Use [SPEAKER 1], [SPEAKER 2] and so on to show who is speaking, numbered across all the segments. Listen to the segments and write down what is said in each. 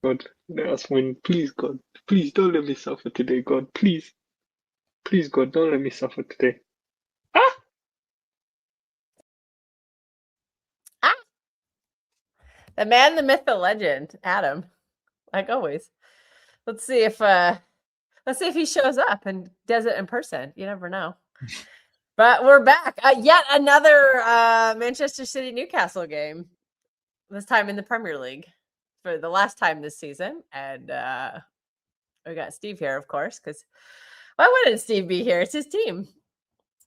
[SPEAKER 1] God, let us win. Please, God. Please don't let me suffer today, God. Please. Please, God, don't let me suffer today. Ah!
[SPEAKER 2] The man, the myth, the legend, Adam. Like always. Let's see if he shows up and does it in person. You never know. But we're back. Yet another Manchester City Newcastle game. This time in the Premier League for the last time this season. And we got Steve here, of course, because why wouldn't Steve be here? It's his team.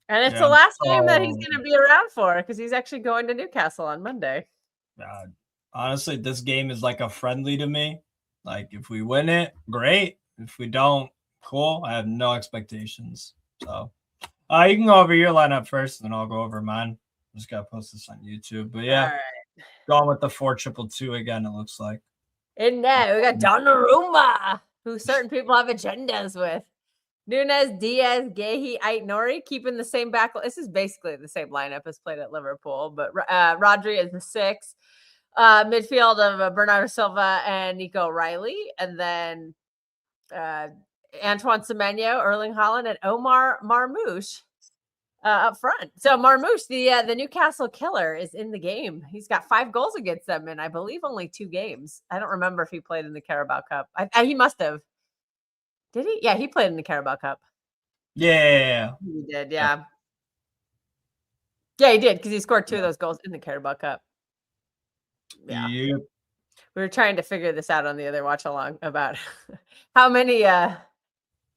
[SPEAKER 2] And it's the last game that he's going to be around for because he's actually going to Newcastle on Monday.
[SPEAKER 3] Honestly, this game is like a friendly to me. Like, if we win it, great. If we don't, cool. I have no expectations. So, you can go over your lineup first, and then I'll go over mine. Just got to post this on YouTube. But yeah, going with the 4-2-2 again, it looks like.
[SPEAKER 2] And now we got Donnarumma, who certain people have agendas with. Nunes, Diaz, Guehi, Ait-Nouri, keeping the same back. This is basically the same lineup as played at Liverpool, but Rodri is the 6. Midfield of Bernardo Silva and Nico Riley, and then Antoine Semenyo, Erling Haaland, and Omar Marmoush up front. So Marmoush, the Newcastle killer, is in the game. He's got 5 goals against them in, I believe, only 2 games. I don't remember if he played in the Carabao Cup. He must have. Did he? Yeah, he played in the Carabao Cup.
[SPEAKER 3] Yeah.
[SPEAKER 2] He did, yeah. Yeah, he did, because he scored 2 of those goals in the Carabao Cup. Yeah.
[SPEAKER 3] Yep.
[SPEAKER 2] We were trying to figure this out on the other watch along about how many games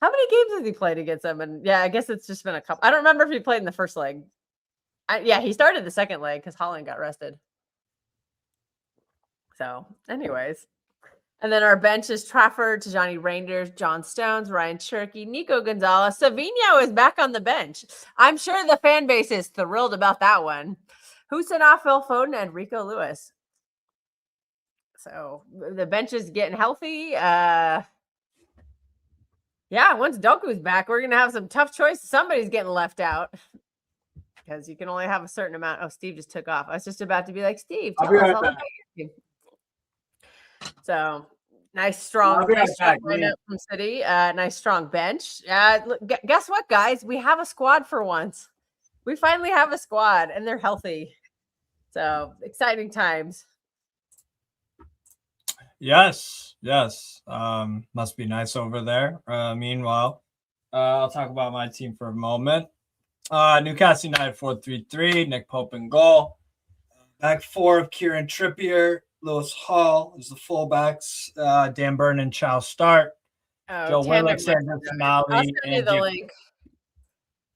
[SPEAKER 2] has he played against them? And yeah, I guess it's just been a couple. I don't remember if he played in the first leg. He started the second leg because Haaland got rested. So, anyways. And then our bench is Trafford, Tijani Rangers, John Stones, Ryan Cherky, Nico Gonzalez. Savinho is back on the bench. I'm sure the fan base is thrilled about that one. Hussein, Phil Foden, and Rico Lewis. So the bench is getting healthy. Once Doku's back, we're going to have some tough choices. Somebody's getting left out because you can only have a certain amount. Oh, Steve just took off. I was just about to be like, Steve, tell us all about your team. So nice, strong lineup from City. Nice, strong bench. Guess what, guys? We have a squad for once. We finally have a squad, and they're healthy. So exciting times.
[SPEAKER 3] Yes. Must be nice over there. Meanwhile, I'll talk about my team for a moment. Newcastle United 4-3-3. Nick Pope in goal. Back 4 of Kieran Trippier. Lewis Hall is the fullbacks. Dan Burn and Chow start. Joe Willock, Sandro Tonali.
[SPEAKER 2] I'll send you the link.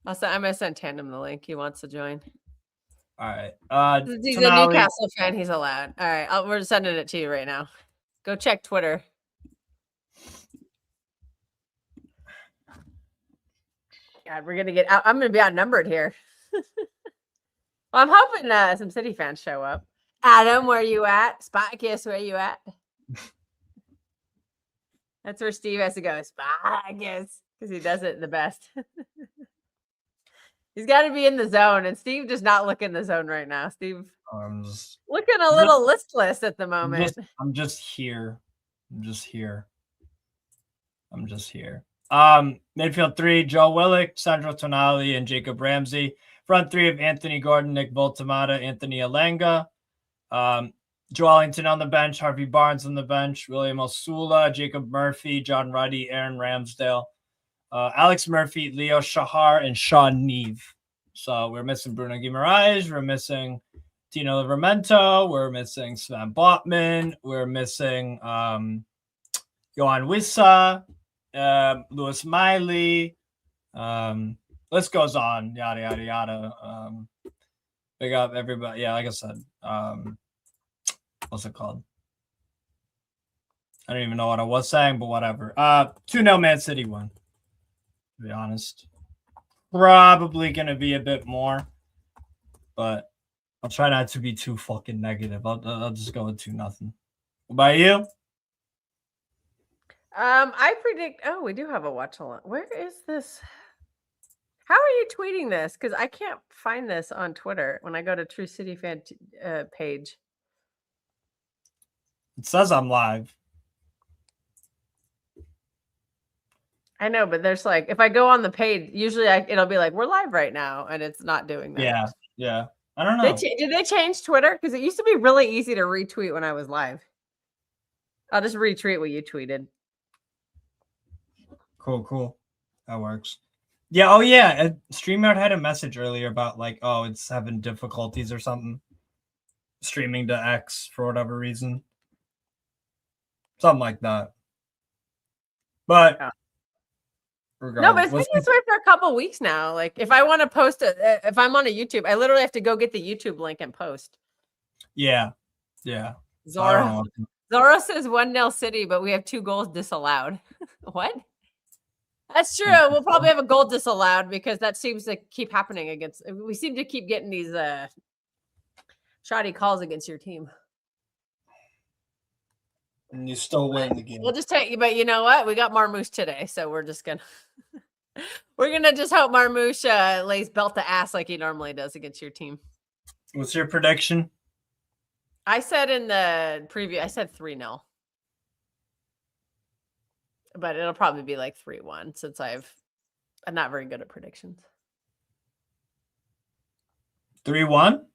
[SPEAKER 2] I'm going to send Tandem the link. He wants to join.
[SPEAKER 3] All right.
[SPEAKER 2] He's a Newcastle fan. He's allowed. All right. We're sending it to you right now. Go check Twitter. God, we're going to get out. I'm going to be outnumbered here. Well, I'm hoping some City fans show up. Adam, where you at? Spotkiss, where you at? That's where Steve has to go. Spotkiss, because he does it the best. He's got to be in the zone, and Steve does not look in the zone right now. Steve looking a little listless at the moment.
[SPEAKER 3] I'm just here. Midfield 3, Joe Willock, Sandro Tonali, and Jacob Ramsey. Front 3 of Anthony Gordon, Nick Voltamata, Anthony Alanga. Joe Ellington on the bench, Harvey Barnes on the bench, William Osula, Jacob Murphy, John Ruddy, Aaron Ramsdale, Alex Murphy, Leo Shahar, and Sean Neve. So we're missing Bruno Guimaraes. We're missing Tino Livramento. We're missing Sven Botman. We're missing Johan Wissa, Lewis Miley. List goes on. Yada, yada, yada. Big up everybody. Yeah, like I said. What's it called? I don't even know what I was saying, but whatever. 2-0 Man City win. To be honest. Probably going to be a bit more. But I'll try not to be too fucking negative. I'll just go with 2-0. What about you?
[SPEAKER 2] I predict... Oh, we do have a watch along. Where is this? How are you tweeting this? Because I can't find this on Twitter when I go to True City Fan page.
[SPEAKER 3] It says I'm live.
[SPEAKER 2] I know, but there's like, if I go on the page, usually it'll be like, we're live right now, and it's not doing that.
[SPEAKER 3] Yeah. I don't know.
[SPEAKER 2] Did they change Twitter? Because it used to be really easy to retweet when I was live. I'll just retweet what you tweeted.
[SPEAKER 3] Cool. That works. Yeah. Oh, yeah. StreamYard had a message earlier about like, oh, it's having difficulties or something. Streaming to X for whatever reason. Something like that. But
[SPEAKER 2] no, but it's been this way for a couple weeks now. Like if I want to post it, if I'm on a YouTube, I literally have to go get the YouTube link and post.
[SPEAKER 3] Yeah.
[SPEAKER 2] Zoro says 1-0 City, but we have 2 goals disallowed. What? That's true. We'll probably have a goal disallowed because that seems to keep happening against. We seem to keep getting these shoddy calls against your team.
[SPEAKER 3] And you still win the game.
[SPEAKER 2] We'll just take you, but you know what? We got Marmouche today, so we're just gonna just hope Marmouche lays belt to ass like he normally does against your team.
[SPEAKER 3] What's your prediction?
[SPEAKER 2] I said in the preview, I said 3-0. But it'll probably be like 3-1 since I'm not very good at predictions.
[SPEAKER 3] 3-1?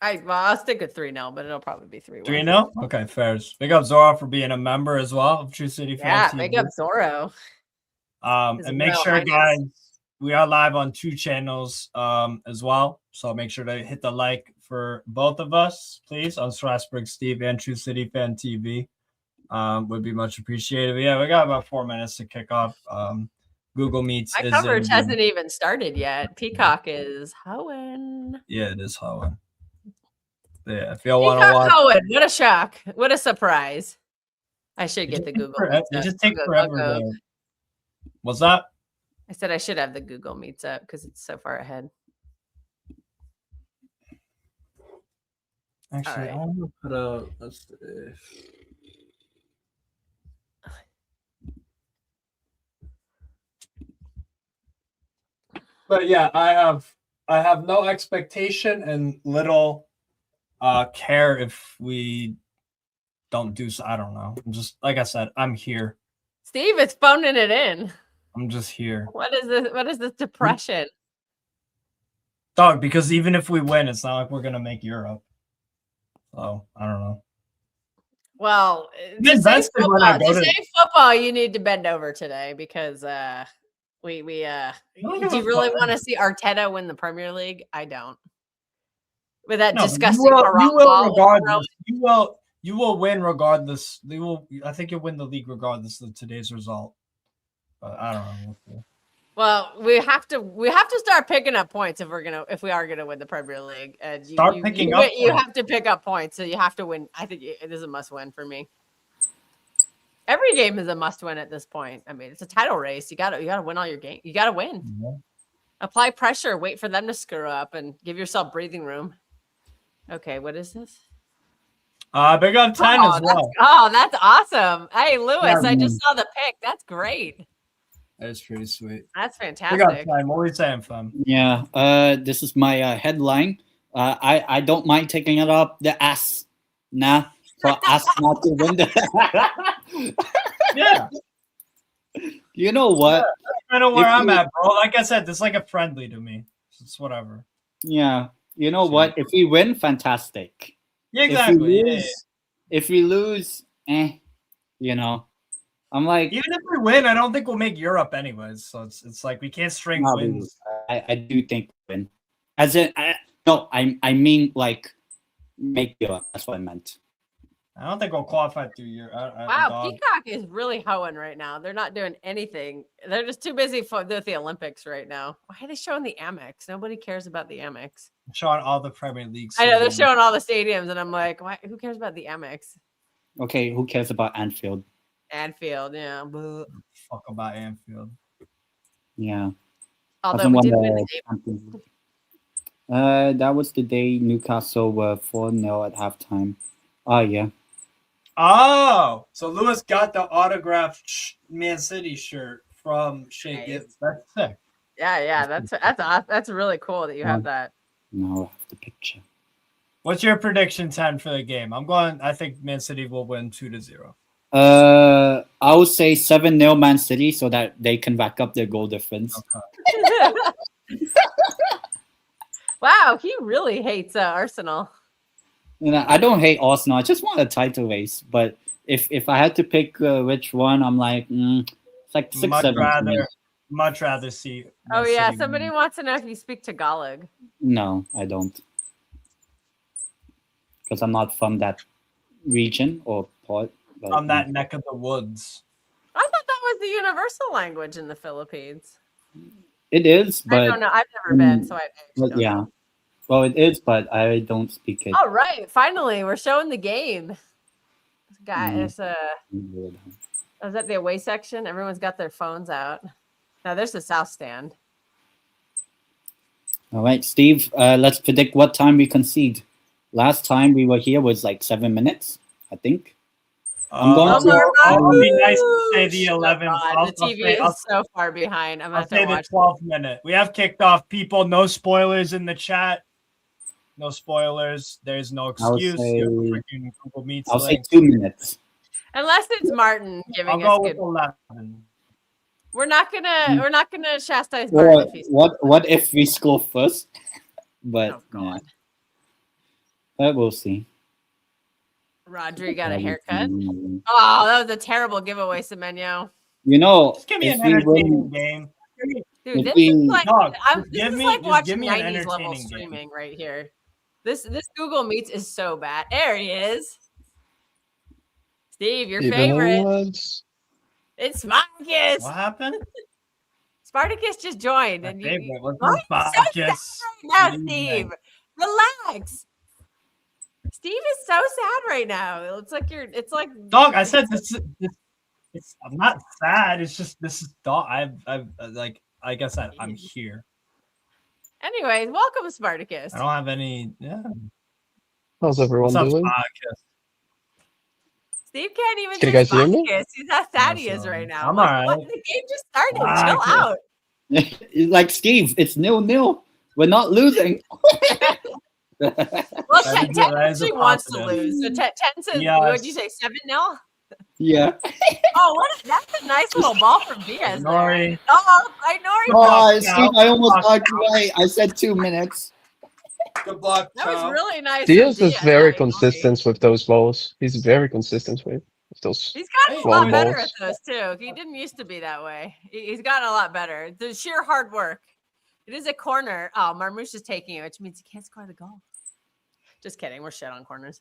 [SPEAKER 2] I'll stick with 3-0, but it'll probably be 3-1.
[SPEAKER 3] 3-0? Okay, fair. Big up Zoro for being a member as well of True City Fan TV.
[SPEAKER 2] Big up Zoro.
[SPEAKER 3] And make sure, guys, we are live on 2 channels as well. So make sure to hit the like for both of us, please, on Strasburg Steve and True City Fan TV. Would be much appreciated. But yeah, we got about 4 minutes to kick off. Google Meets.
[SPEAKER 2] My coverage hasn't even started yet. Peacock is hoeing.
[SPEAKER 3] Yeah, it is hoeing. Yeah, if y'all want to watch.
[SPEAKER 2] Hoeing. What a shock. What a surprise. I should get the Google Meets.
[SPEAKER 3] It just takes forever. What's that?
[SPEAKER 2] I said I should have the Google Meets up because it's so far ahead.
[SPEAKER 1] Actually,
[SPEAKER 2] right.
[SPEAKER 1] I want to put out.
[SPEAKER 3] But yeah, I have no expectation and little care if we don't do so. I don't know. I'm just, like I said, I'm here.
[SPEAKER 2] Steve is phoning it in.
[SPEAKER 3] I'm just here.
[SPEAKER 2] What is this? What is this depression?
[SPEAKER 3] Dog, because even if we win, it's not like we're gonna make Europe. So I don't know.
[SPEAKER 2] Well, to save football, you need to bend over today because do you really want to see Arteta win the Premier League? I don't. With that disgusting
[SPEAKER 3] you will win regardless. I think you'll win the league regardless of today's result. But I don't know.
[SPEAKER 2] Well, we have to start picking up points if we are gonna win the Premier League. You have to pick up points, so you have to win. I think it is a must win for me. Every game is a must win at this point. I mean, it's a title race. You gotta win all your games. You gotta win. Yeah. Apply pressure. Wait for them to screw up, and give yourself breathing room. Okay, what is this?
[SPEAKER 3] Big on 10 as well.
[SPEAKER 2] That's awesome. Hey, Lewis, I just saw the pick. That's great.
[SPEAKER 3] That's pretty sweet.
[SPEAKER 2] That's fantastic.
[SPEAKER 3] What are we saying, fam?
[SPEAKER 4] Yeah, this is my headline. I don't mind taking it up the ass. Nah, for us not to win the.
[SPEAKER 3] Yeah.
[SPEAKER 4] You know what?
[SPEAKER 3] Yeah, I know where I'm at, bro. Like I said, this is like a friendly to me. It's whatever.
[SPEAKER 4] Yeah. You know what? If we win, fantastic.
[SPEAKER 3] Yeah, exactly.
[SPEAKER 4] If we lose, you know. I'm like,
[SPEAKER 3] even if we win, I don't think we'll make Europe anyways. So it's like we can't string wins.
[SPEAKER 4] I do think win. As in, I mean like make Europe. That's what I meant.
[SPEAKER 3] I don't think we'll qualify through Europe.
[SPEAKER 2] Wow, Peacock is really hoeing right now. They're not doing anything. They're just too busy with the Olympics right now. Why are they showing the Amex? Nobody cares about the Amex.
[SPEAKER 3] Showing all the Premier League.
[SPEAKER 2] I know they're showing all the stadiums, and I'm like, why? Who cares about the Amex?
[SPEAKER 4] Okay, who cares about Anfield?
[SPEAKER 2] Anfield, yeah.
[SPEAKER 3] Fuck about Anfield.
[SPEAKER 4] Yeah.
[SPEAKER 2] Although we did win the game.
[SPEAKER 4] That was the day Newcastle were 4-0 at halftime. Oh, yeah.
[SPEAKER 3] Oh, so Lewis got the autographed Man City shirt from Shea Gibbs. That's sick.
[SPEAKER 2] Yeah, that's really cool that you have that.
[SPEAKER 4] No, I have the picture.
[SPEAKER 3] What's your prediction 10 for the game? I think Man City will win 2-0.
[SPEAKER 4] I would say 7-0 Man City so that they can back up their goal difference.
[SPEAKER 2] Wow, he really hates Arsenal.
[SPEAKER 4] You know, I don't hate Arsenal. I just want a title race. But if I had to pick which one, I'm like, it's like 6-7.
[SPEAKER 3] Much rather see.
[SPEAKER 2] Oh
[SPEAKER 3] Man
[SPEAKER 2] yeah,
[SPEAKER 3] City
[SPEAKER 2] somebody
[SPEAKER 3] win.
[SPEAKER 2] wants to know if you speak Tagalog.
[SPEAKER 4] No, I don't. Because I'm not from that region or part. But,
[SPEAKER 3] From that neck of the woods.
[SPEAKER 2] I thought that was the universal language in the Philippines.
[SPEAKER 4] It is, but
[SPEAKER 2] I don't know. I've never been, so I actually don't
[SPEAKER 4] yeah.
[SPEAKER 2] know.
[SPEAKER 4] Well, it is, but I don't speak it.
[SPEAKER 2] All right, finally, we're showing the game. Guys, I was at the away section. Everyone's got their phones out. Now there's the south stand.
[SPEAKER 4] All right, Steve, let's predict what time we concede. Last time we were here was like 7 minutes, I think. I'm going to.
[SPEAKER 3] It would be nice to say the 11th.
[SPEAKER 2] Oh, the TV is so far behind. I'm going to
[SPEAKER 3] say the 12th minute. We have kicked off. People, no spoilers in the chat. No spoilers. There's no excuse. Google Meets
[SPEAKER 4] I'll say 2 minutes.
[SPEAKER 2] Unless it's Martin giving us good. 11. We're not gonna chastise Martin.
[SPEAKER 4] What if we score first? But yeah. But we'll see.
[SPEAKER 2] Rodri got a haircut. Oh, that was a terrible giveaway, Semenyo.
[SPEAKER 4] You know,
[SPEAKER 3] just give me an entertaining game.
[SPEAKER 2] Dude, this is like watching 90s level streaming right here. This Google Meets is so bad. There he is. Steve, your favorite. It's Spartacus.
[SPEAKER 3] What happened?
[SPEAKER 2] Spartacus just joined.
[SPEAKER 3] My
[SPEAKER 2] and
[SPEAKER 3] favorite.
[SPEAKER 2] What's
[SPEAKER 3] Spartacus?
[SPEAKER 2] Now, Steve, relax. Steve is so sad right now. It's like
[SPEAKER 3] dog. I said this. I'm not sad. It's just this is dog. I guess I'm here.
[SPEAKER 2] Anyways, welcome, Spartacus.
[SPEAKER 3] I don't have any. Yeah.
[SPEAKER 1] How's everyone doing?
[SPEAKER 3] Spartacus?
[SPEAKER 2] Steve can't even.
[SPEAKER 1] Can you guys hear me?
[SPEAKER 2] He's how sad he is right now.
[SPEAKER 3] I'm all right.
[SPEAKER 2] The game just started. Chill out.
[SPEAKER 4] Like Steve, it's 0-0. We're not losing.
[SPEAKER 2] Well, Ten actually wants to lose. So Ten says, what did you say, 7-0?
[SPEAKER 4] Yeah.
[SPEAKER 2] Oh, that's a nice little ball from Diaz.
[SPEAKER 3] Nori.
[SPEAKER 2] Oh, Nori.
[SPEAKER 4] Oh, Steve, I almost got right. I said 2 minutes.
[SPEAKER 3] Good luck.
[SPEAKER 2] That was really nice.
[SPEAKER 1] Diaz is very consistent with those balls. He's very consistent with those.
[SPEAKER 2] He's gotten a lot better at those too. He didn't used to be that way. He's gotten a lot better. The sheer hard work. It is a corner. Oh, Marmouche is taking it, which means he can't score the goal. Just kidding. We're shit on corners.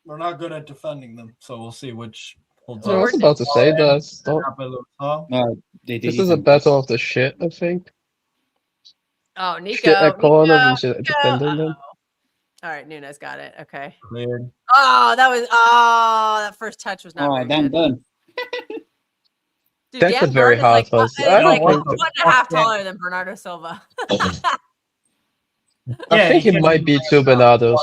[SPEAKER 3] We're not good at defending them, so we'll see which.
[SPEAKER 1] I was about to say that. This is a battle of the shit, I think.
[SPEAKER 2] Oh, Nico.
[SPEAKER 1] Shit at corners and shit at defending them.
[SPEAKER 2] All right, Nunes got it. Okay.
[SPEAKER 3] Cleared.
[SPEAKER 2] Oh, that first touch was not very good.
[SPEAKER 4] Done.
[SPEAKER 2] Dude,
[SPEAKER 1] that's a very hard toss.
[SPEAKER 2] Like 1.5 taller than Bernardo Silva.
[SPEAKER 1] I think it might be two Bernardos.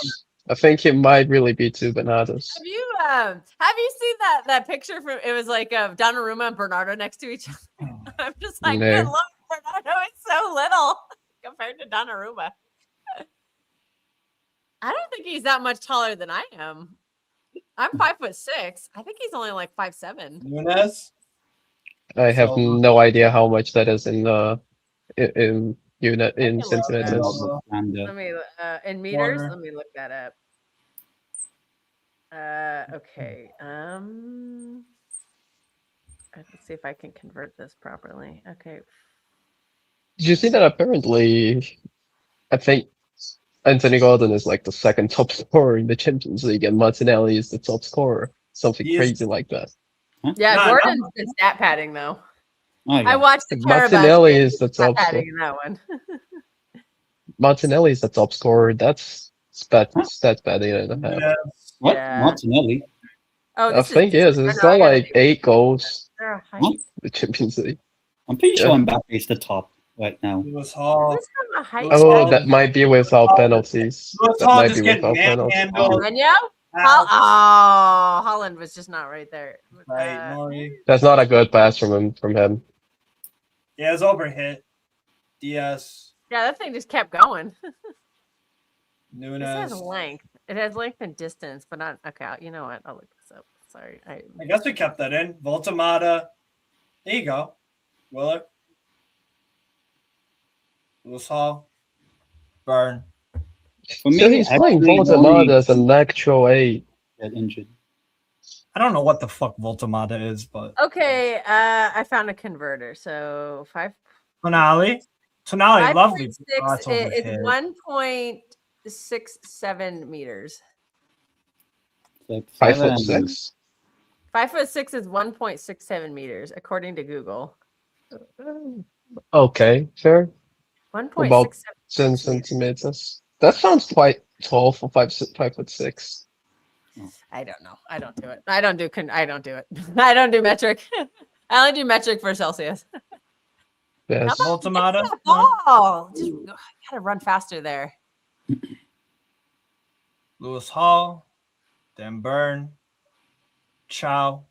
[SPEAKER 1] I think it might really be two Bernardos.
[SPEAKER 2] Have you seen that picture from? It was like Donnarumma and Bernardo next to each other. I'm just like,
[SPEAKER 1] No.
[SPEAKER 2] look, Bernardo is so little compared to Donnarumma. I don't think he's that much taller than I am. I'm 5'6". I think he's only like 5'7".
[SPEAKER 3] Nunes.
[SPEAKER 1] I have no idea how much that is in centimeters.
[SPEAKER 2] Let me in meters. Let me look that up. Okay. Let's see if I can convert this properly. Okay.
[SPEAKER 1] Did you see that apparently, I think Anthony Gordon is like the second top scorer in the Champions League and Martinelli is the top scorer. Something crazy like that.
[SPEAKER 2] Yeah, Gordon's been stat padding though.
[SPEAKER 4] Oh, yeah.
[SPEAKER 2] I watched the
[SPEAKER 1] Martinelli is the top scorer.
[SPEAKER 2] in that one.
[SPEAKER 1] Martinelli is the top scorer. That's stat padding and a half.
[SPEAKER 3] Yeah.
[SPEAKER 4] What?
[SPEAKER 2] Yeah.
[SPEAKER 4] Martinelli?
[SPEAKER 2] Oh,
[SPEAKER 1] I think yes. It's got like 8 goals.
[SPEAKER 4] Huh?
[SPEAKER 1] The Champions League.
[SPEAKER 4] I'm pretty sure Mbappe is the top right now.
[SPEAKER 3] It was Hall.
[SPEAKER 1] Oh, that might be without penalties. That might be without penalties.
[SPEAKER 2] Holland was just not right there.
[SPEAKER 3] Right, Nori.
[SPEAKER 1] That's not a good pass from him.
[SPEAKER 3] Yeah, it was overhit. Diaz.
[SPEAKER 2] Yeah, that thing just kept going.
[SPEAKER 3] Nunes.
[SPEAKER 2] This has length. It has length and distance, but not. Okay, you know what? I'll look this up. Sorry.
[SPEAKER 3] I guess we kept that in. Voltamata. There you go. Willett. Lewis Hall. Burn.
[SPEAKER 4] For
[SPEAKER 1] So
[SPEAKER 4] me,
[SPEAKER 1] he's playing
[SPEAKER 4] actually,
[SPEAKER 1] Voldemort as an actual 8.
[SPEAKER 4] get injured.
[SPEAKER 3] I don't know what the fuck Voltamata is, but
[SPEAKER 2] Okay, I found a converter. So 5.
[SPEAKER 3] Tonali. Tonali, lovely.
[SPEAKER 2] 5.6
[SPEAKER 3] That's over
[SPEAKER 2] it's
[SPEAKER 3] here.
[SPEAKER 2] 1.67 meters.
[SPEAKER 1] 5'6".
[SPEAKER 2] 5'6" is 1.67 meters, according to Google.
[SPEAKER 1] Okay, fair.
[SPEAKER 2] 1.67
[SPEAKER 1] 10
[SPEAKER 2] meters.
[SPEAKER 1] centimeters. That sounds quite tall for 5'6".
[SPEAKER 2] I don't know. I don't do it. I don't do it. I don't do metric. I only do metric for Celsius.
[SPEAKER 1] Yes.
[SPEAKER 2] How about
[SPEAKER 3] Voltamata.
[SPEAKER 2] that ball? Just gotta run faster there.
[SPEAKER 3] Lewis Hall. Dan Burn. Chow.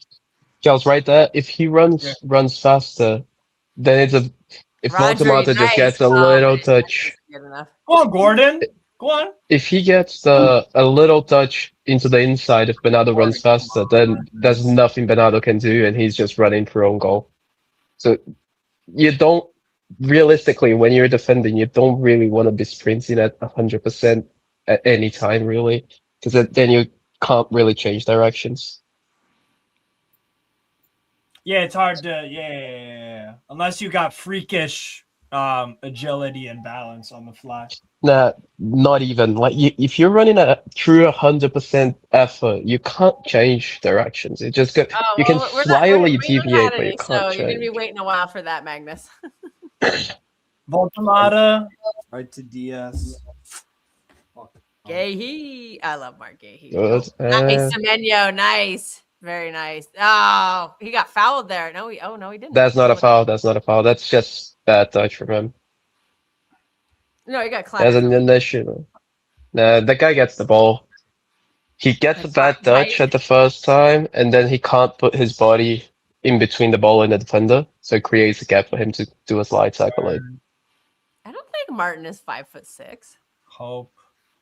[SPEAKER 1] Charles, right there. If he runs faster, then it's a. If
[SPEAKER 2] Rodri,
[SPEAKER 1] Voldemort just
[SPEAKER 2] nice.
[SPEAKER 1] gets a little touch,
[SPEAKER 2] Good enough.
[SPEAKER 3] Go on, Gordon. Go on.
[SPEAKER 1] if he gets a little touch into the inside, if Bernardo runs faster, then there's nothing Bernardo can do, and he's just running for own goal. So you don't realistically, when you're defending, you don't really want to be sprinting at 100% at any time, really, because then you can't really change directions.
[SPEAKER 3] Yeah, it's hard to unless you got freakish agility and balance on the fly.
[SPEAKER 1] Nah, not even. Like if you're running a true 100% effort, you can't change directions. It just go. You can slightly deviate, but you can't
[SPEAKER 2] so
[SPEAKER 1] change.
[SPEAKER 2] you're gonna be waiting a while for that, Magnus.
[SPEAKER 3] Voltamata. Right to DS.
[SPEAKER 2] Gahey. I love Mark Gahey.
[SPEAKER 1] Good.
[SPEAKER 2] Nice, Semenyo. Nice. Very nice. Oh, he got fouled there. No, he didn't.
[SPEAKER 1] That's not a foul. That's not a foul. That's just bad touch from him.
[SPEAKER 2] No, he got
[SPEAKER 1] As
[SPEAKER 2] clapped.
[SPEAKER 1] an initiative. Nah, the guy gets the ball. He gets a bad touch at the first time, and then he can't put his body in between the ball and the defender, so it creates a gap for him to do a slide tackle.
[SPEAKER 2] I don't think Martin is 5'6".
[SPEAKER 3] Hope.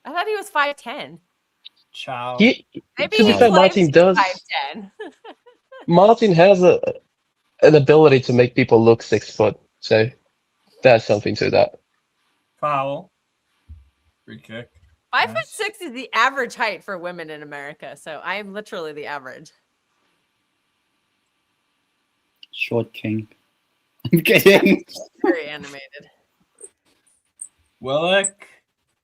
[SPEAKER 2] I thought he was 5'10".
[SPEAKER 3] Chow.
[SPEAKER 2] Maybe
[SPEAKER 1] to be fair, Martin does.
[SPEAKER 2] 5'10".
[SPEAKER 1] Martin has an ability to make people look 6 foot, so there's something to that.
[SPEAKER 3] Foul. Free kick.
[SPEAKER 2] 5'6" is the average height for women in America, so I am literally the average.
[SPEAKER 4] Short king. I'm kidding.
[SPEAKER 2] Very animated.
[SPEAKER 3] Willick.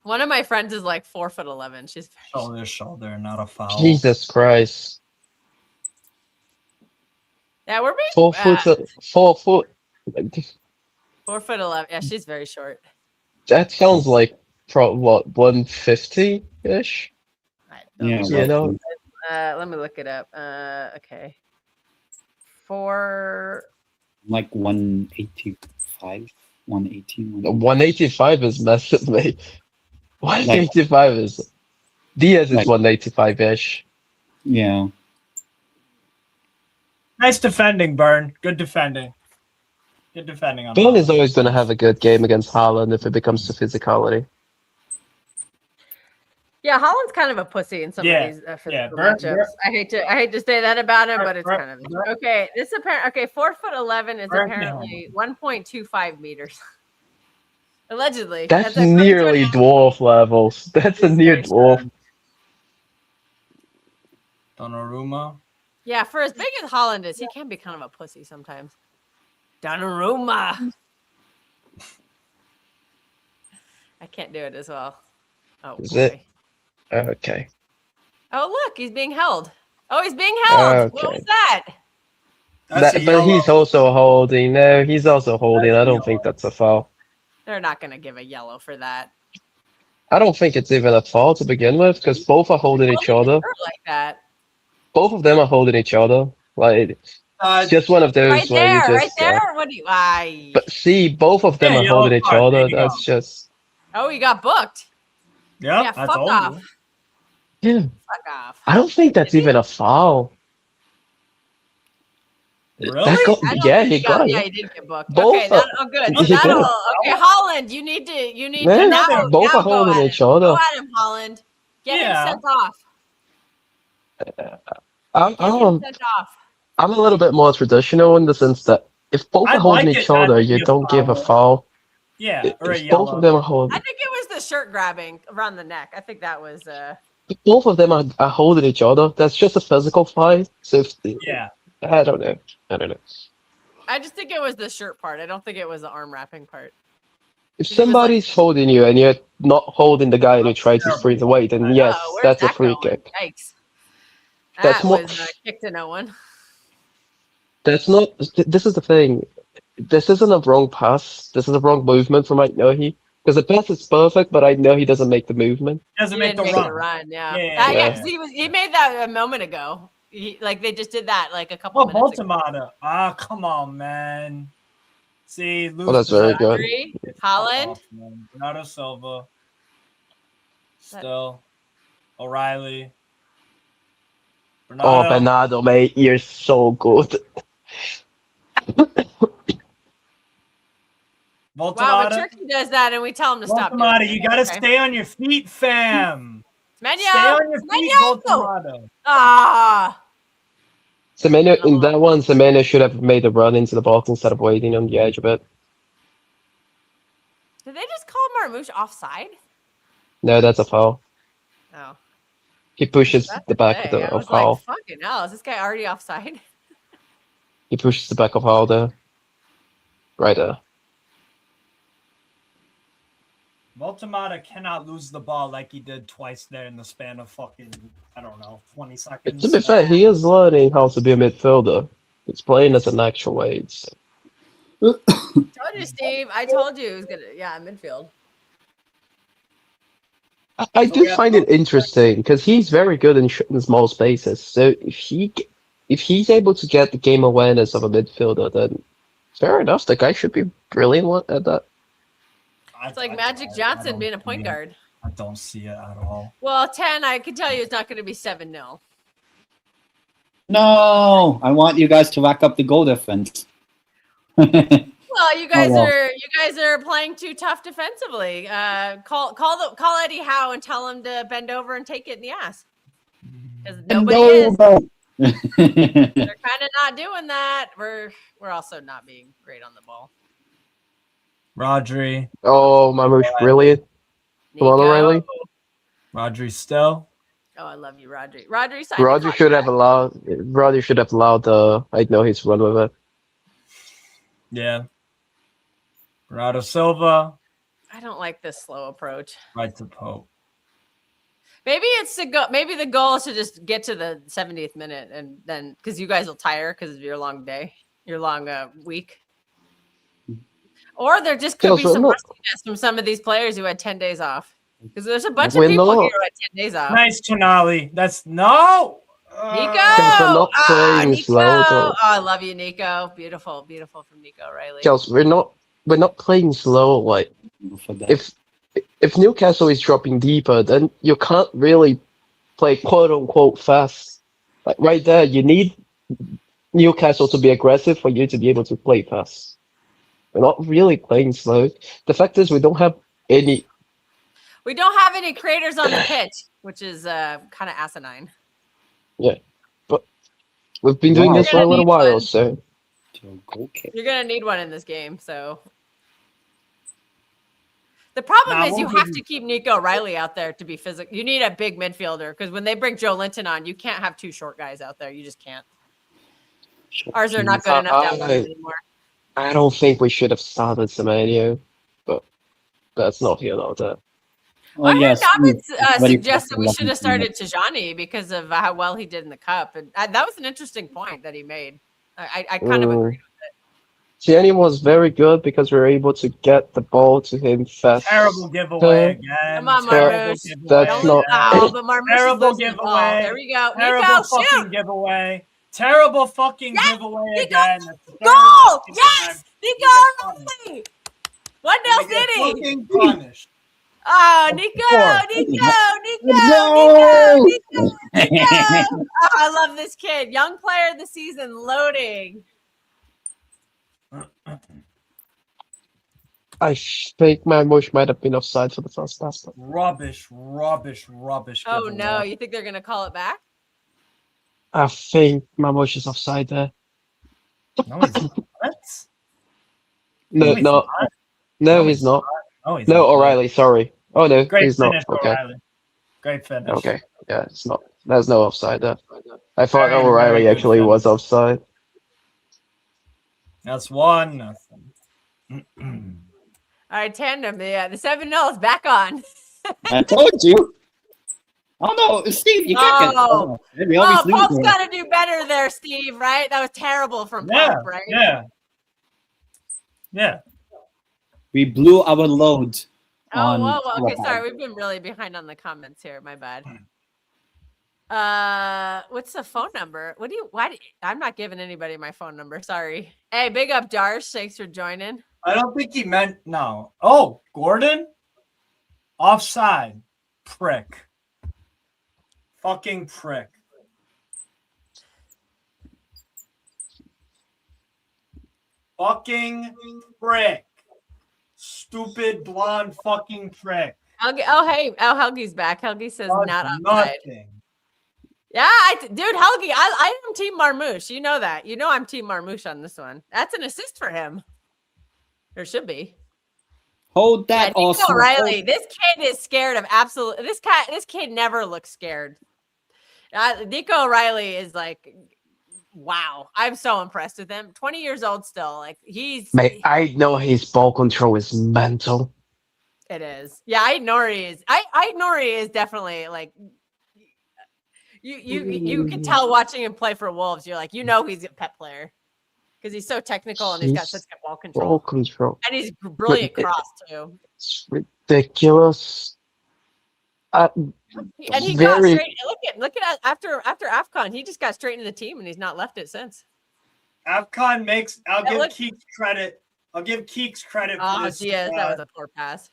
[SPEAKER 2] One of my friends is like 4'11". She's
[SPEAKER 3] Shoulder to shoulder, not a foul.
[SPEAKER 1] Jesus Christ.
[SPEAKER 2] Yeah, we're being
[SPEAKER 1] 4 foot. 4 foot.
[SPEAKER 2] 4'11". Yeah, she's very short.
[SPEAKER 1] That sounds like what 150-ish.
[SPEAKER 4] Yeah,
[SPEAKER 1] You know.
[SPEAKER 2] Let me look it up. Okay. 4.
[SPEAKER 4] Like 185, 118.
[SPEAKER 1] 185 is massive, mate. 185 is. Diaz is
[SPEAKER 4] Like-
[SPEAKER 1] 185-ish.
[SPEAKER 4] Yeah.
[SPEAKER 3] Nice defending, Burn. Good defending. Good defending on
[SPEAKER 1] Burn
[SPEAKER 3] that.
[SPEAKER 1] is always going to have a good game against Haaland if it becomes to physicality.
[SPEAKER 2] Yeah, Holland's kind of a pussy in some of these physical matchups. I hate to say that about him, but it's kind of okay. This apparent 4'11" is apparently 1.25 meters. Allegedly.
[SPEAKER 1] That's nearly dwarf levels. That's a near dwarf.
[SPEAKER 3] Donnarumma.
[SPEAKER 2] Yeah, for as big as Holland is, he can be kind of a pussy sometimes. Donnarumma. I can't do it as well. Oh,
[SPEAKER 1] Is
[SPEAKER 2] boy.
[SPEAKER 1] it? Okay.
[SPEAKER 2] Oh, look, he's being held. Oh, he's being held. What
[SPEAKER 1] Okay.
[SPEAKER 2] was that?
[SPEAKER 1] But he's also holding. No, he's also holding. I don't think that's a foul.
[SPEAKER 2] They're not going to give a yellow for that.
[SPEAKER 1] I don't think it's even a foul to begin with, because both are holding each other.
[SPEAKER 2] Like that.
[SPEAKER 1] Both of them are holding each other. Like it's just one of those
[SPEAKER 2] Right
[SPEAKER 1] where
[SPEAKER 2] there,
[SPEAKER 1] you just.
[SPEAKER 2] right there. What do you?
[SPEAKER 1] But see, both of them are holding each other. That's just.
[SPEAKER 2] Oh, he got booked.
[SPEAKER 3] Yeah,
[SPEAKER 2] Yeah,
[SPEAKER 3] I
[SPEAKER 2] fuck
[SPEAKER 3] told
[SPEAKER 2] off.
[SPEAKER 3] you.
[SPEAKER 1] Yeah.
[SPEAKER 2] Fuck off.
[SPEAKER 1] I don't think that's even a foul.
[SPEAKER 3] Really?
[SPEAKER 1] That go-
[SPEAKER 2] I don't
[SPEAKER 1] yeah,
[SPEAKER 2] think
[SPEAKER 1] he got
[SPEAKER 2] Yeah,
[SPEAKER 1] it.
[SPEAKER 2] he did get booked.
[SPEAKER 1] Both
[SPEAKER 2] okay,
[SPEAKER 1] are-
[SPEAKER 2] good.
[SPEAKER 1] He got
[SPEAKER 2] That'll,
[SPEAKER 1] it.
[SPEAKER 2] okay, Holland, you need
[SPEAKER 1] Man,
[SPEAKER 2] to now.
[SPEAKER 1] both
[SPEAKER 2] now
[SPEAKER 1] are
[SPEAKER 2] go
[SPEAKER 1] holding
[SPEAKER 2] at
[SPEAKER 1] each
[SPEAKER 2] him.
[SPEAKER 1] other.
[SPEAKER 2] Go at him, Holland. Get him sent off.
[SPEAKER 1] I'm,
[SPEAKER 2] Can't get
[SPEAKER 1] I'm,
[SPEAKER 2] sent off.
[SPEAKER 1] I'm a little bit more traditional in the sense that if both
[SPEAKER 3] I'd
[SPEAKER 1] are holding
[SPEAKER 3] like
[SPEAKER 1] each
[SPEAKER 3] it not
[SPEAKER 1] other,
[SPEAKER 3] to
[SPEAKER 1] you
[SPEAKER 3] be a
[SPEAKER 1] don't give a
[SPEAKER 3] foul.
[SPEAKER 1] foul.
[SPEAKER 3] Yeah, or a
[SPEAKER 1] If both of
[SPEAKER 3] yellow.
[SPEAKER 1] them are
[SPEAKER 2] I
[SPEAKER 1] holding,
[SPEAKER 2] think it was the shirt grabbing around the neck. I think that was
[SPEAKER 1] if both of them are holding each other, that's just a physical fight. So if,
[SPEAKER 3] Yeah.
[SPEAKER 1] I don't know. I don't know.
[SPEAKER 2] I just think it was the shirt part. I don't think it was the arm wrapping part.
[SPEAKER 1] If
[SPEAKER 2] It was like-
[SPEAKER 1] somebody's holding you and you're not holding the guy and you try to
[SPEAKER 3] terrible.
[SPEAKER 1] sprint away, then
[SPEAKER 3] Oh,
[SPEAKER 1] yes,
[SPEAKER 2] Oh, where's
[SPEAKER 1] that's a
[SPEAKER 2] that
[SPEAKER 1] free
[SPEAKER 2] going?
[SPEAKER 1] kick.
[SPEAKER 2] Yikes.
[SPEAKER 1] That's
[SPEAKER 2] That
[SPEAKER 1] more.
[SPEAKER 2] was a kick to no one.
[SPEAKER 1] That's not. This is the thing. This isn't a wrong pass. This is a wrong movement from Aitnohi. Because the pass is perfect, but I know he doesn't make the movement.
[SPEAKER 3] Doesn't
[SPEAKER 2] He
[SPEAKER 3] make
[SPEAKER 2] didn't
[SPEAKER 3] the
[SPEAKER 2] make
[SPEAKER 3] run.
[SPEAKER 2] the run. Yeah.
[SPEAKER 3] Yeah,
[SPEAKER 2] Yeah,
[SPEAKER 1] yeah.
[SPEAKER 2] because he made that a moment ago. Like they just did that like a couple
[SPEAKER 3] Oh,
[SPEAKER 2] minutes ago.
[SPEAKER 3] Baltimore. Ah, come on, man. See,
[SPEAKER 1] Oh,
[SPEAKER 3] loose
[SPEAKER 1] that's very good.
[SPEAKER 2] Rodri, Holland.
[SPEAKER 3] Bernardo Silva. Still. O'Reilly.
[SPEAKER 1] Oh,
[SPEAKER 3] Bernardo.
[SPEAKER 1] Bernardo, mate, you're so good.
[SPEAKER 2] Wow, but
[SPEAKER 3] Baltimore.
[SPEAKER 2] Turkey does that and we tell him to stop doing
[SPEAKER 3] Baltimore,
[SPEAKER 2] it.
[SPEAKER 3] you gotta
[SPEAKER 2] Okay.
[SPEAKER 3] stay on your feet, fam. Stay
[SPEAKER 2] Menyo!
[SPEAKER 3] on your feet,
[SPEAKER 2] Menyo!
[SPEAKER 3] Baltimore.
[SPEAKER 2] Ah!
[SPEAKER 1] Semenyo, in that one, Semenyo should have made a run into the box instead of waiting on the edge of it.
[SPEAKER 2] Did they just call Marmouche offside?
[SPEAKER 1] No, that's a foul.
[SPEAKER 2] Oh.
[SPEAKER 1] He pushes
[SPEAKER 2] That's
[SPEAKER 1] the back
[SPEAKER 2] okay. I
[SPEAKER 1] of
[SPEAKER 2] was like,
[SPEAKER 1] Howell.
[SPEAKER 2] fucking hell, is this guy already offside?
[SPEAKER 1] He pushes the back of Howell there. Right there.
[SPEAKER 3] Baltimore cannot lose the ball like he did twice there in the span of fucking, I don't know, 20 seconds.
[SPEAKER 1] To be fair, he is learning how to be a midfielder. He's playing as an actual age.
[SPEAKER 2] Told you, Steve. I told you it was gonna. Yeah, midfield.
[SPEAKER 1] I do find it interesting because he's very good in small spaces. So if he's able to get the game awareness of a midfielder, then fair enough. The guy should be brilliant at that.
[SPEAKER 2] It's like Magic Johnson being a point guard.
[SPEAKER 3] I don't see it at all.
[SPEAKER 2] Well, 10, I can tell you it's not going to be 7-0.
[SPEAKER 4] No, I want you guys to rack up the goal difference.
[SPEAKER 2] Well, you guys
[SPEAKER 4] well.
[SPEAKER 2] are playing too tough defensively. Call Eddie Howe and tell him to bend over and take it in the ass. Because nobody is. They're kind of not doing that. We're also not being great on the ball.
[SPEAKER 3] Rodri.
[SPEAKER 1] Oh, Marmouche, brilliant. Come on,
[SPEAKER 2] Nico.
[SPEAKER 1] O'Reilly.
[SPEAKER 3] Rodri still.
[SPEAKER 2] Oh, I love you, Rodri. Rodri signed
[SPEAKER 1] Roger should have allowed. I know he's run with it.
[SPEAKER 3] Yeah. Bernardo Silva.
[SPEAKER 2] I don't like this slow approach.
[SPEAKER 3] Right to Pope.
[SPEAKER 2] Maybe it's to go. Maybe the goal is to just get to the 70th minute, and then because you guys will tire because of your long day, your long week. Or there just could be some rustiness from some of these players who had 10 days off. Because there's a bunch of people here who had 10 days off.
[SPEAKER 3] Nice, Tonali. That's no.
[SPEAKER 2] Nico!
[SPEAKER 1] Playing slow,
[SPEAKER 2] Oh, I love you, Nico. Beautiful, beautiful from Nico O'Reilly.
[SPEAKER 1] Chelsea, we're not playing slow. Like if Newcastle is dropping deeper, then you can't really play quote unquote fast. Like right there, you need Newcastle to be aggressive for you to be able to play fast. We're not really playing slow. The fact is, we don't have any.
[SPEAKER 2] We don't have any creators on the pitch, which is kind of asinine.
[SPEAKER 1] Yeah, but we've been doing this for a little while, so
[SPEAKER 2] you're gonna need one in this game. So the problem is you have to keep Nico O'Reilly out there to be physical. You need a big midfielder because when they bring Joe Linton on, you can't have two short guys out there. You just can't. Ours are not good enough to anymore.
[SPEAKER 1] I don't think we should have started Semenyo, but that's not here nor there.
[SPEAKER 2] I heard David suggest that we should have started Tijani because of how well he did in the cup, and that was an interesting point that he made. I kind of agreed with it.
[SPEAKER 1] Tijani was very good because we were able to get the ball to him fast.
[SPEAKER 3] Terrible giveaway again.
[SPEAKER 2] Come on, Marmouche.
[SPEAKER 1] That's not
[SPEAKER 2] but Marmouche
[SPEAKER 3] terrible giveaway.
[SPEAKER 2] There we go.
[SPEAKER 3] Terrible
[SPEAKER 2] Nico,
[SPEAKER 3] fucking
[SPEAKER 2] shoot.
[SPEAKER 3] giveaway. Terrible fucking giveaway
[SPEAKER 2] Nico,
[SPEAKER 3] again.
[SPEAKER 2] Goal! Yes! Nico O'Reilly! 1-0 City!
[SPEAKER 3] Fucking punished.
[SPEAKER 2] Oh, Nico! Oh, I love this kid. Young player of the season, loading.
[SPEAKER 1] I think Marmouche might have been offside for the first pass.
[SPEAKER 3] Rubbish.
[SPEAKER 2] Oh, no. You think they're going to call it back?
[SPEAKER 1] I think Marmoush is offside there.
[SPEAKER 3] No, he's not.
[SPEAKER 1] No,
[SPEAKER 3] he's
[SPEAKER 1] no,
[SPEAKER 3] not.
[SPEAKER 1] no, he's not.
[SPEAKER 3] Oh, he's
[SPEAKER 1] No,
[SPEAKER 3] not.
[SPEAKER 1] O'Reilly, sorry. Oh, no,
[SPEAKER 3] Great
[SPEAKER 1] he's not.
[SPEAKER 3] finish,
[SPEAKER 1] Okay,
[SPEAKER 3] O'Reilly. Great finish.
[SPEAKER 1] okay. Yeah, it's not. There's no offside there. I thought
[SPEAKER 3] Very,
[SPEAKER 1] O'Reilly
[SPEAKER 3] very good
[SPEAKER 1] actually was
[SPEAKER 3] finish.
[SPEAKER 1] offside.
[SPEAKER 3] That's 1-0.
[SPEAKER 2] All right, tandem. The 7-0 is back on.
[SPEAKER 4] I told you. Oh no, Steve, you can't
[SPEAKER 2] Oh.
[SPEAKER 4] get. We always lose.
[SPEAKER 2] Pope's
[SPEAKER 4] there.
[SPEAKER 2] got to do better there, Steve. Right? That was terrible from
[SPEAKER 3] Yeah,
[SPEAKER 2] Pope. Right?
[SPEAKER 3] yeah.
[SPEAKER 4] We blew our load.
[SPEAKER 2] Oh,
[SPEAKER 4] on
[SPEAKER 2] whoa. Okay,
[SPEAKER 4] Clubhouse.
[SPEAKER 2] sorry. We've been really behind on the comments here. My bad. What's the phone number? I'm not giving anybody my phone number. Sorry. Hey, big up Darsh. Thanks for joining.
[SPEAKER 3] I don't think he meant no. Oh, Gordon? Offside. Prick. Fucking prick. Fucking prick. Stupid blonde fucking prick.
[SPEAKER 2] Hey, Helgi's back. Helgi says
[SPEAKER 3] Does
[SPEAKER 2] not offside.
[SPEAKER 3] nothing.
[SPEAKER 2] Yeah, dude, Helgi, I am Team Marmouche. You know that. You know I'm Team Marmouche on this one. That's an assist for him. There should be.
[SPEAKER 4] Hold that,
[SPEAKER 2] Nico
[SPEAKER 4] also.
[SPEAKER 2] O'Reilly. This kid is scared of absolute. This kid never looks scared. Nico O'Reilly is like, wow. I'm so impressed with him. 20 years old still. Like
[SPEAKER 1] Mate, I know his ball control is mental.
[SPEAKER 2] It is. Yeah, Nori is definitely like you can tell watching him play for Wolves. You're like, you know, he's a pet player because he's so technical and he's got such good ball control.
[SPEAKER 1] Ball control.
[SPEAKER 2] And he's brilliant cross too.
[SPEAKER 1] It's ridiculous.
[SPEAKER 2] And he got straight. Look at after AFCON, he just got straight into the team and he's not left it since.
[SPEAKER 3] AFCON makes. I'll give Keeks credit. I'll give Keeks credit for
[SPEAKER 2] Oh,
[SPEAKER 3] this.
[SPEAKER 2] Diaz, that was a poor pass.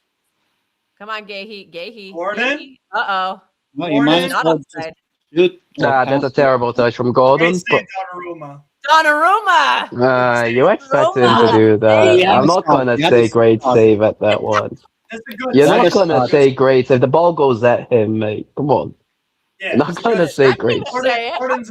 [SPEAKER 2] Come on, Gahey.
[SPEAKER 3] Gordon?
[SPEAKER 2] Uh-oh.
[SPEAKER 4] Well, you might as
[SPEAKER 2] Not
[SPEAKER 4] well
[SPEAKER 2] offside.
[SPEAKER 4] shoot.
[SPEAKER 1] Nah, that's a terrible touch from Gordon.
[SPEAKER 3] Great save, Donnarumma.
[SPEAKER 2] Donnarumma!
[SPEAKER 1] You expect him to do that. I'm not gonna say great save at that one.
[SPEAKER 3] That's a good
[SPEAKER 1] You're
[SPEAKER 3] save.
[SPEAKER 1] not gonna say great save. The ball goes at him, mate. Come on.
[SPEAKER 3] Yeah,
[SPEAKER 1] You're not
[SPEAKER 3] it's
[SPEAKER 1] gonna
[SPEAKER 3] good.
[SPEAKER 1] say
[SPEAKER 2] I'm
[SPEAKER 1] great.
[SPEAKER 2] going to say
[SPEAKER 3] Gordon's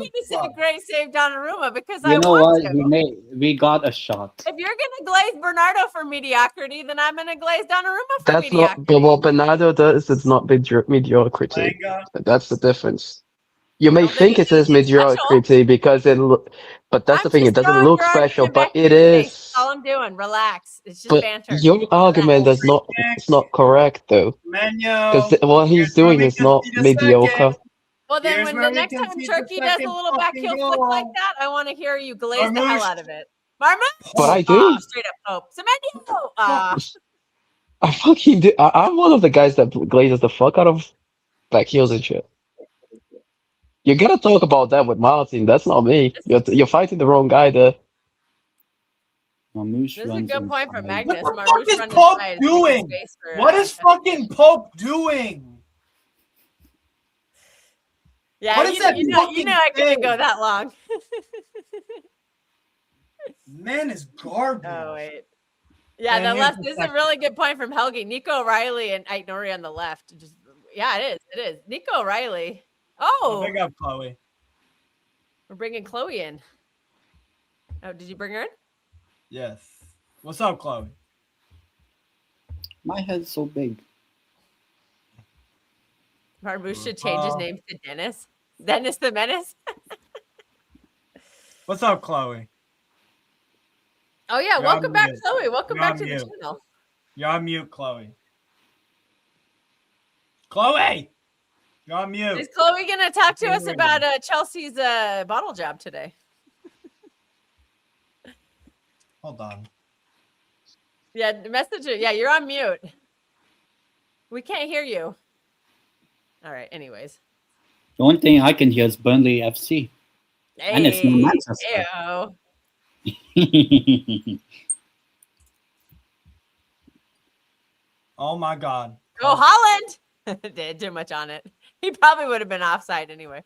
[SPEAKER 2] great save Donnarumma because
[SPEAKER 4] You
[SPEAKER 2] I
[SPEAKER 4] know
[SPEAKER 2] want
[SPEAKER 4] what?
[SPEAKER 2] to.
[SPEAKER 4] We got a shot.
[SPEAKER 2] If you're going to glaze Bernardo for mediocrity, then I'm going to glaze Donnarumma for
[SPEAKER 1] That's
[SPEAKER 2] mediocrity.
[SPEAKER 1] not. But what Bernardo does, it's not mediocrity.
[SPEAKER 3] Langa.
[SPEAKER 1] That's the difference. You may
[SPEAKER 2] Well, then
[SPEAKER 1] think it is
[SPEAKER 2] it's
[SPEAKER 1] mediocrity because it look, but that's the thing. It doesn't look special, but it is.
[SPEAKER 2] That's all I'm doing. Relax. It's just
[SPEAKER 1] But
[SPEAKER 2] banter.
[SPEAKER 1] your argument does not. It's not correct though,
[SPEAKER 3] Menyo.
[SPEAKER 1] because what he's doing is not mediocre.
[SPEAKER 2] Well, then
[SPEAKER 3] Here's
[SPEAKER 2] when
[SPEAKER 3] where
[SPEAKER 2] the
[SPEAKER 3] we
[SPEAKER 2] next
[SPEAKER 3] can
[SPEAKER 2] time
[SPEAKER 3] see the
[SPEAKER 2] Turkey does a
[SPEAKER 3] second
[SPEAKER 2] little back heel
[SPEAKER 3] fucking
[SPEAKER 2] flick like
[SPEAKER 3] goal.
[SPEAKER 2] that, I want to hear you glaze the
[SPEAKER 3] Marmouche.
[SPEAKER 2] hell out of it. Marmouche?
[SPEAKER 1] But I do.
[SPEAKER 2] Oh, straight up Pope. Semenyo!
[SPEAKER 1] I fucking do. I'm one of the guys that glazes the fuck out of back heels and shit. You gotta talk about that with Martin. That's not me. You're fighting the wrong guy there.
[SPEAKER 2] This is a good point from Magnus.
[SPEAKER 3] What the
[SPEAKER 2] Marmouche
[SPEAKER 3] fuck is
[SPEAKER 2] running
[SPEAKER 3] Pope
[SPEAKER 2] inside,
[SPEAKER 3] doing?
[SPEAKER 2] making space for,
[SPEAKER 3] What is fucking Pope doing?
[SPEAKER 2] Yeah,
[SPEAKER 3] what is that
[SPEAKER 2] you know I couldn't
[SPEAKER 3] thing?
[SPEAKER 2] go that long.
[SPEAKER 3] Man is garbage.
[SPEAKER 2] Oh wait. Yeah,
[SPEAKER 3] And
[SPEAKER 2] the
[SPEAKER 3] here's
[SPEAKER 2] left.
[SPEAKER 3] the
[SPEAKER 2] This is a
[SPEAKER 3] second.
[SPEAKER 2] really good point from Helgi. Nico O'Reilly and Ait Nori on the left. Yeah, it is. Nico O'Reilly. Oh,
[SPEAKER 3] Big up, Chloe.
[SPEAKER 2] we're bringing Chloe in. Oh, did you bring her in?
[SPEAKER 3] Yes. What's up, Chloe?
[SPEAKER 4] My head's so big.
[SPEAKER 2] Marmouche should change his name to Dennis. Dennis the Menace.
[SPEAKER 3] What's up, Chloe?
[SPEAKER 2] Oh yeah,
[SPEAKER 3] You're
[SPEAKER 2] welcome
[SPEAKER 3] on
[SPEAKER 2] back,
[SPEAKER 3] mute.
[SPEAKER 2] Chloe. Welcome
[SPEAKER 3] You're
[SPEAKER 2] back
[SPEAKER 3] on
[SPEAKER 2] to the
[SPEAKER 3] mute.
[SPEAKER 2] channel.
[SPEAKER 3] You're on mute, Chloe. Chloe! You're on mute.
[SPEAKER 2] Is Chloe gonna talk to us
[SPEAKER 3] Ring.
[SPEAKER 2] about Chelsea's bottle job today?
[SPEAKER 3] Hold on.
[SPEAKER 2] Yeah, message her. Yeah, you're on mute. We can't hear you. All right. Anyways.
[SPEAKER 4] The only thing I can hear is Burnley FC.
[SPEAKER 2] Hey,
[SPEAKER 4] And it's not Manchester.
[SPEAKER 2] ew.
[SPEAKER 3] Oh my God.
[SPEAKER 2] Go Holland! Did too much on it. He probably would have been offside anyway.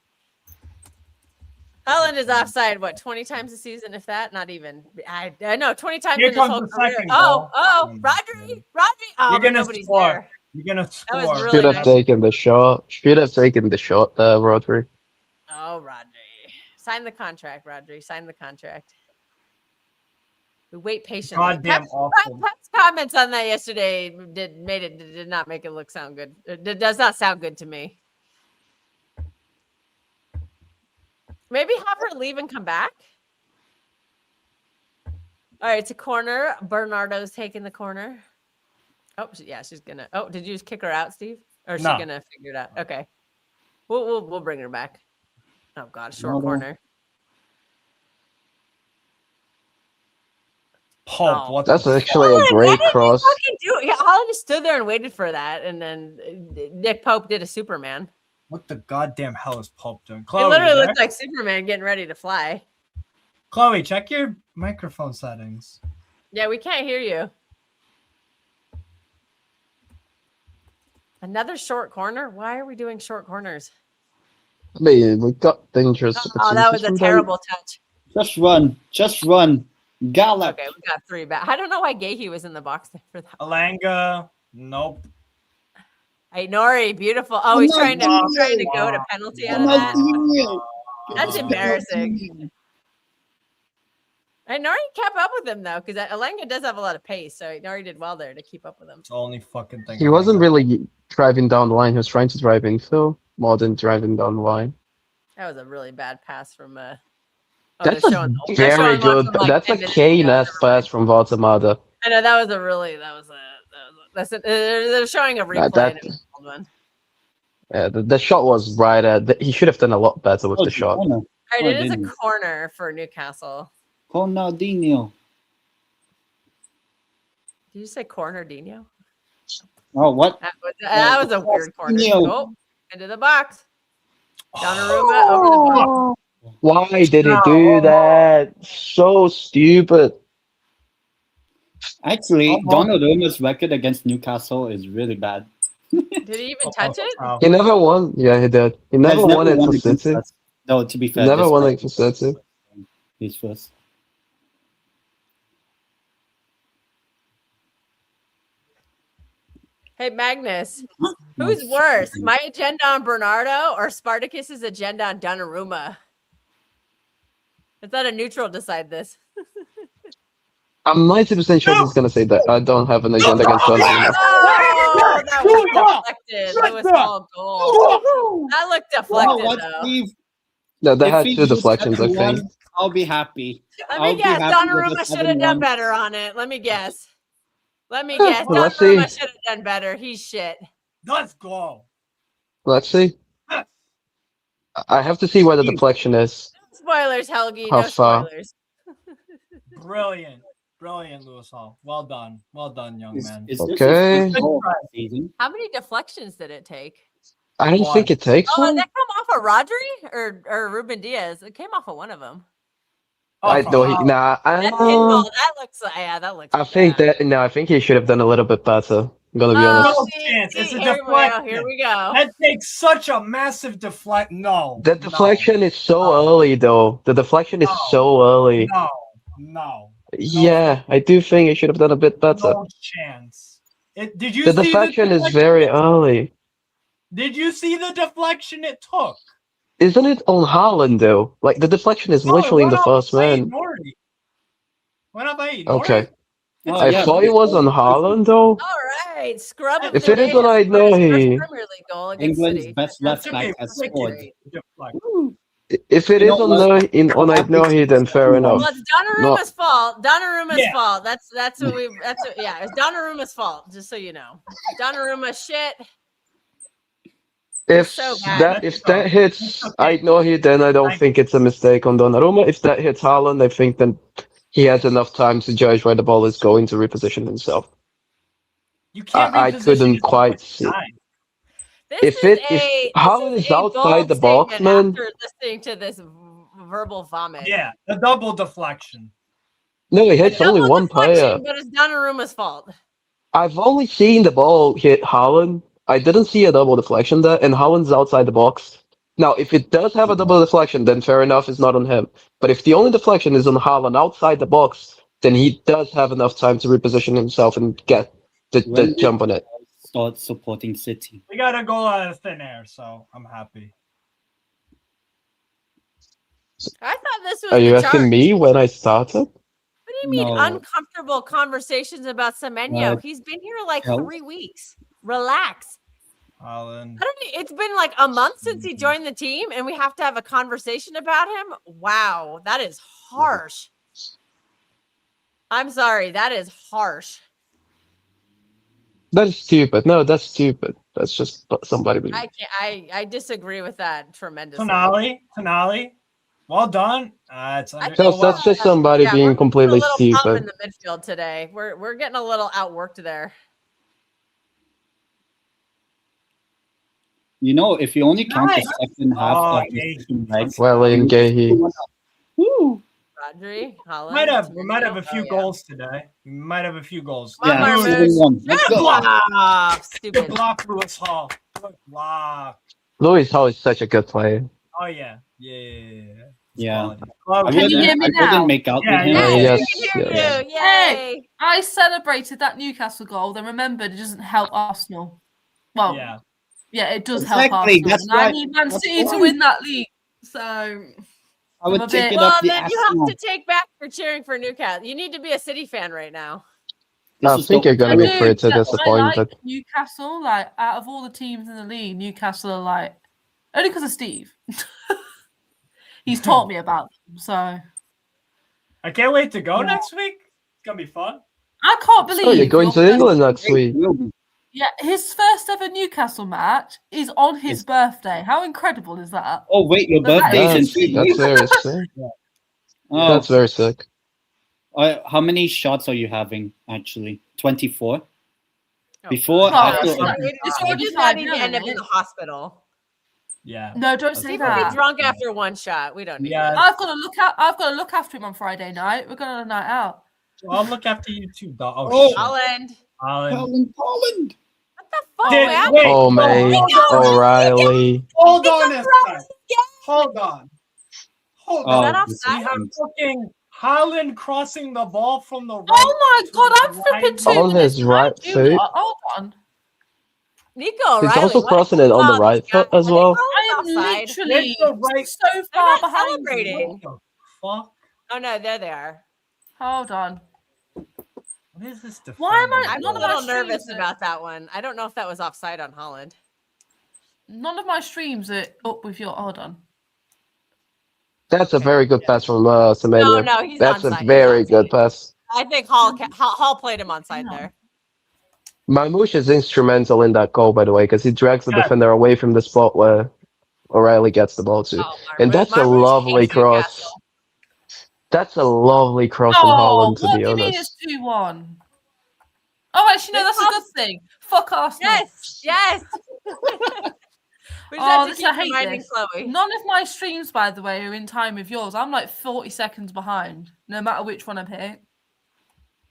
[SPEAKER 2] Holland is offside, what, 20 times a season, if that? Not even. I know, 20 times
[SPEAKER 3] Here
[SPEAKER 2] in his
[SPEAKER 3] comes
[SPEAKER 2] whole
[SPEAKER 3] the
[SPEAKER 2] career.
[SPEAKER 3] second
[SPEAKER 2] Oh,
[SPEAKER 3] goal.
[SPEAKER 2] Rodri. Oh,
[SPEAKER 3] You're
[SPEAKER 2] but
[SPEAKER 3] gonna
[SPEAKER 2] nobody's
[SPEAKER 3] score.
[SPEAKER 2] there.
[SPEAKER 3] You're gonna
[SPEAKER 2] was
[SPEAKER 3] score.
[SPEAKER 2] really
[SPEAKER 1] Should have taken the shot. Should have taken the shot there, Rodri.
[SPEAKER 2] Oh, Rodri. Sign the contract, Rodri. Sign the contract. We wait patiently.
[SPEAKER 3] Goddamn awful.
[SPEAKER 2] Pep's comments on that yesterday did not make it look sound good. It does not sound good to me. Maybe have her leave and come back. All right, it's a corner. Bernardo's taking the corner. Oh, yeah, she's gonna. Oh, did you just kick her out, Steve? Or is she gonna figure it out? Okay, we'll bring her back. Oh God, short corner.
[SPEAKER 3] Pope,
[SPEAKER 2] Oh.
[SPEAKER 3] what
[SPEAKER 1] That's
[SPEAKER 3] the
[SPEAKER 1] actually a great cross.
[SPEAKER 2] Yeah, Holland just stood there and waited for that, and then Nick Pope did a Superman.
[SPEAKER 3] What the goddamn hell is Pope doing?
[SPEAKER 2] It
[SPEAKER 3] Chloe,
[SPEAKER 2] literally
[SPEAKER 3] there?
[SPEAKER 2] looked like Superman getting ready to fly.
[SPEAKER 3] Chloe, check your microphone settings.
[SPEAKER 2] Yeah, we can't hear you. Another short corner? Why are we doing short corners?
[SPEAKER 1] I mean, we got dangerous.
[SPEAKER 2] Oh, that was a
[SPEAKER 1] opportunities from
[SPEAKER 2] terrible touch.
[SPEAKER 4] Just run. Gallop.
[SPEAKER 2] Okay, we got 3 back. I don't know why Gahey was in the box there for that.
[SPEAKER 3] Alanga, nope.
[SPEAKER 2] Hey, Nori, beautiful. Oh, he's trying to go to penalty out of that. That's embarrassing. And Nori kept up with him, though, because Alanga does have a lot of pace, so Nori did well there to keep up with him.
[SPEAKER 3] It's the only fucking thing.
[SPEAKER 1] He wasn't really driving down the line. He was trying to drive infill more than driving down the line.
[SPEAKER 2] That was a really bad pass from
[SPEAKER 1] That's a very good. That's a Kane-esque pass from Valtamada.
[SPEAKER 2] I know that was a really they're showing a replay. One.
[SPEAKER 1] Yeah, the shot was right at. He should have done a lot better with the shot.
[SPEAKER 2] All right, it is a corner for Newcastle.
[SPEAKER 4] Ronaldinho.
[SPEAKER 2] Did you say Cornerdinho?
[SPEAKER 4] Oh, what?
[SPEAKER 2] That was a weird corner. Oh, into the box. Donnarumma over the box.
[SPEAKER 1] Why did he do that? So stupid.
[SPEAKER 4] Actually, Donnarumma's record against Newcastle is really bad.
[SPEAKER 2] Did he even touch it?
[SPEAKER 1] He never won. Yeah, he did. He never won it for City.
[SPEAKER 4] No, to be fair,
[SPEAKER 1] he never won it for City.
[SPEAKER 4] He's first.
[SPEAKER 2] Hey, Magnus, who's worse, my agenda on Bernardo or Spartacus's agenda on Donnarumma? Let's let a neutral decide this.
[SPEAKER 1] I'm 90% sure he's going to say that I don't have an agenda against Donnarumma.
[SPEAKER 2] Oh, that was deflected. Lewis Hall goal. That looked deflected, though.
[SPEAKER 1] No, they had 2 deflections, I think.
[SPEAKER 4] I'll be happy.
[SPEAKER 2] Let me guess. Donnarumma should have done better on it. Let me guess. Donnarumma should have done better. He's shit.
[SPEAKER 3] Let's go.
[SPEAKER 1] Let's see. I have to see where the deflection is.
[SPEAKER 2] Spoilers, Helgi.
[SPEAKER 1] How
[SPEAKER 2] No
[SPEAKER 1] far?
[SPEAKER 2] spoilers.
[SPEAKER 3] Brilliant, Lewis Hall. Well done, young man.
[SPEAKER 1] Okay.
[SPEAKER 2] How many deflections did it take?
[SPEAKER 1] I don't think it takes
[SPEAKER 2] Oh,
[SPEAKER 1] one.
[SPEAKER 2] did that come off of Rodri or Ruben Diaz? It came off of one of them.
[SPEAKER 1] I know he. Nah.
[SPEAKER 2] That pinball. That looks. Yeah, that looks.
[SPEAKER 1] I think that. No, I think he should have done a little bit better. I'm gonna be honest.
[SPEAKER 3] No chance. It's a
[SPEAKER 2] deflection. Here we go.
[SPEAKER 3] That takes such a massive deflect. No.
[SPEAKER 1] The deflection is so early, though. The deflection is so early.
[SPEAKER 3] No.
[SPEAKER 1] Yeah, I do think he should have done a bit better.
[SPEAKER 3] No chance. Did you
[SPEAKER 1] The
[SPEAKER 3] see
[SPEAKER 1] deflection is very early.
[SPEAKER 3] Did you see the deflection it took?
[SPEAKER 1] Isn't it on Haaland, though? Like, the deflection is literally in the first man.
[SPEAKER 3] What about you?
[SPEAKER 1] Okay. I thought it was on Haaland, though.
[SPEAKER 2] All right, scrub it.
[SPEAKER 1] If it is on Aït-Nouri.
[SPEAKER 4] England's best left back has scored.
[SPEAKER 1] If it is on Aït-Nouri, then fair enough.
[SPEAKER 2] Well, it's Donnarumma's fault. Donnarumma's fault. That's what we. Yeah, it's Donnarumma's fault. Just so you know, Donnarumma shit.
[SPEAKER 1] If that hits Aït-Nouri, then I don't think it's a mistake on Donnarumma. If that hits Haaland, I think then he has enough time to judge where the ball is going to reposition himself.
[SPEAKER 3] You can't
[SPEAKER 1] I couldn't quite see. If Haaland is outside the box, man.
[SPEAKER 2] After listening to this verbal vomit.
[SPEAKER 3] Yeah, a double deflection.
[SPEAKER 1] No, he hits only one player.
[SPEAKER 2] But it's Donnarumma's fault.
[SPEAKER 1] I've only seen the ball hit Haaland. I didn't see a double deflection there, and Haaland's outside the box. Now, if it does have a double deflection, then fair enough, it's not on him. But if the only deflection is on Haaland outside the box, then he does have enough time to reposition himself and get the jump on it.
[SPEAKER 4] Start supporting City.
[SPEAKER 3] We got a goal out of thin air, so I'm happy.
[SPEAKER 2] I thought this was
[SPEAKER 1] Are you
[SPEAKER 2] the
[SPEAKER 1] asking
[SPEAKER 2] chart.
[SPEAKER 1] me when I started?
[SPEAKER 2] What do you mean
[SPEAKER 4] No.
[SPEAKER 2] uncomfortable conversations about Semenyo?
[SPEAKER 4] Uh,
[SPEAKER 2] He's been here like
[SPEAKER 4] health?
[SPEAKER 2] 3 weeks. Relax.
[SPEAKER 3] Haaland.
[SPEAKER 2] It's been like a month since he joined the team, and we have to have a conversation about him. Wow, that is harsh. I'm sorry, that is harsh.
[SPEAKER 1] That's stupid. No, that's stupid. That's just somebody being.
[SPEAKER 2] I can't. I disagree with that tremendously.
[SPEAKER 3] Tonali. Well done. It's under.
[SPEAKER 1] That's just somebody
[SPEAKER 2] Yeah,
[SPEAKER 1] being
[SPEAKER 2] we're
[SPEAKER 1] completely
[SPEAKER 2] a little problem in
[SPEAKER 1] stupid.
[SPEAKER 2] the midfield today. We're getting a little outworked there.
[SPEAKER 4] You know, if you only count the second half
[SPEAKER 3] Oh,
[SPEAKER 4] of the second leg,
[SPEAKER 1] Well, in Gehi.
[SPEAKER 4] woo,
[SPEAKER 2] Rodri, Holland.
[SPEAKER 3] We might have a few
[SPEAKER 2] Oh, yeah.
[SPEAKER 3] goals today. We might have a few goals.
[SPEAKER 2] Come on,
[SPEAKER 4] yeah,
[SPEAKER 2] Marmouche.
[SPEAKER 4] 7-1. Let's
[SPEAKER 3] Good
[SPEAKER 4] go.
[SPEAKER 3] block.
[SPEAKER 2] Ah,
[SPEAKER 3] Good
[SPEAKER 2] stupid.
[SPEAKER 3] block, Lewis Hall. Good block.
[SPEAKER 1] Louis Hall is such a good player.
[SPEAKER 3] Oh yeah. Yeah.
[SPEAKER 4] Yeah.
[SPEAKER 3] Quality.
[SPEAKER 5] Can you hear me
[SPEAKER 4] I
[SPEAKER 5] now?
[SPEAKER 4] wouldn't make out
[SPEAKER 3] Yeah,
[SPEAKER 4] with him.
[SPEAKER 3] yeah.
[SPEAKER 2] Yes,
[SPEAKER 1] Yes,
[SPEAKER 2] we can hear
[SPEAKER 1] yes.
[SPEAKER 2] you.
[SPEAKER 5] Hey.
[SPEAKER 2] Yay.
[SPEAKER 5] I celebrated that Newcastle goal, then remembered it doesn't help Arsenal. Well, yeah, it does help
[SPEAKER 4] Exactly,
[SPEAKER 5] Arsenal.
[SPEAKER 4] that's
[SPEAKER 5] And I
[SPEAKER 4] right.
[SPEAKER 5] need Man
[SPEAKER 4] That's
[SPEAKER 5] City to
[SPEAKER 4] right.
[SPEAKER 5] win that league. So
[SPEAKER 4] I would
[SPEAKER 5] I'm a
[SPEAKER 4] take
[SPEAKER 5] bit-
[SPEAKER 4] it
[SPEAKER 2] Well,
[SPEAKER 4] up the
[SPEAKER 2] then you
[SPEAKER 4] Arsenal.
[SPEAKER 2] have to take back for cheering for Newcastle. You need to be a City fan right now.
[SPEAKER 1] I
[SPEAKER 4] This is
[SPEAKER 1] think
[SPEAKER 4] the-
[SPEAKER 1] you're gonna
[SPEAKER 5] I
[SPEAKER 1] be
[SPEAKER 5] do,
[SPEAKER 1] pretty
[SPEAKER 5] but I
[SPEAKER 1] disappointed.
[SPEAKER 5] like Newcastle. Like out of all the teams in the league, Newcastle are like only because of Steve. He's taught me about them, so
[SPEAKER 3] I can't wait to go next week. It's gonna be fun.
[SPEAKER 5] I can't believe.
[SPEAKER 1] Oh, you're going
[SPEAKER 5] your
[SPEAKER 1] to
[SPEAKER 5] first-
[SPEAKER 1] England next week.
[SPEAKER 5] Yeah, his first ever Newcastle match is on his birthday. How incredible is that?
[SPEAKER 4] Oh wait, your
[SPEAKER 5] But that
[SPEAKER 4] birthday is in
[SPEAKER 1] That's,
[SPEAKER 4] 3
[SPEAKER 1] that's
[SPEAKER 4] weeks.
[SPEAKER 1] very sick.
[SPEAKER 4] Oh,
[SPEAKER 1] That's very sick.
[SPEAKER 4] how many shots are you having actually? 24.
[SPEAKER 2] Oh,
[SPEAKER 4] Before,
[SPEAKER 2] God.
[SPEAKER 4] after,
[SPEAKER 5] No,
[SPEAKER 2] We're just not need to end up in the hospital.
[SPEAKER 3] Yeah.
[SPEAKER 5] No, don't say
[SPEAKER 2] People be
[SPEAKER 5] that.
[SPEAKER 2] drunk after one shot. We don't need
[SPEAKER 3] Yeah.
[SPEAKER 2] it.
[SPEAKER 5] I've got to look after him on Friday night. We're going on a night out.
[SPEAKER 3] Well, I'll look after you too, dog.
[SPEAKER 4] Oh.
[SPEAKER 3] Shit.
[SPEAKER 2] Holland.
[SPEAKER 3] Holland.
[SPEAKER 4] Holland.
[SPEAKER 2] What the fuck,
[SPEAKER 3] Did-
[SPEAKER 2] man?
[SPEAKER 3] wait,
[SPEAKER 1] Oh, mate. O'Reilly.
[SPEAKER 3] Hold on a sec. Hold on. Hold
[SPEAKER 4] Oh,
[SPEAKER 3] on.
[SPEAKER 2] that
[SPEAKER 4] this
[SPEAKER 2] offside?
[SPEAKER 3] We
[SPEAKER 4] is-
[SPEAKER 3] have fucking Holland crossing the ball from the right.
[SPEAKER 5] Oh my god, I'm flipping
[SPEAKER 3] to
[SPEAKER 5] 2
[SPEAKER 1] On
[SPEAKER 5] minutes.
[SPEAKER 1] his right
[SPEAKER 5] behind you
[SPEAKER 1] foot.
[SPEAKER 5] lot. Hold on.
[SPEAKER 2] Nico
[SPEAKER 1] He's
[SPEAKER 2] O'Reilly.
[SPEAKER 1] also
[SPEAKER 2] what
[SPEAKER 1] crossing
[SPEAKER 2] a
[SPEAKER 1] it on the
[SPEAKER 2] fuck,
[SPEAKER 1] right foot
[SPEAKER 2] guys.
[SPEAKER 1] as well.
[SPEAKER 5] I am
[SPEAKER 2] Offside.
[SPEAKER 5] literally
[SPEAKER 3] It's the right-
[SPEAKER 5] so
[SPEAKER 2] They're
[SPEAKER 5] far
[SPEAKER 2] not
[SPEAKER 5] behind you.
[SPEAKER 2] celebrating.
[SPEAKER 3] What the fuck?
[SPEAKER 2] Oh no, there they are.
[SPEAKER 5] Hold on.
[SPEAKER 3] What is this defender?
[SPEAKER 5] Why am I-
[SPEAKER 2] I'm
[SPEAKER 5] None
[SPEAKER 2] a
[SPEAKER 5] of my
[SPEAKER 2] little nervous
[SPEAKER 5] streams are-
[SPEAKER 2] about that one. I don't know if that was offside on Holland.
[SPEAKER 5] None of my streams are up with your. Hold on.
[SPEAKER 1] That's a very good pass from Semenyo.
[SPEAKER 2] No, he's
[SPEAKER 1] That's a
[SPEAKER 2] onside.
[SPEAKER 1] very
[SPEAKER 2] He's
[SPEAKER 1] good
[SPEAKER 2] onside.
[SPEAKER 1] pass.
[SPEAKER 2] I think Hall played him onside there.
[SPEAKER 1] Mamouche is instrumental in that goal, by the way, because he drags the
[SPEAKER 3] Yeah.
[SPEAKER 1] defender away from the spot where O'Reilly gets the ball to.
[SPEAKER 2] Oh,
[SPEAKER 1] And that's a
[SPEAKER 2] Marmouche
[SPEAKER 1] lovely
[SPEAKER 2] hates
[SPEAKER 1] cross.
[SPEAKER 2] Newcastle.
[SPEAKER 1] That's a lovely cross from
[SPEAKER 5] Oh,
[SPEAKER 1] Holland, to
[SPEAKER 5] what
[SPEAKER 1] be
[SPEAKER 5] do you mean
[SPEAKER 1] honest.
[SPEAKER 5] it's 2-1? Oh, actually, no, that's a good thing. Fuck Arsenal.
[SPEAKER 2] Yes. We just
[SPEAKER 5] Oh,
[SPEAKER 2] have to
[SPEAKER 5] this-
[SPEAKER 2] keep
[SPEAKER 5] I hate
[SPEAKER 2] reminding
[SPEAKER 5] this.
[SPEAKER 2] Chloe.
[SPEAKER 5] None of my streams, by the way, are in time with yours. I'm like 40 seconds behind, no matter which one I pick.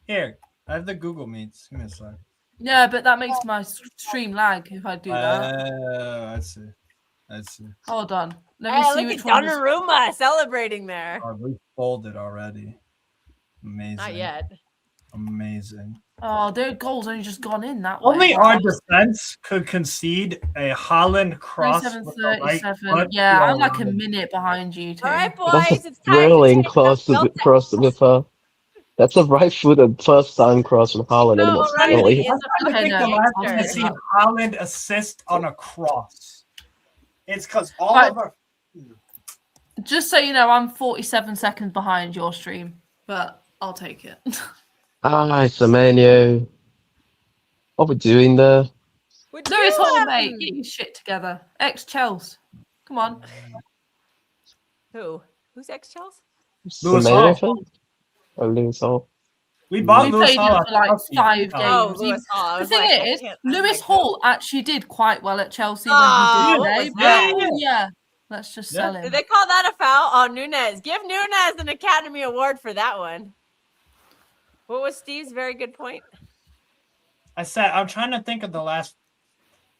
[SPEAKER 3] Here, I have the Google Meets. Give me a sec.
[SPEAKER 5] Yeah, but that makes my stream lag if I do that.
[SPEAKER 3] I see. I see.
[SPEAKER 5] Hold on. Let me
[SPEAKER 2] Hey,
[SPEAKER 5] see
[SPEAKER 2] look
[SPEAKER 5] which
[SPEAKER 2] at
[SPEAKER 5] one. is-
[SPEAKER 2] Donnarumma celebrating there.
[SPEAKER 3] Oh, we folded already. Amazing.
[SPEAKER 2] Not yet.
[SPEAKER 3] Amazing.
[SPEAKER 5] Oh, their goal's only just gone in that way.
[SPEAKER 3] Only our defense could concede a Holland cross.
[SPEAKER 5] 37,
[SPEAKER 3] with the right
[SPEAKER 5] 37.
[SPEAKER 3] foot
[SPEAKER 5] Yeah,
[SPEAKER 3] to
[SPEAKER 5] I'm like a
[SPEAKER 3] O'Reilly.
[SPEAKER 5] minute behind you two.
[SPEAKER 2] All right,
[SPEAKER 1] That's
[SPEAKER 2] boys,
[SPEAKER 1] a
[SPEAKER 2] it's time
[SPEAKER 1] thrilling
[SPEAKER 2] to
[SPEAKER 1] cross with her. That's a right-footed first-time cross from Holland, and
[SPEAKER 2] No,
[SPEAKER 1] was
[SPEAKER 2] O'Reilly
[SPEAKER 1] silly.
[SPEAKER 2] is a
[SPEAKER 3] I
[SPEAKER 5] Okay,
[SPEAKER 3] think
[SPEAKER 5] no,
[SPEAKER 3] the last
[SPEAKER 5] I'll
[SPEAKER 3] time I've
[SPEAKER 5] take
[SPEAKER 3] seen
[SPEAKER 5] that.
[SPEAKER 3] Holland assist on a cross. It's because all
[SPEAKER 5] Right.
[SPEAKER 3] of our.
[SPEAKER 5] Just so you know, I'm 47 seconds behind your stream, but I'll take it.
[SPEAKER 1] Ah, Semenyo. What we doing there?
[SPEAKER 2] Would
[SPEAKER 5] Lewis
[SPEAKER 2] you,
[SPEAKER 5] Hall, mate, get your shit together. Ex-Chelsea. Come on.
[SPEAKER 2] Who? Who's ex-Chelsea?
[SPEAKER 3] Lewis
[SPEAKER 1] Semenyo
[SPEAKER 3] Hall.
[SPEAKER 1] fan? Or Lewis Hall?
[SPEAKER 3] We bought
[SPEAKER 5] We
[SPEAKER 3] Lewis
[SPEAKER 5] played
[SPEAKER 3] Hall
[SPEAKER 5] him
[SPEAKER 3] at
[SPEAKER 5] for like
[SPEAKER 3] Chelsea.
[SPEAKER 5] 5
[SPEAKER 3] Oh,
[SPEAKER 5] games.
[SPEAKER 2] Lewis Hall. I
[SPEAKER 5] The
[SPEAKER 2] was
[SPEAKER 5] thing
[SPEAKER 2] like, I
[SPEAKER 5] is,
[SPEAKER 2] can't- I'm
[SPEAKER 5] Lewis
[SPEAKER 2] like,
[SPEAKER 5] Hall actually did quite well at Chelsea
[SPEAKER 2] Oh,
[SPEAKER 5] when he
[SPEAKER 2] what
[SPEAKER 5] did
[SPEAKER 2] was
[SPEAKER 5] play.
[SPEAKER 2] that?
[SPEAKER 5] But yeah, let's just sell him.
[SPEAKER 2] Did they call that a foul? Oh, Nunez. Give Nunez an Academy Award for that one. What was Steve's very good point?
[SPEAKER 3] I said I'm trying to think of the last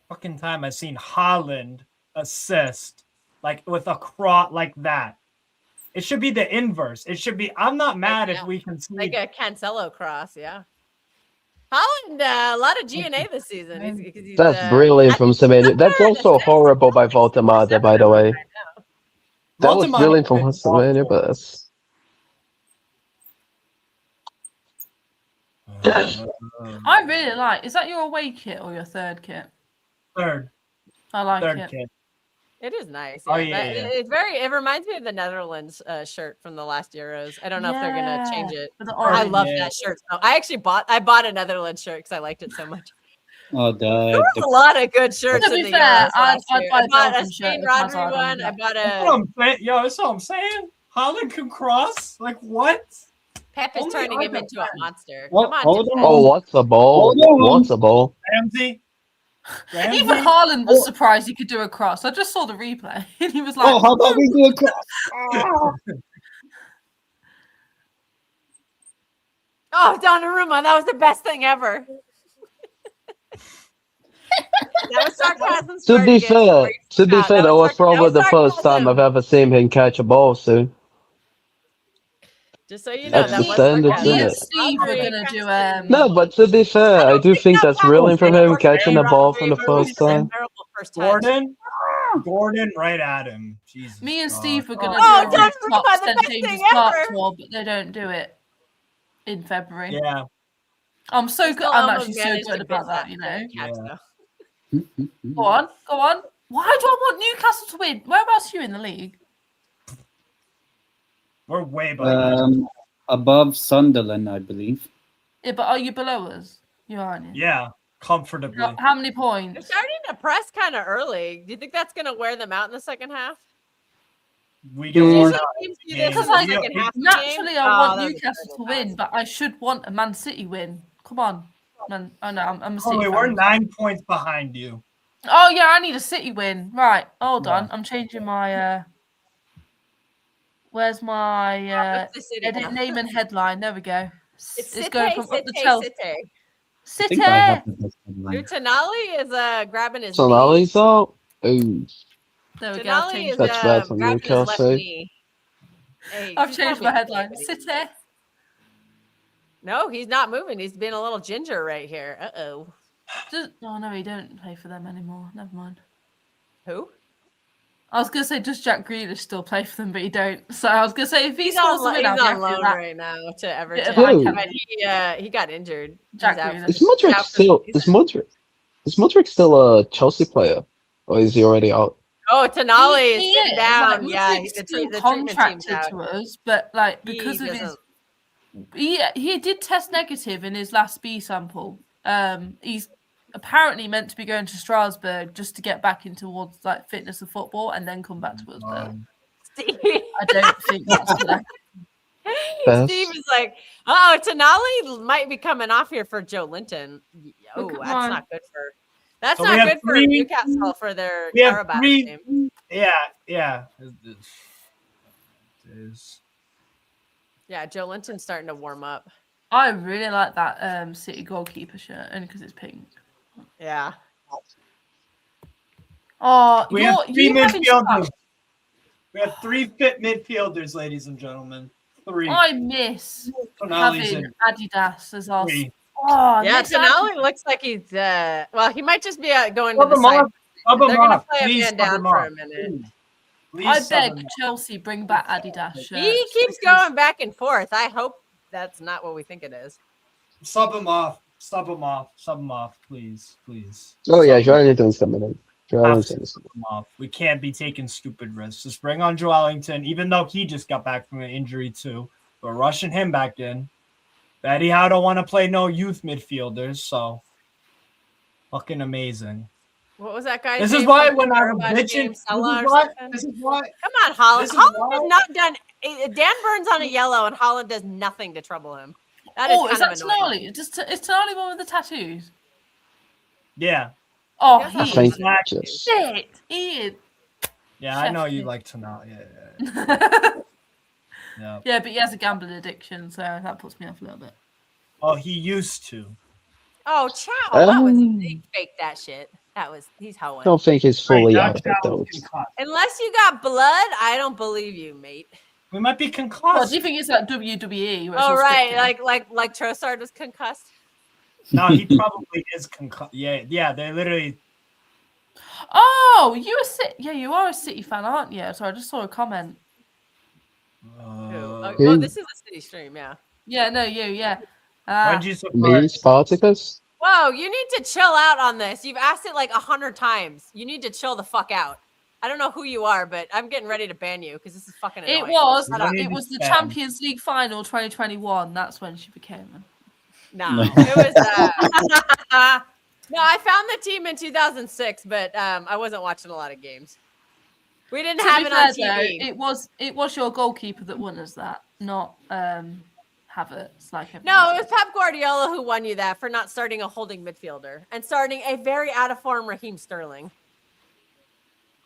[SPEAKER 3] fucking time I seen Holland assist like with a cross like that. It should be the inverse. It should be. I'm not mad if we can see.
[SPEAKER 2] Like a Cancelo cross, yeah. Holland, a lot of G&A this season. He's,
[SPEAKER 1] That's brilliant from Semenyo. That's also horrible by Voltemade, by the way. That was
[SPEAKER 3] Baltimore-
[SPEAKER 1] brilliant from WrestleMania, but that's...
[SPEAKER 5] I really like. Is that your away kit or your third kit?
[SPEAKER 3] Third
[SPEAKER 5] I like it.
[SPEAKER 3] kid.
[SPEAKER 2] It is nice.
[SPEAKER 3] Oh,
[SPEAKER 2] Yeah,
[SPEAKER 3] yeah.
[SPEAKER 2] It's very. It reminds me of the Netherlands shirt from the last Euros. I don't know if they're gonna change it.
[SPEAKER 5] With the
[SPEAKER 2] I
[SPEAKER 5] orange.
[SPEAKER 2] love
[SPEAKER 3] Yeah.
[SPEAKER 2] that shirt. So I actually bought a Netherlands shirt because I liked it so much.
[SPEAKER 4] Oh,
[SPEAKER 2] There was a lot of good shirts
[SPEAKER 5] To
[SPEAKER 2] in
[SPEAKER 5] be
[SPEAKER 2] the
[SPEAKER 5] fair,
[SPEAKER 2] Euros
[SPEAKER 5] I'd
[SPEAKER 2] last year.
[SPEAKER 5] buy
[SPEAKER 2] I
[SPEAKER 5] a
[SPEAKER 2] bought a
[SPEAKER 5] Belgian shirt
[SPEAKER 2] Spain
[SPEAKER 5] if that's
[SPEAKER 2] Rodri
[SPEAKER 5] all I
[SPEAKER 2] one.
[SPEAKER 5] don't
[SPEAKER 2] I
[SPEAKER 5] get.
[SPEAKER 2] bought
[SPEAKER 3] That's
[SPEAKER 2] a
[SPEAKER 3] what I'm saying. Yo, that's what I'm saying. Holland can cross. Like what?
[SPEAKER 2] Pep is
[SPEAKER 3] Only
[SPEAKER 2] turning him
[SPEAKER 3] Arda
[SPEAKER 2] into a
[SPEAKER 3] can.
[SPEAKER 2] monster.
[SPEAKER 4] Oh,
[SPEAKER 2] Come on,
[SPEAKER 4] hold
[SPEAKER 2] Depay.
[SPEAKER 4] on.
[SPEAKER 1] Oh, what's a ball?
[SPEAKER 4] Hold on.
[SPEAKER 1] What's a ball?
[SPEAKER 3] Ramsey.
[SPEAKER 5] Even Haaland was surprised he could do a cross. I just saw the replay and he was like,
[SPEAKER 4] Oh, how about we do a cross?
[SPEAKER 2] Oh, Donnarumma, that was the best thing ever. That was sarcasm.
[SPEAKER 1] To
[SPEAKER 2] started
[SPEAKER 1] be
[SPEAKER 2] again.
[SPEAKER 1] fair, that was probably the first time I've ever seen him catch a ball, so...
[SPEAKER 2] Just so you know,
[SPEAKER 1] That's
[SPEAKER 2] that
[SPEAKER 1] the
[SPEAKER 2] was
[SPEAKER 1] standard,
[SPEAKER 2] sarcasm.
[SPEAKER 5] me
[SPEAKER 1] isn't
[SPEAKER 5] and
[SPEAKER 1] it?
[SPEAKER 5] Steve were gonna do
[SPEAKER 1] No, but to be fair, I do think that's brilliant from him catching a ball from the first time.
[SPEAKER 2] Terrible first touch.
[SPEAKER 3] Gordon, right at him. Jesus.
[SPEAKER 5] me and
[SPEAKER 3] God.
[SPEAKER 5] Steve were gonna
[SPEAKER 2] Oh,
[SPEAKER 5] do a
[SPEAKER 2] Donnarumma,
[SPEAKER 5] rooftop
[SPEAKER 2] the
[SPEAKER 5] St
[SPEAKER 2] best
[SPEAKER 5] James's
[SPEAKER 2] thing
[SPEAKER 5] Park
[SPEAKER 2] ever.
[SPEAKER 5] tour, but they don't do it in February.
[SPEAKER 3] Yeah.
[SPEAKER 5] I'm so
[SPEAKER 2] He
[SPEAKER 5] good.
[SPEAKER 2] still
[SPEAKER 5] I'm
[SPEAKER 2] almost
[SPEAKER 5] actually so
[SPEAKER 2] managed to
[SPEAKER 5] good about
[SPEAKER 2] miss
[SPEAKER 5] that, you know.
[SPEAKER 2] catch,
[SPEAKER 3] Yeah.
[SPEAKER 2] though.
[SPEAKER 5] Go on. Why do I want Newcastle to win? Whereabouts are you in the league?
[SPEAKER 3] We're way behind.
[SPEAKER 4] Above Sunderland, I believe.
[SPEAKER 5] Yeah, but are you below us? You are, aren't you?
[SPEAKER 3] Yeah, comfortably.
[SPEAKER 5] How many
[SPEAKER 2] They're
[SPEAKER 5] points?
[SPEAKER 2] starting to press kind of early. Do you think that's going to wear them out in the second half?
[SPEAKER 3] We get worn
[SPEAKER 2] Usually
[SPEAKER 3] out.
[SPEAKER 2] teams do this
[SPEAKER 5] Because
[SPEAKER 2] in the
[SPEAKER 5] like,
[SPEAKER 2] second half of the
[SPEAKER 5] naturally,
[SPEAKER 2] game.
[SPEAKER 5] I want
[SPEAKER 2] that was a
[SPEAKER 5] Newcastle to
[SPEAKER 2] terrible
[SPEAKER 5] win,
[SPEAKER 2] pass.
[SPEAKER 5] but I should want a Man City win. Come on, man. I know I'm a City
[SPEAKER 3] Only
[SPEAKER 5] fan.
[SPEAKER 3] we're 9 points behind you.
[SPEAKER 5] Oh yeah, I need a City win. Right, hold
[SPEAKER 3] Yeah.
[SPEAKER 5] on. I'm changing my. Where's my
[SPEAKER 2] What's the City
[SPEAKER 5] edit
[SPEAKER 2] now?
[SPEAKER 5] name and headline? There we go.
[SPEAKER 2] It's
[SPEAKER 5] going from up to Chelsea.
[SPEAKER 2] City.
[SPEAKER 4] I
[SPEAKER 5] City.
[SPEAKER 4] think I have the best headline.
[SPEAKER 2] Tonali is grabbing his
[SPEAKER 1] So
[SPEAKER 2] knee.
[SPEAKER 1] now he's out. Ooh,
[SPEAKER 5] There we go. I've
[SPEAKER 2] Tonali
[SPEAKER 5] changed,
[SPEAKER 2] is
[SPEAKER 1] That's bad from
[SPEAKER 2] grabbing his left
[SPEAKER 1] Newcastle.
[SPEAKER 2] knee. Hey,
[SPEAKER 5] I've
[SPEAKER 2] he's
[SPEAKER 5] changed
[SPEAKER 2] probably
[SPEAKER 5] my
[SPEAKER 2] okay,
[SPEAKER 5] headline.
[SPEAKER 2] but
[SPEAKER 5] City.
[SPEAKER 2] No, he's not moving. He's being a little ginger right here. Uh-oh.
[SPEAKER 5] Oh no, he don't play for them anymore. Never mind.
[SPEAKER 2] Who?
[SPEAKER 5] I was gonna say just Jack Grealish still play for them, but he don't. So I was gonna say if he
[SPEAKER 2] He's
[SPEAKER 5] scores
[SPEAKER 2] on,
[SPEAKER 5] the win, I'll
[SPEAKER 2] he's
[SPEAKER 5] be
[SPEAKER 2] on
[SPEAKER 5] happy with
[SPEAKER 2] loan
[SPEAKER 5] that.
[SPEAKER 2] right now to
[SPEAKER 5] Bit
[SPEAKER 2] Everton.
[SPEAKER 5] of
[SPEAKER 1] Who?
[SPEAKER 2] But he got injured.
[SPEAKER 5] Jack
[SPEAKER 2] He's out
[SPEAKER 5] Grealish.
[SPEAKER 2] for-
[SPEAKER 1] is Modric
[SPEAKER 2] out for
[SPEAKER 1] still?
[SPEAKER 2] the season.
[SPEAKER 1] Is Modric still a Chelsea player, or is he already out?
[SPEAKER 2] Oh, Tonali
[SPEAKER 5] He
[SPEAKER 2] is sitting
[SPEAKER 5] is,
[SPEAKER 2] down.
[SPEAKER 5] like,
[SPEAKER 2] Yeah,
[SPEAKER 5] Mudrik's
[SPEAKER 2] the
[SPEAKER 5] still
[SPEAKER 2] treatment team's
[SPEAKER 5] contracted
[SPEAKER 2] out.
[SPEAKER 5] to us, but like
[SPEAKER 2] He
[SPEAKER 5] because of his,
[SPEAKER 2] doesn't-
[SPEAKER 5] he did test negative in his last B sample. He's apparently meant to be going to Strasbourg just to get back into towards like fitness of football and then come back to us. But
[SPEAKER 2] Steve,
[SPEAKER 5] I don't think that's gonna.
[SPEAKER 1] Best.
[SPEAKER 2] Steve is like, oh, Tonali might be coming off here for Joe Linton. Oh,
[SPEAKER 5] Look at
[SPEAKER 2] that's
[SPEAKER 5] my-
[SPEAKER 2] not good for. That's
[SPEAKER 3] So we
[SPEAKER 2] not
[SPEAKER 3] have
[SPEAKER 2] good for
[SPEAKER 3] three-
[SPEAKER 2] Newcastle for their
[SPEAKER 3] We have
[SPEAKER 2] Carabao
[SPEAKER 3] 3.
[SPEAKER 2] game.
[SPEAKER 3] Yeah. It is.
[SPEAKER 2] Yeah, Joe Linton's starting to warm up.
[SPEAKER 5] I really like that City goalkeeper shirt only because it's pink.
[SPEAKER 2] Yeah.
[SPEAKER 5] Oh,
[SPEAKER 3] We have 3
[SPEAKER 5] you having
[SPEAKER 3] midfielders.
[SPEAKER 5] stuff.
[SPEAKER 3] We have 3 fit midfielders, ladies and gentlemen. 3.
[SPEAKER 5] I miss
[SPEAKER 3] Tonali's
[SPEAKER 5] having
[SPEAKER 3] in
[SPEAKER 5] Adidas as our.
[SPEAKER 3] 3.
[SPEAKER 5] Oh,
[SPEAKER 2] Yeah,
[SPEAKER 5] next time-
[SPEAKER 2] Tonali looks like he's well, he might just be going to
[SPEAKER 3] Sub
[SPEAKER 2] the
[SPEAKER 3] him
[SPEAKER 2] side.
[SPEAKER 3] off. Sub him
[SPEAKER 2] They're gonna
[SPEAKER 3] off.
[SPEAKER 2] play a
[SPEAKER 3] Please
[SPEAKER 2] man
[SPEAKER 3] sub
[SPEAKER 2] down
[SPEAKER 3] him
[SPEAKER 2] for
[SPEAKER 3] off.
[SPEAKER 2] a minute.
[SPEAKER 3] Please
[SPEAKER 5] I
[SPEAKER 3] sub
[SPEAKER 5] beg
[SPEAKER 3] him off.
[SPEAKER 5] Chelsea bring back Adidas shirts.
[SPEAKER 2] He keeps going back and forth. I hope that's not what we think it is.
[SPEAKER 3] Sub him off. Sub him off. Sub him off. Please.
[SPEAKER 1] Oh yeah,
[SPEAKER 3] Sub
[SPEAKER 1] Joelinton's coming in. Joelinton's
[SPEAKER 3] him off. We can't be taking stupid risks. Just bring on Joelinton, even though he just got back from an injury too. We're rushing him back in. Eddie Howe don't want to play no youth midfielders, so fucking amazing.
[SPEAKER 2] What was that guy?
[SPEAKER 3] This is why when I was bitching,
[SPEAKER 2] This
[SPEAKER 3] this is why
[SPEAKER 2] Come on, Holland.
[SPEAKER 3] this is
[SPEAKER 2] Holland
[SPEAKER 3] why-
[SPEAKER 2] has not done. Dan Burns on a yellow, and Holland does nothing to trouble him. That is
[SPEAKER 5] Oh, is
[SPEAKER 2] kind
[SPEAKER 5] that
[SPEAKER 2] of annoying.
[SPEAKER 5] Tonali? Is Tonali one with the tattoos?
[SPEAKER 3] Yeah.
[SPEAKER 5] Oh,
[SPEAKER 2] Yes,
[SPEAKER 1] I
[SPEAKER 5] he
[SPEAKER 1] think
[SPEAKER 5] is
[SPEAKER 1] just
[SPEAKER 5] shit. He is.
[SPEAKER 3] Yeah, I know you
[SPEAKER 5] Chef.
[SPEAKER 3] like Tonali. Yeah.
[SPEAKER 5] Yeah, but he has a gambling addiction, so that puts me off a little bit.
[SPEAKER 3] Oh, he used to.
[SPEAKER 2] Oh, Chow. That was
[SPEAKER 1] Um,
[SPEAKER 2] he faked that shit. He's
[SPEAKER 1] I
[SPEAKER 2] hoeing.
[SPEAKER 1] don't think he's fully
[SPEAKER 3] Right, now
[SPEAKER 1] out of it
[SPEAKER 3] Chow
[SPEAKER 1] though.
[SPEAKER 3] is concussed.
[SPEAKER 2] Unless you got blood, I don't believe you, mate.
[SPEAKER 3] We might be
[SPEAKER 5] Well,
[SPEAKER 3] concussed.
[SPEAKER 5] do you think it's like WWE? Where it's
[SPEAKER 2] Oh
[SPEAKER 5] all
[SPEAKER 2] right,
[SPEAKER 5] scripted?
[SPEAKER 2] like Trossard was concussed.
[SPEAKER 3] No, he probably is concussed. Yeah, they literally.
[SPEAKER 5] Oh, you are a City fan, aren't you? So I just saw a comment.
[SPEAKER 2] Oh, this is a City stream, yeah.
[SPEAKER 5] Yeah, no, yeah.
[SPEAKER 3] Why'd you
[SPEAKER 1] Me,
[SPEAKER 3] support?
[SPEAKER 1] Spartacus?
[SPEAKER 2] Whoa, you need to chill out on this. You've asked it like 100 times. You need to chill the fuck out. I don't know who you are, but I'm getting ready to ban you because this is fucking annoying.
[SPEAKER 5] It was the
[SPEAKER 3] spam.
[SPEAKER 5] Champions League final 2021. That's when she became one.
[SPEAKER 2] No, it was. No, I found the team in 2006, but I wasn't watching a lot of games. We didn't have it on TV.
[SPEAKER 5] Though, it was your goalkeeper that won us that, not Havertz.
[SPEAKER 2] No, it was Pep Guardiola who won you that for not starting a holding midfielder and starting a very out of form Raheem Sterling.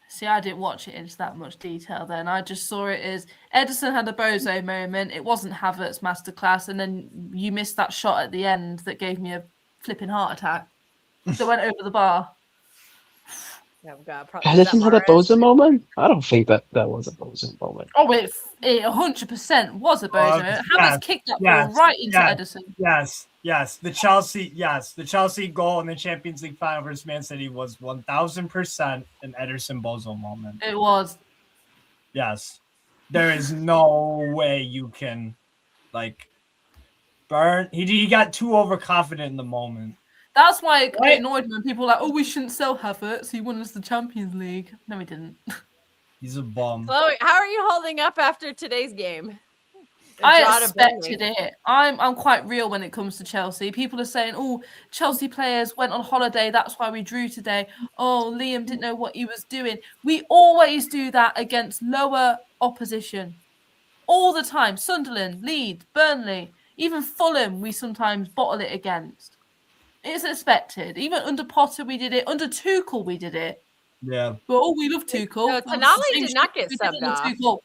[SPEAKER 5] See, I didn't watch it into that much detail then. I just saw it as Ederson had a bozo moment. It wasn't Havertz masterclass, and then you missed that shot at the end that gave me a flipping heart attack. That went over the bar.
[SPEAKER 2] Oh, God,
[SPEAKER 1] Ederson had a bozo moment? I don't think that was a bozo moment.
[SPEAKER 5] Oh, it 100% was a bozo moment. Havertz kicked that ball right into Ederson.
[SPEAKER 3] Yes. The Chelsea goal in the Champions League final versus Man City was 1000% an Ederson bozo moment.
[SPEAKER 5] It was.
[SPEAKER 3] Yes. There is no way you can burn. He got too overconfident in the moment.
[SPEAKER 5] That's why it annoyed me when people were like, oh, we shouldn't sell Havertz. He won us the Champions League. No, he didn't.
[SPEAKER 3] He's a bum.
[SPEAKER 2] Chloe, how are you holding up after today's game?
[SPEAKER 5] I expected it. I'm quite real when it comes to Chelsea. People are saying, oh, Chelsea players went on holiday. That's why we drew today. Oh, Liam didn't know what he was doing. We always do that against lower opposition. All the time. Sunderland, Leeds, Burnley, even Fulham, we sometimes bottle it against. It's expected. Even under Potter, we did it. Under Tuchel, we did it.
[SPEAKER 3] Yeah.
[SPEAKER 5] But we love Tuchel.
[SPEAKER 2] No, Tonali did not get subbed off.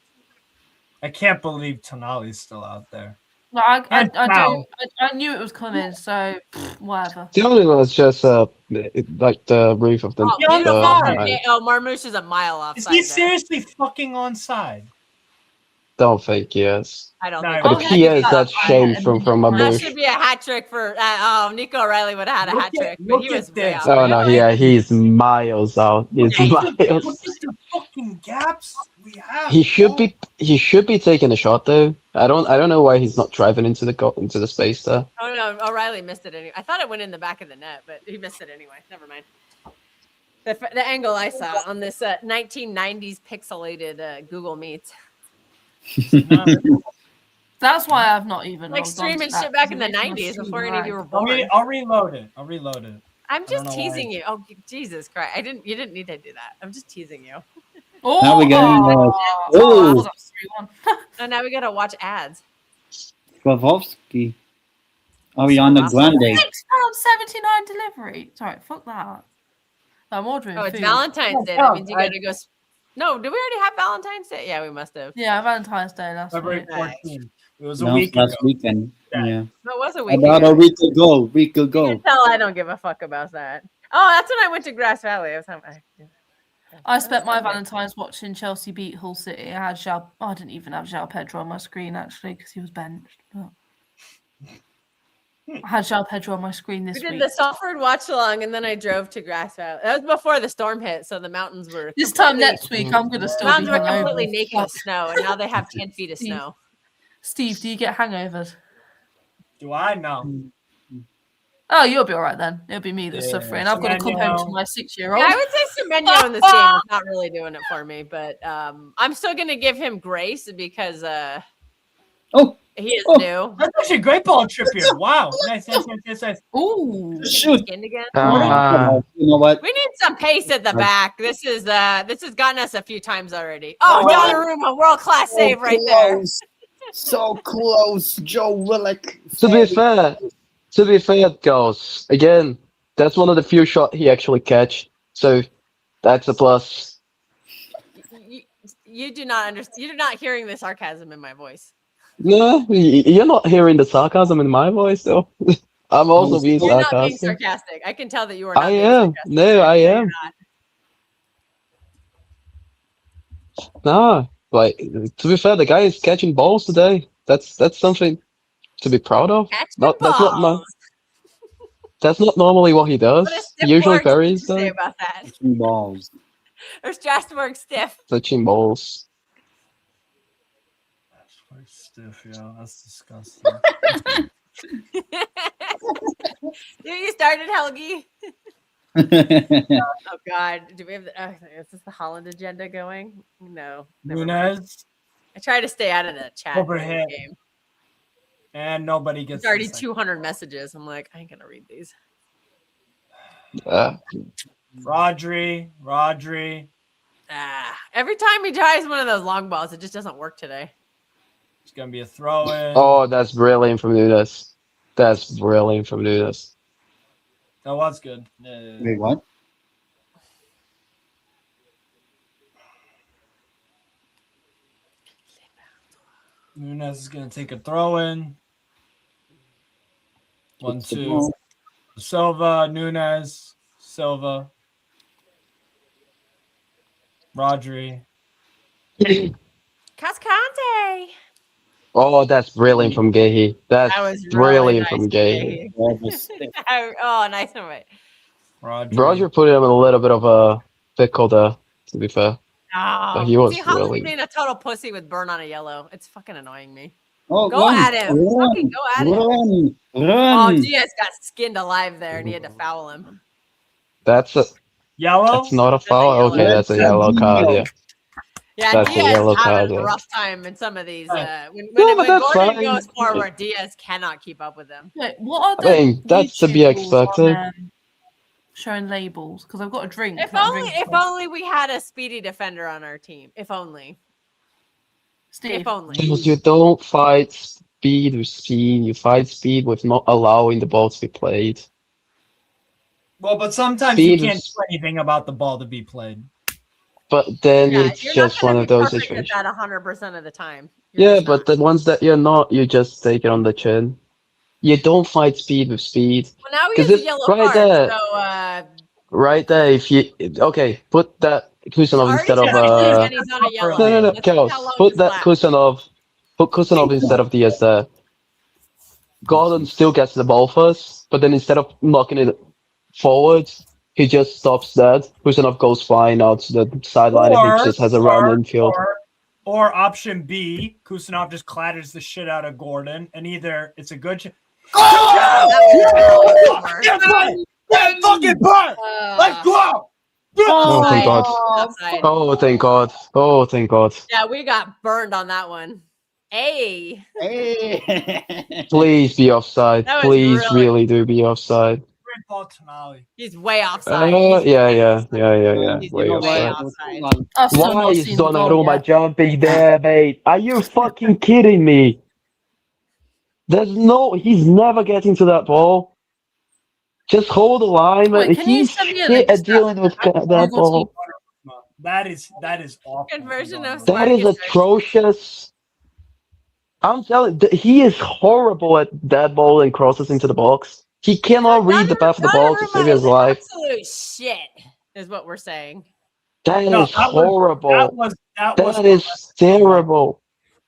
[SPEAKER 3] I can't believe Tonali's still out there.
[SPEAKER 5] No, I knew it was coming, so whatever.
[SPEAKER 1] The only one was just like the roof of the.
[SPEAKER 2] Marmoush is a mile offside.
[SPEAKER 3] Is he seriously fucking onside?
[SPEAKER 1] Don't think he is.
[SPEAKER 2] I don't
[SPEAKER 3] No,
[SPEAKER 2] think.
[SPEAKER 1] But if he is, that's shame from
[SPEAKER 2] That
[SPEAKER 1] Marmoush.
[SPEAKER 2] should be a hat trick for. Nico O'Reilly would have had a hat trick, but he was way out.
[SPEAKER 1] Oh no, yeah, he's miles out. He's miles.
[SPEAKER 3] Look at the fucking gaps we have.
[SPEAKER 1] He should be taking a shot though. I don't know why he's not driving into the space there.
[SPEAKER 2] Oh no, O'Reilly missed it anyway. I thought it went in the back of the net, but he missed it anyway. Never mind. The angle I saw on this 1990s pixelated Google Meets.
[SPEAKER 5] That's why I've not even
[SPEAKER 2] streaming shit back in the 90s before any of you were born.
[SPEAKER 3] I'll reload it.
[SPEAKER 2] I'm just teasing you. Oh Jesus Christ! You didn't need to do that. I'm just teasing you.
[SPEAKER 5] Oh,
[SPEAKER 4] now we got
[SPEAKER 2] And now we gotta watch ads.
[SPEAKER 4] Slavovsky. Ariana Grande.
[SPEAKER 5] £6.79 delivery. Sorry, fuck that. I'm ordering.
[SPEAKER 2] Oh, it's
[SPEAKER 5] food.
[SPEAKER 2] Valentine's Day. That means you gotta go. No, did we already have Valentine's Day? Yeah, we must have.
[SPEAKER 5] Yeah, Valentine's Day last
[SPEAKER 3] February
[SPEAKER 5] week.
[SPEAKER 3] 14th. It was a week ago.
[SPEAKER 4] Last weekend. Yeah.
[SPEAKER 2] No, it was a week
[SPEAKER 4] About
[SPEAKER 2] ago.
[SPEAKER 4] a week ago.
[SPEAKER 2] You can tell I don't give a fuck about that. Oh, that's when I went to Grass Valley.
[SPEAKER 5] I spent my Valentine's watching Chelsea beat Hull City. I didn't even have João Pedro on my screen actually because he was benched. But I had João Pedro on my screen this week.
[SPEAKER 2] We did the Salford watch along, and then I drove to Grass Valley. That was before the storm hit, so the mountains were.
[SPEAKER 5] This time next week, I'm gonna still.
[SPEAKER 2] Mountains were completely naked of snow, and now they have 10 feet of snow.
[SPEAKER 5] Steve, do you get hangovers?
[SPEAKER 3] Do I know?
[SPEAKER 5] Oh, you'll be all right then. It'll be me that's suffering. I've got to come home to my 6-year-old.
[SPEAKER 2] Yeah, I would say Semenyo in this game is not really doing it for me, but I'm still going to give him grace because he is new.
[SPEAKER 3] That's actually a great ball trip here. Wow. Nice.
[SPEAKER 5] Ooh.
[SPEAKER 4] Shoot.
[SPEAKER 2] Again.
[SPEAKER 4] You know what?
[SPEAKER 2] We need some pace at the back. This has gotten us a few times already. Oh, Donnarumma, world-class save right there.
[SPEAKER 4] So close, Joe Willock.
[SPEAKER 1] To be fair, girls, again, that's one of the few shots he actually catch. So that's a plus.
[SPEAKER 2] You do not understand. You're not hearing the sarcasm in my voice.
[SPEAKER 1] No, you're not hearing the sarcasm in my voice, though. I'm also being
[SPEAKER 2] You're
[SPEAKER 1] sarcastic.
[SPEAKER 2] not being sarcastic. I can tell that you are not
[SPEAKER 1] I
[SPEAKER 2] being
[SPEAKER 1] am.
[SPEAKER 2] sarcastic.
[SPEAKER 1] No, I am. Nah, like, to be fair, the guy is catching balls today. That's something to be proud of.
[SPEAKER 2] Catch
[SPEAKER 1] That's not my. That's not normally what he does.
[SPEAKER 2] What does
[SPEAKER 1] He
[SPEAKER 2] Stiff
[SPEAKER 1] usually
[SPEAKER 2] Works have
[SPEAKER 1] varies
[SPEAKER 2] to say
[SPEAKER 1] them.
[SPEAKER 2] about that?
[SPEAKER 4] Touching balls.
[SPEAKER 2] Or Strasbourg Stiff?
[SPEAKER 1] Touching balls.
[SPEAKER 3] That's quite stiff, yeah. That's disgusting.
[SPEAKER 2] You started, Helgi. Oh God, do we have? Is this the Holland agenda going? No. Never mind.
[SPEAKER 3] Nunez
[SPEAKER 2] I try to stay out of the chat during the
[SPEAKER 3] overhit,
[SPEAKER 2] game.
[SPEAKER 3] and nobody
[SPEAKER 2] There's
[SPEAKER 3] gets
[SPEAKER 2] already
[SPEAKER 3] the second.
[SPEAKER 2] 200 messages. I'm like, I ain't gonna read these.
[SPEAKER 3] Rodri.
[SPEAKER 2] Every time he tries one of those long balls, it just doesn't work today.
[SPEAKER 3] It's gonna be a throw in.
[SPEAKER 1] Oh, that's brilliant from Nunes. That's brilliant from Nunes.
[SPEAKER 3] That was good. Yeah.
[SPEAKER 4] Wait, what?
[SPEAKER 3] Nunez is gonna take a throw in. 1-2. Silva, Nunez, Silva, Rodri.
[SPEAKER 2] Cascante.
[SPEAKER 1] Oh, that's brilliant from Gehi. That's
[SPEAKER 2] That was really
[SPEAKER 1] brilliant
[SPEAKER 2] nice
[SPEAKER 1] from Gehi.
[SPEAKER 2] Oh, nice and right.
[SPEAKER 3] Rodri.
[SPEAKER 1] Put him in a little bit of a pickle there, to be fair.
[SPEAKER 2] Oh,
[SPEAKER 1] But he was
[SPEAKER 2] see, Holland's
[SPEAKER 1] really...
[SPEAKER 2] being a total pussy with burn on a yellow. It's fucking annoying me.
[SPEAKER 4] Oh,
[SPEAKER 2] Go at him. Fucking go at him. Oh, Diaz got skinned alive there, and he had to foul him.
[SPEAKER 1] That's
[SPEAKER 3] Yellow?
[SPEAKER 1] That's not a foul?
[SPEAKER 2] yellow.
[SPEAKER 1] Okay, that's a yellow card, yeah.
[SPEAKER 2] Yeah,
[SPEAKER 1] That's a
[SPEAKER 2] Diaz
[SPEAKER 1] yellow
[SPEAKER 2] having
[SPEAKER 1] card,
[SPEAKER 2] a
[SPEAKER 1] yeah.
[SPEAKER 2] rough time in some of these. When
[SPEAKER 1] but that's
[SPEAKER 2] Gordon
[SPEAKER 1] fine.
[SPEAKER 2] goes forward, Diaz cannot keep up with them.
[SPEAKER 5] Wait, what are
[SPEAKER 1] I
[SPEAKER 5] the
[SPEAKER 1] mean, that's to be
[SPEAKER 5] YouTube rules
[SPEAKER 1] expected.
[SPEAKER 5] on, showing labels? Because I've got a drink.
[SPEAKER 2] If
[SPEAKER 5] that I'm
[SPEAKER 2] only,
[SPEAKER 5] drinking
[SPEAKER 2] if
[SPEAKER 5] from.
[SPEAKER 2] only we had a speedy defender on our team. If only.
[SPEAKER 5] Steve.
[SPEAKER 2] If only.
[SPEAKER 1] Because you don't fight speed with speed, you fight speed with not allowing the ball to be played.
[SPEAKER 3] Well, but sometimes
[SPEAKER 1] Speed
[SPEAKER 3] you can't
[SPEAKER 1] is-
[SPEAKER 3] do anything about the ball to be played.
[SPEAKER 1] But then
[SPEAKER 2] Yeah,
[SPEAKER 1] it's
[SPEAKER 2] you're not
[SPEAKER 1] just
[SPEAKER 2] gonna
[SPEAKER 1] one
[SPEAKER 2] be
[SPEAKER 1] of those
[SPEAKER 2] perfect
[SPEAKER 1] situations.
[SPEAKER 2] at that 100% of the time. You're
[SPEAKER 1] Yeah,
[SPEAKER 2] just
[SPEAKER 1] but
[SPEAKER 2] not.
[SPEAKER 1] the ones that you're not, you just take it on the chin. You don't fight speed with speed.
[SPEAKER 2] Well, now he
[SPEAKER 1] 'Cause
[SPEAKER 2] has a
[SPEAKER 1] it's
[SPEAKER 2] yellow
[SPEAKER 1] right
[SPEAKER 2] card,
[SPEAKER 1] there.
[SPEAKER 2] so
[SPEAKER 1] Right there, if you... Okay, put that Kusanov
[SPEAKER 2] already
[SPEAKER 1] instead of...
[SPEAKER 2] started and he's on a yellow.
[SPEAKER 1] No,
[SPEAKER 2] Let's see
[SPEAKER 1] Chaos.
[SPEAKER 2] how long
[SPEAKER 1] Put
[SPEAKER 2] this
[SPEAKER 1] that
[SPEAKER 2] lasts.
[SPEAKER 1] Kusanov instead of Diaz there. Gordon still gets the ball first, but then instead of knocking it forward, he just stops that. Kusanov goes flying out to the sideline and he just has a run infield.
[SPEAKER 3] Or option B, Kusanov just clatters the shit out of Gordon, and either it's a good shot. That fucking part! Let's go!
[SPEAKER 1] Oh, thank God.
[SPEAKER 2] Offside.
[SPEAKER 1] Oh, thank God. Oh, thank God.
[SPEAKER 2] Yeah, we got burned on that one. Hey.
[SPEAKER 4] Hey.
[SPEAKER 1] Please be offside.
[SPEAKER 2] That was
[SPEAKER 1] Please
[SPEAKER 2] really-
[SPEAKER 1] really do be offside.
[SPEAKER 3] Great ball, Tonali.
[SPEAKER 2] He's way offside.
[SPEAKER 1] Yeah.
[SPEAKER 2] He's
[SPEAKER 1] Way
[SPEAKER 2] way
[SPEAKER 1] offside.
[SPEAKER 2] offside.
[SPEAKER 5] I've still
[SPEAKER 1] Why
[SPEAKER 5] not
[SPEAKER 1] is
[SPEAKER 5] seen the goal
[SPEAKER 1] Donnarumma
[SPEAKER 5] yet.
[SPEAKER 1] jumping there, mate? Are you fucking kidding me? He's never getting to that ball. Just hold the line, man.
[SPEAKER 5] Wait, can you
[SPEAKER 1] He's
[SPEAKER 5] send me a
[SPEAKER 1] shit
[SPEAKER 5] link
[SPEAKER 1] at
[SPEAKER 5] to
[SPEAKER 1] dealing with that
[SPEAKER 5] Google
[SPEAKER 1] ball.
[SPEAKER 3] That is awful.
[SPEAKER 2] Conversion of
[SPEAKER 1] That is
[SPEAKER 2] Spartacus.
[SPEAKER 1] atrocious. I'm telling you, he is horrible at that ball and crosses into the box. He cannot read the path of the ball to save his life.
[SPEAKER 2] Absolute shit is what we're saying.
[SPEAKER 1] That
[SPEAKER 3] No,
[SPEAKER 1] is horrible.
[SPEAKER 3] That was
[SPEAKER 1] That is terrible.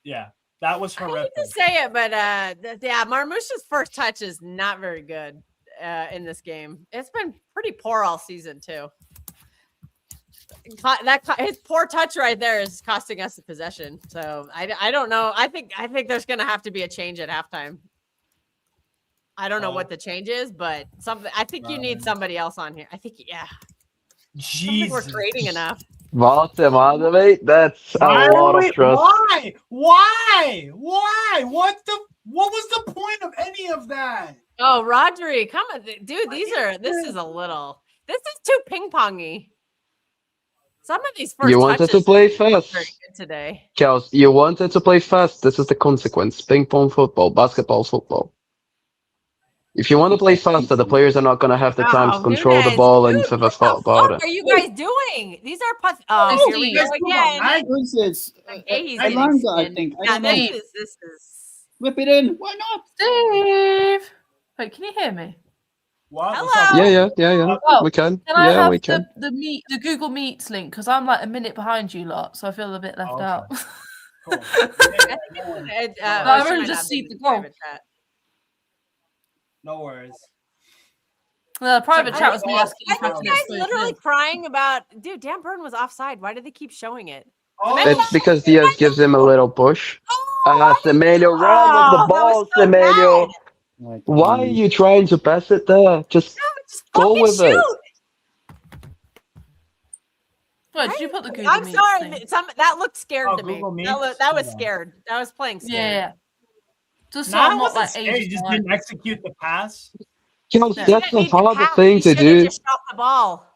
[SPEAKER 3] Yeah, that was
[SPEAKER 2] I hate
[SPEAKER 3] horrific.
[SPEAKER 2] to say it, but yeah, Marmoush's first touch is not very good in this game. It's been pretty poor all season too. His poor touch right there is costing us the possession. So I don't know. I think there's gonna have to be a change at halftime. I don't know what the change is, but something. I think you need somebody else on here. I think I don't think we're
[SPEAKER 3] Jesus.
[SPEAKER 2] creating enough.
[SPEAKER 1] Valtemada, mate. That's a lot of trust.
[SPEAKER 3] Why? What was the point of any of that?
[SPEAKER 2] Oh, Rodri, come on, dude. This is too ping-pongy. Some of these first
[SPEAKER 1] You wanted to
[SPEAKER 2] touches
[SPEAKER 1] play
[SPEAKER 2] are very
[SPEAKER 1] fast.
[SPEAKER 2] good today.
[SPEAKER 1] Charles, you wanted to play fast. This is the consequence. Ping pong football, basketball football. If you want to play faster, the players are not going to have the time to control the
[SPEAKER 2] Nunes,
[SPEAKER 1] ball
[SPEAKER 2] dude,
[SPEAKER 1] and have a
[SPEAKER 2] what
[SPEAKER 1] thought
[SPEAKER 2] the
[SPEAKER 1] about
[SPEAKER 2] fuck
[SPEAKER 1] it.
[SPEAKER 2] are you guys doing? These are oh, here we go again.
[SPEAKER 4] Who's this?
[SPEAKER 2] Hey, he's
[SPEAKER 4] Alonso, I
[SPEAKER 2] getting
[SPEAKER 4] think. I
[SPEAKER 2] yeah,
[SPEAKER 4] don't know.
[SPEAKER 2] this is
[SPEAKER 4] Whip it in. Why not?
[SPEAKER 5] Steve. Wait, can you hear me?
[SPEAKER 3] What?
[SPEAKER 2] Hello?
[SPEAKER 1] Yeah.
[SPEAKER 5] Oh,
[SPEAKER 1] We can.
[SPEAKER 5] Can I
[SPEAKER 1] Yeah,
[SPEAKER 5] have
[SPEAKER 1] we can.
[SPEAKER 5] the Google Meets link? Because I'm like a minute behind you lot, so I feel a bit left
[SPEAKER 3] Okay.
[SPEAKER 5] out.
[SPEAKER 3] Cool.
[SPEAKER 5] I've only just seen the goal.
[SPEAKER 3] No worries.
[SPEAKER 5] The private chat was me
[SPEAKER 3] Why
[SPEAKER 5] asking if I
[SPEAKER 2] Why are
[SPEAKER 5] can
[SPEAKER 2] you guys
[SPEAKER 5] expose
[SPEAKER 2] literally
[SPEAKER 5] him.
[SPEAKER 2] crying about? Dude, Dan Burn was offside. Why did they keep showing it?
[SPEAKER 1] It's because Diaz gives him a little push. Semenyo, run with the
[SPEAKER 2] Oh, that was
[SPEAKER 1] ball,
[SPEAKER 2] so
[SPEAKER 1] Semenyo.
[SPEAKER 2] bad.
[SPEAKER 4] Like,
[SPEAKER 1] Why are you trying to pass it there? Just
[SPEAKER 2] Just
[SPEAKER 1] go
[SPEAKER 2] fucking
[SPEAKER 1] with it.
[SPEAKER 2] shoot.
[SPEAKER 5] Wait, did you put the Google
[SPEAKER 2] I'm
[SPEAKER 5] Meet
[SPEAKER 2] sorry.
[SPEAKER 5] thing?
[SPEAKER 2] That looked scared
[SPEAKER 3] Oh,
[SPEAKER 2] to me.
[SPEAKER 3] Google
[SPEAKER 2] That was,
[SPEAKER 3] Meets?
[SPEAKER 2] that was
[SPEAKER 3] Hold on.
[SPEAKER 2] scared. That was playing
[SPEAKER 5] Yeah,
[SPEAKER 2] scared.
[SPEAKER 5] yeah. Just so
[SPEAKER 3] Nah,
[SPEAKER 5] I'm
[SPEAKER 3] I
[SPEAKER 5] not
[SPEAKER 3] wasn't
[SPEAKER 5] like
[SPEAKER 3] scared.
[SPEAKER 5] ages
[SPEAKER 3] He just
[SPEAKER 5] behind.
[SPEAKER 3] didn't execute the pass.
[SPEAKER 1] Kels,
[SPEAKER 5] Yeah.
[SPEAKER 1] that's a
[SPEAKER 2] Didn't need to
[SPEAKER 1] harder
[SPEAKER 2] pass.
[SPEAKER 1] thing
[SPEAKER 2] He
[SPEAKER 1] to
[SPEAKER 2] should have
[SPEAKER 1] do.
[SPEAKER 2] just shot the ball.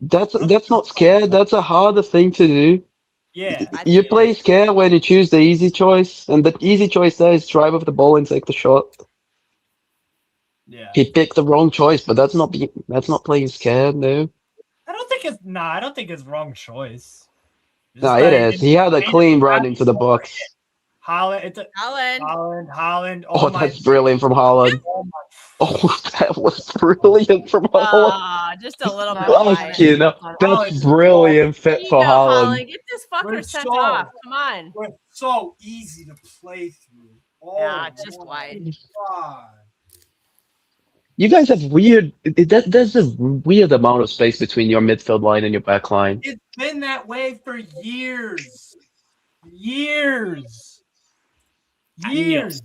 [SPEAKER 1] That's not scared. That's a harder thing to do.
[SPEAKER 3] Yeah.
[SPEAKER 1] You play scared when you choose the easy choice, and the easy choice there is drive with the ball and take the shot.
[SPEAKER 3] Yeah.
[SPEAKER 1] He picked the wrong choice, but that's not playing scared, no.
[SPEAKER 3] I don't think it's wrong choice. Just
[SPEAKER 1] No, it is. He had a clean run into the box.
[SPEAKER 3] Holland.
[SPEAKER 2] Holland.
[SPEAKER 1] Oh, that's brilliant from Holland. Oh, that was brilliant from Holland.
[SPEAKER 2] Just a little bit
[SPEAKER 5] Fuck,
[SPEAKER 2] wide.
[SPEAKER 1] That's brilliant fit
[SPEAKER 2] There you
[SPEAKER 1] for
[SPEAKER 2] go,
[SPEAKER 1] Holland.
[SPEAKER 2] Get this
[SPEAKER 3] We're
[SPEAKER 2] fucker sent
[SPEAKER 3] so-
[SPEAKER 2] off. Come on.
[SPEAKER 3] We're so easy to play through. Oh,
[SPEAKER 2] Yeah, just wide.
[SPEAKER 3] God.
[SPEAKER 1] You guys have there's a weird amount of space between your midfield line and your back line.
[SPEAKER 3] It's been that way for years. Years. This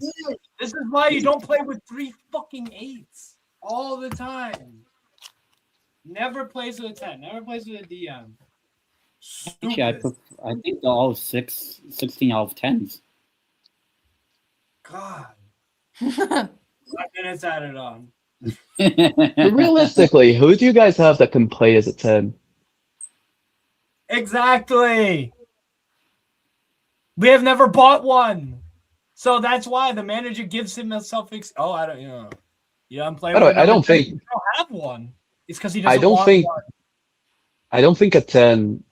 [SPEAKER 3] is why you don't play with 3 fucking 8s all the time. Never plays with a 10. Never plays with a DM.
[SPEAKER 4] Actually, I think they're all 16 out of 10s.
[SPEAKER 3] God. 5 minutes added on.
[SPEAKER 1] Realistically, who do you guys have that can play as a 10?
[SPEAKER 3] Exactly. We have never bought one. So that's why the manager gives himself I don't I'm playing
[SPEAKER 1] I don't think
[SPEAKER 3] you don't have one. It's because he
[SPEAKER 1] I
[SPEAKER 3] doesn't
[SPEAKER 1] don't
[SPEAKER 3] want
[SPEAKER 1] think
[SPEAKER 3] one.
[SPEAKER 1] I don't think a 10.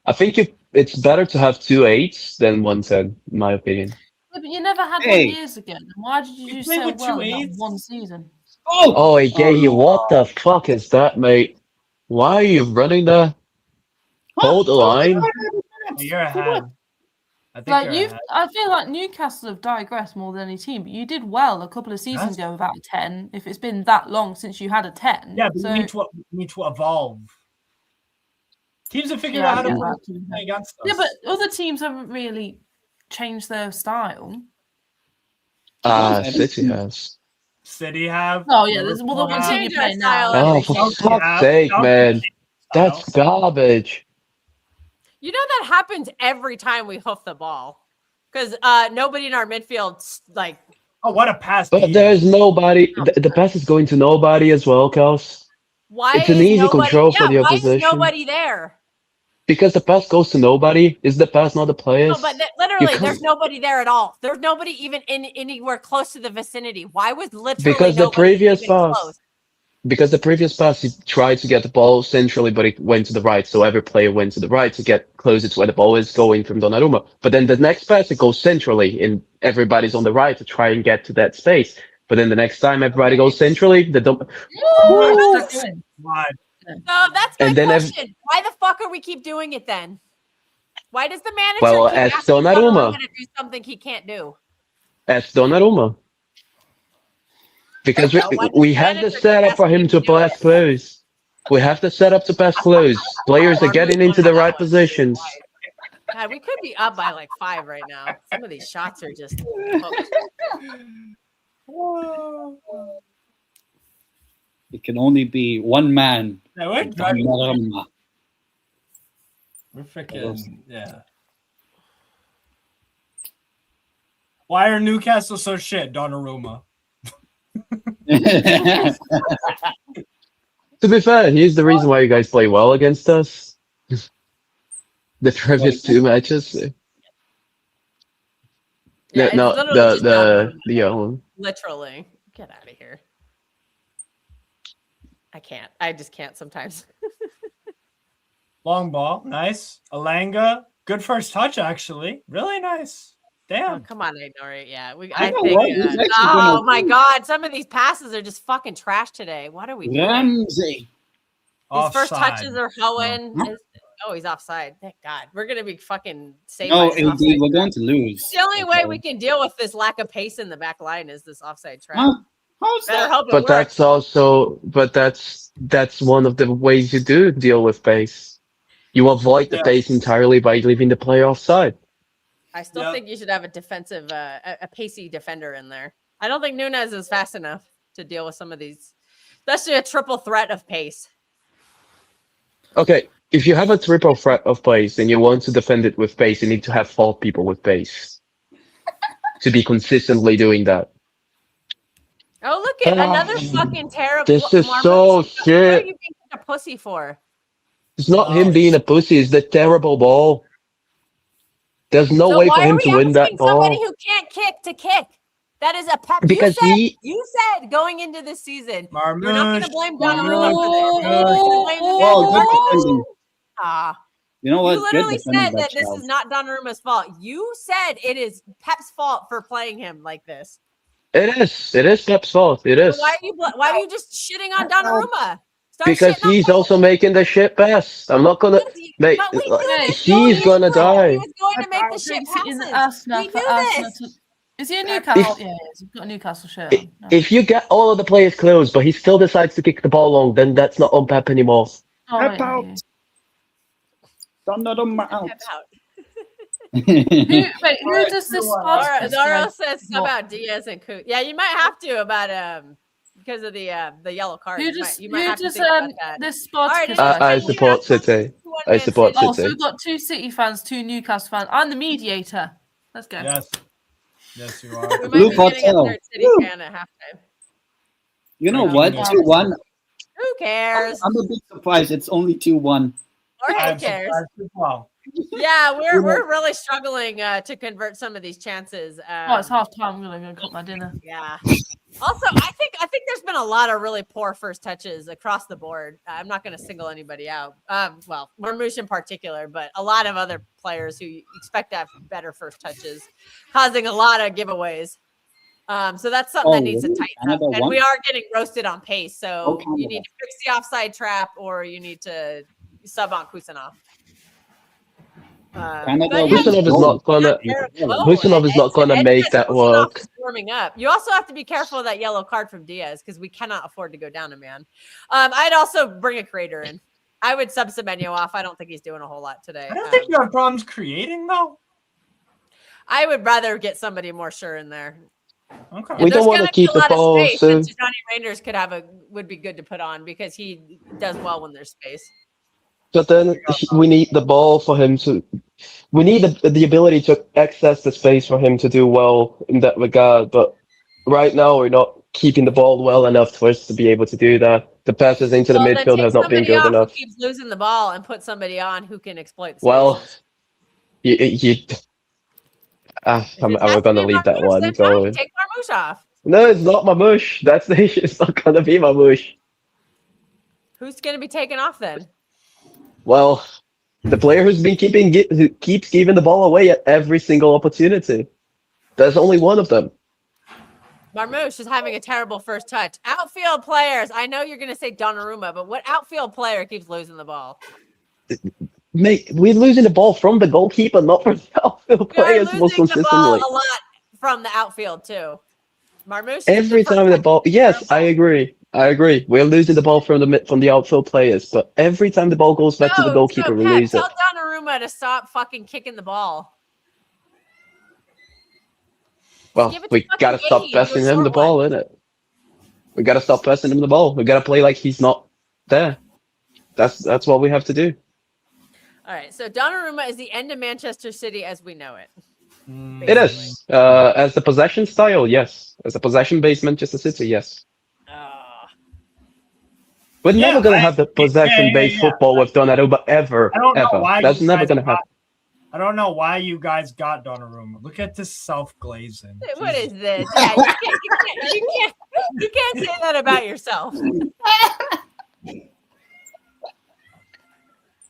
[SPEAKER 1] I think it's better to have 2 8s than 1 10, in my opinion.
[SPEAKER 5] Yeah, but you never had
[SPEAKER 4] Hey.
[SPEAKER 5] one years ago. Why did you
[SPEAKER 3] We
[SPEAKER 5] do
[SPEAKER 3] played
[SPEAKER 5] so
[SPEAKER 3] with
[SPEAKER 5] well
[SPEAKER 3] 2
[SPEAKER 5] in that
[SPEAKER 3] 8s.
[SPEAKER 5] one season?
[SPEAKER 1] Oh, yeah, what the fuck is that, mate? Why are you running there? Hold the line.
[SPEAKER 3] You're ahead. I think
[SPEAKER 5] Like
[SPEAKER 3] you're ahead.
[SPEAKER 5] I feel like Newcastle have digressed more than any team, but you did well a couple of seasons ago without a 10. If it's been that long since you had a 10,
[SPEAKER 3] Yeah, but
[SPEAKER 5] so
[SPEAKER 3] we need to evolve. Teams have figured
[SPEAKER 5] Yeah,
[SPEAKER 3] out how to
[SPEAKER 5] yeah.
[SPEAKER 3] play against us.
[SPEAKER 5] yeah, but other teams haven't really changed their style.
[SPEAKER 1] City has.
[SPEAKER 3] City have.
[SPEAKER 5] Oh yeah, there's
[SPEAKER 3] Liverpool
[SPEAKER 5] the one
[SPEAKER 3] have.
[SPEAKER 5] team you're
[SPEAKER 2] Change our
[SPEAKER 5] playing
[SPEAKER 2] style
[SPEAKER 5] now.
[SPEAKER 1] Oh,
[SPEAKER 2] every
[SPEAKER 1] for
[SPEAKER 3] Chelsea
[SPEAKER 1] fuck's
[SPEAKER 3] have.
[SPEAKER 1] sake,
[SPEAKER 3] Chelsea
[SPEAKER 1] man.
[SPEAKER 3] style.
[SPEAKER 1] That's garbage.
[SPEAKER 2] You know that happens every time we hoof the ball. Because nobody in our midfield, like,
[SPEAKER 3] Oh, what a pass!
[SPEAKER 1] But there's nobody. The pass is going to nobody as well, Kels.
[SPEAKER 2] why
[SPEAKER 1] It's an
[SPEAKER 2] is
[SPEAKER 1] easy
[SPEAKER 2] nobody?
[SPEAKER 1] control for the
[SPEAKER 2] why is
[SPEAKER 1] opposition.
[SPEAKER 2] nobody there?
[SPEAKER 1] Because the pass goes to nobody. Is the pass not the players?
[SPEAKER 2] No, but literally,
[SPEAKER 1] can't-
[SPEAKER 2] there's nobody there at all. There's nobody even anywhere close to the vicinity. Why was literally
[SPEAKER 1] Because the
[SPEAKER 2] nobody
[SPEAKER 1] previous
[SPEAKER 2] even
[SPEAKER 1] pass.
[SPEAKER 2] close?
[SPEAKER 1] Because the previous pass, he tried to get the ball centrally, but it went to the right. So every player went to the right to get closer to where the ball is going from Donnarumma. But then the next pass, it goes centrally, and everybody's on the right to try and get to that space. But then the next time everybody goes centrally,
[SPEAKER 5] What's that doing?
[SPEAKER 2] No, that's my
[SPEAKER 1] And then
[SPEAKER 2] question. Why the fuck are we keep doing it then? Why does the manager
[SPEAKER 1] Well,
[SPEAKER 2] keep
[SPEAKER 1] as
[SPEAKER 2] asking
[SPEAKER 1] Donnarumma.
[SPEAKER 2] to do something he can't do?
[SPEAKER 1] That's Donnarumma. Because
[SPEAKER 2] No, why does
[SPEAKER 1] we
[SPEAKER 2] the
[SPEAKER 1] have the
[SPEAKER 2] manager keep
[SPEAKER 1] setup for
[SPEAKER 2] asking
[SPEAKER 1] him
[SPEAKER 2] to
[SPEAKER 1] to
[SPEAKER 2] do
[SPEAKER 1] pass
[SPEAKER 2] it?
[SPEAKER 1] close. We have the setup to pass close. Players are getting into the right positions.
[SPEAKER 2] God, we could be up by like 5 right now. Some of these shots are just hooked.
[SPEAKER 4] It can only be one man.
[SPEAKER 3] Yeah, we're driving.
[SPEAKER 4] Donnarumma.
[SPEAKER 3] We're freaking yeah. Why are Newcastle so shit, Donnarumma?
[SPEAKER 1] To be fair, here's the reason why you guys play well against us. The previous 2 matches.
[SPEAKER 2] Yeah,
[SPEAKER 1] No,
[SPEAKER 2] it's literally just
[SPEAKER 1] the
[SPEAKER 2] literally. Get out of here. I can't. I just can't sometimes.
[SPEAKER 3] Long ball, nice. Alanga, good first touch actually, really nice.
[SPEAKER 2] Oh,
[SPEAKER 3] Damn.
[SPEAKER 2] come on, Nori. Yeah,
[SPEAKER 4] I
[SPEAKER 2] I
[SPEAKER 4] know
[SPEAKER 2] think.
[SPEAKER 4] what, he's actually
[SPEAKER 2] Oh
[SPEAKER 4] gonna-
[SPEAKER 2] my God, some of these passes are just fucking trash today. What are we doing?
[SPEAKER 4] Ramsey.
[SPEAKER 2] These first
[SPEAKER 3] Offside.
[SPEAKER 2] touches are Hohen.
[SPEAKER 4] No.
[SPEAKER 2] He's offside. Thank God. We're gonna be fucking saved.
[SPEAKER 4] No,
[SPEAKER 2] by this
[SPEAKER 4] AD,
[SPEAKER 2] offside
[SPEAKER 4] we're
[SPEAKER 2] trap.
[SPEAKER 4] going to lose.
[SPEAKER 2] The only way
[SPEAKER 4] Okay.
[SPEAKER 2] we can deal with this lack of pace in the back line is this offside trap.
[SPEAKER 4] Huh? How's
[SPEAKER 2] Better
[SPEAKER 4] that?
[SPEAKER 2] hope it
[SPEAKER 1] But
[SPEAKER 2] works.
[SPEAKER 1] that's also, that's one of the ways you do deal with pace. You avoid the
[SPEAKER 3] Yeah.
[SPEAKER 1] pace entirely by leaving the player offside.
[SPEAKER 2] I still
[SPEAKER 3] Yep.
[SPEAKER 2] think you should have a defensive, a pacey defender in there. I don't think Nunez is fast enough to deal with some of these, especially a triple threat of pace.
[SPEAKER 1] Okay, if you have a triple threat of pace and you want to defend it with pace, you need to have 4 people with pace to be consistently doing that.
[SPEAKER 2] Oh, look at another fucking terrible.
[SPEAKER 1] This is
[SPEAKER 2] Marmouche,
[SPEAKER 1] so
[SPEAKER 2] what are
[SPEAKER 1] shit.
[SPEAKER 2] you being such a pussy for?
[SPEAKER 1] It's not
[SPEAKER 3] No.
[SPEAKER 1] him being a pussy, it's the terrible ball. There's no
[SPEAKER 2] So
[SPEAKER 1] way for
[SPEAKER 2] why are
[SPEAKER 1] him
[SPEAKER 2] we
[SPEAKER 1] to win that
[SPEAKER 2] asking somebody
[SPEAKER 1] ball.
[SPEAKER 2] who can't kick to kick? That is a pep.
[SPEAKER 1] Because
[SPEAKER 2] You said going into this season, you're not going to
[SPEAKER 3] Marmouche.
[SPEAKER 2] blame Donnarumma for this. You're
[SPEAKER 3] Marmouche.
[SPEAKER 2] going to blame the
[SPEAKER 4] Oh, good
[SPEAKER 2] defender.
[SPEAKER 4] defending.
[SPEAKER 2] Ah.
[SPEAKER 4] You know what?
[SPEAKER 2] You literally
[SPEAKER 4] Good defending
[SPEAKER 2] said
[SPEAKER 4] by
[SPEAKER 2] that this
[SPEAKER 4] Charles.
[SPEAKER 2] is not Donnarumma's fault. You said it is Pep's fault for playing him like this.
[SPEAKER 1] It is Pep's fault. It
[SPEAKER 2] So
[SPEAKER 1] is.
[SPEAKER 2] why are you just shitting on Donnarumma? Start
[SPEAKER 1] Because
[SPEAKER 2] shitting on
[SPEAKER 1] he's
[SPEAKER 2] Pep.
[SPEAKER 1] also making the shit pass. I'm not gonna make.
[SPEAKER 2] But we knew this
[SPEAKER 1] He's
[SPEAKER 2] going
[SPEAKER 1] gonna
[SPEAKER 2] into it.
[SPEAKER 1] die.
[SPEAKER 2] He was going to make the shit
[SPEAKER 5] In the
[SPEAKER 2] passes.
[SPEAKER 5] Arsenal
[SPEAKER 2] We
[SPEAKER 5] for
[SPEAKER 2] knew
[SPEAKER 5] Arsenal
[SPEAKER 2] this.
[SPEAKER 5] to- Is he a Newcastle? Yeah, he's got a Newcastle shirt on. No.
[SPEAKER 1] If you get all of the players close, but he still decides to kick the ball long, then that's not on Pep anymore.
[SPEAKER 5] Oh,
[SPEAKER 4] Pep
[SPEAKER 5] yeah,
[SPEAKER 4] out.
[SPEAKER 5] yeah.
[SPEAKER 4] Donnarumma out.
[SPEAKER 2] Pep out.
[SPEAKER 5] Who does this
[SPEAKER 2] Zara
[SPEAKER 5] podcast
[SPEAKER 2] says
[SPEAKER 5] What?
[SPEAKER 2] about Diaz and Coot. Yeah, you might have to about because of the yellow card.
[SPEAKER 5] Who
[SPEAKER 2] You
[SPEAKER 5] does,
[SPEAKER 2] might, you might
[SPEAKER 5] who
[SPEAKER 2] have to
[SPEAKER 5] does
[SPEAKER 2] think about that.
[SPEAKER 5] this
[SPEAKER 2] right,
[SPEAKER 5] Spartacus
[SPEAKER 2] it's-
[SPEAKER 5] guy?
[SPEAKER 1] I support City. I support
[SPEAKER 5] Oh, so
[SPEAKER 1] City.
[SPEAKER 5] we've got 2 City fans, 2 Newcastle fans. I'm the mediator. Let's go.
[SPEAKER 3] Yes. Yes, you
[SPEAKER 2] We
[SPEAKER 3] are.
[SPEAKER 2] might
[SPEAKER 4] Blue
[SPEAKER 2] be getting a
[SPEAKER 4] Hotel.
[SPEAKER 2] third City
[SPEAKER 4] Woo.
[SPEAKER 2] fan at halftime.
[SPEAKER 4] You know
[SPEAKER 3] Yeah.
[SPEAKER 4] what?
[SPEAKER 3] Yeah.
[SPEAKER 4] 2-1.
[SPEAKER 2] Who cares?
[SPEAKER 4] I'm a bit surprised. It's only 2-1.
[SPEAKER 2] Or
[SPEAKER 3] I
[SPEAKER 2] who
[SPEAKER 3] am
[SPEAKER 2] cares?
[SPEAKER 3] surprised as well.
[SPEAKER 2] Yeah, we're really struggling to convert some of these chances.
[SPEAKER 5] Oh, it's half time. I'm gonna go cook my dinner.
[SPEAKER 2] Yeah. Also, I think there's been a lot of really poor first touches across the board. I'm not going to single anybody out. Well, Marmouche in particular, but a lot of other players who you expect to have better first touches, causing a lot of giveaways. So that's something that needs to
[SPEAKER 4] really?
[SPEAKER 2] tighten up.
[SPEAKER 4] Canada
[SPEAKER 2] And
[SPEAKER 4] won?
[SPEAKER 2] we are getting roasted on pace. So
[SPEAKER 4] Canada.
[SPEAKER 2] you need to fix the offside trap, or you need to sub on Kusanov.
[SPEAKER 4] Canada
[SPEAKER 2] but
[SPEAKER 4] wins.
[SPEAKER 1] Kusanov is not gonna. Kusanov is not gonna make that work.
[SPEAKER 2] Warming up. You also have to be careful of that yellow card from Diaz because we cannot afford to go down a man. I'd also bring a creator in. I would sub Semenyo off. I don't think he's doing a whole lot today.
[SPEAKER 3] I don't think you have problems creating, though.
[SPEAKER 2] I would rather get somebody more sure in there.
[SPEAKER 3] Okay.
[SPEAKER 1] We don't
[SPEAKER 2] There's
[SPEAKER 1] want to
[SPEAKER 2] gonna be
[SPEAKER 1] keep
[SPEAKER 2] a
[SPEAKER 1] the
[SPEAKER 2] lot of
[SPEAKER 1] ball.
[SPEAKER 2] space
[SPEAKER 1] So
[SPEAKER 2] that Johnny Reinders would be good to put on because he does well when there's space.
[SPEAKER 1] But then we need the ball for him to. We need the ability to access the space for him to do well in that regard. But right now, we're not keeping the ball well enough for us to be able to do that. The passes into the
[SPEAKER 2] Well, then
[SPEAKER 1] midfield
[SPEAKER 2] take
[SPEAKER 1] have not been
[SPEAKER 2] somebody
[SPEAKER 1] good
[SPEAKER 2] off who
[SPEAKER 1] enough.
[SPEAKER 2] keeps losing the ball and put somebody on who can exploit the
[SPEAKER 1] Well,
[SPEAKER 2] spaces.
[SPEAKER 1] I'm going to leave that one
[SPEAKER 2] Then
[SPEAKER 1] going.
[SPEAKER 2] fine, take Marmouche off.
[SPEAKER 1] No, it's not Marmouche. That's the issue. It's not going to be Marmouche.
[SPEAKER 2] Who's going to be taken off then?
[SPEAKER 1] Well, the player who keeps giving the ball away at every single opportunity. There's only one of them.
[SPEAKER 2] Marmouche is having a terrible first touch. Outfield players. I know you're going to say Donnarumma, but what outfield player keeps losing the ball?
[SPEAKER 1] Mate, we're losing the ball from the goalkeeper, not from the outfield
[SPEAKER 2] We are
[SPEAKER 1] players most
[SPEAKER 2] losing the ball
[SPEAKER 1] consistently.
[SPEAKER 2] a lot from the outfield too. Marmouche.
[SPEAKER 1] Every time the ball, yes, I agree. We're losing the ball from the outfield players, but every time the ball goes back to the goalkeeper, we lose it.
[SPEAKER 2] Tell Donnarumma to stop fucking kicking the ball.
[SPEAKER 1] Well,
[SPEAKER 2] Give it to
[SPEAKER 1] we
[SPEAKER 2] fucking
[SPEAKER 1] gotta stop
[SPEAKER 2] Gahey, do a
[SPEAKER 1] passing him
[SPEAKER 2] short
[SPEAKER 1] the ball, innit? We gotta stop passing him the ball. We gotta play like he's not there. That's what we have to do.
[SPEAKER 2] All right, so Donnarumma is the end of Manchester City as we know it.
[SPEAKER 1] It is. As the possession style, yes. As a possession-based Manchester City, yes. We're never gonna have the possession-based football with Donnarumma ever.
[SPEAKER 3] I don't know why
[SPEAKER 1] That's
[SPEAKER 3] you
[SPEAKER 1] never
[SPEAKER 3] guys
[SPEAKER 1] gonna happen.
[SPEAKER 3] I don't know why you guys got Donnarumma. Look at this self-glazing.
[SPEAKER 2] What
[SPEAKER 3] Jesus.
[SPEAKER 2] is this? Yeah, you can't say that about yourself.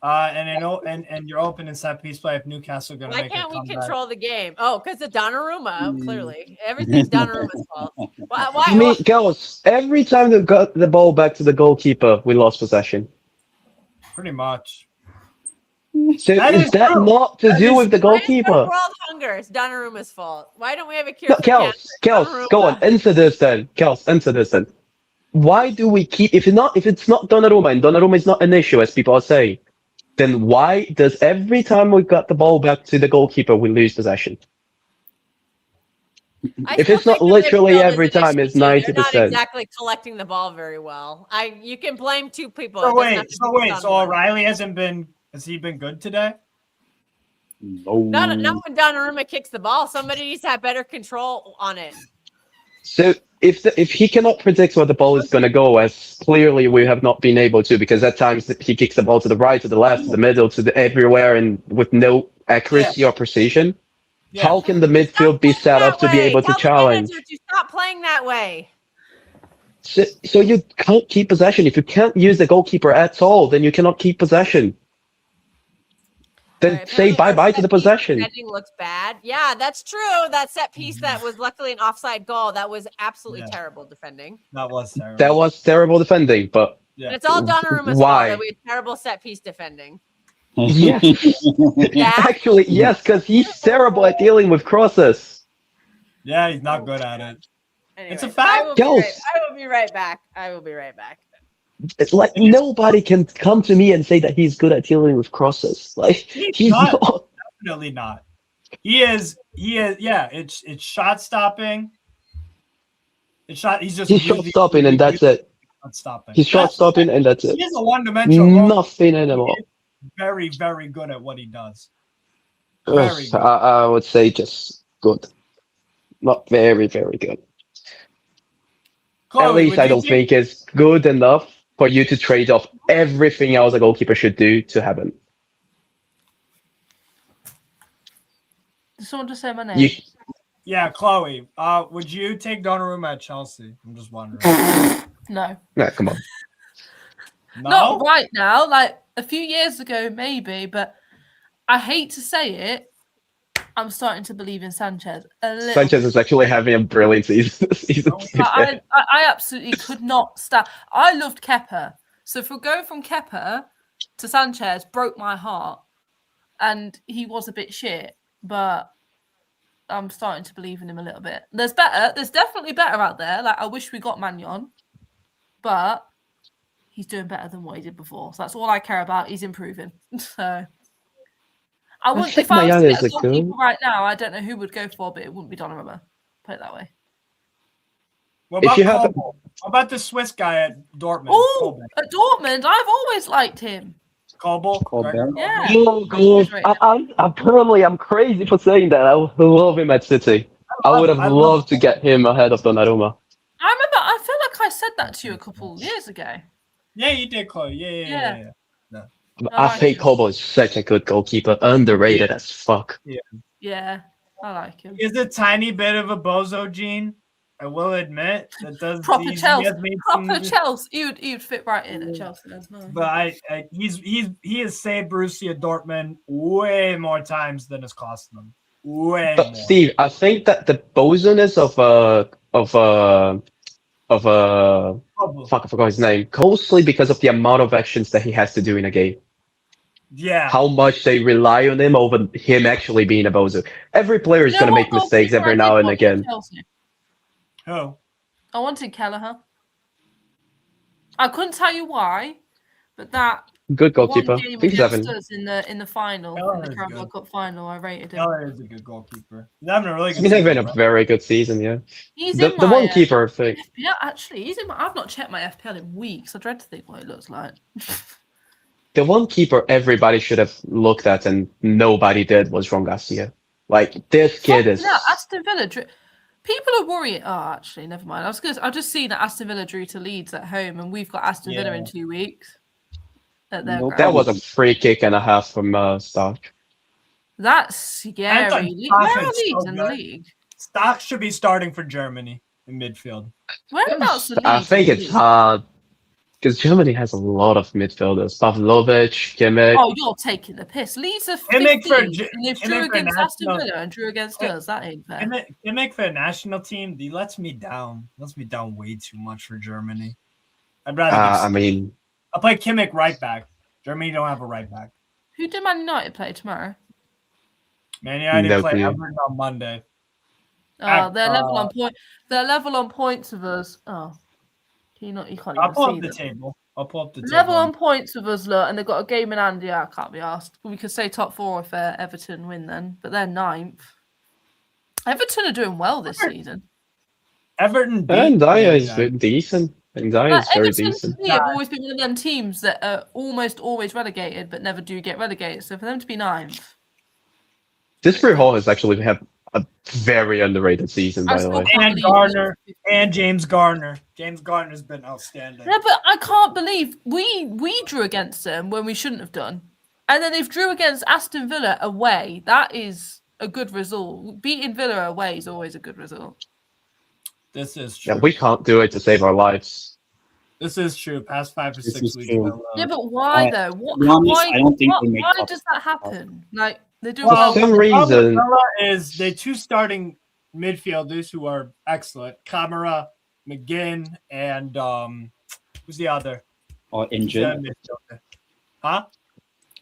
[SPEAKER 3] And you're open in set piece play if Newcastle going to
[SPEAKER 2] Why
[SPEAKER 3] make
[SPEAKER 2] can't
[SPEAKER 3] a
[SPEAKER 2] we
[SPEAKER 3] comeback.
[SPEAKER 2] control the game? Oh, because of Donnarumma, clearly. Everything's Donnarumma's fault. Why?
[SPEAKER 1] I mean, girls, every time they got the ball back to the goalkeeper, we lost possession.
[SPEAKER 3] Pretty much.
[SPEAKER 1] So
[SPEAKER 3] That
[SPEAKER 1] is
[SPEAKER 3] is
[SPEAKER 1] that
[SPEAKER 3] true.
[SPEAKER 1] not to
[SPEAKER 3] That
[SPEAKER 1] do
[SPEAKER 3] is
[SPEAKER 1] with the
[SPEAKER 2] Why is there
[SPEAKER 1] goalkeeper?
[SPEAKER 2] world hunger? It's Donnarumma's fault. Why don't we have a cure
[SPEAKER 1] No,
[SPEAKER 2] for cancer?
[SPEAKER 1] Kels, go on, answer this then. Kels, answer this then. Why do we keep if it's not Donnarumma and Donnarumma is not an issue as people are saying, then why does every time we got the ball back to the goalkeeper we lose possession?
[SPEAKER 2] I
[SPEAKER 1] If
[SPEAKER 2] still
[SPEAKER 1] it's not
[SPEAKER 2] think the
[SPEAKER 1] literally
[SPEAKER 2] midfield is
[SPEAKER 1] every
[SPEAKER 2] an
[SPEAKER 1] time,
[SPEAKER 2] issue
[SPEAKER 1] it's
[SPEAKER 2] too. They're not
[SPEAKER 1] 90%.
[SPEAKER 2] exactly collecting the ball very well. You can blame two people.
[SPEAKER 3] So
[SPEAKER 2] It doesn't have
[SPEAKER 3] wait,
[SPEAKER 2] to be just on
[SPEAKER 3] so
[SPEAKER 2] one.
[SPEAKER 3] O'Reilly has he been good today?
[SPEAKER 2] Not
[SPEAKER 4] No.
[SPEAKER 2] when Donnarumma kicks the ball. Somebody needs to have better control on it.
[SPEAKER 1] So if he cannot predict where the ball is going to go, as clearly we have not been able to, because at times he kicks the ball to the right, to the left, to the middle, to the everywhere, and with no accuracy or precision,
[SPEAKER 3] Yeah.
[SPEAKER 1] how can the
[SPEAKER 2] Stop
[SPEAKER 1] midfield be
[SPEAKER 2] playing
[SPEAKER 1] set
[SPEAKER 2] that
[SPEAKER 1] up to be
[SPEAKER 2] way.
[SPEAKER 1] able to
[SPEAKER 2] Tell the
[SPEAKER 1] challenge?
[SPEAKER 2] manager to stop playing that way.
[SPEAKER 1] So you can't keep possession. If you can't use the goalkeeper at all, then you cannot keep possession. Then
[SPEAKER 2] All right,
[SPEAKER 1] say
[SPEAKER 2] apparently our
[SPEAKER 1] bye-bye to
[SPEAKER 2] set
[SPEAKER 1] the
[SPEAKER 2] piece
[SPEAKER 1] possession.
[SPEAKER 2] defending looks bad. Yeah, that's true. That set piece that was luckily an offside goal. That was absolutely
[SPEAKER 3] Yeah.
[SPEAKER 2] terrible defending.
[SPEAKER 3] That was terrible.
[SPEAKER 1] That was terrible defending, but
[SPEAKER 3] Yeah.
[SPEAKER 2] And it's all Donnarumma's fault
[SPEAKER 1] why?
[SPEAKER 2] that we had terrible set piece defending.
[SPEAKER 1] Yes.
[SPEAKER 2] Yeah.
[SPEAKER 1] Actually, yes, because he's terrible at dealing with crosses.
[SPEAKER 3] Yeah, he's not good at it.
[SPEAKER 2] Anyway,
[SPEAKER 3] It's a fact.
[SPEAKER 2] I will be
[SPEAKER 1] Kels.
[SPEAKER 2] right back. I will be right back.
[SPEAKER 1] It's like nobody can come to me and say that he's good at dealing with crosses. Like he's
[SPEAKER 3] not.
[SPEAKER 1] not.
[SPEAKER 3] Definitely not. He is. Yeah, it's shot stopping. He's
[SPEAKER 1] He's shot stopping and that's it.
[SPEAKER 3] Shot stopping.
[SPEAKER 1] He's shot stopping and that's it.
[SPEAKER 3] He is a one-dimensional.
[SPEAKER 1] Nothing anymore.
[SPEAKER 3] Very, very good at what he does.
[SPEAKER 1] Ugh,
[SPEAKER 3] Very good.
[SPEAKER 1] I would say just good. Not very, very good.
[SPEAKER 3] Chloe,
[SPEAKER 1] At least
[SPEAKER 3] would
[SPEAKER 1] I
[SPEAKER 3] you
[SPEAKER 1] don't
[SPEAKER 3] take-
[SPEAKER 1] think it's good enough for you to trade off everything else a goalkeeper should do to have him.
[SPEAKER 5] Did someone just say my name?
[SPEAKER 1] You,
[SPEAKER 3] Yeah, Chloe. Would you take Donnarumma at Chelsea? I'm just wondering.
[SPEAKER 5] No.
[SPEAKER 1] nah, come on.
[SPEAKER 3] No.
[SPEAKER 5] Not right now. Like a few years ago, maybe, but I hate to say it. I'm starting to believe in Sanchez a little.
[SPEAKER 1] Sanchez is actually having a brilliant season. to be fair.
[SPEAKER 5] I absolutely could not stand. I loved Kepa. So for going from Kepa to Sanchez broke my heart. And he was a bit shit, but I'm starting to believe in him a little bit. There's better. There's definitely better out there. Like I wish we got Magnon, but he's doing better than what he did before. So that's all I care about. He's improving. So I wouldn't.
[SPEAKER 1] think
[SPEAKER 5] If I was to
[SPEAKER 1] Magnon
[SPEAKER 5] get a
[SPEAKER 1] is a
[SPEAKER 5] goalkeeper
[SPEAKER 1] good-
[SPEAKER 5] right now, I don't know who would go for, but it wouldn't be Donnarumma. Put it that way.
[SPEAKER 3] What
[SPEAKER 1] If
[SPEAKER 3] about
[SPEAKER 1] you have a-
[SPEAKER 3] Colbert? What about the Swiss guy at Dortmund?
[SPEAKER 5] Oh,
[SPEAKER 3] Colbert.
[SPEAKER 5] at Dortmund, I've always liked him.
[SPEAKER 3] Colbert.
[SPEAKER 4] Colbert.
[SPEAKER 5] Yeah.
[SPEAKER 1] Oh, God. I'm crazy for saying that. I love him at City. I would have loved to get him ahead of Donnarumma.
[SPEAKER 5] I remember. I feel like I said that to you a couple of years ago.
[SPEAKER 3] Yeah, you did, Chloe. Yeah.
[SPEAKER 1] I
[SPEAKER 5] like
[SPEAKER 1] think
[SPEAKER 5] him.
[SPEAKER 1] Kobo is such a good goalkeeper. Underrated as fuck.
[SPEAKER 5] Yeah, I like him.
[SPEAKER 3] He has a tiny bit of a bozo gene. I will admit that does
[SPEAKER 5] Proper
[SPEAKER 3] he
[SPEAKER 5] Chelsea.
[SPEAKER 3] has made
[SPEAKER 5] Proper
[SPEAKER 3] some-
[SPEAKER 5] Chelsea. He would fit right in at Chelsea as well.
[SPEAKER 3] But he has saved Borussia Dortmund way more times than it's cost them. Way
[SPEAKER 1] But
[SPEAKER 3] more.
[SPEAKER 1] Steve, I think that the bosonness fuck, I forgot his name. Mostly because of the amount of actions that he has to do in a game.
[SPEAKER 3] Yeah.
[SPEAKER 1] How much they rely on him over him actually being a bozo. Every player is
[SPEAKER 5] You know
[SPEAKER 1] going to
[SPEAKER 5] what
[SPEAKER 1] make mistakes
[SPEAKER 5] goalkeeper
[SPEAKER 1] every
[SPEAKER 5] I
[SPEAKER 1] now
[SPEAKER 5] did
[SPEAKER 1] and
[SPEAKER 5] want at
[SPEAKER 1] again.
[SPEAKER 5] Chelsea?
[SPEAKER 3] Who?
[SPEAKER 5] I wanted Kelleher. I couldn't tell you why, but that
[SPEAKER 1] Good goalkeeper.
[SPEAKER 5] one game
[SPEAKER 1] I think he's
[SPEAKER 5] against
[SPEAKER 1] having.
[SPEAKER 5] us in the final, in
[SPEAKER 3] Kelleher's
[SPEAKER 5] the Carabao
[SPEAKER 3] good.
[SPEAKER 5] Cup final, I rated him.
[SPEAKER 3] Keller is a good goalkeeper. He's having a really
[SPEAKER 1] He's
[SPEAKER 3] good
[SPEAKER 1] been having
[SPEAKER 3] season,
[SPEAKER 1] a
[SPEAKER 3] right?
[SPEAKER 1] very good season, yeah.
[SPEAKER 5] He's
[SPEAKER 1] The
[SPEAKER 5] in my
[SPEAKER 1] one keeper thing.
[SPEAKER 5] FPL, actually, he's in my. I've not checked my FPL in weeks. I dread to think what it looks like.
[SPEAKER 1] The one keeper everybody should have looked at and nobody did was Ron Garcia. Like, this kid is.
[SPEAKER 5] Yeah, Aston Villa. People are worrying. Oh, actually, never mind. I've just seen that Aston Villa drew to Leeds at home, and we've got Aston Villa in 2 weeks. At their
[SPEAKER 4] Nope.
[SPEAKER 5] ground.
[SPEAKER 1] That was a free kick and a half from Stark.
[SPEAKER 5] That's scary.
[SPEAKER 3] thought
[SPEAKER 5] Where
[SPEAKER 3] Stock
[SPEAKER 5] are
[SPEAKER 3] is
[SPEAKER 5] Leeds
[SPEAKER 3] so
[SPEAKER 5] in the
[SPEAKER 3] good.
[SPEAKER 5] league?
[SPEAKER 3] Stock should be starting for Germany in midfield.
[SPEAKER 5] Whereabouts the league?
[SPEAKER 1] I think
[SPEAKER 5] in the
[SPEAKER 1] it's
[SPEAKER 5] league?
[SPEAKER 1] hard because Germany has a lot of midfielders. Pavlovic, Kimmich.
[SPEAKER 5] Oh, you're taking the piss. Leeds are 15,
[SPEAKER 3] Kimmich for
[SPEAKER 5] and they've
[SPEAKER 3] Kimmich
[SPEAKER 5] drew
[SPEAKER 3] for
[SPEAKER 5] against Aston
[SPEAKER 3] national-
[SPEAKER 5] Villa and drew against us. That ain't fair.
[SPEAKER 3] Kimmich for the national team, he lets me down. Lets me down way too much for Germany. I'd rather.
[SPEAKER 1] I mean,
[SPEAKER 3] I'll play Kimmich right back. Germany don't have a right back.
[SPEAKER 5] Who did Man United play tomorrow?
[SPEAKER 3] Man United
[SPEAKER 1] No
[SPEAKER 3] play
[SPEAKER 1] clue.
[SPEAKER 3] Everton on Monday.
[SPEAKER 5] Oh, they're level on point. They're level on points with us. Oh, can you not? You can't
[SPEAKER 3] I'll
[SPEAKER 5] even
[SPEAKER 3] pull
[SPEAKER 5] see
[SPEAKER 3] up the
[SPEAKER 5] them.
[SPEAKER 3] table. I'll pull up the
[SPEAKER 5] Level
[SPEAKER 3] table.
[SPEAKER 5] on points with us, look, and they've got a game in hand. Yeah, I can't be asked. We could say top 4 if Everton win then, but they're 9th. Everton are doing well this season.
[SPEAKER 3] Everton beat
[SPEAKER 1] And Dyer
[SPEAKER 3] Man
[SPEAKER 1] is
[SPEAKER 3] United.
[SPEAKER 1] decent. And Dyer is very
[SPEAKER 5] Everton
[SPEAKER 1] decent.
[SPEAKER 5] to me have always been one of them teams that are almost always relegated, but never do get relegated. So for them to be 9th,
[SPEAKER 1] Disbury Hall has actually had a very underrated season, by the way.
[SPEAKER 3] And Garner and James Garner. James Garner's been outstanding.
[SPEAKER 5] Yeah, but I can't believe we drew against them when we shouldn't have done, and then they've drew against Aston Villa away. That is a good result. Beating Villa away is always a good result.
[SPEAKER 3] This is true.
[SPEAKER 1] Yeah, we can't do it to save our lives.
[SPEAKER 3] This is true. Past 5 or
[SPEAKER 4] This
[SPEAKER 3] 6
[SPEAKER 4] is
[SPEAKER 3] weeks.
[SPEAKER 4] true.
[SPEAKER 3] in a row.
[SPEAKER 5] Yeah, but why
[SPEAKER 4] I-
[SPEAKER 5] though? What?
[SPEAKER 4] to be honest,
[SPEAKER 5] Why,
[SPEAKER 4] I don't think
[SPEAKER 5] what-
[SPEAKER 4] they make
[SPEAKER 5] why
[SPEAKER 4] top
[SPEAKER 5] does that happen? Like they're doing
[SPEAKER 1] For
[SPEAKER 5] well.
[SPEAKER 1] some
[SPEAKER 3] the problem with
[SPEAKER 1] reason-
[SPEAKER 3] Villa is they 2 starting midfielders who are excellent. Kamara, McGinn, and who's the other?
[SPEAKER 4] Or
[SPEAKER 3] Who's the
[SPEAKER 4] injured.
[SPEAKER 3] other midfielder? Huh?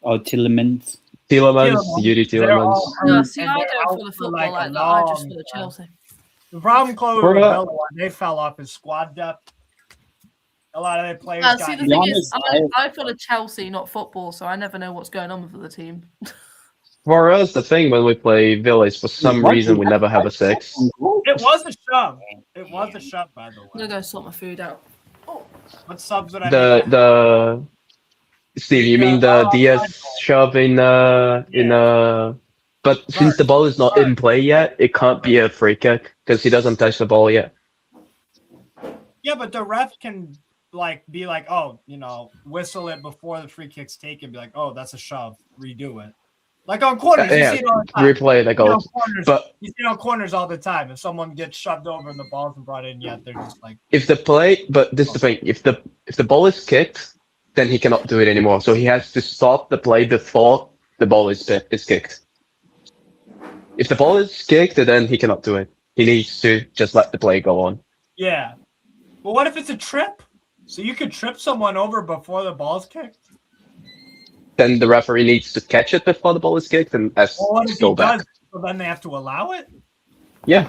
[SPEAKER 4] Or Tillemans.
[SPEAKER 1] Tielemans,
[SPEAKER 3] Tielemans,
[SPEAKER 1] Yuri
[SPEAKER 3] they're
[SPEAKER 1] Tielemans.
[SPEAKER 3] all
[SPEAKER 5] No,
[SPEAKER 3] hurt,
[SPEAKER 5] see,
[SPEAKER 3] and
[SPEAKER 5] I
[SPEAKER 3] they're
[SPEAKER 5] don't
[SPEAKER 3] out
[SPEAKER 5] follow
[SPEAKER 3] for,
[SPEAKER 5] football
[SPEAKER 3] like,
[SPEAKER 5] like
[SPEAKER 3] a
[SPEAKER 5] that. I just
[SPEAKER 3] long
[SPEAKER 5] follow
[SPEAKER 3] time.
[SPEAKER 5] Chelsea.
[SPEAKER 3] The problem, Chloe,
[SPEAKER 1] For
[SPEAKER 3] with
[SPEAKER 1] a-
[SPEAKER 3] Villa, when they fell off his squad depth. A lot of their players
[SPEAKER 5] See,
[SPEAKER 3] got
[SPEAKER 5] the
[SPEAKER 4] To be
[SPEAKER 5] thing is,
[SPEAKER 4] honest,
[SPEAKER 5] I follow Chelsea, not football, so I never know what's going on with the team.
[SPEAKER 1] For us, the thing when we play Villa is for some
[SPEAKER 4] What?
[SPEAKER 1] reason we never have a 6.
[SPEAKER 3] It was a shove. It was a shove, by the
[SPEAKER 5] I'm gonna
[SPEAKER 3] way.
[SPEAKER 5] go sort my food out.
[SPEAKER 3] What subs would I
[SPEAKER 1] The
[SPEAKER 3] make?
[SPEAKER 1] the Steve, you mean the Diaz shove in but since the ball is not in play yet, it can't be a free kick because he doesn't touch the ball yet.
[SPEAKER 3] Yeah, but the ref can be like, oh, whistle it before the free kick's taken. Be like, oh, that's a shove. Redo it. Like on corners, you see it all the time.
[SPEAKER 1] Replay the
[SPEAKER 3] You see it on
[SPEAKER 1] goal.
[SPEAKER 3] corners-
[SPEAKER 1] But
[SPEAKER 3] you see it on corners all the time. If someone gets shoved over and the ball isn't brought in yet, they're just like,
[SPEAKER 1] if the play, but this is the thing, if the ball is kicked, then he cannot do it anymore. So he has to stop the play before the ball is kicked. If the ball is kicked, then he cannot do it. He needs to just let the play go on.
[SPEAKER 3] yeah. But what if it's a trip? So you could trip someone over before the ball's kicked?
[SPEAKER 1] Then the referee needs to catch it before the ball is kicked and
[SPEAKER 3] Well, what if
[SPEAKER 1] go
[SPEAKER 3] he
[SPEAKER 1] back.
[SPEAKER 3] does? So then they have to allow it?
[SPEAKER 1] Yeah.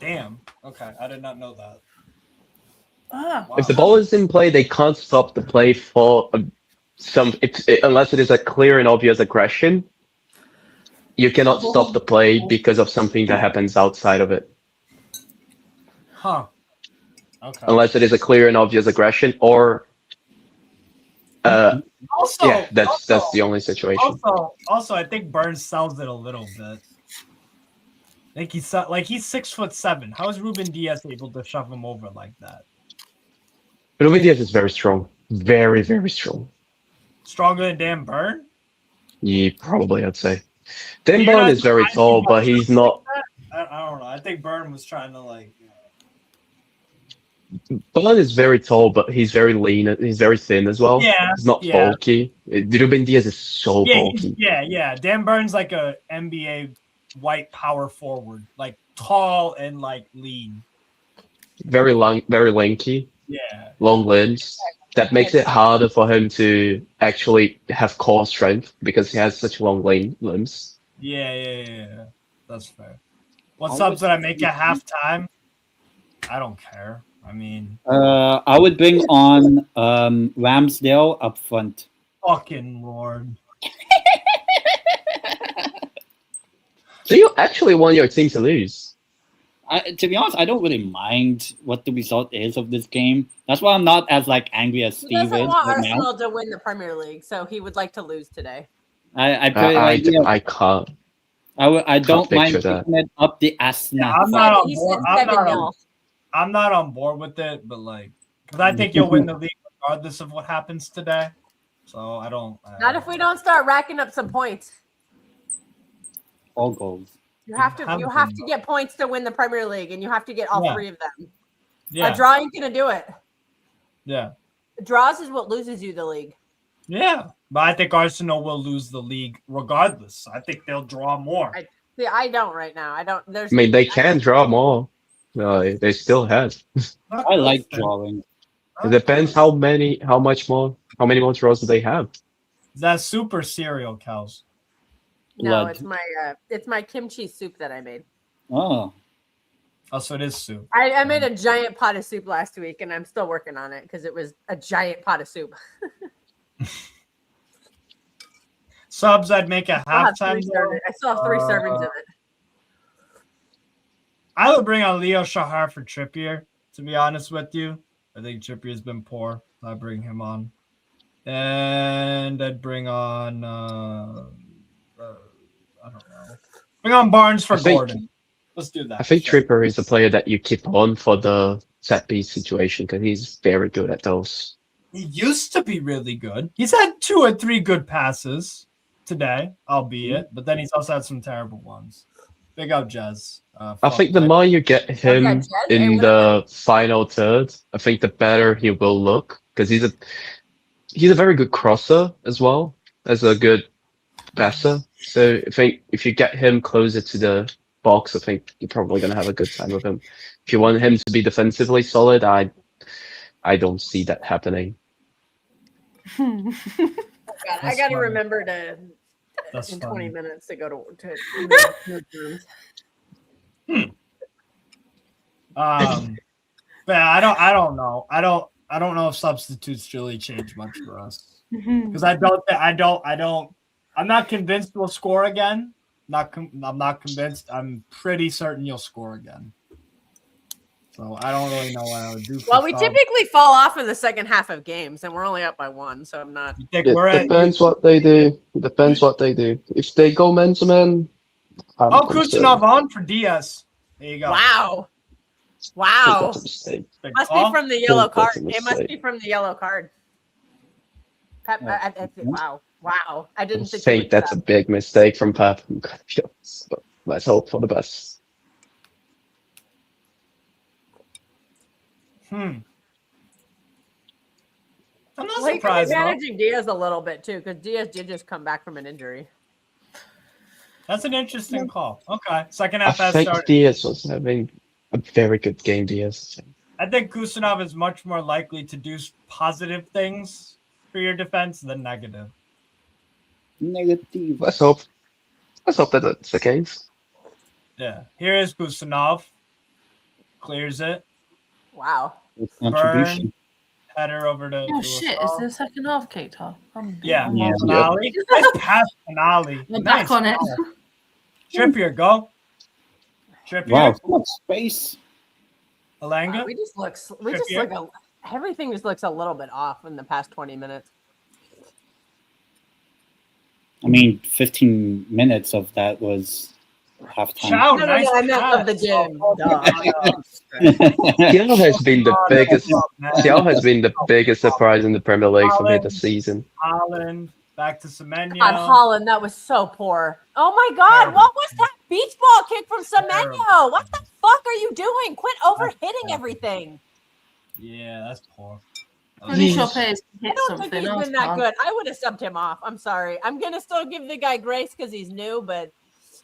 [SPEAKER 3] Damn. Okay, I did not know that.
[SPEAKER 5] Ah,
[SPEAKER 3] Wow.
[SPEAKER 1] If the ball is in play, they can't stop the play for unless it is a clear and obvious aggression. You cannot stop the play because of something that happens outside of it.
[SPEAKER 3] Huh. Okay.
[SPEAKER 1] Unless it is a clear and obvious aggression, or
[SPEAKER 3] Also,
[SPEAKER 1] yeah, that's the only situation.
[SPEAKER 3] Also, I think Burns sells it a little bit. I think he's 6'7". How is Ruben Diaz able to shove him over like that?
[SPEAKER 1] Ruben Diaz is very strong, very very strong.
[SPEAKER 3] Stronger than Dan Burn?
[SPEAKER 1] Yeah, probably I'd say. Dan
[SPEAKER 3] You're
[SPEAKER 1] Burn
[SPEAKER 3] not
[SPEAKER 1] is very
[SPEAKER 3] surprised
[SPEAKER 1] tall,
[SPEAKER 3] he
[SPEAKER 1] but
[SPEAKER 3] got
[SPEAKER 1] he's
[SPEAKER 3] something
[SPEAKER 1] not.
[SPEAKER 3] like that? I don't know. I think Burn was trying to
[SPEAKER 1] Burn is very tall, but he's very lean. He's very thin as well.
[SPEAKER 3] Yeah,
[SPEAKER 1] He's not
[SPEAKER 3] yeah.
[SPEAKER 1] bulky. Ruben Diaz is so bulky.
[SPEAKER 3] Yeah. Dan Burns like a NBA white power forward, like tall and lean.
[SPEAKER 1] Very long, very lanky,
[SPEAKER 3] Yeah.
[SPEAKER 1] long limbs. That makes it harder for him to actually have core strength because he has such long limbs.
[SPEAKER 3] Yeah. That's fair. What
[SPEAKER 4] I
[SPEAKER 3] subs
[SPEAKER 4] would-
[SPEAKER 3] did I make at halftime? I don't care. I mean,
[SPEAKER 4] I would bring on Ramsdale up front.
[SPEAKER 3] fucking Lord.
[SPEAKER 1] So you actually want your team to lose?
[SPEAKER 4] To be honest, I don't really mind what the result is of this game. That's why I'm not as angry as
[SPEAKER 2] He
[SPEAKER 4] Steve is
[SPEAKER 2] doesn't want
[SPEAKER 4] right now.
[SPEAKER 2] Arsenal to win the Premier League, so he would like to lose today.
[SPEAKER 4] I
[SPEAKER 1] can't.
[SPEAKER 4] I don't mind
[SPEAKER 1] picture that.
[SPEAKER 4] picking it up the ass
[SPEAKER 3] Yeah,
[SPEAKER 4] now.
[SPEAKER 3] I'm not on
[SPEAKER 2] He
[SPEAKER 3] board.
[SPEAKER 2] said 7-0.
[SPEAKER 3] I'm not on board with it, but because I think you'll win the league regardless of what happens today. So I don't.
[SPEAKER 2] Not if we don't start racking up some points.
[SPEAKER 4] All goals.
[SPEAKER 2] You have to get points to win the Premier League, and you have to get all
[SPEAKER 3] Yeah.
[SPEAKER 2] 3 of them.
[SPEAKER 3] Yeah.
[SPEAKER 2] A draw ain't gonna do it.
[SPEAKER 3] Yeah.
[SPEAKER 2] Draws is what loses you the league.
[SPEAKER 3] Yeah. But I think Arsenal will lose the league regardless. I think they'll draw more.
[SPEAKER 2] See, I don't right now. I don't.
[SPEAKER 1] I mean, they can draw more. They still have.
[SPEAKER 4] I like drawing.
[SPEAKER 1] It depends how many more draws do they have.
[SPEAKER 3] Is that super cereal, Kels?
[SPEAKER 2] No,
[SPEAKER 4] Blood.
[SPEAKER 2] it's my kimchi soup that I made.
[SPEAKER 4] Oh.
[SPEAKER 3] Oh, so it is soup.
[SPEAKER 2] I made a giant pot of soup last week, and I'm still working on it because it was a giant pot of soup.
[SPEAKER 3] Subs, I'd make a
[SPEAKER 2] I
[SPEAKER 3] halftime.
[SPEAKER 2] still have 3 servings of it.
[SPEAKER 3] I would bring on Leo Shahar for Trippier, to be honest with you. I think Trippier's been poor. I'd bring him on. And I'd bring on, I don't know. Bring on Barnes for Gordon. Let's do that.
[SPEAKER 1] I think Trippier is a player that you keep on for the set piece situation because he's very good at those.
[SPEAKER 3] He used to be really good. He's had 2 or 3 good passes today, albeit, but then he's also had some terrible ones. Big up, Jez.
[SPEAKER 1] I think the more you get him in the final third, I think the better he will look because he's a very good crosser as well as a good passer. So I think if you get him closer to the box, I think you're probably going to have a good time with him. If you want him to be defensively solid, I don't see that happening.
[SPEAKER 2] I got to remember to
[SPEAKER 3] That's
[SPEAKER 2] in
[SPEAKER 3] funny.
[SPEAKER 2] 20 minutes to go to
[SPEAKER 3] But I don't know. I don't know if substitutes really change much for us because I'm not convinced we'll score again. I'm not convinced. I'm pretty certain you'll score again. So I don't really know what I would do.
[SPEAKER 2] Well, we typically fall off in the second half of games, and we're only up by 1, so I'm not.
[SPEAKER 1] It depends what they do. If they go man to man,
[SPEAKER 3] Kuznetsov on for Diaz. There you go.
[SPEAKER 2] Wow. Must be from the yellow card. It must be from the yellow card. Pep, wow. I didn't think
[SPEAKER 1] that's a big mistake from Pep. But let's hope for the best.
[SPEAKER 3] I'm not
[SPEAKER 2] He's
[SPEAKER 3] surprised.
[SPEAKER 2] managing Diaz a little bit too, because Diaz did just come back from an injury.
[SPEAKER 3] That's an interesting call. Okay, second half
[SPEAKER 1] I
[SPEAKER 3] has
[SPEAKER 1] think
[SPEAKER 3] started.
[SPEAKER 1] Diaz was having a very good game. Diaz.
[SPEAKER 3] I think Kuznetsov is much more likely to do positive things for your defense than negative.
[SPEAKER 4] Negative.
[SPEAKER 1] Let's hope that that's the case.
[SPEAKER 3] Yeah. Here is Kuznetsov. Clears it.
[SPEAKER 2] Wow.
[SPEAKER 4] Contribution.
[SPEAKER 3] Header over to.
[SPEAKER 5] Oh shit! Is the second half kicked off?
[SPEAKER 3] Yeah.
[SPEAKER 4] Yeah.
[SPEAKER 3] Finale. Nice pass, Finale.
[SPEAKER 5] We're back on it.
[SPEAKER 3] Trippier, go. Trippier.
[SPEAKER 4] Wow, so much space.
[SPEAKER 3] Alanga.
[SPEAKER 2] We just look. Everything just looks a little bit off in the past 20 minutes.
[SPEAKER 4] I mean, 15 minutes of that was halftime.
[SPEAKER 3] Chow,
[SPEAKER 2] No,
[SPEAKER 3] nice
[SPEAKER 2] I meant
[SPEAKER 3] pass.
[SPEAKER 2] of the game.
[SPEAKER 1] Seattle has been the biggest. Seattle has been the biggest surprise in the Premier League for me this season.
[SPEAKER 3] Holland back to Semenyo.
[SPEAKER 2] God, Holland, that was so poor. Oh my God,
[SPEAKER 3] Terrible.
[SPEAKER 2] what was that beach ball kick from Semenyo?
[SPEAKER 3] Terrible.
[SPEAKER 2] What the fuck are you doing? Quit overhitting everything.
[SPEAKER 3] Yeah, that's poor.
[SPEAKER 5] Only your players
[SPEAKER 2] I
[SPEAKER 5] hit
[SPEAKER 2] don't think
[SPEAKER 5] something.
[SPEAKER 2] he's
[SPEAKER 5] That was
[SPEAKER 2] been that
[SPEAKER 5] fun.
[SPEAKER 2] good. I would have subbed him off. I'm sorry. I'm gonna still give the guy grace because he's new, but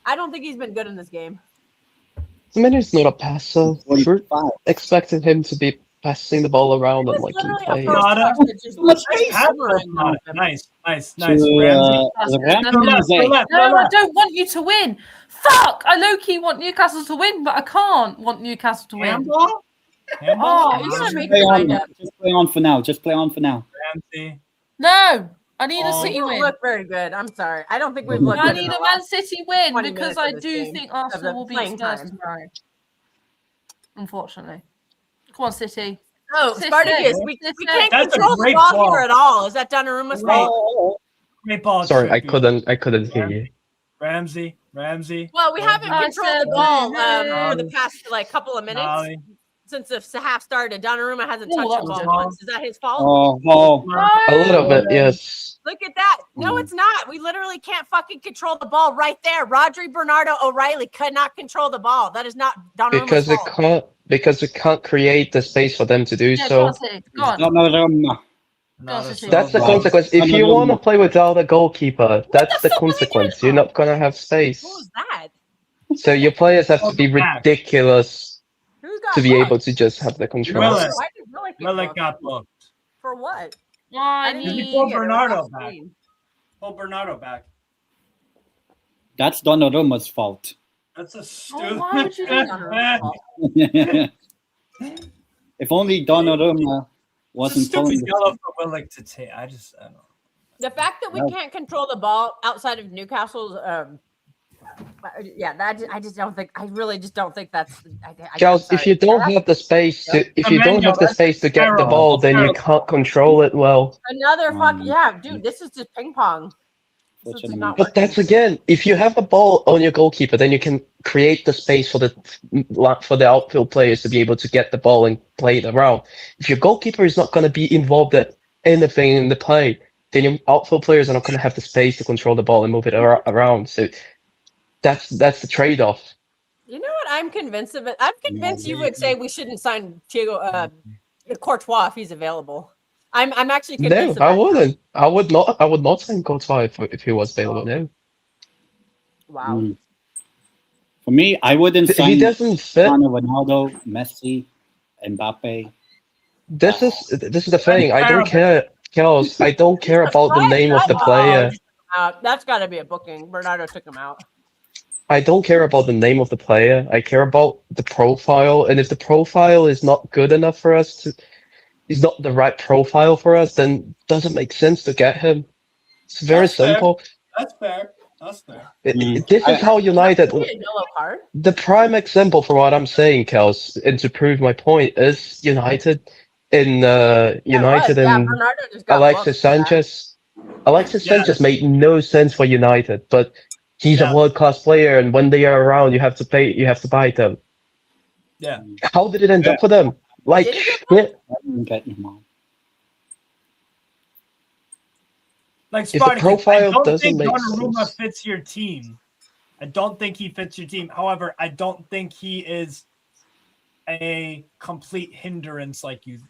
[SPEAKER 2] I don't think he's been good in this game.
[SPEAKER 1] Semenyo's not a passer. We're
[SPEAKER 4] 45.
[SPEAKER 1] expecting him to be passing the ball around and like he
[SPEAKER 2] literally a
[SPEAKER 1] plays.
[SPEAKER 2] first touch that just
[SPEAKER 4] Let's
[SPEAKER 2] was
[SPEAKER 4] face
[SPEAKER 2] hammering him.
[SPEAKER 3] Nice.
[SPEAKER 4] To,
[SPEAKER 3] Ramsey.
[SPEAKER 4] Ramsey.
[SPEAKER 5] No, I don't want you to win. Fuck! I low-key want Newcastle to win, but I can't want Newcastle to win.
[SPEAKER 3] Handball?
[SPEAKER 2] Oh, he's
[SPEAKER 3] Handball?
[SPEAKER 2] gonna make
[SPEAKER 4] Play
[SPEAKER 2] the
[SPEAKER 4] on.
[SPEAKER 2] mind up.
[SPEAKER 4] Just play on for now. Just play on for now.
[SPEAKER 3] Ramsey.
[SPEAKER 5] No! I need a
[SPEAKER 3] Oh.
[SPEAKER 2] We
[SPEAKER 5] City
[SPEAKER 2] don't
[SPEAKER 5] win.
[SPEAKER 2] look very good. I'm sorry. I don't think we've looked
[SPEAKER 5] I
[SPEAKER 2] good.
[SPEAKER 5] need
[SPEAKER 2] in
[SPEAKER 5] a
[SPEAKER 2] the
[SPEAKER 5] Man
[SPEAKER 2] last-
[SPEAKER 5] City win
[SPEAKER 2] 20
[SPEAKER 5] because
[SPEAKER 2] minutes
[SPEAKER 5] I
[SPEAKER 2] of this
[SPEAKER 5] do
[SPEAKER 2] game,
[SPEAKER 5] think
[SPEAKER 2] of
[SPEAKER 5] Arsenal
[SPEAKER 2] the
[SPEAKER 5] will beat
[SPEAKER 2] playing
[SPEAKER 5] Spurs
[SPEAKER 2] time.
[SPEAKER 5] tomorrow. Unfortunately. Come on, City.
[SPEAKER 2] Oh,
[SPEAKER 5] City.
[SPEAKER 2] Spartacus, we can't
[SPEAKER 3] That's a
[SPEAKER 2] control the
[SPEAKER 3] great
[SPEAKER 2] ball
[SPEAKER 3] ball.
[SPEAKER 2] here at all. Is that Donnaruma's fault?
[SPEAKER 3] Great ball.
[SPEAKER 1] Sorry, I
[SPEAKER 3] Trippier.
[SPEAKER 1] couldn't hear you.
[SPEAKER 3] Ramsey.
[SPEAKER 2] Well, we haven't
[SPEAKER 5] I
[SPEAKER 2] controlled the
[SPEAKER 5] said
[SPEAKER 2] ball
[SPEAKER 5] that.
[SPEAKER 2] for the past couple of minutes
[SPEAKER 3] Finale.
[SPEAKER 2] since the half started. Donnarumma hasn't
[SPEAKER 5] Oh,
[SPEAKER 2] touched
[SPEAKER 5] that
[SPEAKER 2] the
[SPEAKER 5] was
[SPEAKER 2] ball
[SPEAKER 3] wrong.
[SPEAKER 2] once. Is that his fault?
[SPEAKER 4] Oh.
[SPEAKER 1] A little bit, yes.
[SPEAKER 2] Look at that. No, it's not. We literally can't fucking control the ball right there. Rodri Bernardo O'Reilly could not control the ball. That is not Donnarumma's fault.
[SPEAKER 1] Because we can't create the space for them to do
[SPEAKER 5] Yeah, go
[SPEAKER 1] so.
[SPEAKER 5] on, City. Go on.
[SPEAKER 4] Donnarumma.
[SPEAKER 1] That's the consequence. If you want to play without a goalkeeper, that's the consequence. You're not gonna have
[SPEAKER 2] Who
[SPEAKER 1] space.
[SPEAKER 2] was that?
[SPEAKER 1] So your players have to be ridiculous
[SPEAKER 2] Who got
[SPEAKER 1] to be
[SPEAKER 2] booked?
[SPEAKER 1] able to just have the control.
[SPEAKER 3] Willis.
[SPEAKER 2] Why did Willis get
[SPEAKER 3] Willick
[SPEAKER 2] booked?
[SPEAKER 3] got booked.
[SPEAKER 2] For what?
[SPEAKER 5] I
[SPEAKER 2] didn't
[SPEAKER 5] need
[SPEAKER 2] even
[SPEAKER 3] pulled
[SPEAKER 2] see it. It was
[SPEAKER 3] Bernardo
[SPEAKER 2] off
[SPEAKER 3] back.
[SPEAKER 2] screen.
[SPEAKER 3] Pull Bernardo back.
[SPEAKER 4] That's Donnarumma's fault.
[SPEAKER 3] That's a stupid.
[SPEAKER 5] why would you do that?
[SPEAKER 4] If only Donnarumma
[SPEAKER 3] It's a
[SPEAKER 4] wasn't
[SPEAKER 3] stupid
[SPEAKER 4] pulling the
[SPEAKER 3] yellow for Willick to take. I don't know.
[SPEAKER 2] The fact that we
[SPEAKER 4] No.
[SPEAKER 2] can't control the ball outside of Newcastle's, I just don't think. I really just don't think that's.
[SPEAKER 1] Charles, if you don't have the space to, if you don't have the space to get the ball, then you can't control it well.
[SPEAKER 2] Another dude, this is just ping pong. This is not
[SPEAKER 1] But that's again, if you have the ball on your goalkeeper, then you can create the space for the outfield players to be able to get the ball and play it around. If your goalkeeper is not going to be involved at anything in the play, then your outfield players are not going to have the space to control the ball and move it around. So that's the trade-off.
[SPEAKER 2] You know what I'm convinced of it? I'm convinced you would say we shouldn't sign Thiago Courtois if he's available. I'm actually convinced.
[SPEAKER 1] No, I wouldn't. I would not sign Courtois if he was available. No.
[SPEAKER 2] Wow.
[SPEAKER 4] For me, I wouldn't
[SPEAKER 1] He
[SPEAKER 4] sign
[SPEAKER 1] doesn't fit.
[SPEAKER 4] Ronaldo, Messi, Mbappe.
[SPEAKER 1] This is the thing. I don't care, Charles. I don't care about the name of the player.
[SPEAKER 2] That's got to be a booking. Bernardo took him out.
[SPEAKER 1] I don't care about the name of the player. I care about the profile. And if the profile is not good enough for us is not the right profile for us, then it doesn't make sense to get him. It's very simple.
[SPEAKER 3] That's fair.
[SPEAKER 1] This is how United.
[SPEAKER 2] A yellow card.
[SPEAKER 1] The prime example for what I'm saying, Kels, and to prove my point, is United and
[SPEAKER 2] Bernardo just got
[SPEAKER 1] Alexis
[SPEAKER 2] booked.
[SPEAKER 1] Sanchez. Alexis Sanchez made no sense for United, but he's a world-class player, and when they are around, you have to buy them.
[SPEAKER 3] Yeah.
[SPEAKER 1] How did it end up for them? Like, shit.
[SPEAKER 3] Like
[SPEAKER 1] If the
[SPEAKER 3] Spartacus,
[SPEAKER 1] profile
[SPEAKER 3] I don't
[SPEAKER 1] doesn't
[SPEAKER 3] think
[SPEAKER 1] make
[SPEAKER 3] Donnarumma
[SPEAKER 1] sense.
[SPEAKER 3] fits your team. I don't think he fits your team. However, I don't think he is a complete hindrance like you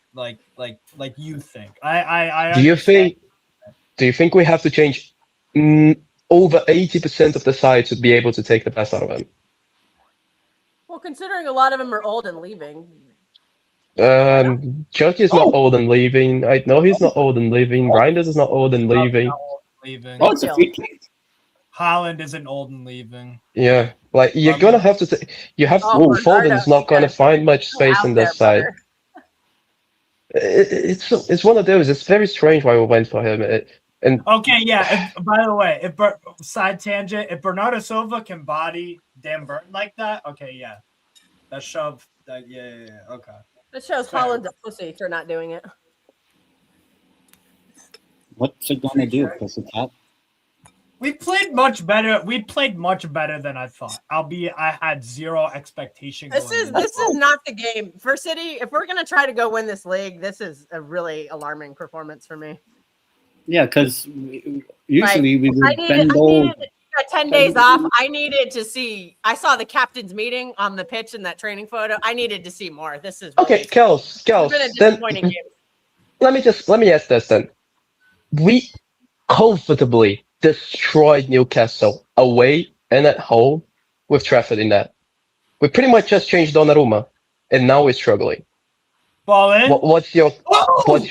[SPEAKER 3] think. I
[SPEAKER 1] Do you
[SPEAKER 3] understand.
[SPEAKER 1] think we have to change over 80% of the side to be able to take the best out of him?
[SPEAKER 2] Well, considering a lot of them are old and leaving.
[SPEAKER 1] Chucky is not old and leaving. I know he's not old and leaving. Reinders is not old and leaving.
[SPEAKER 3] Leaving.
[SPEAKER 4] Oh, it's a free kick.
[SPEAKER 3] Holland isn't old and leaving.
[SPEAKER 1] Yeah, like you're gonna have to. You have. Foden's not gonna find much space in this side. It's one of those. It's very strange why we went for him.
[SPEAKER 3] Okay, yeah. By the way, side tangent, if Bernardo Silva can body Dan Burton like that, okay, yeah, that shove. Yeah, okay.
[SPEAKER 2] That shows Holland's a pussy for not doing it.
[SPEAKER 4] What's it gonna do, Pussycat?
[SPEAKER 3] We played much better. We played much better than I thought. Albeit, I had zero expectation.
[SPEAKER 2] This is not the game for City. If we're gonna try to go win this league, this is a really alarming performance for me.
[SPEAKER 4] Yeah, because usually we would
[SPEAKER 2] I got 10 days off. I needed to see. I saw the captain's meeting on the pitch in that training photo. I needed to see more. This is
[SPEAKER 1] okay, Kels.
[SPEAKER 2] It's been a disappointing game.
[SPEAKER 1] Let me ask this then. We comfortably destroyed Newcastle away and at home with Trafford in that. We pretty much just changed Donnarumma, and now we're struggling.
[SPEAKER 3] Ball in.
[SPEAKER 1] What's your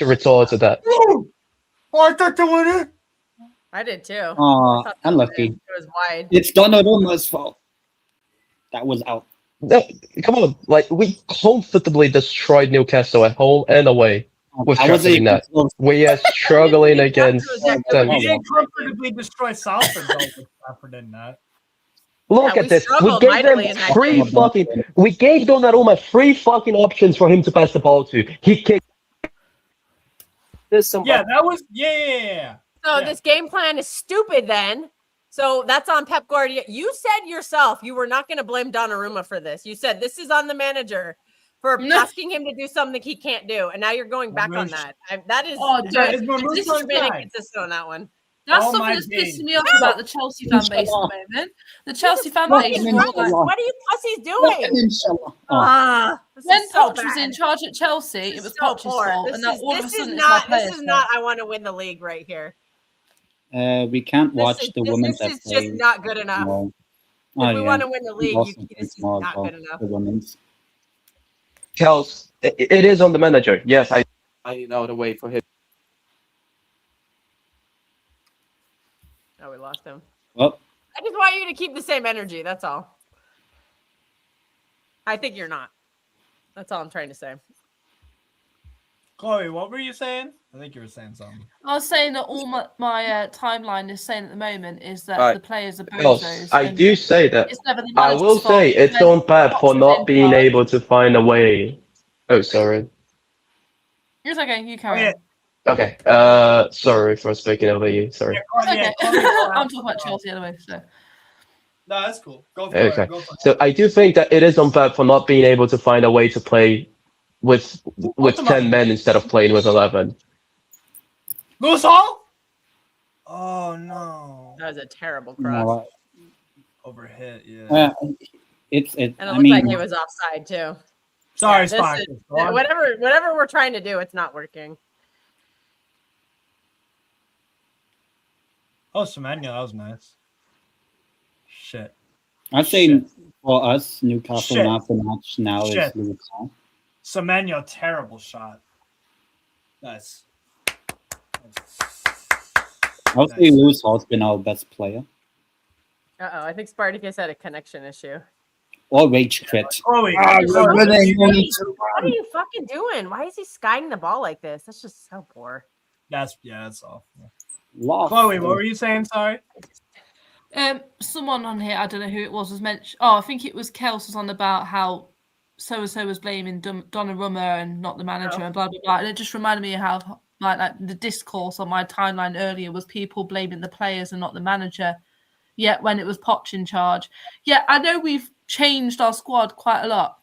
[SPEAKER 1] retort to that?
[SPEAKER 3] Oh, I thought they went in.
[SPEAKER 2] I did too.
[SPEAKER 4] Oh, unlucky.
[SPEAKER 2] It was wide.
[SPEAKER 4] It's Donnarumma's fault. That was out.
[SPEAKER 1] No, come on, like we comfortably destroyed Newcastle at home and away with Trafford in that. We are struggling against them.
[SPEAKER 3] You didn't comfortably destroy Salford though with Trafford in that.
[SPEAKER 1] Look at this. We
[SPEAKER 2] struggled
[SPEAKER 1] gave
[SPEAKER 2] mightily
[SPEAKER 1] them
[SPEAKER 2] in that
[SPEAKER 1] three
[SPEAKER 2] game.
[SPEAKER 1] fucking. We gave Donnarumma 3 fucking options for him to pass the ball to. He kicked. There's some.
[SPEAKER 3] Yeah, that was yeah.
[SPEAKER 2] So this game plan is stupid then. So that's on Pep Guardiola. You said yourself you were not going to blame Donnarumma for this. You said this is on the manager for asking him to do something he can't do. And now you're going back on that. That is this is being inconsistent on that one.
[SPEAKER 5] That's something that's pissing me off about the Chelsea fan base at the moment. The Chelsea fan base.
[SPEAKER 2] What are you pussies doing?
[SPEAKER 5] When Poch was in charge at Chelsea, it was Poch's fault. And now all of a sudden
[SPEAKER 2] this is not I want to win the league right here.
[SPEAKER 4] We can't watch the women's.
[SPEAKER 2] This is just not good enough.
[SPEAKER 4] No.
[SPEAKER 2] If we want to win the league, this is not good enough.
[SPEAKER 4] The women's.
[SPEAKER 1] Kels, it is on the manager. Yes, I know the way for him.
[SPEAKER 2] Oh, we lost him.
[SPEAKER 4] Well,
[SPEAKER 2] I just want you to keep the same energy. That's all. I think you're not. That's all I'm trying to say.
[SPEAKER 3] Chloe, what were you saying? I think you were saying something.
[SPEAKER 5] I was saying that all my timeline is saying at the moment is that
[SPEAKER 1] Right.
[SPEAKER 5] the players are
[SPEAKER 1] Well,
[SPEAKER 5] bozos.
[SPEAKER 1] I
[SPEAKER 5] and
[SPEAKER 1] do say that.
[SPEAKER 5] It's never the
[SPEAKER 1] I
[SPEAKER 5] manager's
[SPEAKER 1] will say
[SPEAKER 5] fault.
[SPEAKER 1] it's
[SPEAKER 5] When
[SPEAKER 1] on Pep for
[SPEAKER 5] Poch is
[SPEAKER 1] not
[SPEAKER 5] in
[SPEAKER 1] being
[SPEAKER 5] charge-
[SPEAKER 1] able to find a way. Oh, sorry.
[SPEAKER 5] It's okay. You
[SPEAKER 3] Oh,
[SPEAKER 5] carry
[SPEAKER 3] yeah.
[SPEAKER 5] on.
[SPEAKER 1] Okay. Sorry for speaking over you. Sorry.
[SPEAKER 5] It's okay. I'm talking about Chelsea anyway. So
[SPEAKER 3] No, that's cool. Go for
[SPEAKER 1] Okay.
[SPEAKER 3] it. Go for it.
[SPEAKER 1] So I do think that it is on Pep for not being able to find a way to play with 10 men instead of playing with 11.
[SPEAKER 3] Lewis Hall? Oh, no.
[SPEAKER 2] That was a terrible cross.
[SPEAKER 4] no,
[SPEAKER 3] Overhit, yeah.
[SPEAKER 4] it's
[SPEAKER 2] And it
[SPEAKER 4] I
[SPEAKER 2] looked
[SPEAKER 4] mean,
[SPEAKER 2] like it was offside too.
[SPEAKER 3] Sorry,
[SPEAKER 2] Yeah, this
[SPEAKER 3] Spark.
[SPEAKER 2] is- whatever we're trying to do, it's not working.
[SPEAKER 3] Oh, Semenya, that was nice. Shit.
[SPEAKER 4] I'd say
[SPEAKER 3] Shit.
[SPEAKER 4] for us, Newcastle
[SPEAKER 3] Shit.
[SPEAKER 4] man of the match now
[SPEAKER 3] Shit.
[SPEAKER 4] is Lewis Hall.
[SPEAKER 3] Semenya, terrible shot. Nice.
[SPEAKER 4] I'll say Lewis Hall's been our best player.
[SPEAKER 2] I think Spartacus had a connection issue.
[SPEAKER 4] Or rage quit.
[SPEAKER 3] Chloe,
[SPEAKER 2] Ah,
[SPEAKER 3] Chloe,
[SPEAKER 2] you're
[SPEAKER 4] winning.
[SPEAKER 2] What are you fucking doing? Why is he skying the ball like this? That's just so poor.
[SPEAKER 3] that's all.
[SPEAKER 4] Lost.
[SPEAKER 3] Chloe, what were you saying? Sorry.
[SPEAKER 5] someone on here, I don't know who it was mentioned. Oh, I think it was Kels was on about how so and so was blaming Donnarumma and not the manager and blah blah blah. And it just reminded me of how like the discourse on my timeline earlier was people blaming the players and not the manager. Yet when it was Poch in charge, I know we've changed our squad quite a lot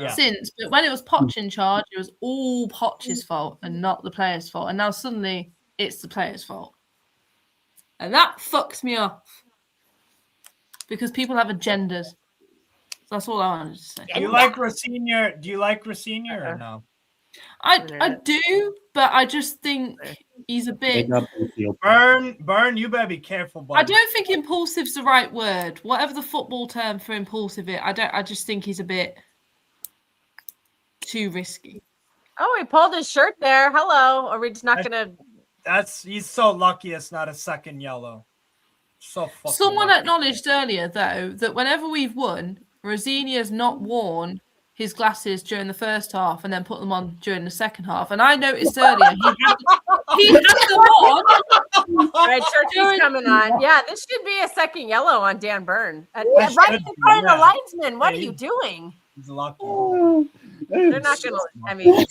[SPEAKER 5] since, but when it was Poch in charge, it was all Poch's fault and not the players' fault. And now suddenly it's the players' fault, and that fucks me off because people have agendas. So that's all I wanted to say.
[SPEAKER 3] Do you like Rosinha? Do you like Rosinha or no?
[SPEAKER 5] I do, but I just think he's a bit.
[SPEAKER 3] Burn, you better be careful, buddy.
[SPEAKER 5] I don't think impulsive's the right word. Whatever the football term for impulsive is, I just think he's a bit too risky.
[SPEAKER 2] Oh, he pulled his shirt there. Hello. Are we just not gonna?
[SPEAKER 3] He's so lucky it's not a second yellow. So fucking
[SPEAKER 5] Someone
[SPEAKER 3] lucky.
[SPEAKER 5] acknowledged earlier though that whenever we've won, Rosinha's not worn his glasses during the first half and then put them on during the second half. And I noticed earlier he had them on.
[SPEAKER 2] Right, Churchy's coming on. Yeah, this should be a second yellow on Dan Byrne. Right in front of the linesman. What are you doing?
[SPEAKER 3] He's lucky.
[SPEAKER 2] They're not gonna. I mean,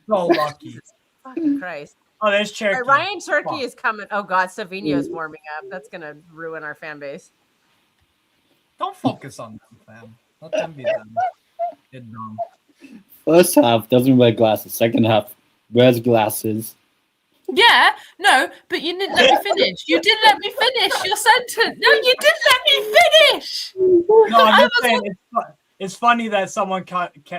[SPEAKER 3] So lucky.
[SPEAKER 2] fucking Christ.
[SPEAKER 3] Oh, there's Cherokee.
[SPEAKER 2] Right, Ryan Turkey is coming. Oh God, Savinho is warming up. That's gonna ruin our fan base.
[SPEAKER 3] Don't focus on them, fam. Let them be them. Get dumb.
[SPEAKER 4] First half doesn't wear glasses. Second half wears glasses.
[SPEAKER 5] Yeah, no, but you didn't let me finish. You didn't let me finish your sentence. No, you didn't let me finish.
[SPEAKER 3] No, I'm just saying it's funny that someone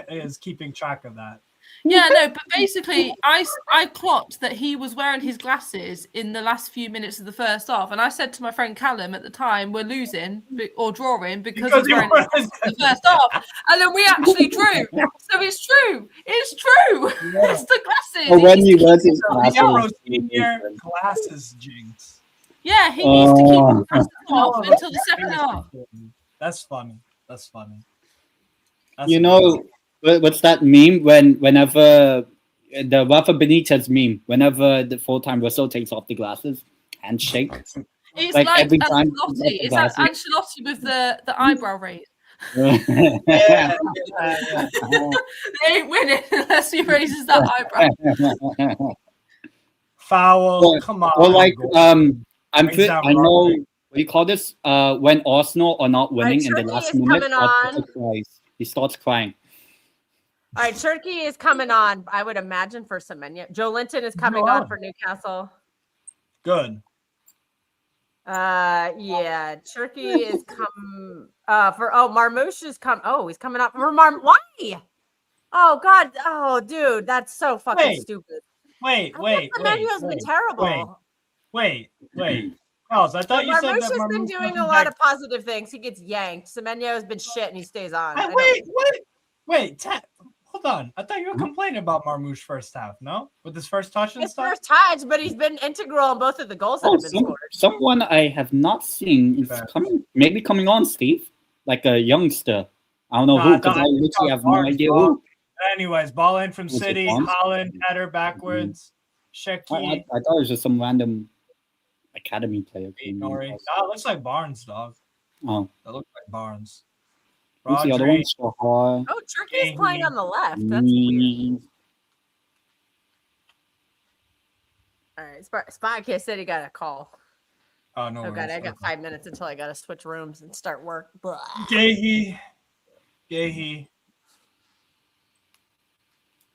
[SPEAKER 3] is keeping track of that.
[SPEAKER 5] Yeah, no, but basically, I clocked that he was wearing his glasses in the last few minutes of the first half, and I said to my friend Callum at the time, "We're losing or drawing because he's wearing the first half," and then we actually drew. So it's true. It's true.
[SPEAKER 3] Yeah.
[SPEAKER 5] It's the glasses.
[SPEAKER 4] Or when
[SPEAKER 5] He
[SPEAKER 4] you
[SPEAKER 5] needs to
[SPEAKER 4] wear
[SPEAKER 5] keep-
[SPEAKER 4] his glasses.
[SPEAKER 3] Glasses jinx.
[SPEAKER 5] Yeah, he needs to keep the glasses off until the second half.
[SPEAKER 3] That's funny. That's funny.
[SPEAKER 4] You know, what's that meme whenever the Rafa Benitez meme, whenever the full-time whistle takes off the glasses, handshake.
[SPEAKER 5] It's
[SPEAKER 4] Like
[SPEAKER 5] like
[SPEAKER 4] every time
[SPEAKER 5] Ancelotti. It's like Ancelotti with the eyebrow raise.
[SPEAKER 3] Yeah.
[SPEAKER 5] They ain't winning unless he raises that eyebrow.
[SPEAKER 3] Foul. Come on.
[SPEAKER 4] Or like I
[SPEAKER 3] Brings down
[SPEAKER 4] know
[SPEAKER 3] Robert.
[SPEAKER 4] what do you call this? When Arsenal are not winning in the
[SPEAKER 2] Turkey
[SPEAKER 4] last
[SPEAKER 2] is
[SPEAKER 4] minute,
[SPEAKER 2] coming on.
[SPEAKER 4] he starts crying.
[SPEAKER 2] All right, Turkey is coming on. I would imagine for Semenya. Joe Linton is coming on for Newcastle.
[SPEAKER 3] Good.
[SPEAKER 2] Yeah, Turkey is come for Marmouche is come. Oh, he's coming up for Why? Oh God. Oh, dude, that's so fucking stupid.
[SPEAKER 3] Wait.
[SPEAKER 2] Semenyo's been terrible.
[SPEAKER 3] Wait. Charles, I thought you said
[SPEAKER 2] Marmouche
[SPEAKER 3] that
[SPEAKER 2] has been
[SPEAKER 3] Marmouche
[SPEAKER 2] doing
[SPEAKER 3] wasn't
[SPEAKER 2] a lot
[SPEAKER 3] back.
[SPEAKER 2] of positive things. He gets yanked. Semenyo has been shit and he stays on.
[SPEAKER 3] Wait. Hold hold on. I thought you were complaining about Marmoush first half, no? With his first touch and
[SPEAKER 2] His
[SPEAKER 3] stuff?
[SPEAKER 2] first touch, but he's been integral in both of the goals that have been scored.
[SPEAKER 4] Someone I have not seen is coming on, Steve. Like a youngster. I don't know who, because I literally have no idea who.
[SPEAKER 3] Anyways, ball in from City.
[SPEAKER 4] Barnes?
[SPEAKER 3] Holland, header backwards. Shecky.
[SPEAKER 4] I thought it was just some random academy player.
[SPEAKER 3] Nori. No, it looks like Barnes, dog.
[SPEAKER 4] Oh.
[SPEAKER 3] That looks like Barnes.
[SPEAKER 4] Who's the other one?
[SPEAKER 2] Oh, Turkey's playing on the left. That's weird. All right, Spotcast said he got a call.
[SPEAKER 3] Oh, no.
[SPEAKER 2] Oh, God, I got 5 minutes until I got to switch rooms and start work. Blah.
[SPEAKER 3] Gehi.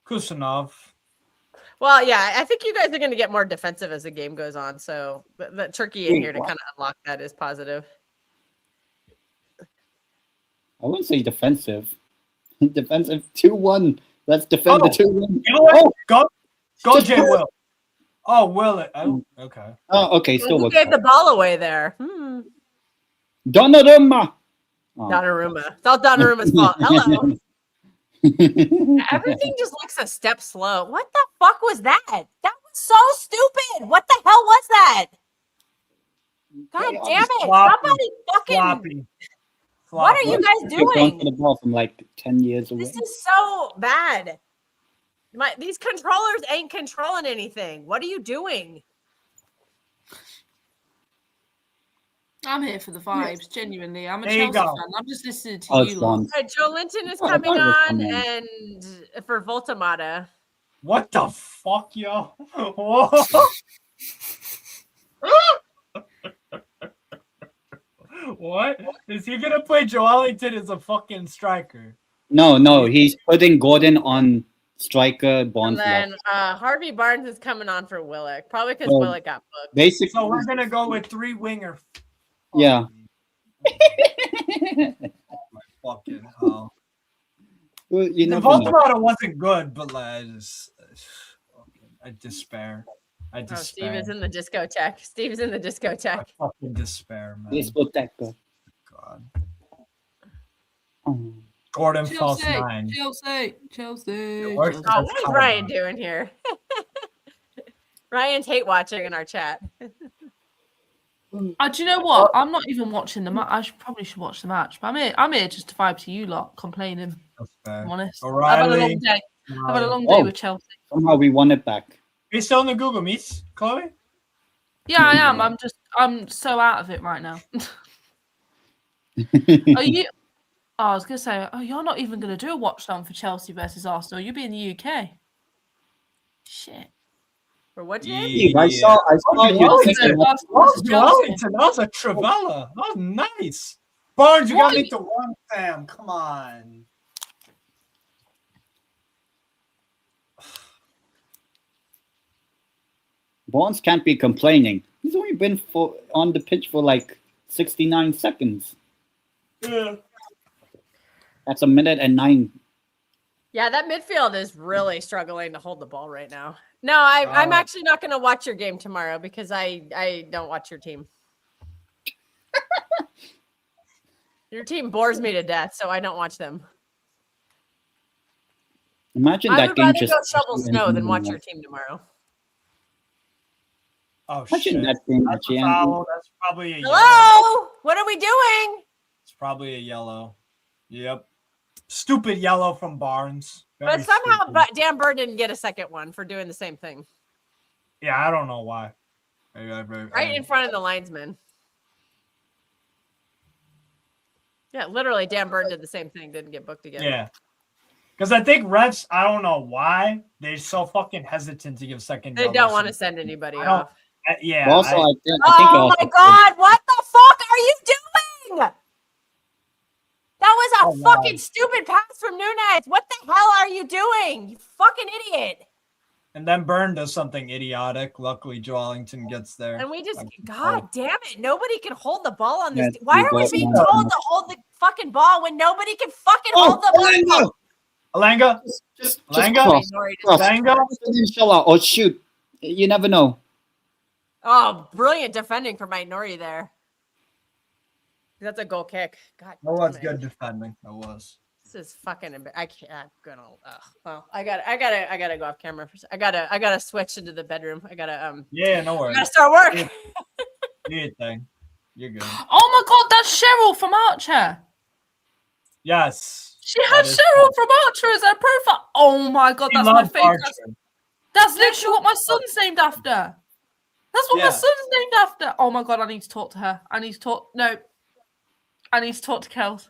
[SPEAKER 3] Kusanov.
[SPEAKER 2] Well, yeah, I think you guys are going to get more defensive as the game goes on. So the Turkey in here to kind of unlock that is positive.
[SPEAKER 4] I wouldn't say defensive. Defensive 2-1. Let's defend the 2-1.
[SPEAKER 3] Go, Jay Will. Oh, Will. Okay.
[SPEAKER 4] Oh, okay. Still
[SPEAKER 2] Who gave the ball away there?
[SPEAKER 4] Donnarumma.
[SPEAKER 2] Donnarumma. It's all Donnaruma's fault. Hello. Everything just looks a step slow. What the fuck was that? That was so stupid. What the hell was that? God damn it. Somebody fucking.
[SPEAKER 3] Floppy.
[SPEAKER 2] What are you guys doing?
[SPEAKER 4] For the ball from like 10 years away.
[SPEAKER 2] This is so bad. These controllers ain't controlling anything. What are you doing?
[SPEAKER 5] I'm here for the vibes, genuinely. I'm a
[SPEAKER 3] There you
[SPEAKER 5] Chelsea
[SPEAKER 3] go.
[SPEAKER 5] fan. I'm just listening to you lot.
[SPEAKER 2] Joe Linton is coming on, and for Voltamata.
[SPEAKER 3] What the fuck, yo? Whoa. What? Is he gonna play Joe Ellington as a fucking striker?
[SPEAKER 4] No. He's putting Gordon on striker, Barnes
[SPEAKER 2] And then
[SPEAKER 4] left.
[SPEAKER 2] Harvey Barnes is coming on for Willock, probably because Willock got booked.
[SPEAKER 4] Basically,
[SPEAKER 3] So we're gonna go with 3 winger.
[SPEAKER 4] Yeah.
[SPEAKER 3] My fucking hell.
[SPEAKER 4] Well, you
[SPEAKER 3] The
[SPEAKER 4] never know.
[SPEAKER 3] Voltamata wasn't good, but I despair. I
[SPEAKER 2] Oh,
[SPEAKER 3] despair.
[SPEAKER 2] Steve is in the discotheque. Steve's in the discotheque.
[SPEAKER 3] I fucking despair, man.
[SPEAKER 4] Discoteca.
[SPEAKER 3] God.
[SPEAKER 4] Oh.
[SPEAKER 3] Gordon false
[SPEAKER 5] Chelsea.
[SPEAKER 3] 9.
[SPEAKER 5] Chelsea.
[SPEAKER 3] works.
[SPEAKER 2] Oh, what is Ryan doing here? Ryan's hate watching in our chat.
[SPEAKER 5] Do you know what? I'm not even watching the match. I probably should watch the match, but I'm here just to vibe to you lot complaining.
[SPEAKER 3] That's fair.
[SPEAKER 5] I'm honest.
[SPEAKER 3] O'Reilly.
[SPEAKER 5] I've had a long day. I've had a long day with Chelsea.
[SPEAKER 4] Somehow we won it back.
[SPEAKER 3] Are you still in the Google Meets, Chloe?
[SPEAKER 5] Yeah, I am. I'm so out of it right now. Are you? Oh, I was gonna say, you're not even gonna do a watch down for Chelsea versus Arsenal. You'll be in the UK. Shit.
[SPEAKER 2] For what you
[SPEAKER 3] Yeah.
[SPEAKER 4] I saw you
[SPEAKER 3] Wellington.
[SPEAKER 4] thinking,
[SPEAKER 3] Wellington, that was a Travella. That was nice. Barnes, you got me to one, Sam. Come on.
[SPEAKER 4] Barnes can't be complaining. He's only been on the pitch for like 69 seconds.
[SPEAKER 3] Yeah.
[SPEAKER 4] That's a minute and 9.
[SPEAKER 2] Yeah, that midfield is really struggling to hold the ball right now. No, I'm actually not going to watch your game tomorrow because I don't watch your team. Your team bores me to death, so I don't watch them.
[SPEAKER 4] Imagine
[SPEAKER 2] I
[SPEAKER 4] that
[SPEAKER 2] would
[SPEAKER 4] game
[SPEAKER 2] rather
[SPEAKER 4] just.
[SPEAKER 2] go shovel snow than watch your team tomorrow.
[SPEAKER 3] Oh,
[SPEAKER 4] Imagine
[SPEAKER 3] shit.
[SPEAKER 4] that game
[SPEAKER 3] That's a
[SPEAKER 4] actually.
[SPEAKER 3] foul. That's probably a yellow.
[SPEAKER 2] Hello? What are we doing?
[SPEAKER 3] It's probably a yellow. Yep. Stupid yellow from Barnes. Very
[SPEAKER 2] But somehow
[SPEAKER 3] stupid.
[SPEAKER 2] Dan Bird didn't get a second one for doing the same thing.
[SPEAKER 3] Yeah, I don't know why.
[SPEAKER 2] Right in front of the linesman. Yeah, literally, Dan Bird did the same thing, didn't get booked again.
[SPEAKER 3] Yeah. Because I think refs, I don't know why, they're so fucking hesitant to give second
[SPEAKER 2] They
[SPEAKER 3] yellows.
[SPEAKER 2] don't want to send anybody
[SPEAKER 3] I don't-
[SPEAKER 2] off.
[SPEAKER 3] Yeah.
[SPEAKER 4] Also, I think
[SPEAKER 2] Oh
[SPEAKER 4] also-
[SPEAKER 2] my God, what the fuck are you doing? That was a
[SPEAKER 3] Oh, wow.
[SPEAKER 2] fucking stupid pass from Nunez. What the hell are you doing? You fucking idiot.
[SPEAKER 3] And then Byrne does something idiotic. Luckily, Joe Ellington gets there.
[SPEAKER 2] And we just,
[SPEAKER 3] Like,
[SPEAKER 2] God damn it. Nobody can hold the ball on this.
[SPEAKER 4] Yeah,
[SPEAKER 2] Why
[SPEAKER 4] you
[SPEAKER 2] are we
[SPEAKER 4] don't
[SPEAKER 2] being
[SPEAKER 4] know.
[SPEAKER 2] told to hold the fucking ball when nobody can fucking
[SPEAKER 4] Oh,
[SPEAKER 2] hold the ball?
[SPEAKER 3] Alanga?
[SPEAKER 4] just
[SPEAKER 3] Langa?
[SPEAKER 4] cross.
[SPEAKER 3] Langa?
[SPEAKER 4] Inshallah. Oh shoot! You never know.
[SPEAKER 2] Oh, brilliant defending for Nori there. That's a goal kick. God
[SPEAKER 3] That was
[SPEAKER 2] damn it.
[SPEAKER 3] good defending. That was.
[SPEAKER 2] This is fucking. I can't. I'm gonna. Well, I gotta go off camera for. I gotta switch into the bedroom. I gotta.
[SPEAKER 3] Yeah, no
[SPEAKER 2] I
[SPEAKER 3] worries.
[SPEAKER 2] gotta start work.
[SPEAKER 3] Do your thing. You're good.
[SPEAKER 5] Oh my god, that's Cheryl from Archer.
[SPEAKER 3] Yes.
[SPEAKER 5] She has Cheryl from Archer as her profile. Oh my god, that's my favorite. That's literally what my son's named after. That's what my son's named after. Oh my god, I need to talk to her. I need to talk to Kels.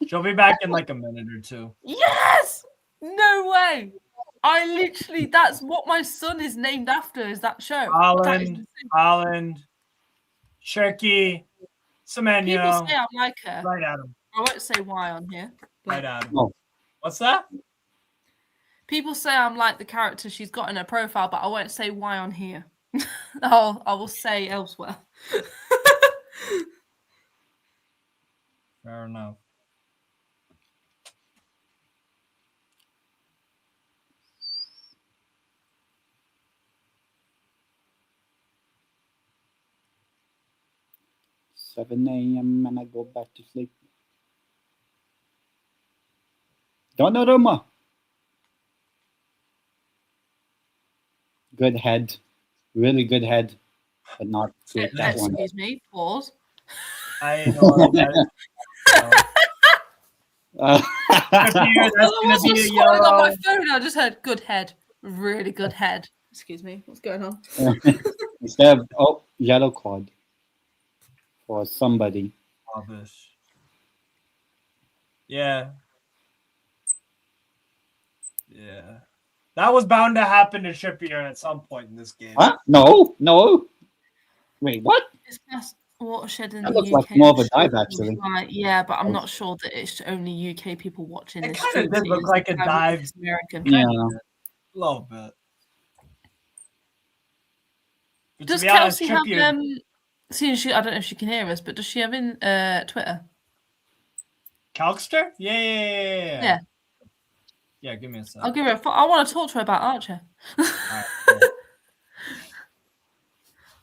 [SPEAKER 3] She'll be back in like a minute or two.
[SPEAKER 5] Yes! No way. That's what my son is named after, is that show.
[SPEAKER 3] Holland, Shirky, Semenyo.
[SPEAKER 5] People say I'm like her.
[SPEAKER 3] Right at him.
[SPEAKER 5] I won't say why on here.
[SPEAKER 3] Right at him.
[SPEAKER 4] Oh.
[SPEAKER 3] What's that?
[SPEAKER 5] People say I'm like the character she's got in her profile, but I won't say why on here. I will say elsewhere.
[SPEAKER 3] Fair enough.
[SPEAKER 4] $7 a.m. and I go back to sleep. Donnarumma. Good head. Really good head. But not good that one.
[SPEAKER 5] Excuse me. Pause.
[SPEAKER 3] I know that.
[SPEAKER 5] I wasn't scrolling on my phone. I just heard good head. Really good head. Excuse me. What's going on?
[SPEAKER 4] Instead of yellow card for somebody.
[SPEAKER 3] Rubbish. Yeah. Yeah. That was bound to happen to Trippier at some point in this game.
[SPEAKER 4] Huh? No. Wait, what?
[SPEAKER 5] It's past watershed in
[SPEAKER 4] That
[SPEAKER 5] the
[SPEAKER 4] looks
[SPEAKER 5] UK.
[SPEAKER 4] like more of a dive, actually.
[SPEAKER 5] Right, yeah, but I'm not sure that it's only UK people watching
[SPEAKER 3] It
[SPEAKER 5] this.
[SPEAKER 3] kind of did look like a dive.
[SPEAKER 5] American.
[SPEAKER 4] Yeah.
[SPEAKER 3] A little bit. But
[SPEAKER 5] Does
[SPEAKER 3] to be honest,
[SPEAKER 5] Kelsey have
[SPEAKER 3] Trippier,
[SPEAKER 5] seeing she, I don't know if she can hear us, but does she have in Twitter?
[SPEAKER 3] Calkster? Yeah. Yeah, give me a second.
[SPEAKER 5] I'll give her I want to talk to her about Archer.
[SPEAKER 3] Right, cool.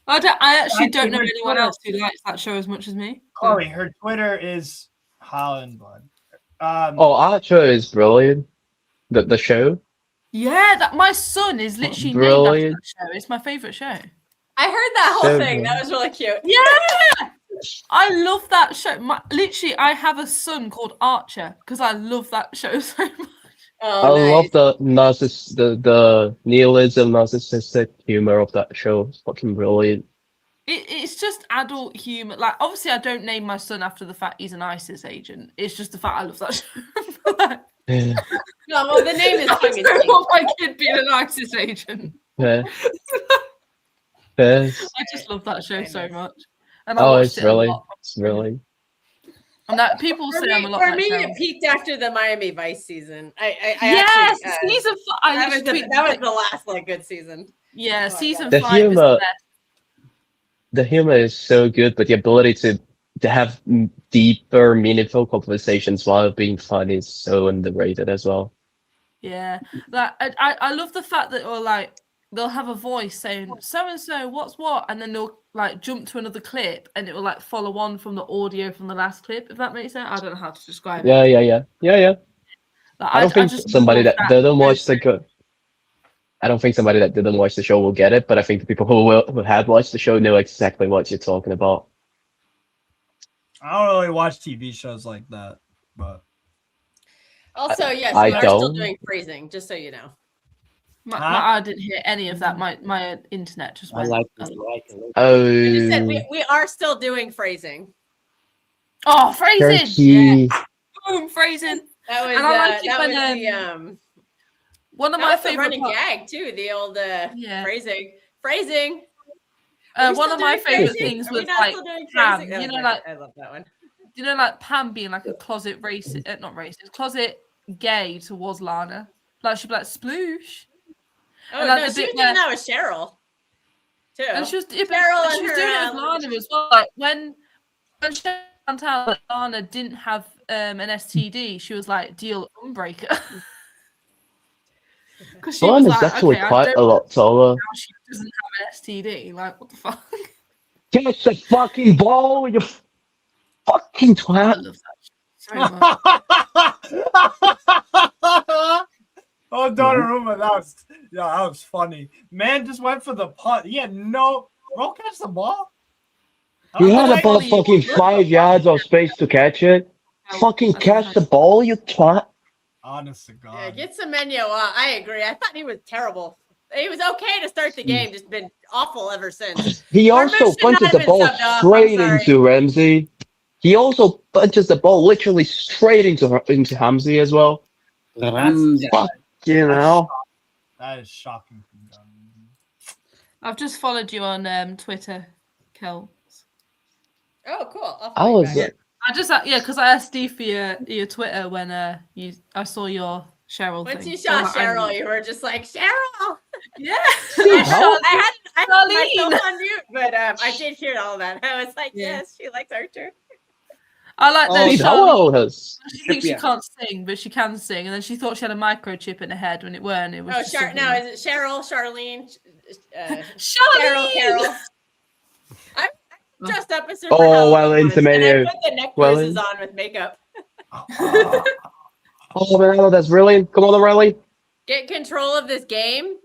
[SPEAKER 5] I actually don't know
[SPEAKER 3] her
[SPEAKER 5] anyone
[SPEAKER 3] Twitter-
[SPEAKER 5] else who likes that show as much as me.
[SPEAKER 3] Chloe, her Twitter is Holland Bud.
[SPEAKER 1] Archer is brilliant. The show.
[SPEAKER 5] Yeah, that my son is literally named
[SPEAKER 1] Brilliant.
[SPEAKER 5] after that show. It's my favorite show.
[SPEAKER 2] I heard that whole
[SPEAKER 1] So
[SPEAKER 2] thing.
[SPEAKER 1] good.
[SPEAKER 2] That was really cute.
[SPEAKER 5] Yeah, I love that show. Literally, I have a son called Archer because I love that show so much.
[SPEAKER 2] Oh,
[SPEAKER 1] I
[SPEAKER 2] nice.
[SPEAKER 1] love the nihilism, narcissistic humor of that show. It's fucking brilliant.
[SPEAKER 5] It's just adult humor. Like, obviously, I don't name my son after the fact he's an ISIS agent. It's just the fact I love that show. Like,
[SPEAKER 1] Yeah.
[SPEAKER 2] No, well, the name is
[SPEAKER 5] I
[SPEAKER 2] tongue in
[SPEAKER 5] don't
[SPEAKER 2] cheek.
[SPEAKER 5] want my kid being an ISIS agent.
[SPEAKER 1] Yeah. Yes.
[SPEAKER 5] I just love that show so much. And I
[SPEAKER 1] Oh,
[SPEAKER 5] watched
[SPEAKER 1] it's
[SPEAKER 5] it a
[SPEAKER 1] really,
[SPEAKER 5] lot.
[SPEAKER 1] it's really.
[SPEAKER 5] And that people
[SPEAKER 2] For
[SPEAKER 5] say I'm a
[SPEAKER 2] me,
[SPEAKER 5] lot
[SPEAKER 2] for
[SPEAKER 5] like
[SPEAKER 2] me
[SPEAKER 5] Cheryl.
[SPEAKER 2] it peaked after the Miami Vice season. I
[SPEAKER 5] Yes,
[SPEAKER 2] actually,
[SPEAKER 5] season 5.
[SPEAKER 2] that was the last like good season.
[SPEAKER 5] Yeah,
[SPEAKER 2] Oh,
[SPEAKER 5] season
[SPEAKER 1] The
[SPEAKER 5] 5 is the
[SPEAKER 1] humor-
[SPEAKER 5] best.
[SPEAKER 1] The humor is so good, but the ability to have deeper, meaningful conversations while being funny is so underrated as well.
[SPEAKER 5] Yeah, like I love the fact that they'll have a voice saying so and so what's what, and then they'll like jump to another clip and it will like follow on from the audio from the last clip. If that makes sense, I don't know how to describe it.
[SPEAKER 1] Yeah.
[SPEAKER 5] Like,
[SPEAKER 1] I don't think
[SPEAKER 5] just
[SPEAKER 1] somebody
[SPEAKER 5] love
[SPEAKER 1] that didn't watch I don't think somebody that didn't watch the show will get it, but I think the people who have watched the show know exactly what you're talking about.
[SPEAKER 3] I don't really watch TV shows like that, but
[SPEAKER 2] Also, yes,
[SPEAKER 1] I
[SPEAKER 2] we are still
[SPEAKER 1] don't.
[SPEAKER 2] doing phrasing, just so you know.
[SPEAKER 5] I didn't hear any of that. My internet just
[SPEAKER 4] I
[SPEAKER 5] went.
[SPEAKER 4] like this. I like it.
[SPEAKER 2] I just said
[SPEAKER 1] Oh,
[SPEAKER 2] we are still doing phrasing.
[SPEAKER 5] Oh, phrasing!
[SPEAKER 1] Turkey.
[SPEAKER 5] Yeah. Boom, phrasing.
[SPEAKER 2] That was
[SPEAKER 5] And I like it
[SPEAKER 2] that
[SPEAKER 5] when,
[SPEAKER 2] was the
[SPEAKER 5] One of
[SPEAKER 2] that
[SPEAKER 5] my
[SPEAKER 2] was the
[SPEAKER 5] favorite
[SPEAKER 2] running
[SPEAKER 5] parts.
[SPEAKER 2] gag too. The old
[SPEAKER 5] Yeah.
[SPEAKER 2] phrasing. Are we
[SPEAKER 5] One
[SPEAKER 2] still
[SPEAKER 5] of my
[SPEAKER 2] doing
[SPEAKER 5] favorite
[SPEAKER 2] phrasing?
[SPEAKER 5] things
[SPEAKER 2] Are we
[SPEAKER 5] was
[SPEAKER 2] not
[SPEAKER 5] like
[SPEAKER 2] still doing
[SPEAKER 5] Pam.
[SPEAKER 2] phrasing?
[SPEAKER 5] You know,
[SPEAKER 2] Okay,
[SPEAKER 5] like
[SPEAKER 2] I love that one.
[SPEAKER 5] like Pam being like a closet racist, not racist, closet gay towards Lana. Like she'd be like sploosh,
[SPEAKER 2] Oh
[SPEAKER 5] And like
[SPEAKER 2] no,
[SPEAKER 5] the
[SPEAKER 2] she
[SPEAKER 5] bit
[SPEAKER 2] was doing
[SPEAKER 5] where-
[SPEAKER 2] that with Cheryl too.
[SPEAKER 5] and she was,
[SPEAKER 2] Cheryl
[SPEAKER 5] and
[SPEAKER 2] and
[SPEAKER 5] she was
[SPEAKER 2] her,
[SPEAKER 5] doing it with Lana as well. Like when she found out that Lana didn't have an STD, she was like, "Deal unbreaker." Because she was
[SPEAKER 1] Lana's
[SPEAKER 5] like,
[SPEAKER 1] actually
[SPEAKER 5] "Okay, I
[SPEAKER 1] quite
[SPEAKER 5] don't
[SPEAKER 1] a
[SPEAKER 5] know
[SPEAKER 1] lot taller.
[SPEAKER 5] how she doesn't have an STD." Like, what the fuck?
[SPEAKER 1] Catch the fucking ball, you fucking
[SPEAKER 5] I
[SPEAKER 1] twat.
[SPEAKER 5] love that so much.
[SPEAKER 3] Oh, Donnarumma, that was funny. Man just went for the punt. He had no. Bro, catch the ball.
[SPEAKER 1] He had
[SPEAKER 5] like
[SPEAKER 1] about
[SPEAKER 5] the-
[SPEAKER 1] fucking 5 yards of space to catch it. Fucking catch the ball, you twat.
[SPEAKER 3] Honest to God.
[SPEAKER 2] Yeah, get Semenyo. I agree. I thought he was terrible. He was okay to start the game, just been awful ever since.
[SPEAKER 1] He
[SPEAKER 2] Marmoush
[SPEAKER 1] also
[SPEAKER 2] should not
[SPEAKER 1] punches
[SPEAKER 2] have
[SPEAKER 1] the
[SPEAKER 2] been
[SPEAKER 1] ball
[SPEAKER 2] subbed off, I'm
[SPEAKER 1] straight
[SPEAKER 2] sorry.
[SPEAKER 1] into Ramsey. He also punches the ball literally straight into Hamzy as well.
[SPEAKER 4] Ramsey.
[SPEAKER 1] Fuck, you know.
[SPEAKER 3] That is shocking. From Donnarumma.
[SPEAKER 5] I've just followed you on Twitter, Kel.
[SPEAKER 2] Oh, cool. I'll
[SPEAKER 1] I
[SPEAKER 2] follow you
[SPEAKER 1] was
[SPEAKER 2] back.
[SPEAKER 5] I just because I asked Steve for your Twitter when I saw your Cheryl
[SPEAKER 2] Once
[SPEAKER 5] thing.
[SPEAKER 2] you
[SPEAKER 5] So
[SPEAKER 2] saw Cheryl, you were just like, Cheryl!
[SPEAKER 5] yeah.
[SPEAKER 1] how-
[SPEAKER 2] I had
[SPEAKER 5] Charlene.
[SPEAKER 2] myself on mute, but I did hear all that. I was like,
[SPEAKER 5] Yeah.
[SPEAKER 2] yes, she likes Archer.
[SPEAKER 5] I like that.
[SPEAKER 1] Steve,
[SPEAKER 5] Charlene,
[SPEAKER 1] how old has?
[SPEAKER 5] she thinks she
[SPEAKER 4] Yeah.
[SPEAKER 5] can't sing, but she can sing, and then she thought she had a microchip in her head when it weren't. It was
[SPEAKER 2] Oh,
[SPEAKER 5] just
[SPEAKER 2] no,
[SPEAKER 5] something-
[SPEAKER 2] is it Cheryl, Charlene, Carol,
[SPEAKER 5] Charlene.
[SPEAKER 2] Carol? I'm dressed up as her.
[SPEAKER 1] Oh, well, into
[SPEAKER 2] and I
[SPEAKER 1] menu.
[SPEAKER 2] put the neck
[SPEAKER 1] Well,
[SPEAKER 2] braces on with makeup.
[SPEAKER 1] Oh, man, that's brilliant. Come on, Riley.
[SPEAKER 2] Get control of this game.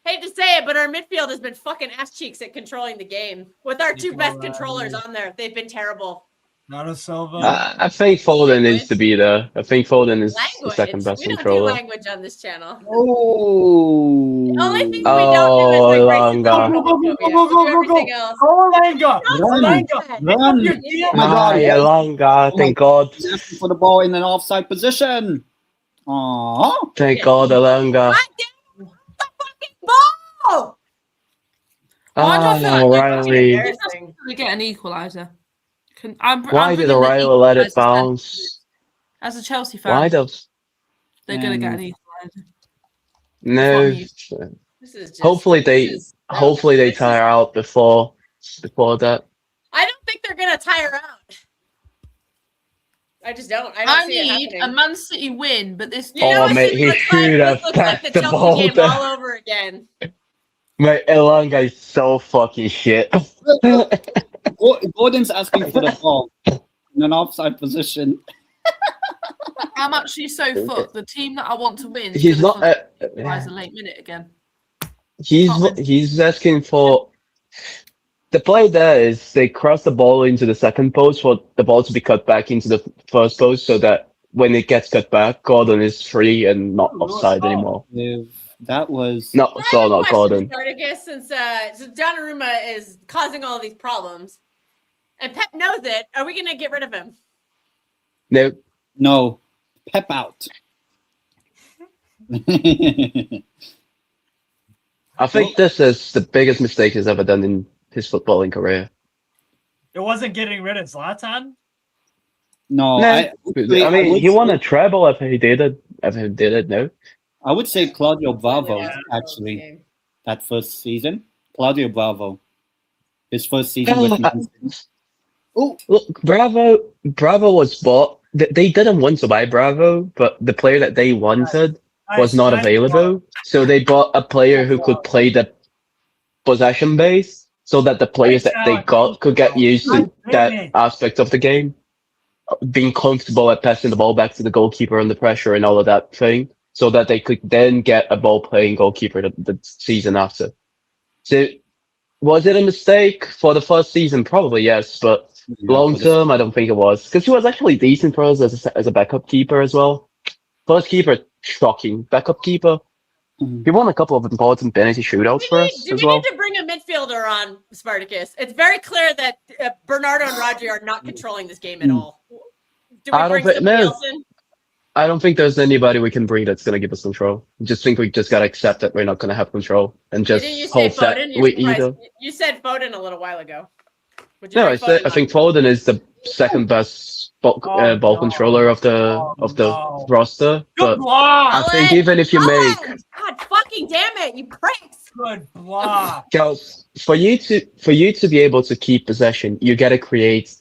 [SPEAKER 2] Hate to say it, but our midfield has been fucking ass cheeks at controlling the game. With our two best controllers on there, they've been terrible.
[SPEAKER 3] Not a Silva.
[SPEAKER 1] I think Foden needs to be there. I think Foden is the
[SPEAKER 2] Language.
[SPEAKER 1] second best
[SPEAKER 2] We don't do
[SPEAKER 1] controller.
[SPEAKER 2] language on this channel.
[SPEAKER 4] Oh.
[SPEAKER 2] The only thing we
[SPEAKER 1] Oh,
[SPEAKER 2] don't do is like
[SPEAKER 1] Elanga.
[SPEAKER 2] racism, homophobia. We do everything else.
[SPEAKER 3] Go, Langa.
[SPEAKER 4] Run.
[SPEAKER 3] Langa.
[SPEAKER 4] Run.
[SPEAKER 3] Your
[SPEAKER 4] Oh
[SPEAKER 3] deal.
[SPEAKER 4] my God.
[SPEAKER 1] Ay, Elanga, thank God.
[SPEAKER 4] He's asking for the ball in an offside position. Aww.
[SPEAKER 1] Thank God, Elanga.
[SPEAKER 2] God damn it, the fucking ball!
[SPEAKER 5] Why do I feel
[SPEAKER 1] Ah,
[SPEAKER 5] like
[SPEAKER 1] Riley.
[SPEAKER 2] Embarrassing.
[SPEAKER 5] to get an equaliser?
[SPEAKER 1] Why did O'Reilly let it bounce?
[SPEAKER 5] As a Chelsea fan,
[SPEAKER 1] Why does
[SPEAKER 5] they're gonna get an equaliser.
[SPEAKER 1] no?
[SPEAKER 2] This is just,
[SPEAKER 1] Hopefully
[SPEAKER 2] this
[SPEAKER 1] they
[SPEAKER 2] is-
[SPEAKER 1] tire out before that.
[SPEAKER 2] I don't think they're gonna tire out. I just don't. I don't
[SPEAKER 5] I
[SPEAKER 2] see it
[SPEAKER 5] need
[SPEAKER 2] happening.
[SPEAKER 5] a Man City win, but this
[SPEAKER 2] You know
[SPEAKER 1] Oh,
[SPEAKER 2] what
[SPEAKER 1] mate,
[SPEAKER 2] this
[SPEAKER 1] he
[SPEAKER 2] looks like?
[SPEAKER 1] should
[SPEAKER 2] This
[SPEAKER 1] have
[SPEAKER 2] looks like
[SPEAKER 1] passed
[SPEAKER 2] the
[SPEAKER 1] the
[SPEAKER 2] Chelsea
[SPEAKER 1] ball
[SPEAKER 2] game
[SPEAKER 1] there.
[SPEAKER 2] all over again.
[SPEAKER 1] Mate, Elanga is so fucking shit.
[SPEAKER 4] Gordon's asking for the ball in an offside position.
[SPEAKER 5] I'm actually so fucked. The team that I want to win is
[SPEAKER 1] He's
[SPEAKER 5] gonna
[SPEAKER 1] not.
[SPEAKER 5] equalise a late minute again.
[SPEAKER 1] He's asking for. The play there is they cross the ball into the second post for the ball to be cut back into the first post, so that when it gets cut back, Gordon is free and not offside anymore.
[SPEAKER 4] If that was
[SPEAKER 1] No,
[SPEAKER 2] I
[SPEAKER 1] so
[SPEAKER 2] have a
[SPEAKER 1] not
[SPEAKER 2] question,
[SPEAKER 1] Gordon.
[SPEAKER 2] Spartacus, since Donnarumma is causing all these problems, and Pep knows it, are we gonna get rid of him?
[SPEAKER 1] No,
[SPEAKER 4] no Pep out.
[SPEAKER 1] I think this is the biggest mistake he's ever done in his footballing career.
[SPEAKER 3] It wasn't getting rid of Zlatan.
[SPEAKER 4] No,
[SPEAKER 1] No,
[SPEAKER 4] I
[SPEAKER 1] mean
[SPEAKER 4] would
[SPEAKER 1] he won
[SPEAKER 4] say-
[SPEAKER 1] a treble if he did it. If he did it, no.
[SPEAKER 4] I would say Claudio Bravo
[SPEAKER 2] Yeah.
[SPEAKER 4] actually that first season. Claudio Bravo, his first season with Man City. Oh,
[SPEAKER 1] Look, Bravo was bought. They didn't want to buy Bravo, but the player that they wanted was not available. So they bought a player who could play the possession base, so that the players that they got could get used to that aspect of the game, being comfortable at passing the ball back to the goalkeeper under pressure and all of that thing, so that they could then get a ball-playing goalkeeper the season after. So, was it a mistake for the first season? Probably yes, but long term, I don't think it was, because he was actually decent for us as a backup keeper as well. First keeper, shocking. Backup keeper, he won a couple of important penalty shootouts for us
[SPEAKER 2] Do
[SPEAKER 1] as
[SPEAKER 2] we
[SPEAKER 1] well.
[SPEAKER 2] need to bring a midfielder on, Spartacus? It's very clear that Bernardo and Rodri are not controlling this game at all. Do
[SPEAKER 1] I
[SPEAKER 2] we
[SPEAKER 1] don't
[SPEAKER 2] bring
[SPEAKER 1] think-
[SPEAKER 2] somebody
[SPEAKER 1] no.
[SPEAKER 2] else in?
[SPEAKER 1] I don't think there's anybody we can bring that's going to give us control. I just think we just got to accept that we're not going to have control and just
[SPEAKER 2] Didn't you say
[SPEAKER 1] hope that
[SPEAKER 2] Foden? You're
[SPEAKER 1] we
[SPEAKER 2] surprised.
[SPEAKER 1] either.
[SPEAKER 2] You said Foden a little while ago. Would you
[SPEAKER 1] No,
[SPEAKER 2] bring
[SPEAKER 1] I
[SPEAKER 2] Foden
[SPEAKER 1] think
[SPEAKER 2] on?
[SPEAKER 1] Foden is the second best ball
[SPEAKER 3] no.
[SPEAKER 1] controller of the
[SPEAKER 3] No.
[SPEAKER 1] roster.
[SPEAKER 3] Good
[SPEAKER 1] But
[SPEAKER 3] block.
[SPEAKER 1] I think even if you make
[SPEAKER 2] God fucking damn it, you pricks!
[SPEAKER 3] Good block.
[SPEAKER 1] Girls, for you to be able to keep possession, you got to create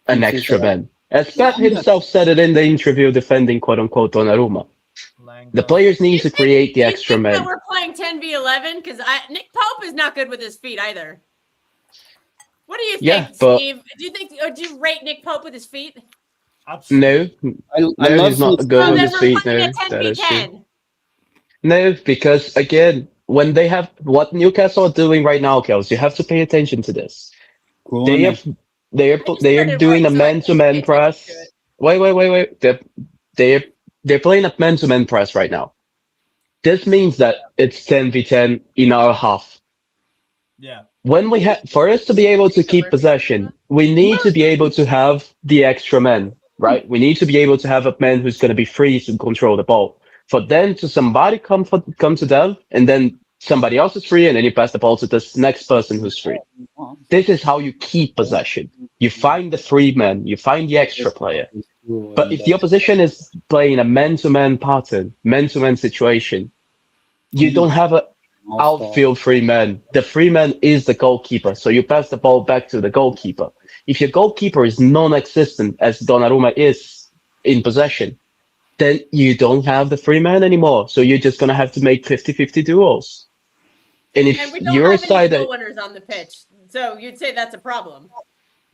[SPEAKER 1] an extra man. As Pep himself said it in the interview defending quote unquote Donnarumma. The players need to create the
[SPEAKER 2] Do you
[SPEAKER 1] extra
[SPEAKER 2] think that
[SPEAKER 1] man.
[SPEAKER 2] we're playing 10v11? Because Nick Pope is not good with his feet either. What do you think,
[SPEAKER 1] Yeah, but-
[SPEAKER 2] Steve? Do you rate Nick Pope with his feet?
[SPEAKER 3] Absolutely.
[SPEAKER 1] No,
[SPEAKER 4] I
[SPEAKER 1] no,
[SPEAKER 4] love
[SPEAKER 1] he's not
[SPEAKER 4] his
[SPEAKER 1] good
[SPEAKER 2] So
[SPEAKER 1] with
[SPEAKER 2] then
[SPEAKER 1] his
[SPEAKER 2] we're
[SPEAKER 1] feet.
[SPEAKER 2] playing
[SPEAKER 1] No,
[SPEAKER 2] a
[SPEAKER 1] that is true.
[SPEAKER 2] 10v10.
[SPEAKER 1] No, because again, when they have what Newcastle are doing right now, Kels, you have to pay attention to this. They
[SPEAKER 4] corner.
[SPEAKER 1] have they're
[SPEAKER 2] I just
[SPEAKER 1] they're
[SPEAKER 2] started
[SPEAKER 1] doing
[SPEAKER 2] work,
[SPEAKER 1] a
[SPEAKER 2] so I can't pay
[SPEAKER 1] man-to-man
[SPEAKER 2] attention to
[SPEAKER 1] press.
[SPEAKER 2] it.
[SPEAKER 1] Wait. They're playing a man-to-man press right now. This means that it's 10v10 in our half.
[SPEAKER 3] Yeah.
[SPEAKER 1] When we have for us to be able to keep possession, we need to be able to have the extra man, right? We need to be able to have a man who's going to be free to control the ball. For then to somebody come to them, and then somebody else is free, and then you pass the ball to this next person who's free. This is how you keep possession. You find the free man, you find the extra player. But if the opposition is playing a man-to-man pattern, man-to-man situation, you don't have a outfield free man. The free man is the goalkeeper. So you pass the ball back to the goalkeeper. If your goalkeeper is non-existent, as Donnarumma is in possession, then you don't have the free man anymore. So you're just going to have to make 50-50 duels. And if
[SPEAKER 2] And we don't
[SPEAKER 1] you're a
[SPEAKER 2] have any
[SPEAKER 1] side
[SPEAKER 2] duel
[SPEAKER 1] that,
[SPEAKER 2] winners on the pitch. So you'd say that's a problem.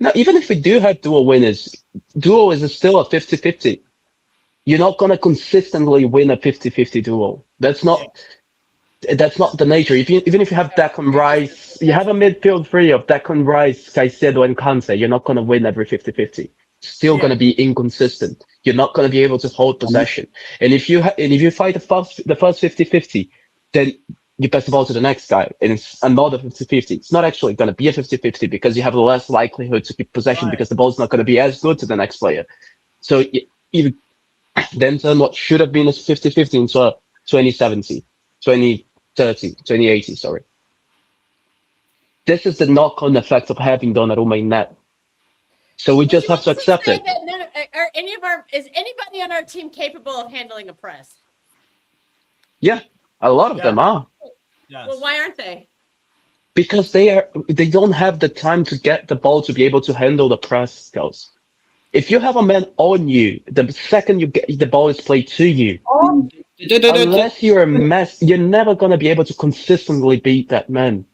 [SPEAKER 1] now, even if we do have dual winners, duel is still a 50-50. You're not going to consistently win a 50-50 duel. That's not the nature. Even if you have Declan Rice, you have a midfield three of Declan Rice, Caicedo, and Kante, you're not going to win every 50-50. Still going to be inconsistent. You're not going to be able to hold possession. And if you fight the first 50-50, then you pass the ball to the next guy, and it's another 50-50. It's not actually going to be a 50-50 because you have less likelihood to keep possession because the ball's not going to be as good to the next player. So you then turn what should have been a 50-50 into a 20-70, 20-30, 20-80, sorry. This is the knock-on effect of having Donnarumma in net. So we just have to accept it.
[SPEAKER 2] Is anybody on our team capable of handling a press?
[SPEAKER 1] Yeah, a lot of them are.
[SPEAKER 3] Yes.
[SPEAKER 2] Well, why aren't they?
[SPEAKER 1] Because they don't have the time to get the ball to be able to handle the press skills. If you have a man on you, the second you get the ball is played to you, unless you're a mess, you're never gonna be able to consistently beat that man.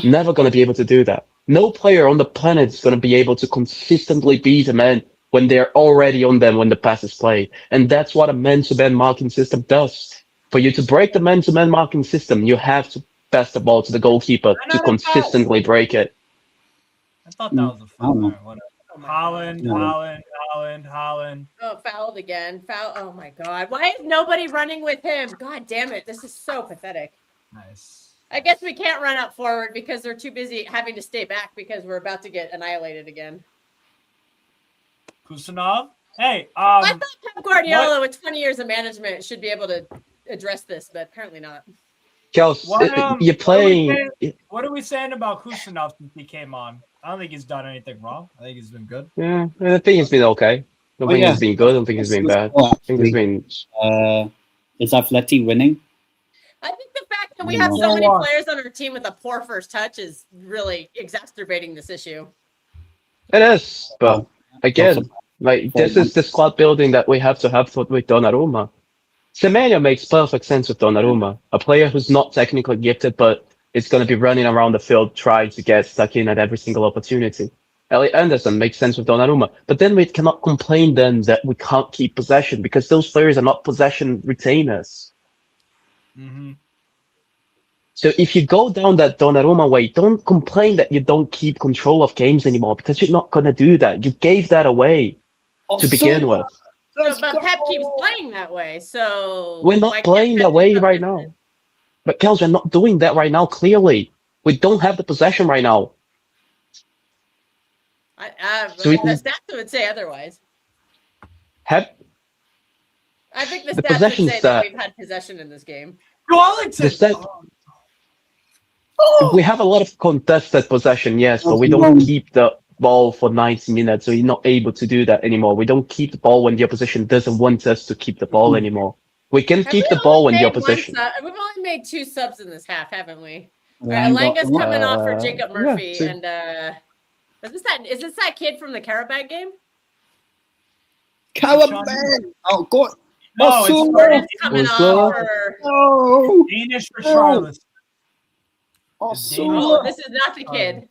[SPEAKER 1] Never gonna be able to do that. No player on the planet is gonna be able to consistently beat a man when they're already on them when the pass is played. And that's what a man-to-man marking system does. For you to break the man-to-man marking system, you have to pass the ball to the goalkeeper to consistently break it.
[SPEAKER 3] I thought that was a foul.
[SPEAKER 2] Oh my
[SPEAKER 3] Holland.
[SPEAKER 2] Oh, fouled again. Foul. Oh my God. Why is nobody running with him? God damn it. This is so pathetic.
[SPEAKER 3] Nice.
[SPEAKER 2] I guess we can't run up forward because they're too busy having to stay back because we're about to get annihilated again.
[SPEAKER 3] Kusanov? Hey,
[SPEAKER 2] I thought Pep Guardiola with 20 years of management should be able to address this, but apparently not.
[SPEAKER 1] Kels, you're playing.
[SPEAKER 3] What are we saying about Kusanov since he came on? I don't think he's done anything wrong. I think he's been good.
[SPEAKER 1] Yeah, I think he's been okay. I don't think he's been good. I don't think he's been bad. I think he's been.
[SPEAKER 4] Is Atleti winning?
[SPEAKER 2] I think the fact that we have so many players on our team with a poor first touch is really exacerbating this issue.
[SPEAKER 1] It is, but again, like this is the squad building that we have to have with Donnarumma. Semenyo makes perfect sense with Donnarumma, a player who's not technically gifted, but is going to be running around the field trying to get stuck in at every single opportunity. Elliot Anderson makes sense with Donnarumma, but then we cannot complain then that we can't keep possession because those players are not possession retainers.
[SPEAKER 3] Mm-hmm.
[SPEAKER 1] So if you go down that Donnarumma way, don't complain that you don't keep control of games anymore because you're not going to do that. You gave that away to begin with.
[SPEAKER 2] So, but Pep keeps playing that way, so...
[SPEAKER 1] We're not playing that way right now. But Kels, we're not doing that right now, clearly. We don't have the possession right now.
[SPEAKER 2] So the stats would say otherwise. I think the stats would say that we've had possession in this game.
[SPEAKER 1] We have a lot of contested possession, yes, but we don't keep the ball for 90 minutes, so you're not able to do that anymore. We don't keep the ball when the opposition doesn't want us to keep the ball anymore. We can keep the ball when the opposition.
[SPEAKER 2] We've only made 2 subs in this half, haven't we? All right, Alanga's coming off for Jacob Murphy, and is this that kid from the Carabag game?
[SPEAKER 4] Carabag! Oh God!
[SPEAKER 3] No,
[SPEAKER 2] it's coming off for
[SPEAKER 3] Danish for Charlotte.
[SPEAKER 2] Oh, this is not the kid.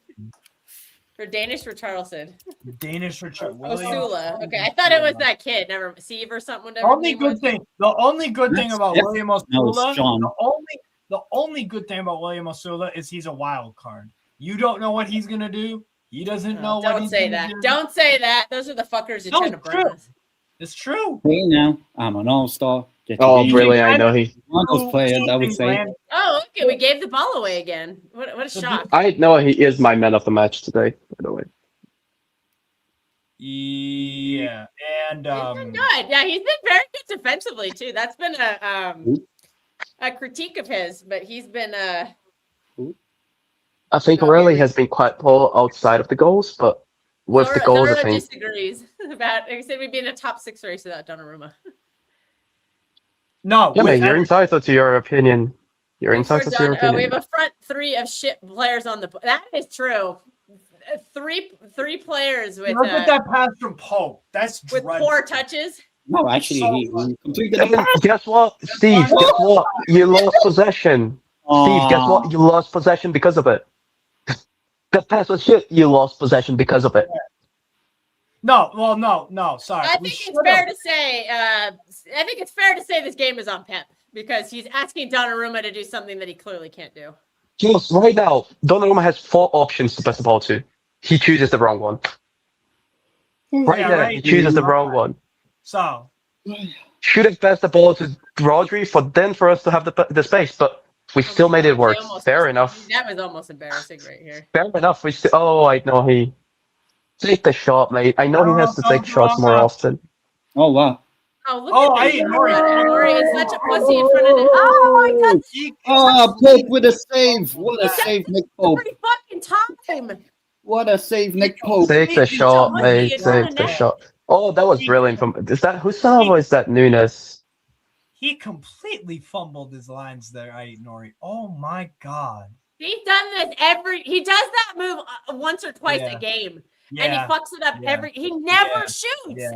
[SPEAKER 2] For Danish Richarlison.
[SPEAKER 3] Danish Richard.
[SPEAKER 2] Osula. Okay, I thought it was that kid. Never Steve or something. Whatever.
[SPEAKER 3] Only good thing. The only good thing about William
[SPEAKER 4] No, it's
[SPEAKER 3] Osula.
[SPEAKER 4] John.
[SPEAKER 3] The only good thing about William Osula is he's a wild card. You don't know what he's gonna do. He doesn't know what
[SPEAKER 2] Don't
[SPEAKER 3] he's
[SPEAKER 2] say
[SPEAKER 3] gonna
[SPEAKER 2] that.
[SPEAKER 3] do.
[SPEAKER 2] Don't say that. Those are the fuckers who
[SPEAKER 3] No,
[SPEAKER 2] try to
[SPEAKER 3] it's
[SPEAKER 2] burn
[SPEAKER 3] true.
[SPEAKER 2] us.
[SPEAKER 3] It's true.
[SPEAKER 4] Hey now, I'm an all-star. Get to
[SPEAKER 1] Oh,
[SPEAKER 4] be
[SPEAKER 1] brilliant! I know he.
[SPEAKER 4] one of those players, I would say.
[SPEAKER 2] Oh, okay. We gave the ball away again. What a shock.
[SPEAKER 1] I know he is my man of the match today. By the way.
[SPEAKER 3] Yeah, and
[SPEAKER 2] He's been good. Yeah, he's been very good defensively too. That's been a critique of his, but he's been
[SPEAKER 1] I think
[SPEAKER 2] Oh,
[SPEAKER 1] Aureli
[SPEAKER 2] yeah.
[SPEAKER 1] has been quite poor outside of the goals, but with the goals, I
[SPEAKER 2] Zora
[SPEAKER 1] think.
[SPEAKER 2] disagrees about. He said we'd be in a top 6 race without Donnarumma.
[SPEAKER 3] no,
[SPEAKER 1] Yeah, man,
[SPEAKER 3] with-
[SPEAKER 1] you're entitled to your opinion. You're entitled to your
[SPEAKER 2] We
[SPEAKER 1] opinion.
[SPEAKER 2] have a front 3 of shit players on the. That is true. Three players with
[SPEAKER 3] look at that pass from Pope. That's
[SPEAKER 2] with
[SPEAKER 3] dreadful.
[SPEAKER 2] poor touches.
[SPEAKER 4] No, actually, he completed the
[SPEAKER 1] And
[SPEAKER 4] pass.
[SPEAKER 1] guess what, Steve? Guess what? You lost possession. Steve, guess what? You lost possession because of it. The pass was shit. You lost possession because of it.
[SPEAKER 3] No, well, no. Sorry.
[SPEAKER 2] I
[SPEAKER 3] We
[SPEAKER 2] think it's
[SPEAKER 3] should've-
[SPEAKER 2] fair to say. I think it's fair to say this game is on Pep because he's asking Donnarumma to do something that he clearly can't do.
[SPEAKER 1] Just right now, Donnarumma has 4 options to pass the ball to. He chooses the wrong one. Right
[SPEAKER 3] Yeah,
[SPEAKER 1] there,
[SPEAKER 3] right.
[SPEAKER 1] he chooses the wrong one.
[SPEAKER 3] So
[SPEAKER 1] Should have passed the ball to Rodri for us to have the space, but we still made it work. Fair enough.
[SPEAKER 2] That was almost embarrassing right here.
[SPEAKER 1] Fair enough. We still. Oh, I know he. Take the shot, mate. I know he has to take shots more often.
[SPEAKER 4] Oh wow!
[SPEAKER 2] Oh, look
[SPEAKER 3] Oh,
[SPEAKER 2] at
[SPEAKER 3] I
[SPEAKER 2] this.
[SPEAKER 3] ignore it.
[SPEAKER 2] Nori is such a pussy in front of it. Oh my god,
[SPEAKER 4] Oh, Pope with a save! What a save, Nick Pope!
[SPEAKER 2] every fucking time.
[SPEAKER 4] What a save, Nick Pope!
[SPEAKER 1] Take the shot, mate. Take the shot. Oh, that was brilliant. Is that Husam or is that Nunes?
[SPEAKER 3] he completely fumbled his lines there, Nori. Oh my god.
[SPEAKER 2] He's done this he does that move once or twice
[SPEAKER 3] Yeah.
[SPEAKER 2] a game. And he
[SPEAKER 3] Yeah.
[SPEAKER 2] fucks it up
[SPEAKER 3] Yeah.
[SPEAKER 2] he never
[SPEAKER 3] Yeah.
[SPEAKER 2] shoots
[SPEAKER 3] Yeah.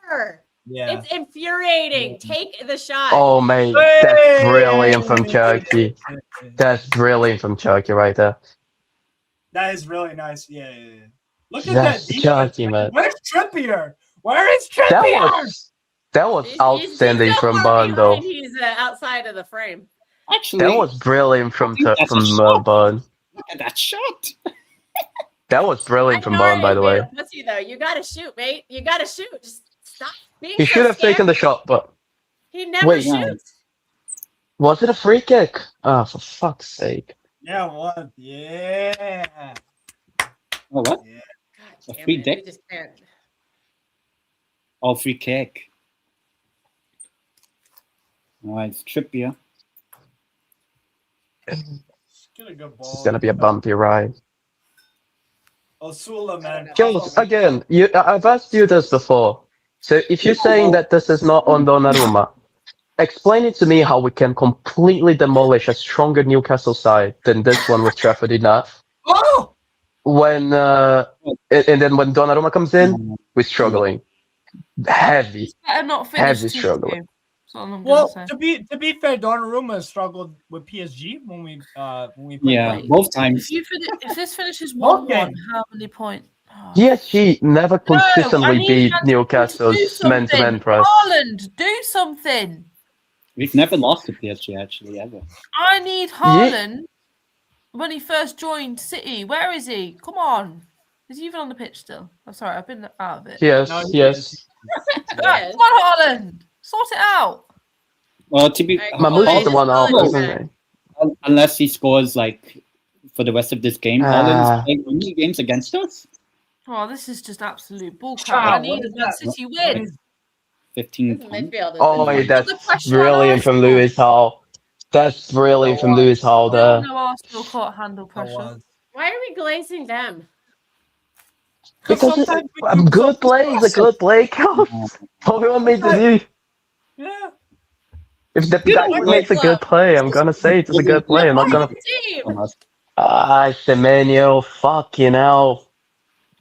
[SPEAKER 2] ever.
[SPEAKER 3] Yeah.
[SPEAKER 2] It's infuriating. Take the shot.
[SPEAKER 1] Oh, mate. That's brilliant from Turkey. That's brilliant from Turkey right there.
[SPEAKER 3] That is really nice. Yeah. Look at
[SPEAKER 1] That's
[SPEAKER 3] that. defense.
[SPEAKER 1] Turkey, man.
[SPEAKER 3] Where's Trippier? Where is Trippier?
[SPEAKER 1] That was
[SPEAKER 2] He's
[SPEAKER 1] outstanding
[SPEAKER 2] so
[SPEAKER 1] from
[SPEAKER 2] far
[SPEAKER 1] Bun, though.
[SPEAKER 2] behind, He's outside of the frame.
[SPEAKER 4] Actually,
[SPEAKER 1] That was brilliant from
[SPEAKER 4] think that's a shot.
[SPEAKER 1] Bun.
[SPEAKER 4] look at that shot.
[SPEAKER 1] That was brilliant from
[SPEAKER 2] I
[SPEAKER 1] Bun,
[SPEAKER 2] know
[SPEAKER 1] by
[SPEAKER 2] he's
[SPEAKER 1] the
[SPEAKER 2] made
[SPEAKER 1] way.
[SPEAKER 2] a pussy, though. You gotta shoot, mate. You gotta shoot. Just stop being
[SPEAKER 1] He
[SPEAKER 2] so
[SPEAKER 1] should have taken the
[SPEAKER 2] scared.
[SPEAKER 1] shot, but
[SPEAKER 2] He never
[SPEAKER 1] Wait,
[SPEAKER 2] shoots.
[SPEAKER 1] was it a free kick? Ah, for fuck's sake.
[SPEAKER 3] Yeah, what? Yeah.
[SPEAKER 4] Oh what?
[SPEAKER 3] Yeah.
[SPEAKER 4] A
[SPEAKER 2] God damn
[SPEAKER 4] free
[SPEAKER 2] it,
[SPEAKER 4] dick?
[SPEAKER 2] we just can't.
[SPEAKER 4] Oh, free kick. All right, it's Trippier.
[SPEAKER 3] Get a good ball.
[SPEAKER 1] It's gonna be a bumpy ride.
[SPEAKER 3] Osula, man.
[SPEAKER 1] Jules, again, I've asked you this before. So if you're saying that this is not on Donnarumma, explain it to me how we can completely demolish a stronger Newcastle side than this one with Trafford enough.
[SPEAKER 3] Oh!
[SPEAKER 1] When and then when Donnarumma comes in, we're struggling. Heavy.
[SPEAKER 5] Better not finish
[SPEAKER 1] Heavy
[SPEAKER 5] 2-2.
[SPEAKER 1] struggle.
[SPEAKER 5] That's all I'm gonna
[SPEAKER 3] Well,
[SPEAKER 5] say.
[SPEAKER 3] to be fair, Donnarumma struggled with PSG when we played
[SPEAKER 4] Yeah,
[SPEAKER 3] them.
[SPEAKER 4] both times.
[SPEAKER 5] If this finishes 1-1,
[SPEAKER 3] Okay.
[SPEAKER 5] how many points? Oh.
[SPEAKER 1] PSG never
[SPEAKER 5] I
[SPEAKER 1] consistently
[SPEAKER 5] need
[SPEAKER 1] beat
[SPEAKER 5] Man City to
[SPEAKER 1] Newcastle's
[SPEAKER 5] do
[SPEAKER 1] man-to-man
[SPEAKER 5] something.
[SPEAKER 1] press.
[SPEAKER 5] Haaland, do something.
[SPEAKER 4] We've never lost to PSG actually ever.
[SPEAKER 5] I need Haaland when he first joined City. Where is he? Come on. Is he even on the pitch still? I'm sorry, I've been out of it.
[SPEAKER 1] Yes,
[SPEAKER 3] No, he
[SPEAKER 1] yes.
[SPEAKER 3] is.
[SPEAKER 2] Yes.
[SPEAKER 5] Come on, Haaland. Sort it out.
[SPEAKER 4] Well, to be
[SPEAKER 2] Alright,
[SPEAKER 1] Mahmoud's
[SPEAKER 2] Haaland
[SPEAKER 1] the one out,
[SPEAKER 2] is
[SPEAKER 1] isn't he?
[SPEAKER 4] unless he scores like for the rest of this game, Haaland's playing only games against us.
[SPEAKER 5] Oh, this is just absolute bullcrap.
[SPEAKER 3] Child,
[SPEAKER 5] I
[SPEAKER 3] what
[SPEAKER 5] need a
[SPEAKER 3] is
[SPEAKER 5] Man
[SPEAKER 3] that?
[SPEAKER 5] City
[SPEAKER 3] What
[SPEAKER 5] win.
[SPEAKER 3] is-
[SPEAKER 4] 15
[SPEAKER 2] This
[SPEAKER 4] points.
[SPEAKER 2] midfield is
[SPEAKER 1] Oh,
[SPEAKER 2] insane.
[SPEAKER 1] that's
[SPEAKER 5] The pressure
[SPEAKER 1] brilliant
[SPEAKER 5] on
[SPEAKER 1] from
[SPEAKER 5] Arsenal.
[SPEAKER 1] Lewis Hall. That's brilliant from Lewis Hall there.
[SPEAKER 5] No, Arsenal can't handle
[SPEAKER 3] That
[SPEAKER 5] pressure.
[SPEAKER 3] was.
[SPEAKER 2] Why are we glazing them?
[SPEAKER 1] Because
[SPEAKER 3] sometimes we
[SPEAKER 1] a
[SPEAKER 3] do
[SPEAKER 1] good play is a good play, counts. What do you want me to do?
[SPEAKER 3] Yeah.
[SPEAKER 1] If the
[SPEAKER 4] You
[SPEAKER 1] guy
[SPEAKER 4] know what?
[SPEAKER 1] makes a good play, I'm gonna say it's a good play. I'm not gonna.
[SPEAKER 2] Team.
[SPEAKER 1] Semenyo, fucking hell.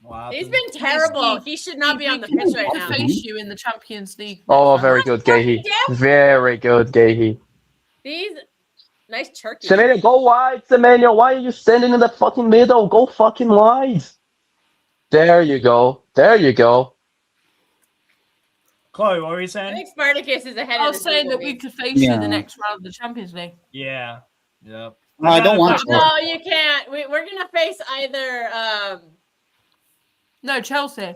[SPEAKER 3] Wow.
[SPEAKER 2] He's been terrible. He should not be on the pitch right
[SPEAKER 5] I'll
[SPEAKER 2] now.
[SPEAKER 5] face you in the Champions League.
[SPEAKER 1] Oh,
[SPEAKER 5] next
[SPEAKER 1] very
[SPEAKER 5] round.
[SPEAKER 1] good, Gahey. Very good, Gahey.
[SPEAKER 2] These nice turkey.
[SPEAKER 1] Semenyo, go wide, Semenyo. Why are you standing in the fucking middle? Go fucking wide. There you go. There you go.
[SPEAKER 3] Chloe, what were you
[SPEAKER 2] I
[SPEAKER 3] saying?
[SPEAKER 2] think Spartacus is ahead
[SPEAKER 5] I
[SPEAKER 2] of
[SPEAKER 5] was
[SPEAKER 2] the
[SPEAKER 5] saying that
[SPEAKER 2] Google
[SPEAKER 5] we
[SPEAKER 2] Meets.
[SPEAKER 5] could face you
[SPEAKER 4] Yeah.
[SPEAKER 5] the next round of the Champions League.
[SPEAKER 3] Yeah. Yep.
[SPEAKER 4] No, I don't want to.
[SPEAKER 2] No, you can't. We're gonna face either.
[SPEAKER 5] No, Chelsea.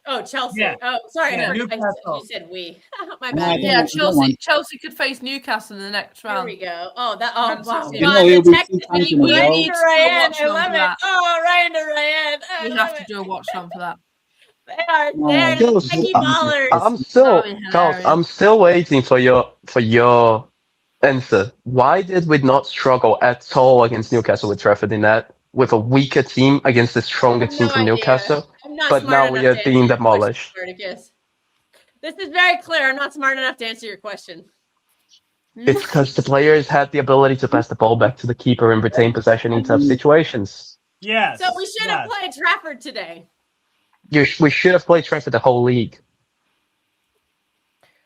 [SPEAKER 2] Oh, Chelsea.
[SPEAKER 3] Yeah.
[SPEAKER 2] Oh, sorry.
[SPEAKER 3] Yeah,
[SPEAKER 2] I
[SPEAKER 3] Newcastle.
[SPEAKER 2] you said we. My
[SPEAKER 4] No,
[SPEAKER 2] bad.
[SPEAKER 4] I
[SPEAKER 5] Yeah,
[SPEAKER 4] don't want-
[SPEAKER 5] Chelsea could face Newcastle in the next
[SPEAKER 2] Here
[SPEAKER 5] round.
[SPEAKER 2] we go. Oh, that. Oh,
[SPEAKER 5] Man
[SPEAKER 2] wow.
[SPEAKER 5] City.
[SPEAKER 4] You
[SPEAKER 2] God,
[SPEAKER 4] know,
[SPEAKER 2] the
[SPEAKER 4] it'll be
[SPEAKER 2] tech-
[SPEAKER 4] 2 times in a
[SPEAKER 5] we
[SPEAKER 4] row.
[SPEAKER 2] Ryan
[SPEAKER 5] need
[SPEAKER 2] to
[SPEAKER 5] to do a
[SPEAKER 2] Ryan.
[SPEAKER 5] watch
[SPEAKER 2] I
[SPEAKER 5] along
[SPEAKER 2] love
[SPEAKER 5] for
[SPEAKER 2] it.
[SPEAKER 5] that.
[SPEAKER 2] Oh, Ryan to Ryan. I
[SPEAKER 5] We
[SPEAKER 2] love
[SPEAKER 5] have to
[SPEAKER 2] it.
[SPEAKER 5] do a watch on for that.
[SPEAKER 2] They are
[SPEAKER 4] No,
[SPEAKER 2] the
[SPEAKER 1] Girls,
[SPEAKER 2] techie
[SPEAKER 4] I'm-
[SPEAKER 2] ballers.
[SPEAKER 1] I'm still,
[SPEAKER 5] That'd be
[SPEAKER 1] Charles,
[SPEAKER 5] hilarious.
[SPEAKER 1] I'm still waiting for your answer. Why did we not struggle at all against Newcastle with Trafford in that, with a weaker team against a stronger
[SPEAKER 2] I have
[SPEAKER 1] team
[SPEAKER 2] no
[SPEAKER 1] from
[SPEAKER 2] idea.
[SPEAKER 1] Newcastle?
[SPEAKER 2] I'm not
[SPEAKER 1] But
[SPEAKER 2] smart
[SPEAKER 1] now
[SPEAKER 2] enough
[SPEAKER 1] we
[SPEAKER 2] to
[SPEAKER 1] are
[SPEAKER 2] answer
[SPEAKER 1] being
[SPEAKER 2] your question,
[SPEAKER 1] demolished.
[SPEAKER 2] Spartacus. This is very clear. I'm not smart enough to answer your question.
[SPEAKER 1] It's because the players had the ability to pass the ball back to the keeper and retain possession in tough situations.
[SPEAKER 3] Yes.
[SPEAKER 2] So we should have
[SPEAKER 3] yes.
[SPEAKER 2] played Trafford today.
[SPEAKER 1] We should have played Trafford the whole league.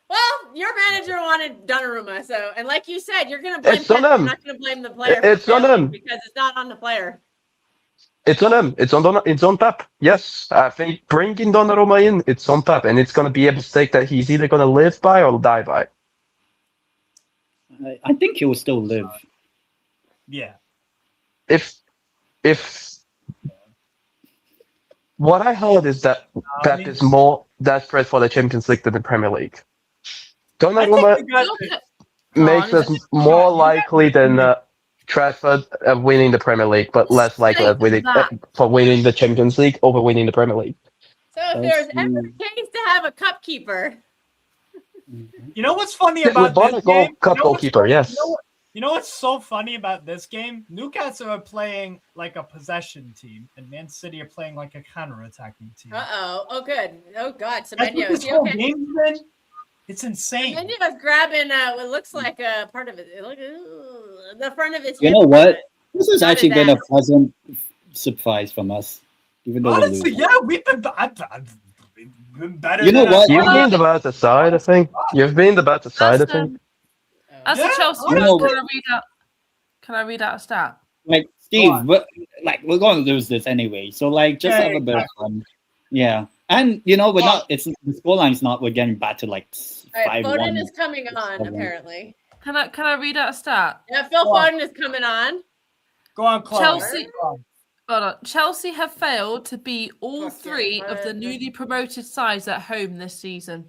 [SPEAKER 2] Well, your manager wanted Donnarumma, so and like you said, you're gonna blame
[SPEAKER 1] It's on
[SPEAKER 2] Pep. You're
[SPEAKER 1] him.
[SPEAKER 2] not gonna blame the player.
[SPEAKER 1] It's
[SPEAKER 2] for
[SPEAKER 1] on
[SPEAKER 2] failing
[SPEAKER 1] him.
[SPEAKER 2] because it's not on the player.
[SPEAKER 1] It's on him. It's on Pep. Yes, I think bringing Donnarumma in, it's on Pep, and it's going to be a mistake that he's either going to live by or die by.
[SPEAKER 4] I think he will still live.
[SPEAKER 3] Yeah.
[SPEAKER 1] If what I heard is that Pep is more desperate for the Champions League than the Premier League.
[SPEAKER 3] I think
[SPEAKER 1] Donnarumma
[SPEAKER 3] we got
[SPEAKER 5] Look at-
[SPEAKER 1] makes us more likely than Trafford winning the Premier League, but less likely of winning, for winning the Champions League over winning the Premier League.
[SPEAKER 2] So if
[SPEAKER 4] That's
[SPEAKER 2] there's ever
[SPEAKER 4] true.
[SPEAKER 2] a case to have a cup keeper,
[SPEAKER 3] You know what's funny
[SPEAKER 1] We
[SPEAKER 3] about
[SPEAKER 1] bought
[SPEAKER 3] this
[SPEAKER 1] a goal,
[SPEAKER 3] game?
[SPEAKER 1] cup
[SPEAKER 3] You know what's
[SPEAKER 1] goalkeeper,
[SPEAKER 3] funny-
[SPEAKER 1] yes.
[SPEAKER 3] You know what's so funny about this game? Newcastle are playing like a possession team, and Man City are playing like a counter-attacking team.
[SPEAKER 2] oh good, oh god,
[SPEAKER 3] That's what
[SPEAKER 2] Semenyo,
[SPEAKER 3] this
[SPEAKER 2] is he
[SPEAKER 3] whole
[SPEAKER 2] okay?
[SPEAKER 3] game's been. It's insane.
[SPEAKER 2] Semenyo's grabbing what looks like a part of it. Look, the front of his.
[SPEAKER 4] You
[SPEAKER 2] hip
[SPEAKER 4] know
[SPEAKER 2] a
[SPEAKER 4] what?
[SPEAKER 2] little bit.
[SPEAKER 4] This is
[SPEAKER 2] Not
[SPEAKER 4] actually
[SPEAKER 2] his
[SPEAKER 4] been a
[SPEAKER 2] ass.
[SPEAKER 4] pleasant surprise from us, even though we
[SPEAKER 3] Honestly,
[SPEAKER 4] lose.
[SPEAKER 3] yeah, we've been better.
[SPEAKER 4] You know
[SPEAKER 3] than
[SPEAKER 4] what?
[SPEAKER 1] You've
[SPEAKER 3] I
[SPEAKER 1] been the better side, I think. You've been the better side, I think.
[SPEAKER 5] As
[SPEAKER 3] Yeah,
[SPEAKER 5] a Chelsea
[SPEAKER 3] you
[SPEAKER 5] fan,
[SPEAKER 4] know-
[SPEAKER 5] can I read out a stat?
[SPEAKER 4] Like Steve, we're going to lose this anyway. So like, just
[SPEAKER 3] Yeah,
[SPEAKER 4] have a bit of fun. Yeah, and you know, we're not. It's the scoreline's not. We're getting back to like
[SPEAKER 2] All right,
[SPEAKER 4] 5-1.
[SPEAKER 2] Foden is coming on.
[SPEAKER 4] 7-1.
[SPEAKER 2] Apparently,
[SPEAKER 5] Can I read out a stat?
[SPEAKER 2] yeah, Phil
[SPEAKER 3] Go on.
[SPEAKER 2] Foden is coming on.
[SPEAKER 3] Go on, Chloe.
[SPEAKER 5] Chelsea-
[SPEAKER 3] Go on.
[SPEAKER 5] Hold on. Chelsea have failed to beat all
[SPEAKER 2] Fuck yeah,
[SPEAKER 5] three of the
[SPEAKER 2] Bayern.
[SPEAKER 5] newly promoted sides at home this season.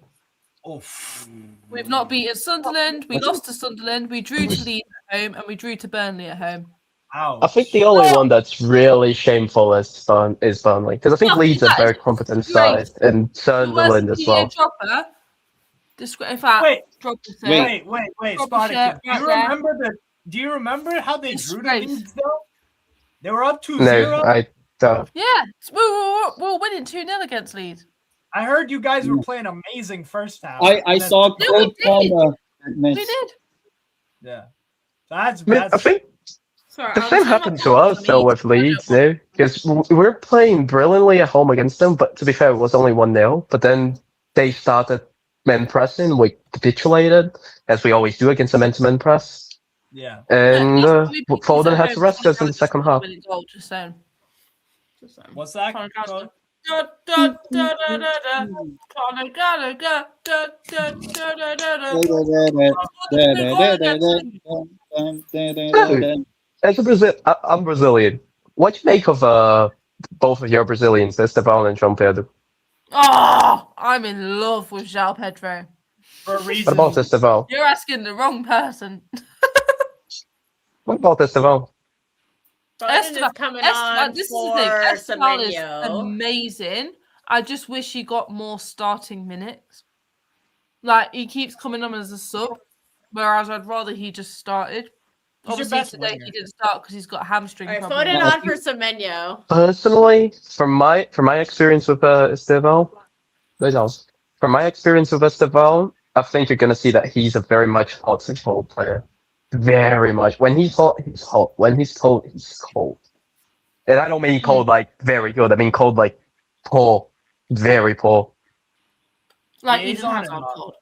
[SPEAKER 3] Oof.
[SPEAKER 5] We've not beaten Sunderland. We lost to Sunderland. We drew to Leeds at home, and we drew to Burnley at home.
[SPEAKER 3] Ouch.
[SPEAKER 1] I think the only one that's really shameful is Burnley, because I think
[SPEAKER 5] No,
[SPEAKER 1] Leeds are a
[SPEAKER 5] that
[SPEAKER 1] very
[SPEAKER 5] is
[SPEAKER 1] competent
[SPEAKER 5] great.
[SPEAKER 1] side, and Sunderland as well.
[SPEAKER 5] Dropper. In fact,
[SPEAKER 3] Wait,
[SPEAKER 5] drop the
[SPEAKER 4] Wait.
[SPEAKER 3] wait,
[SPEAKER 5] Drop the
[SPEAKER 3] Spartacus.
[SPEAKER 5] shirt
[SPEAKER 3] Do you
[SPEAKER 5] right there.
[SPEAKER 3] remember Do you remember how they drew the
[SPEAKER 5] Disgrace.
[SPEAKER 3] Leeds though? They were up 2-0.
[SPEAKER 1] No, I don't.
[SPEAKER 5] Yeah, we were winning 2-0 against Leeds.
[SPEAKER 3] I heard you guys were playing amazing first half.
[SPEAKER 4] I
[SPEAKER 3] and then-
[SPEAKER 4] saw
[SPEAKER 5] Yeah, we
[SPEAKER 4] Code
[SPEAKER 5] did.
[SPEAKER 4] Palmer miss.
[SPEAKER 5] We did.
[SPEAKER 3] Yeah. That's
[SPEAKER 1] I mean, I think
[SPEAKER 2] Sorry,
[SPEAKER 1] the same happened to us though with Leeds, no? Because we're playing brilliantly at home against them, but to be fair, it was only 1-0. But then they started men pressing, we capitulated, as we always do against a man-to-man press.
[SPEAKER 3] Yeah.
[SPEAKER 1] And
[SPEAKER 5] Yeah, that's what we beat Leeds
[SPEAKER 1] Foden
[SPEAKER 5] at
[SPEAKER 1] had
[SPEAKER 5] home
[SPEAKER 1] to rest us in the
[SPEAKER 5] because
[SPEAKER 1] second half.
[SPEAKER 5] winning goal, just saying. Just saying.
[SPEAKER 3] What's that?
[SPEAKER 5] Conor
[SPEAKER 3] Chloe?
[SPEAKER 5] Gallagher. Conor Gallagher.
[SPEAKER 1] As a I'm Brazilian. What do you make of both of your Brazilians, Esteban and João Pedro?
[SPEAKER 5] Oh, I'm in love with João Pedro.
[SPEAKER 3] For a
[SPEAKER 1] What
[SPEAKER 3] reason.
[SPEAKER 1] about Esteban?
[SPEAKER 5] You're asking the wrong person.
[SPEAKER 1] What about Esteban?
[SPEAKER 2] Foden is coming on
[SPEAKER 5] this is
[SPEAKER 2] for
[SPEAKER 5] the thing. Esteban is
[SPEAKER 2] Semenyo.
[SPEAKER 5] amazing. I just wish he got more starting minutes. Like, he keeps coming on as a sub, whereas I'd rather he just started.
[SPEAKER 3] He's your
[SPEAKER 5] Obviously,
[SPEAKER 3] best
[SPEAKER 5] today
[SPEAKER 3] winger.
[SPEAKER 5] he didn't start because he's got a hamstring
[SPEAKER 2] All right,
[SPEAKER 5] problem.
[SPEAKER 2] Foden on for Semenyo.
[SPEAKER 1] Personally, from my experience with Esteban, from my experience with Esteban, I think you're gonna see that he's a very much hot and cold player. Very much. When he's hot, he's hot. When he's cold, he's cold. And I don't mean cold like very good. I mean cold like poor, very poor.
[SPEAKER 5] Like,
[SPEAKER 3] Yeah,
[SPEAKER 5] he
[SPEAKER 3] he's
[SPEAKER 5] doesn't
[SPEAKER 3] on
[SPEAKER 5] have
[SPEAKER 3] and
[SPEAKER 5] that
[SPEAKER 3] off.
[SPEAKER 5] cold.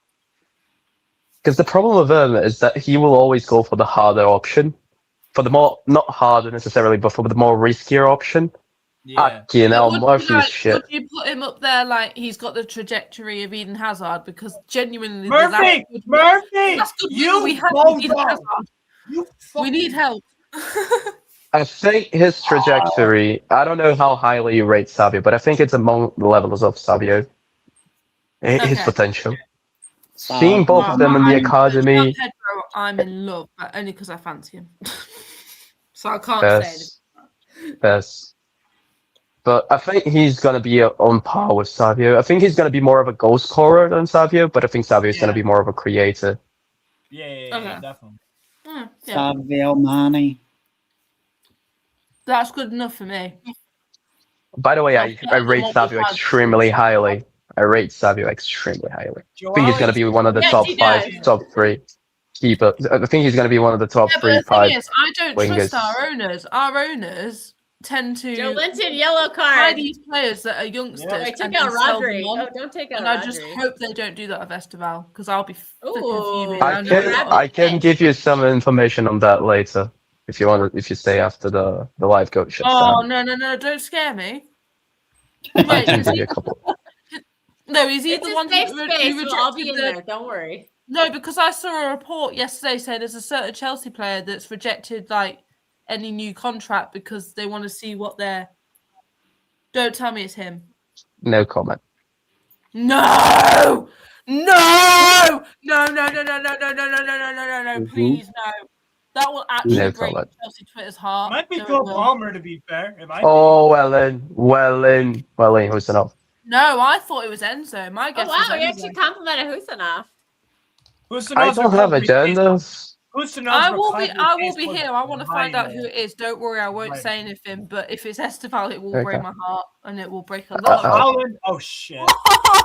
[SPEAKER 1] Because the problem with him is that he will always go for the harder option, for the more not harder necessarily, but for the more riskier option.
[SPEAKER 3] Yeah.
[SPEAKER 1] You know,
[SPEAKER 5] Would
[SPEAKER 1] Murphy's
[SPEAKER 5] would
[SPEAKER 1] shit.
[SPEAKER 5] you put him up there like he's got the trajectory of Eden Hazard? Because genuinely,
[SPEAKER 3] Murphy,
[SPEAKER 5] that's good
[SPEAKER 3] you
[SPEAKER 5] we have
[SPEAKER 3] bozo.
[SPEAKER 5] Eden Hazard.
[SPEAKER 3] You
[SPEAKER 5] We need help.
[SPEAKER 1] I think his trajectory, I don't know how highly you rate Savio, but I think it's among the levels of Savio. His
[SPEAKER 5] Okay.
[SPEAKER 1] potential. Seeing both of them in the
[SPEAKER 5] I'm-
[SPEAKER 1] academy,
[SPEAKER 5] Pedro, I'm in love, but only because I fancy him. So I can't say anything.
[SPEAKER 1] best. But I think he's going to be on par with Savio. I think he's going to be more of a goal scorer than Savio, but I think Savio is going to be more of a creator.
[SPEAKER 3] Yeah,
[SPEAKER 5] Okay.
[SPEAKER 3] definitely.
[SPEAKER 5] Yeah.
[SPEAKER 4] Savio Mane.
[SPEAKER 5] That's good enough for me.
[SPEAKER 1] By the way, I
[SPEAKER 5] Okay,
[SPEAKER 1] rate
[SPEAKER 5] then
[SPEAKER 1] Savio
[SPEAKER 5] we'll have-
[SPEAKER 1] extremely highly. I rate Savio extremely highly. I think he's going to be one of the
[SPEAKER 2] Yes,
[SPEAKER 1] top
[SPEAKER 2] he
[SPEAKER 1] 5,
[SPEAKER 2] does.
[SPEAKER 1] top 3 keeper. I think he's going to be one of the top
[SPEAKER 5] Yeah,
[SPEAKER 1] 3,
[SPEAKER 5] but the
[SPEAKER 1] 5
[SPEAKER 5] thing is, I don't
[SPEAKER 1] wingers.
[SPEAKER 5] trust our owners. Our owners tend to
[SPEAKER 2] Joe Linton, yellow
[SPEAKER 5] buy
[SPEAKER 2] card.
[SPEAKER 5] these players that are youngsters.
[SPEAKER 3] Yeah.
[SPEAKER 2] I took
[SPEAKER 5] and
[SPEAKER 2] out
[SPEAKER 5] then sell them
[SPEAKER 2] Rodri.
[SPEAKER 5] on.
[SPEAKER 2] Oh, don't take out
[SPEAKER 5] And I just
[SPEAKER 2] Rodri.
[SPEAKER 5] hope they don't do that with Esteval because I'll be flipping
[SPEAKER 2] Ooh.
[SPEAKER 5] fuming.
[SPEAKER 1] I
[SPEAKER 5] know
[SPEAKER 1] can
[SPEAKER 5] that.
[SPEAKER 2] Rabbit
[SPEAKER 1] I can
[SPEAKER 2] fish.
[SPEAKER 1] give you some information on that later if you want. If you stay after the live coach shuts
[SPEAKER 5] Oh
[SPEAKER 1] down.
[SPEAKER 5] no! Don't scare me.
[SPEAKER 1] I
[SPEAKER 5] Wait,
[SPEAKER 1] can
[SPEAKER 5] is
[SPEAKER 1] give
[SPEAKER 5] he,
[SPEAKER 1] you a couple.
[SPEAKER 5] no, is he
[SPEAKER 2] It's
[SPEAKER 5] the
[SPEAKER 2] a
[SPEAKER 5] one
[SPEAKER 2] safe
[SPEAKER 5] who
[SPEAKER 2] space.
[SPEAKER 5] rejected
[SPEAKER 2] We'll all be in
[SPEAKER 5] the?
[SPEAKER 2] there. Don't worry.
[SPEAKER 5] No, because I saw a report yesterday saying there's a certain Chelsea player that's rejected like any new contract because they want to see what they're. Don't tell me it's him.
[SPEAKER 1] No comment.
[SPEAKER 5] No! No! No! Please no. That will actually
[SPEAKER 1] No
[SPEAKER 5] break
[SPEAKER 1] comment.
[SPEAKER 5] Chelsea Twitter's heart.
[SPEAKER 3] Might be
[SPEAKER 5] No, it
[SPEAKER 3] Cole
[SPEAKER 5] will.
[SPEAKER 3] Palmer, to be fair. It might
[SPEAKER 1] Oh, well in, who's enough?
[SPEAKER 5] No, I thought it was Enzo. My
[SPEAKER 2] Oh
[SPEAKER 5] guess
[SPEAKER 2] wow,
[SPEAKER 5] was
[SPEAKER 2] you
[SPEAKER 5] Enzo.
[SPEAKER 2] actually complimented Husanov.
[SPEAKER 3] be.
[SPEAKER 1] I don't have agendas.
[SPEAKER 5] I will be here. I want to find out who it is. Don't worry, I won't say anything. But if it's Esteval, it will break
[SPEAKER 1] Okay.
[SPEAKER 5] my heart and it will break a lot of
[SPEAKER 3] Holland. Oh shit.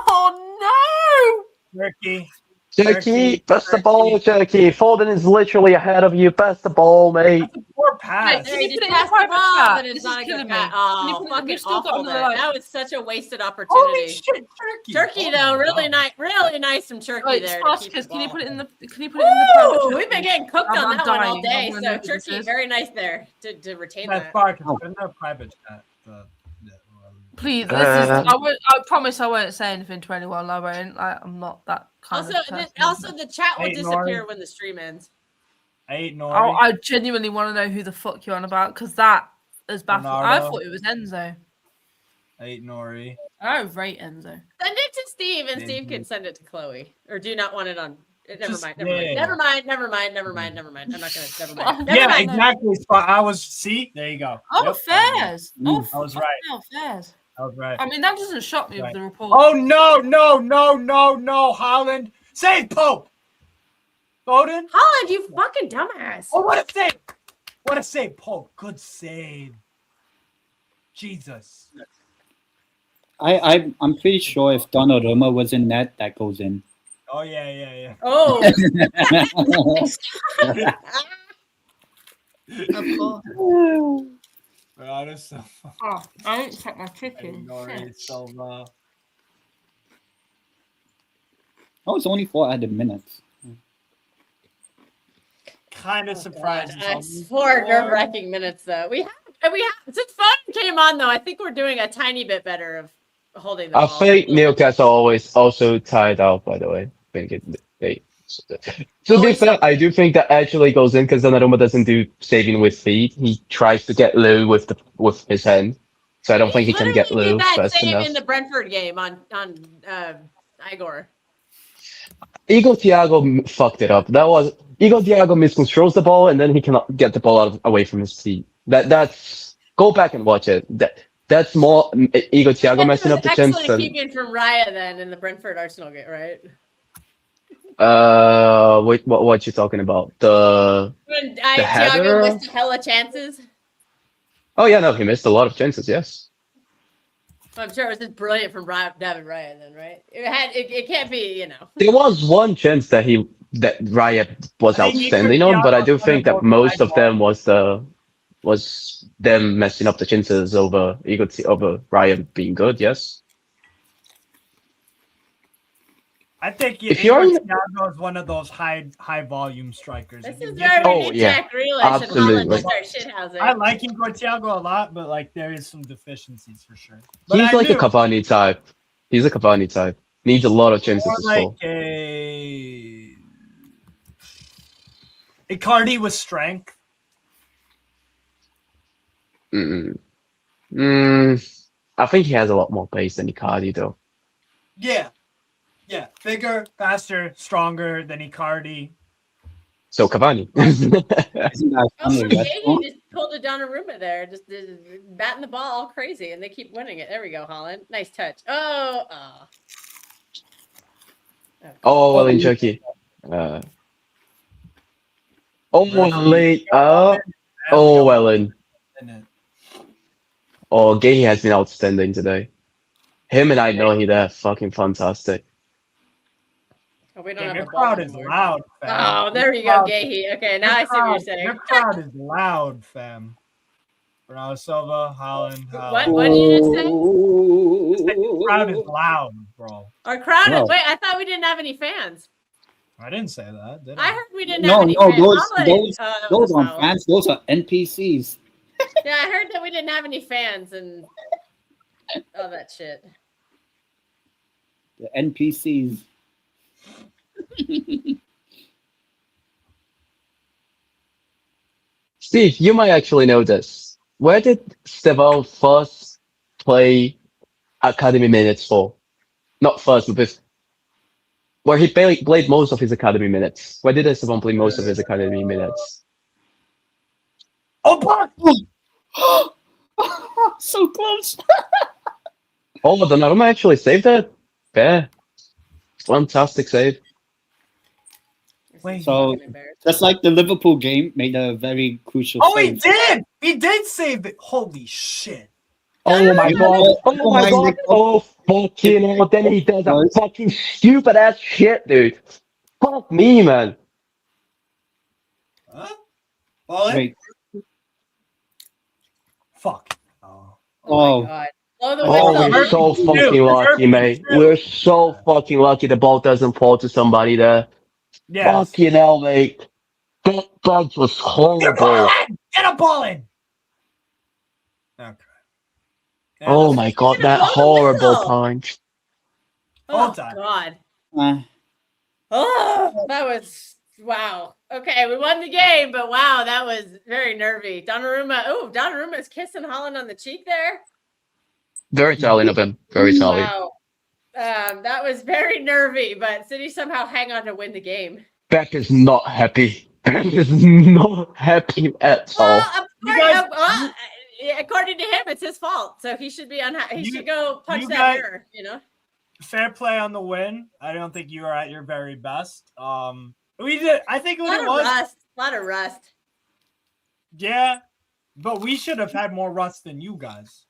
[SPEAKER 5] Oh
[SPEAKER 3] Turkey.
[SPEAKER 1] Jerky, pass the ball, Jerky. Foden is literally ahead of you. Pass the ball, mate.
[SPEAKER 3] Poor pass.
[SPEAKER 5] Can
[SPEAKER 2] There,
[SPEAKER 5] you
[SPEAKER 2] he
[SPEAKER 5] put
[SPEAKER 2] just
[SPEAKER 5] it in the
[SPEAKER 2] passed the
[SPEAKER 5] private
[SPEAKER 2] ball,
[SPEAKER 5] chat?
[SPEAKER 2] but
[SPEAKER 5] This
[SPEAKER 2] it's
[SPEAKER 5] is
[SPEAKER 2] not a good
[SPEAKER 5] killing me.
[SPEAKER 2] pass.
[SPEAKER 5] Can you
[SPEAKER 2] Oh,
[SPEAKER 5] put it-
[SPEAKER 2] fucking
[SPEAKER 5] we've still got
[SPEAKER 2] awful
[SPEAKER 5] another,
[SPEAKER 2] there.
[SPEAKER 5] like-
[SPEAKER 2] That was such a wasted
[SPEAKER 3] Holy
[SPEAKER 2] opportunity.
[SPEAKER 3] shit, Turkey.
[SPEAKER 2] Turkey
[SPEAKER 3] Oh
[SPEAKER 2] though,
[SPEAKER 3] my
[SPEAKER 2] really
[SPEAKER 3] God.
[SPEAKER 2] nice from Turkey
[SPEAKER 5] Wait,
[SPEAKER 2] there. to keep
[SPEAKER 5] Spartacus,
[SPEAKER 2] the
[SPEAKER 5] can you
[SPEAKER 2] ball.
[SPEAKER 5] put it in the private
[SPEAKER 2] Woo!
[SPEAKER 5] chat?
[SPEAKER 2] We've been getting cooked
[SPEAKER 5] I'm
[SPEAKER 2] on that one all
[SPEAKER 5] dying.
[SPEAKER 2] day.
[SPEAKER 5] I'm
[SPEAKER 2] So
[SPEAKER 5] gonna
[SPEAKER 2] Turkey,
[SPEAKER 5] this.
[SPEAKER 2] very nice there to retain
[SPEAKER 3] That's
[SPEAKER 2] that.
[SPEAKER 3] Spark. In the private chat.
[SPEAKER 5] Please, this is. I promise I won't say anything to anyone. I won't. I'm not that kind
[SPEAKER 2] Also,
[SPEAKER 5] of person.
[SPEAKER 2] also the chat will
[SPEAKER 3] Hey,
[SPEAKER 2] disappear
[SPEAKER 3] Nori.
[SPEAKER 2] when the stream ends.
[SPEAKER 3] I ate
[SPEAKER 5] Oh,
[SPEAKER 3] Nori.
[SPEAKER 5] I genuinely want to know who the fuck you're on about because that is baffling. I
[SPEAKER 3] Ronaldo.
[SPEAKER 5] thought it was Enzo.
[SPEAKER 3] I ate Nori.
[SPEAKER 5] I rate Enzo.
[SPEAKER 2] Send it to Steve, and Steve can send it to Chloe. Or do you not want it on? Never
[SPEAKER 3] Just-
[SPEAKER 2] mind.
[SPEAKER 3] yeah.
[SPEAKER 2] Never mind. I'm not gonna. Never mind. Never
[SPEAKER 3] Yeah,
[SPEAKER 2] mind.
[SPEAKER 3] exactly. Spot. I was. See, there you go.
[SPEAKER 5] Oh,
[SPEAKER 3] Yep.
[SPEAKER 5] fairs. Oh,
[SPEAKER 3] I was
[SPEAKER 5] fucking
[SPEAKER 3] right.
[SPEAKER 5] hell, fairs.
[SPEAKER 3] I was right.
[SPEAKER 5] I mean, that doesn't shock me
[SPEAKER 3] Right.
[SPEAKER 5] with the report.
[SPEAKER 3] Oh no, Holland. Save Pope. Foden.
[SPEAKER 2] Holland, you fucking dumbass.
[SPEAKER 3] Oh, what a save! What a save, Pope. Good save. Jesus.
[SPEAKER 4] I'm pretty sure if Donnarumma was in net, that goes in.
[SPEAKER 3] Oh yeah.
[SPEAKER 2] Oh.
[SPEAKER 5] Of course.
[SPEAKER 3] Oh, that's so
[SPEAKER 5] Oh, I didn't check my chicken.
[SPEAKER 3] Nori.
[SPEAKER 5] Shit.
[SPEAKER 3] It's so
[SPEAKER 4] Oh, it's only 4 added minutes.
[SPEAKER 3] kind of surprised.
[SPEAKER 2] That's 4 nerve-wracking minutes, though. We have since Foden came on, though. I think we're doing a tiny bit better of holding the
[SPEAKER 1] I
[SPEAKER 2] ball.
[SPEAKER 1] think Newcastle always also tied out. By the way, I think to be fair, I do think that actually goes in because Donnarumma doesn't do saving with feet. He tries to get low with his hand, so I don't think he can get
[SPEAKER 2] literally
[SPEAKER 1] low
[SPEAKER 2] did that
[SPEAKER 1] fast
[SPEAKER 2] save
[SPEAKER 1] enough.
[SPEAKER 2] in the Brentford game on Igor.
[SPEAKER 1] Igor Thiago fucked it up. Igor Thiago misconstrues the ball and then he cannot get the ball away from his feet. That's go back and watch it. That's more Igor Thiago messing up the chance.
[SPEAKER 2] Excellent keeping from Raya then in the Brentford Arsenal game, right?
[SPEAKER 1] Wait, what you talking about?
[SPEAKER 2] When
[SPEAKER 1] The
[SPEAKER 2] Thiago
[SPEAKER 1] header?
[SPEAKER 2] missed hella chances.
[SPEAKER 1] Oh yeah, no, he missed a lot of chances. Yes.
[SPEAKER 2] I'm sure it was just brilliant from David Raya then, right? It can't be,
[SPEAKER 1] There was one chance that Raya was
[SPEAKER 3] I think
[SPEAKER 1] outstanding
[SPEAKER 3] Igor
[SPEAKER 1] on, but I do
[SPEAKER 3] Thiago
[SPEAKER 1] think that
[SPEAKER 3] put a
[SPEAKER 1] most of
[SPEAKER 3] goal.
[SPEAKER 1] them was them messing up the chances over Raya being good. Yes.
[SPEAKER 3] I think
[SPEAKER 1] If you're in-
[SPEAKER 3] Thiago is one of those high volume strikers.
[SPEAKER 2] This
[SPEAKER 3] If you
[SPEAKER 2] is
[SPEAKER 3] get
[SPEAKER 2] where
[SPEAKER 3] him-
[SPEAKER 2] we
[SPEAKER 1] Oh,
[SPEAKER 2] need
[SPEAKER 1] yeah.
[SPEAKER 2] Jack Grealish and Holland
[SPEAKER 1] Absolutely.
[SPEAKER 2] to start shithousing.
[SPEAKER 3] I like Thiago a lot, but like there is some deficiencies for sure. But
[SPEAKER 1] He's
[SPEAKER 3] I
[SPEAKER 1] like a
[SPEAKER 3] knew-
[SPEAKER 1] Cavani type. He's a Cavani type. Needs a lot of chances
[SPEAKER 3] Or
[SPEAKER 1] to score.
[SPEAKER 3] like a Icardi with strength.
[SPEAKER 1] I think he has a lot more pace than Icardi, though.
[SPEAKER 3] Yeah. Bigger, faster, stronger than Icardi.
[SPEAKER 1] So Cavani.
[SPEAKER 4] Isn't that
[SPEAKER 2] Oh,
[SPEAKER 4] funny?
[SPEAKER 2] look,
[SPEAKER 4] That's
[SPEAKER 2] Gahey
[SPEAKER 4] all.
[SPEAKER 2] just pulled a Donnarumma there, just batting the ball all crazy, and they keep winning it. There we go, Holland. Nice touch. Oh.
[SPEAKER 1] Oh, well in Turkey. Late. Oh, well in. Oh, Gahey has been outstanding today. Him and I know they're fucking fantastic.
[SPEAKER 2] Oh, we don't
[SPEAKER 3] Yeah,
[SPEAKER 2] have
[SPEAKER 3] your
[SPEAKER 2] the ball
[SPEAKER 3] crowd is
[SPEAKER 2] anymore.
[SPEAKER 3] loud, fam.
[SPEAKER 2] Oh, there you go,
[SPEAKER 3] Crowd-
[SPEAKER 2] Gahey. Okay, now I see what you're saying.
[SPEAKER 3] Your crowd is loud, fam. Bernardo Silva, Holland.
[SPEAKER 2] What did you just say?
[SPEAKER 3] The crowd is loud, bro.
[SPEAKER 2] Our crowd
[SPEAKER 4] No.
[SPEAKER 2] is. Wait, I thought we didn't have any fans.
[SPEAKER 3] I didn't say that, did
[SPEAKER 2] I
[SPEAKER 3] I?
[SPEAKER 2] heard we didn't
[SPEAKER 4] No,
[SPEAKER 2] have any
[SPEAKER 4] no,
[SPEAKER 2] fans.
[SPEAKER 4] those
[SPEAKER 2] That
[SPEAKER 4] those
[SPEAKER 2] was
[SPEAKER 4] aren't
[SPEAKER 2] foul.
[SPEAKER 4] fans. Those are NPCs.
[SPEAKER 2] Yeah, I heard that we didn't have any fans and all that shit.
[SPEAKER 4] The NPCs.
[SPEAKER 1] Steve, you might actually know this. Where did Steval first play academy minutes for? Not first, but where he played most of his academy minutes. Where did Esteban play most of his academy minutes?
[SPEAKER 3] Oh, fuck!
[SPEAKER 4] So close.
[SPEAKER 1] Oh, Donnarumma actually saved that? Yeah. Fantastic save.
[SPEAKER 2] This
[SPEAKER 3] Wait.
[SPEAKER 2] is
[SPEAKER 4] So-
[SPEAKER 2] fucking embarrassing.
[SPEAKER 4] Just like the Liverpool game, made a very crucial
[SPEAKER 3] Oh, he
[SPEAKER 4] save.
[SPEAKER 3] did! He did save it. Holy shit.
[SPEAKER 1] Oh my god. Oh my god.
[SPEAKER 4] Nick.
[SPEAKER 1] Oh fucking hell. Then he does that fucking stupid ass shit, dude. Fuck me, man.
[SPEAKER 3] Huh? Ball in?
[SPEAKER 4] Wait.
[SPEAKER 3] Fuck. Oh.
[SPEAKER 2] Oh
[SPEAKER 4] Oh.
[SPEAKER 2] my god. Blow the
[SPEAKER 1] Oh,
[SPEAKER 2] whistle.
[SPEAKER 1] we're so fucking
[SPEAKER 3] Dude,
[SPEAKER 1] lucky, mate. We're so fucking lucky the ball doesn't fall to somebody there.
[SPEAKER 3] Yes.
[SPEAKER 1] Fucking hell, mate. That was
[SPEAKER 3] Get a
[SPEAKER 1] horrible.
[SPEAKER 3] ball in! Get a ball in! Okay. Yeah,
[SPEAKER 1] Oh
[SPEAKER 3] that's-
[SPEAKER 1] my god,
[SPEAKER 2] Blow
[SPEAKER 1] that
[SPEAKER 2] the
[SPEAKER 1] horrible
[SPEAKER 2] whistle.
[SPEAKER 1] punch.
[SPEAKER 2] Oh
[SPEAKER 3] Hold on.
[SPEAKER 2] god.
[SPEAKER 4] Uh,
[SPEAKER 2] Oh, that was wow. Okay, we won the game, but wow, that was very nervy. Donnarumma. Oh, Donnarumma's kissing Holland on the cheek there.
[SPEAKER 1] Very Italian of him. Very Italian.
[SPEAKER 2] Wow. That was very nervy, but City somehow hang on to win the game.
[SPEAKER 1] Beck is not happy. Beck is not happy at all.
[SPEAKER 2] Well, according to him, it's his fault, so he should be unhappy. He
[SPEAKER 3] You-
[SPEAKER 2] should go punch
[SPEAKER 3] you
[SPEAKER 2] that
[SPEAKER 3] guys-
[SPEAKER 2] mirror. You know.
[SPEAKER 3] Fair play on the win. I don't think you are at your very best. We did. I think
[SPEAKER 2] A
[SPEAKER 3] what
[SPEAKER 2] lot
[SPEAKER 3] it
[SPEAKER 2] of
[SPEAKER 3] was.
[SPEAKER 2] rust. A lot of rust.
[SPEAKER 3] Yeah, but we should have had more rust than you guys.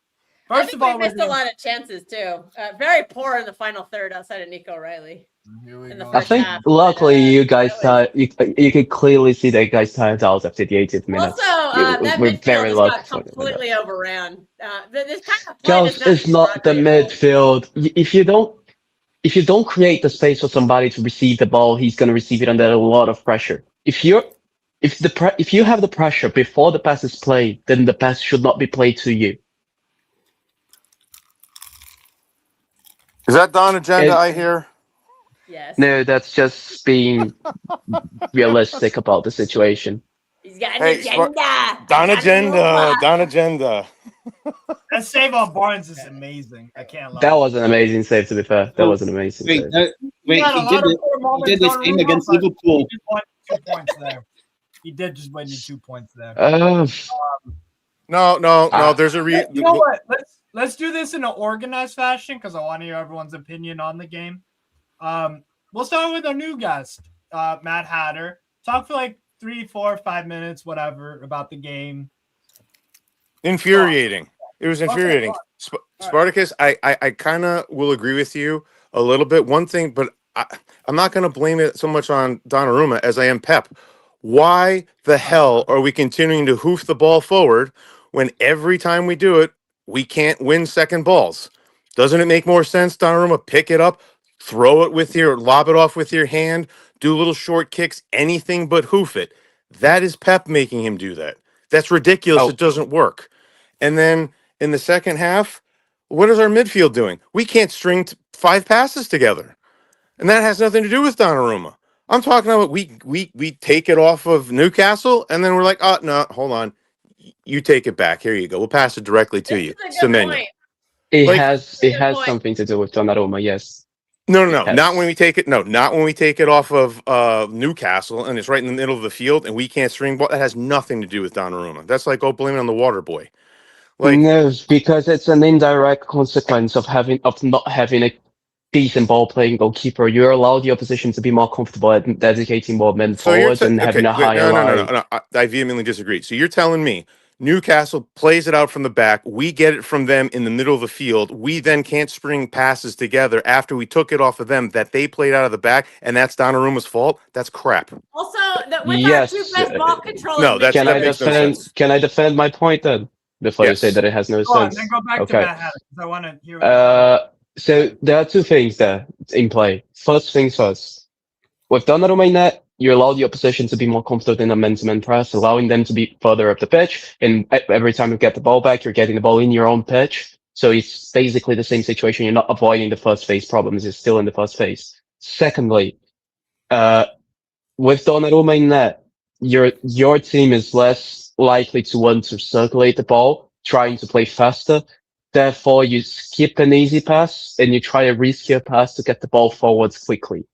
[SPEAKER 2] I
[SPEAKER 3] First
[SPEAKER 2] think
[SPEAKER 3] of all,
[SPEAKER 2] we missed a lot of chances too. Very poor in the final third outside of Nico Riley. in the
[SPEAKER 1] I
[SPEAKER 2] first
[SPEAKER 1] think
[SPEAKER 2] half,
[SPEAKER 1] luckily
[SPEAKER 2] but,
[SPEAKER 1] you guys
[SPEAKER 2] that
[SPEAKER 1] you could clearly see that you guys timed out after the 80th minute.
[SPEAKER 2] Also, that
[SPEAKER 1] we're
[SPEAKER 2] midfield
[SPEAKER 1] very
[SPEAKER 2] just
[SPEAKER 1] lucky
[SPEAKER 2] got
[SPEAKER 1] for that.
[SPEAKER 2] completely overran. This kind of play
[SPEAKER 1] Just
[SPEAKER 2] does
[SPEAKER 1] it's not the
[SPEAKER 2] very well.
[SPEAKER 1] midfield. If you don't create the space for somebody to receive the ball, he's going to receive it under a lot of pressure. If you have the pressure before the pass is played, then the pass should not be played to you.
[SPEAKER 6] Is that Don Agenda
[SPEAKER 1] And-
[SPEAKER 6] I hear?
[SPEAKER 2] Yes.
[SPEAKER 1] No, that's just being realistic about the situation.
[SPEAKER 2] He's got an
[SPEAKER 6] Hey,
[SPEAKER 2] agenda.
[SPEAKER 6] Don
[SPEAKER 2] He's got a
[SPEAKER 6] Agenda.
[SPEAKER 2] robot.
[SPEAKER 6] Don Agenda.
[SPEAKER 3] That save on Barnes is amazing. I can't lie.
[SPEAKER 1] That was an amazing save, to be fair. That was an amazing
[SPEAKER 4] Wait,
[SPEAKER 1] save.
[SPEAKER 4] wait,
[SPEAKER 3] had a
[SPEAKER 4] he
[SPEAKER 3] lot
[SPEAKER 4] did
[SPEAKER 3] of
[SPEAKER 4] it.
[SPEAKER 3] poor
[SPEAKER 4] He
[SPEAKER 3] moments
[SPEAKER 4] did the
[SPEAKER 3] on
[SPEAKER 4] same
[SPEAKER 3] Roma,
[SPEAKER 4] against
[SPEAKER 3] but
[SPEAKER 4] Liverpool.
[SPEAKER 3] He just won 2 points there. He did just win you 2 points there.
[SPEAKER 6] No. There's a
[SPEAKER 3] You know what? Let's do this in an organized fashion because I want to hear everyone's opinion on the game. We'll start with our new guest, Matt Hatter. Talk for like 3, 4, 5 minutes, whatever, about the game.
[SPEAKER 6] Infuriating. It was infuriating.
[SPEAKER 3] Okay,
[SPEAKER 6] Spartacus, I kind of will agree with you a little bit. One thing, but I'm not going to blame it so much on Donnarumma as I am Pep. Why the hell are we continuing to hoof the ball forward when every time we do it, we can't win second balls? Doesn't it make more sense, Donnarumma, pick it up, throw it with your, lob it off with your hand, do little short kicks, anything but hoof it. That is Pep making him do that. That's ridiculous.
[SPEAKER 1] Oh.
[SPEAKER 6] It doesn't work. And then in the second half, what is our midfield doing? We can't string 5 passes together. And that has nothing to do with Donnarumma. I'm talking about we take it off of Newcastle, and then we're like, oh, no, hold on. You take it back. Here you go. We'll pass it directly to you.
[SPEAKER 2] This is a good
[SPEAKER 6] Semenyo.
[SPEAKER 2] point.
[SPEAKER 1] It
[SPEAKER 6] Like-
[SPEAKER 1] has
[SPEAKER 2] Good point.
[SPEAKER 1] something to do with Donnarumma, yes.
[SPEAKER 6] No,
[SPEAKER 1] Yes.
[SPEAKER 6] not when we take it. No, not when we take it off of Newcastle and it's right in the middle of the field and we can't string ball. That has nothing to do with Donnarumma. That's like, oh, blame it on the water boy. Like,
[SPEAKER 1] No, because it's an indirect consequence of not having a decent ball playing goalkeeper. You allow the opposition to be more comfortable at dedicating more men
[SPEAKER 6] so you're
[SPEAKER 1] forwards and having a higher line.
[SPEAKER 6] no. I vehemently disagree. So you're telling me Newcastle plays it out from the back. We get it from them in the middle of the field. We then can't string passes together after we took it off of them that they played out of the back, and that's Donnarumma's fault. That's crap.
[SPEAKER 2] Also, with
[SPEAKER 1] Yes.
[SPEAKER 2] our two best ball controllers,
[SPEAKER 6] No, that's-
[SPEAKER 1] Can
[SPEAKER 6] that
[SPEAKER 1] I
[SPEAKER 6] makes no
[SPEAKER 1] defend?
[SPEAKER 6] sense.
[SPEAKER 1] Can I defend my point then? Before you
[SPEAKER 6] Yes.
[SPEAKER 1] say that it has no
[SPEAKER 3] Go on,
[SPEAKER 1] sense.
[SPEAKER 3] then go back to
[SPEAKER 1] Okay.
[SPEAKER 3] Matt Haddock, 'cause I want to hear.
[SPEAKER 1] So there are two things there in play. First things first. With Donnarumma in net, you allow the opposition to be more comfortable in a man-to-man press, allowing them to be further up the pitch. And every time you get the ball back, you're getting the ball in your own pitch. So it's basically the same situation. You're not avoiding the first phase problems. You're still in the first phase. Secondly, with Donnarumma in net, your team is less likely to want to circulate the ball, trying to play faster. Therefore, you skip an easy pass and you try a riskier pass to get the ball forwards quickly.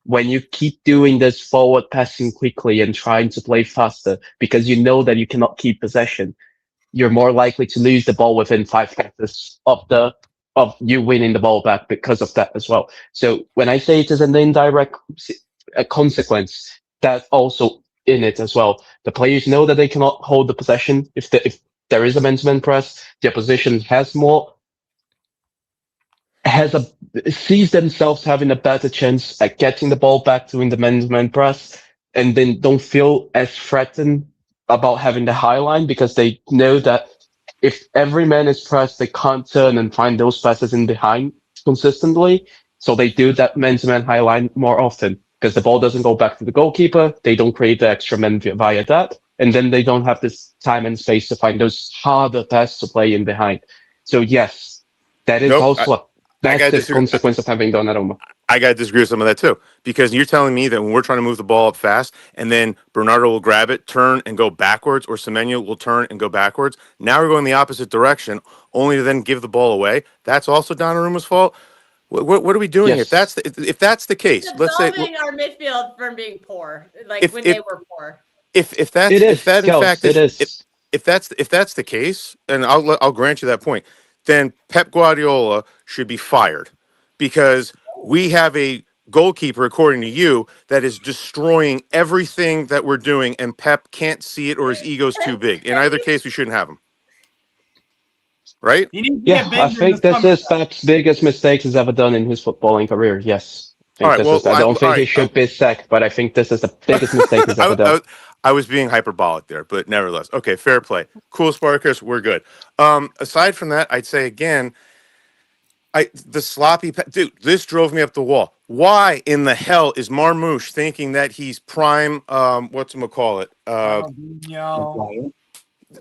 [SPEAKER 1] When you keep doing this forward passing quickly and trying to play faster because you know that you cannot keep possession, you're more likely to lose the ball within 5 passes of you winning the ball back because of that as well. So when I say it is an indirect consequence, that's also in it as well. The players know that they cannot hold the possession if there is a man-to-man press. The opposition sees themselves having a better chance at getting the ball back doing the man-to-man press, and then don't feel as threatened about having the high line because they know that if every man is pressed, they can't turn and find those passes in behind consistently. So they do that man-to-man high line more often because the ball doesn't go back to the goalkeeper. They don't create the extra men via that. And then they don't have this time and space to find those harder passes to play in behind. So yes, that is also a massive consequence of having Donnarumma.
[SPEAKER 6] I got to disagree with some of that too, because you're telling me that when we're trying to move the ball up fast and then Bernardo will grab it, turn and go backwards, or Semenyo will turn and go backwards. Now we're going the opposite direction, only to then give the ball away. That's also Donnarumma's fault. What are we doing?
[SPEAKER 1] Yes.
[SPEAKER 6] If that's the case, let's say
[SPEAKER 2] absolving our midfield from being poor, like
[SPEAKER 6] If-
[SPEAKER 2] when
[SPEAKER 6] if-
[SPEAKER 2] they were poor.
[SPEAKER 6] if that's
[SPEAKER 1] It is,
[SPEAKER 6] if that in
[SPEAKER 1] Kels,
[SPEAKER 6] fact
[SPEAKER 1] it is.
[SPEAKER 6] if that's the case, and I'll grant you that point, then Pep Guardiola should be fired because we have a goalkeeper, according to you, that is destroying everything that we're doing, and Pep can't see it or his ego's too big. In either case, we shouldn't have him. Right?
[SPEAKER 3] He needs to
[SPEAKER 1] Yeah,
[SPEAKER 3] get
[SPEAKER 1] I
[SPEAKER 3] bigger
[SPEAKER 1] think
[SPEAKER 3] this
[SPEAKER 1] this
[SPEAKER 3] summer.
[SPEAKER 1] is Pep's biggest mistake he's ever done in his footballing career. Yes.
[SPEAKER 6] All right, well,
[SPEAKER 1] I don't think he
[SPEAKER 6] right,
[SPEAKER 1] should be sacked, but I think this is the biggest mistake he's ever done.
[SPEAKER 6] I was being hyperbolic there, but nevertheless, okay, fair play. Cool, Sparkers, we're good. Aside from that, I'd say again, the sloppy dude. This drove me up the wall. Why in the hell is Marmouche thinking that he's prime? Whatchamacallit?
[SPEAKER 3] Ronaldinho.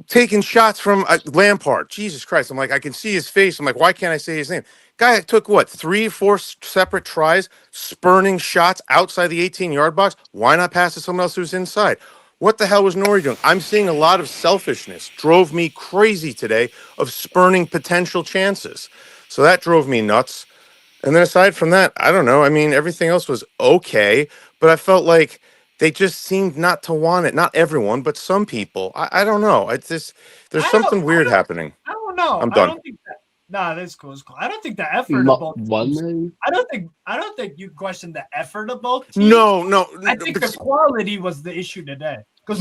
[SPEAKER 6] Taking shots from Lampard. Jesus Christ! I'm like, I can see his face. I'm like, why can't I say his name? Guy took what 3 or 4 separate tries, spurning shots outside the 18-yard box. Why not pass to someone else who's inside? What the hell was Nori doing? I'm seeing a lot of selfishness. Drove me crazy today of spurning potential chances. So that drove me nuts. And then aside from that, I don't know. I mean, everything else was okay, but I felt like they just seemed not to want it. Not everyone, but some people. I don't know. It's just there's something weird happening.
[SPEAKER 3] I don't know.
[SPEAKER 6] I'm done.
[SPEAKER 3] I don't think that. Nah, that's cool. It's cool. I don't think the effort of both teams. I don't think you question the effort of both teams.
[SPEAKER 6] No.
[SPEAKER 3] I think the quality was the issue today. Because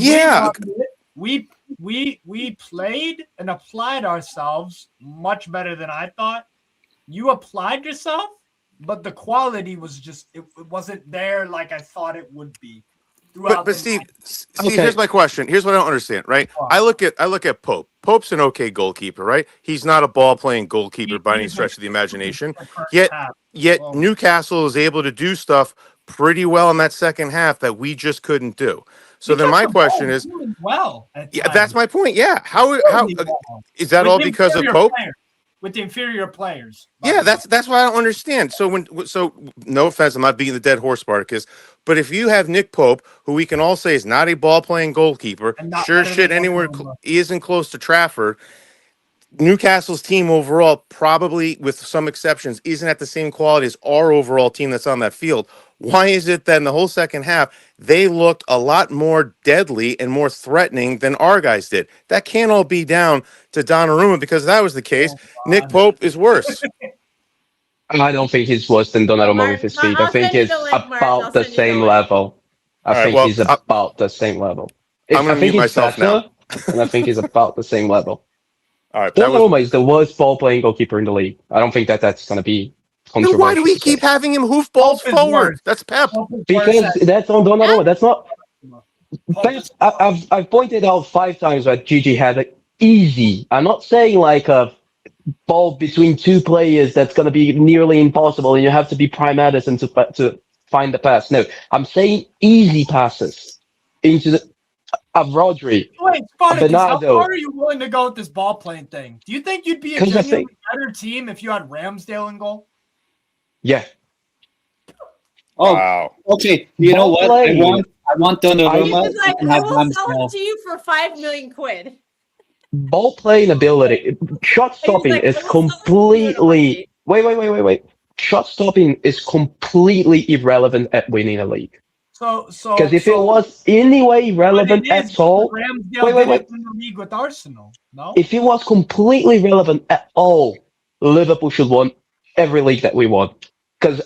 [SPEAKER 3] we played and applied ourselves much better than I thought. You applied yourself, but the quality was just it wasn't there like I thought it would be. throughout.
[SPEAKER 6] But Steve,
[SPEAKER 1] Okay.
[SPEAKER 6] here's my question. Here's what I don't understand, right? I look at Pope. Pope's an okay goalkeeper, right? He's not a ball playing goalkeeper by any stretch of the imagination. Yet Newcastle is able to do stuff pretty well in that second half that we just couldn't do. So then my question is, yeah, that's my point. Yeah, how is that all because of Pope?
[SPEAKER 3] With the inferior players.
[SPEAKER 6] Yeah, that's why I don't understand. So no offense, I'm not beating the dead horse, Spartacus, but if you have Nick Pope, who we can all say is not a ball playing goalkeeper, sure shit anywhere he isn't close to Trafford. Newcastle's team overall, probably with some exceptions, isn't at the same quality as our overall team that's on that field. Why is it that in the whole second half, they looked a lot more deadly and more threatening than our guys did? That can't all be down to Donnarumma, because if that was the case, Nick Pope is worse.
[SPEAKER 1] I don't think he's worse than Donnarumma with his feet. I think he's about the same level. I think he's about the same level.
[SPEAKER 6] I'm going to mute myself now.
[SPEAKER 1] And I think he's about the same level.
[SPEAKER 6] All right,
[SPEAKER 1] Donnarumma is the worst ball-playing goalkeeper in the league. I don't think that's going to be controversial.
[SPEAKER 6] Then why do we keep having him hoof balls forward? That's Pep.
[SPEAKER 1] Because that's on Donnarumma. That's not. I've pointed out 5 times that Gigi had an easy. I'm not saying like a ball between 2 players that's going to be nearly impossible and you have to be Prime Edison to find the pass. No, I'm saying easy passes into the. Rodri,
[SPEAKER 3] Wait, Spartacus, how
[SPEAKER 1] Bernardo.
[SPEAKER 3] far are you willing to go with this ball playing thing? Do you think you'd be a genuinely better team if you had Ramsdale in goal?
[SPEAKER 1] Yeah.
[SPEAKER 4] Oh,
[SPEAKER 6] wow.
[SPEAKER 4] Okay. You know what? I want Donnarumma.
[SPEAKER 2] I will sell it to you for 5 million quid.
[SPEAKER 1] Ball playing ability, shot stopping is completely. Wait. Shot stopping is completely irrelevant at winning a league. Because if it was anyway relevant at all,
[SPEAKER 3] wait. In the league with Arsenal, no?
[SPEAKER 1] If it was completely relevant at all, Liverpool should won every league that we won. Because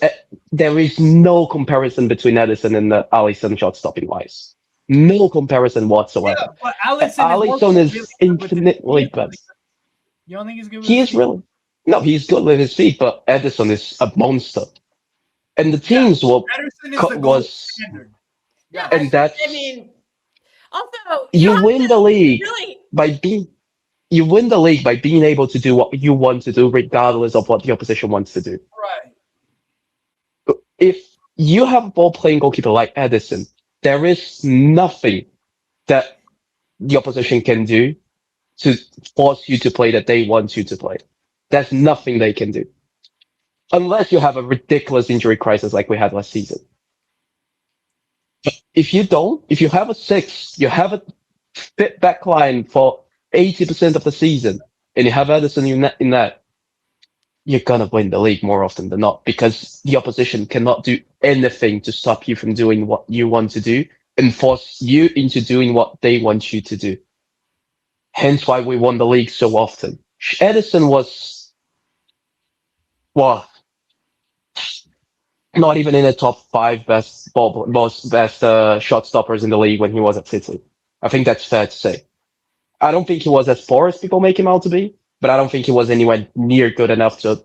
[SPEAKER 1] there is no comparison between Edison and Alisson shot stopping wise. No comparison whatsoever.
[SPEAKER 3] Yeah, but
[SPEAKER 1] Alisson is infinitely better.
[SPEAKER 3] You don't think he's good with
[SPEAKER 1] his feet? No, he's good with his feet, but Edison is a monster. And the teams was, and that's.
[SPEAKER 2] I mean, also
[SPEAKER 1] you win the league by being able to do what you want to do, regardless of what the opposition wants to do.
[SPEAKER 3] Right.
[SPEAKER 1] If you have a ball-playing goalkeeper like Edison, there is nothing that the opposition can do to force you to play that they want you to play. There's nothing they can do. Unless you have a ridiculous injury crisis like we had last season. But if you have a 6, you have a fit back line for 80% of the season, and you have Edison in that, you're going to win the league more often than not, because the opposition cannot do anything to stop you from doing what you want to do and force you into doing what they want you to do. Hence why we won the league so often. Edison was, not even in the top 5 best shot stoppers in the league when he was at City. I think that's fair to say. I don't think he was as poor as people make him out to be, but I don't think he was anywhere near good enough to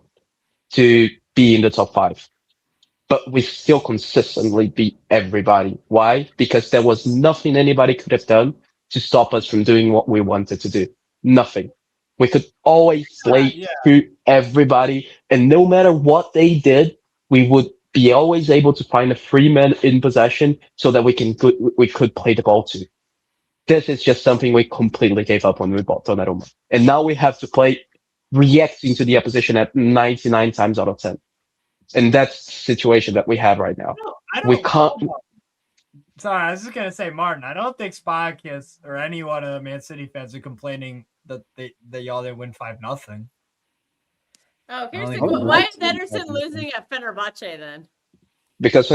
[SPEAKER 1] be in the top 5. But we still consistently beat everybody. Why? Because there was nothing anybody could have done to stop us from doing what we wanted to do. Nothing. We could always play through everybody, and no matter what they did, we would be always able to find a free man in possession so that we could play the ball to. This is just something we completely gave up when we bought Donnarumma. And now we have to play reacting to the opposition at 99 times out of 10. And that's the situation that we have right now. We can't.
[SPEAKER 3] Sorry, I was just going to say, Martin, I don't think Spartacus or any one of the Man City fans are complaining that y'all didn't win 5-0.
[SPEAKER 2] Oh, here's the goal. Why is Ederson losing at Fenerbahce then?
[SPEAKER 1] Because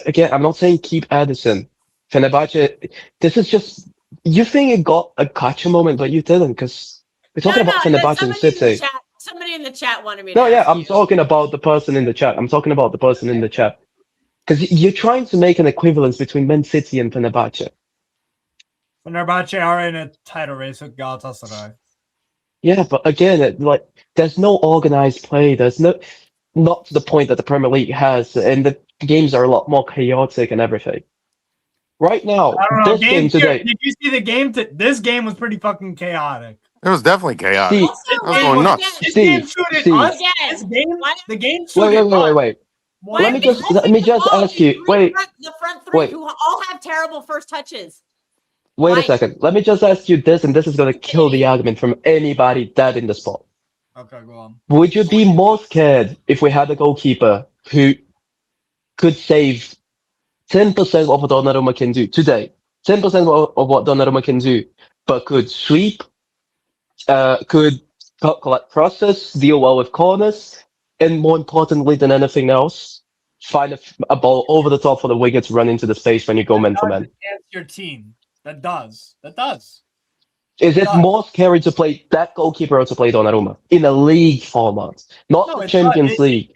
[SPEAKER 1] again, I'm not saying keep Edison. Fenerbahce, this is just, you think it got a gotcha moment, but you didn't, because we're talking about Fenerbahce and City.
[SPEAKER 2] Somebody in the chat wanted me to
[SPEAKER 1] I'm talking about the person in the chat. Because you're trying to make an equivalence between Man City and Fenerbahce.
[SPEAKER 3] Fenerbahce are in a title race with Galatasaray.
[SPEAKER 1] Yeah, but again, there's no organized play. There's not to the point that the Premier League has, and the games are a lot more chaotic and everything. Right now,
[SPEAKER 3] I don't know.
[SPEAKER 1] this game today.
[SPEAKER 3] Did you see the game? This game was pretty fucking chaotic.
[SPEAKER 6] It was definitely chaotic.
[SPEAKER 1] See,
[SPEAKER 6] I was going nuts.
[SPEAKER 3] This
[SPEAKER 1] See,
[SPEAKER 3] game suited
[SPEAKER 1] see.
[SPEAKER 3] us.
[SPEAKER 2] Again,
[SPEAKER 3] The game
[SPEAKER 1] Wait,
[SPEAKER 3] suited
[SPEAKER 1] wait.
[SPEAKER 3] us.
[SPEAKER 1] Let me just ask you. Wait,
[SPEAKER 2] the front three
[SPEAKER 1] wait.
[SPEAKER 2] who all have terrible first touches.
[SPEAKER 1] wait
[SPEAKER 2] Why?
[SPEAKER 1] a second. Let me just ask you this, and this is gonna kill the argument from anybody dead in the spot.
[SPEAKER 3] Okay, go on.
[SPEAKER 1] Would you be more scared if we had a goalkeeper who could save 10% of what Donnarumma can do today? 10% of what Donnarumma can do, but could sweep, could collect crosses, deal well with corners, and more importantly than anything else, find a ball over the top for the winger to run into the space when you go man to man.
[SPEAKER 3] Enhance your team. That does. That does.
[SPEAKER 1] Is it more scary to play that goalkeeper or to play Donnarumma in a league format, not
[SPEAKER 3] No,
[SPEAKER 1] the
[SPEAKER 3] it's
[SPEAKER 1] Champions League?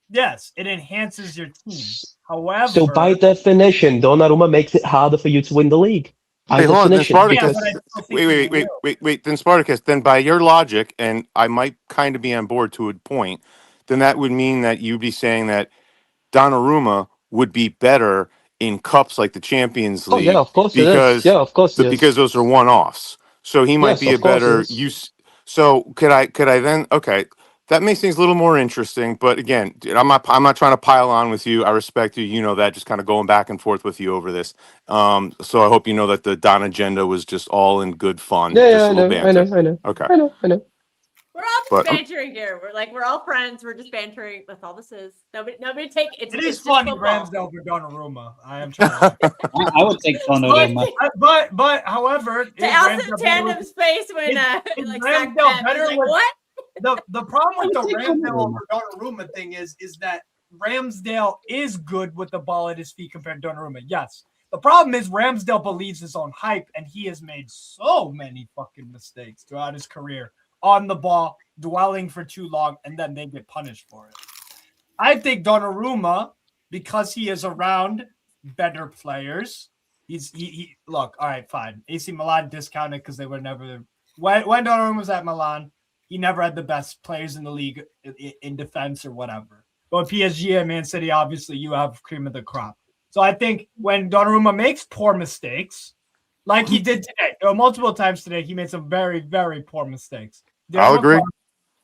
[SPEAKER 3] Yes, it enhances your team. However,
[SPEAKER 1] So by definition, Donnarumma makes it harder for you to win the league. By
[SPEAKER 6] Hey, hold on, then
[SPEAKER 1] definition,
[SPEAKER 6] Spartacus.
[SPEAKER 3] Yeah, but I still think
[SPEAKER 6] Wait. Then Spartacus. Then by your logic, and I might kind of be on board to a point, then that would mean that you'd be saying that Donnarumma would be better in cups like the Champions
[SPEAKER 1] oh
[SPEAKER 6] League.
[SPEAKER 1] yeah, of course it
[SPEAKER 6] because
[SPEAKER 1] is. Yeah, of course it is.
[SPEAKER 6] because those are one-offs. So he might
[SPEAKER 1] Yes,
[SPEAKER 6] be a
[SPEAKER 1] of course it
[SPEAKER 6] better
[SPEAKER 1] is.
[SPEAKER 6] use. So could I then? Okay, that makes things a little more interesting. But again, dude, I'm not trying to pile on with you. I respect you. You know that. Just kind of going back and forth with you over this. So I hope you know that the Don agenda was just all in good fun.
[SPEAKER 1] Yeah,
[SPEAKER 6] just
[SPEAKER 1] I
[SPEAKER 6] a little
[SPEAKER 1] know.
[SPEAKER 6] banter. Okay.
[SPEAKER 1] I know.
[SPEAKER 2] We're all just
[SPEAKER 6] But-
[SPEAKER 2] bantering here. We're all friends. We're just bantering. That's all this is. Nobody take it.
[SPEAKER 3] it is funny, Ramsdale for Donnarumma. I am trying.
[SPEAKER 4] I would take Donnarumma.
[SPEAKER 3] But however, is
[SPEAKER 2] Allison
[SPEAKER 3] Ramsdale
[SPEAKER 2] Tandem's face when
[SPEAKER 3] is
[SPEAKER 2] like
[SPEAKER 3] Ramsdale
[SPEAKER 2] Zach
[SPEAKER 3] better
[SPEAKER 2] was like,
[SPEAKER 3] with-
[SPEAKER 2] what?
[SPEAKER 3] the problem with the
[SPEAKER 4] I think
[SPEAKER 3] Ramsdale
[SPEAKER 4] Donnarumma.
[SPEAKER 3] over Donnarumma thing is that Ramsdale is good with the ball at his feet compared to Donnarumma. Yes. The problem is Ramsdale believes his own hype, and he has made so many fucking mistakes throughout his career on the ball, dwelling for too long, and then they get punished for it. I think Donnarumma, because he is around better players, he look, all right, fine. AC Milan discounted because they were never when Donnarumma was at Milan, he never had the best players in the league in defense or whatever. But PSG and Man City, obviously, you have cream of the crop. So I think when Donnarumma makes poor mistakes, like he did today, multiple times today, he made some very, very poor mistakes.
[SPEAKER 6] I'll agree.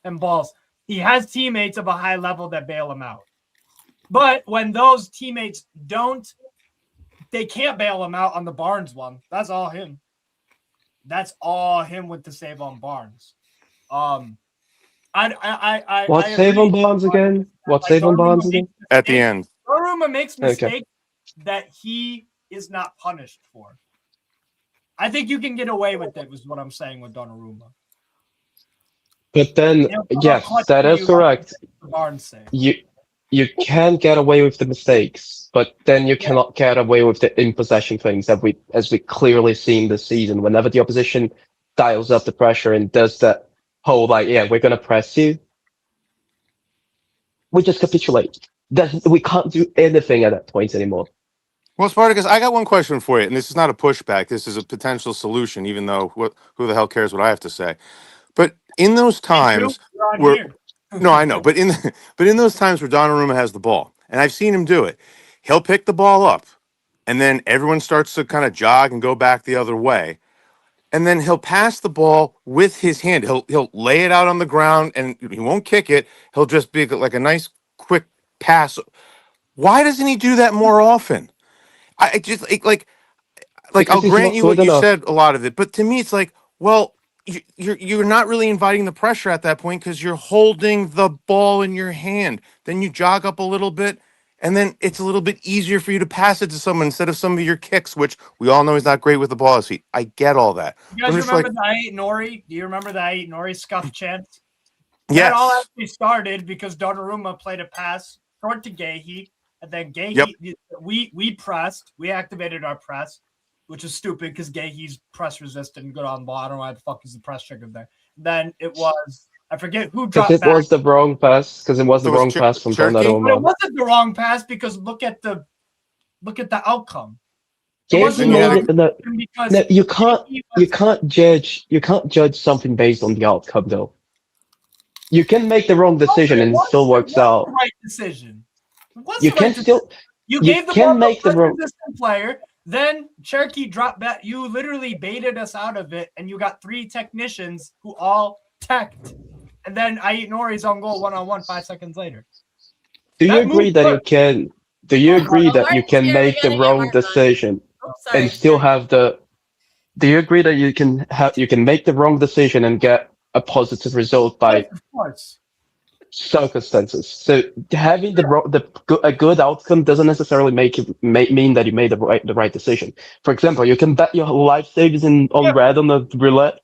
[SPEAKER 3] And balls. He has teammates of a high level that bail him out. But when those teammates they can't bail him out on the Barnes one. That's all him. That's all him with the save on Barnes.
[SPEAKER 1] What save on Barnes again? What save on Barnes again?
[SPEAKER 6] At the end.
[SPEAKER 3] Donnarumma makes
[SPEAKER 1] Okay.
[SPEAKER 3] mistakes that he is not punished for. I think you can get away with it, is what I'm saying with Donnarumma.
[SPEAKER 1] But then, yes, that is correct.
[SPEAKER 3] Barnes save.
[SPEAKER 1] You can get away with the mistakes, but then you cannot get away with the in possession things as we clearly seen this season. Whenever the opposition dials up the pressure and does that whole we're gonna press you, we just capitulate. We can't do anything at that point anymore.
[SPEAKER 6] Well, Spartacus, I got one question for you, and this is not a pushback. This is a potential solution, even though who the hell cares what I have to say? But in those times
[SPEAKER 3] You're on
[SPEAKER 6] where
[SPEAKER 3] here.
[SPEAKER 6] no, I know, but in those times where Donnarumma has the ball, and I've seen him do it, he'll pick the ball up, and then everyone starts to kind of jog and go back the other way, and then he'll pass the ball with his hand. He'll lay it out on the ground, and he won't kick it. He'll just be like a nice quick pass. Why doesn't he do that more often? I just like
[SPEAKER 1] Because
[SPEAKER 6] I'll
[SPEAKER 1] he's
[SPEAKER 6] grant
[SPEAKER 1] not
[SPEAKER 6] you what
[SPEAKER 1] good
[SPEAKER 6] you
[SPEAKER 1] enough.
[SPEAKER 6] said, a lot of it, but to me it's like, well, you're not really inviting the pressure at that point because you're holding the ball in your hand. Then you jog up a little bit, and then it's a little bit easier for you to pass it to someone instead of some of your kicks, which we all know he's not great with the ball at his feet. I get all that.
[SPEAKER 3] You guys
[SPEAKER 6] I'm just
[SPEAKER 3] remember the I Ate Nori? Do you remember the I Ate Nori scuff chant? That
[SPEAKER 6] Yes.
[SPEAKER 3] all actually started because Donnarumma played a pass short to Gahey, and then Gahey, we pressed, we activated our press, which is stupid because Gahey's press resistant and good on the ball. I don't know why the fuck is the press triggered there. Then it was, I forget who
[SPEAKER 1] Because
[SPEAKER 3] dropped
[SPEAKER 1] it
[SPEAKER 3] back.
[SPEAKER 1] was the wrong pass. Because it was the
[SPEAKER 6] So it was
[SPEAKER 1] wrong pass from
[SPEAKER 6] Cherky?
[SPEAKER 3] But it
[SPEAKER 1] Donnarumma.
[SPEAKER 3] wasn't the wrong pass because look at the outcome. It
[SPEAKER 1] Gahey
[SPEAKER 3] wasn't
[SPEAKER 6] the
[SPEAKER 1] made
[SPEAKER 6] wrong
[SPEAKER 1] it. No,
[SPEAKER 3] because
[SPEAKER 1] no, you can't.
[SPEAKER 3] Gahey
[SPEAKER 1] You
[SPEAKER 3] was-
[SPEAKER 1] can't judge something based on the outcome, though. You can make the wrong decision and it still works
[SPEAKER 3] the
[SPEAKER 1] out.
[SPEAKER 3] right decision. It was
[SPEAKER 1] You
[SPEAKER 3] the
[SPEAKER 1] can
[SPEAKER 3] right
[SPEAKER 1] still.
[SPEAKER 3] You
[SPEAKER 1] You
[SPEAKER 3] gave the
[SPEAKER 1] can
[SPEAKER 3] ball to
[SPEAKER 1] make
[SPEAKER 3] a
[SPEAKER 1] the wrong.
[SPEAKER 3] resistant player, Then Cherokee dropped back. You literally baited us out of it, and you got 3 technicians who all teched. And then I eat Nori's on goal 1-on-1 5 seconds later.
[SPEAKER 1] Do you
[SPEAKER 3] That
[SPEAKER 1] agree
[SPEAKER 3] move
[SPEAKER 1] that you
[SPEAKER 3] worked.
[SPEAKER 1] can? Do you agree that you
[SPEAKER 2] We're
[SPEAKER 1] can
[SPEAKER 2] scary
[SPEAKER 1] make the
[SPEAKER 2] getting
[SPEAKER 1] wrong
[SPEAKER 2] Martin on.
[SPEAKER 1] decision
[SPEAKER 2] Oops, sorry,
[SPEAKER 1] and still
[SPEAKER 2] sorry.
[SPEAKER 1] have the? Do you agree that you can make the wrong decision and get a positive result by
[SPEAKER 3] Yes, of course.
[SPEAKER 1] circumstances? So having a good outcome doesn't necessarily mean that you made the right decision. For example, you can bet your life savings on red on the roulette,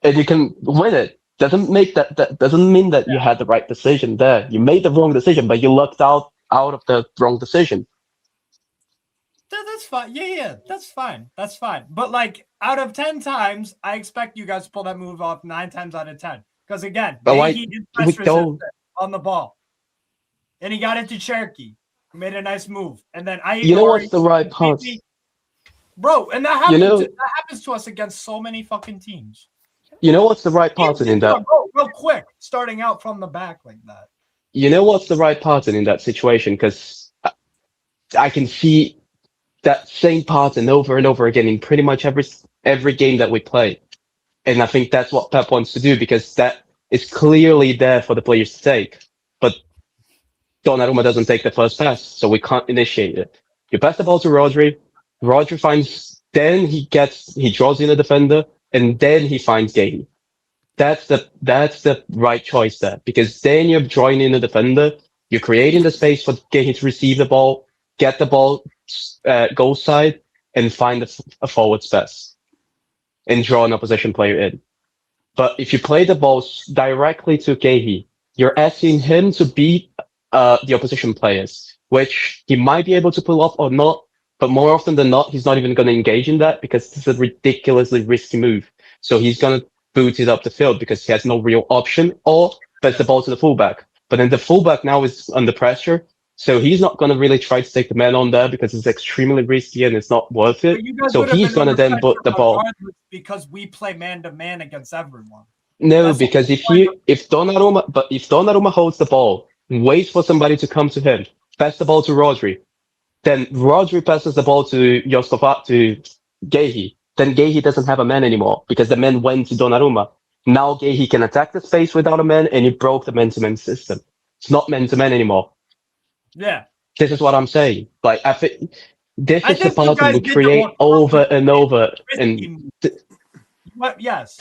[SPEAKER 1] and you can win it. Doesn't mean that you had the right decision there. You made the wrong decision, but you lucked out of the wrong decision.
[SPEAKER 3] That's fine. Yeah, that's fine. That's fine. But like out of 10 times, I expect you guys to pull that move off 9 times out of 10. Because again,
[SPEAKER 1] But
[SPEAKER 3] he did
[SPEAKER 1] we
[SPEAKER 3] press
[SPEAKER 1] don't.
[SPEAKER 3] resistant on the ball. And he got it to Cherokee, who made a nice move. And then
[SPEAKER 1] You know what's the right pass?
[SPEAKER 3] Bro, and that happens to us against so many fucking teams.
[SPEAKER 1] You know what's the right pattern in that?
[SPEAKER 3] Real quick, starting out from the back like that.
[SPEAKER 1] You know what's the right pattern in that situation? Because I can see that same pattern over and over again in pretty much every game that we play. And I think that's what Pep wants to do, because that is clearly there for the players to take. But Donnarumma doesn't take the first pass, so we can't initiate it. You pass the ball to Rodri. Rodri finds, then he draws in a defender, and then he finds Gahey. That's the right choice there, because then you're drawing in a defender, you're creating the space for Gahey to receive the ball, get the ball goal side, and find a forward space, and draw an opposition player in. But if you play the balls directly to Gahey, you're asking him to beat the opposition players, which he might be able to pull off or not, but more often than not, he's not even going to engage in that because it's a ridiculously risky move. So he's going to boot it up the field because he has no real option, or pass the ball to the fullback. But then the fullback now is under pressure, so he's not going to really try to take the man on there because it's extremely risky and it's not worth it. So he's going to then put the ball.
[SPEAKER 3] Because we play man-to-man against everyone.
[SPEAKER 1] No, because if Donnarumma holds the ball, waits for somebody to come to him, pass the ball to Rodri, then Rodri passes the ball to Gahey, then Gahey doesn't have a man anymore because the man went to Donnarumma. Now Gahey can attack the space without a man, and he broke the man-to-man system. It's not man-to-man anymore.
[SPEAKER 3] Yeah.
[SPEAKER 1] This is what I'm saying. Like, I think this is the pattern we create over and over. And
[SPEAKER 3] yes.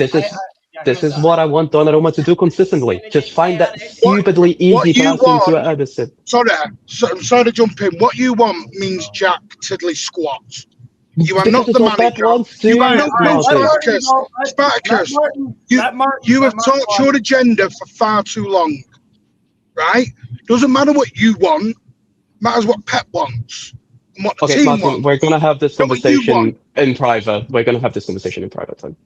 [SPEAKER 1] This is what I want Donnarumma to do consistently. Just find that stupidly easy pass into Ederson.
[SPEAKER 7] Sorry to jump in. What you want means Jack Tiddly squats. You are not the manager. You are not Spartacus. You have taught your agenda for far too long. Right? Doesn't matter what you want. Matters what Pep wants. And what the team
[SPEAKER 1] Martin,
[SPEAKER 7] wants.
[SPEAKER 1] we're going to have this conversation in private. We're going to have this conversation in private time.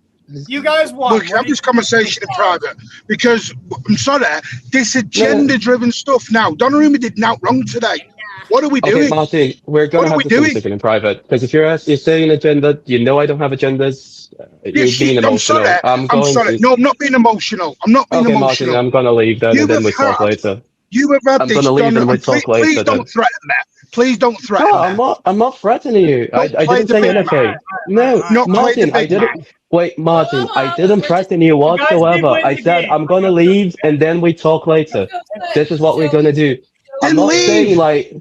[SPEAKER 3] You guys want?
[SPEAKER 7] Look, have this conversation in private because I'm sorry, this agenda-driven stuff. Now, Donnarumma did not wrong today. What are we doing?
[SPEAKER 1] Okay, Martin, we're going to have this conversation in private because if you're saying agenda, you know I don't have agendas. You're being emotional.
[SPEAKER 7] I'm sorry. No, I'm not being emotional. I'm not being emotional.
[SPEAKER 1] Martin, I'm going to leave then, and then we talk later.
[SPEAKER 7] You have had this.
[SPEAKER 1] I'm going to leave and we talk later.
[SPEAKER 7] Please don't threaten me. Please don't threaten me.
[SPEAKER 1] No, I'm not threatening you. I didn't say anything. No, Martin, I didn't. Wait, Martin, I didn't threaten you whatsoever. I said I'm gonna leave and then we talk later. This is what we're gonna do. I'm not saying like.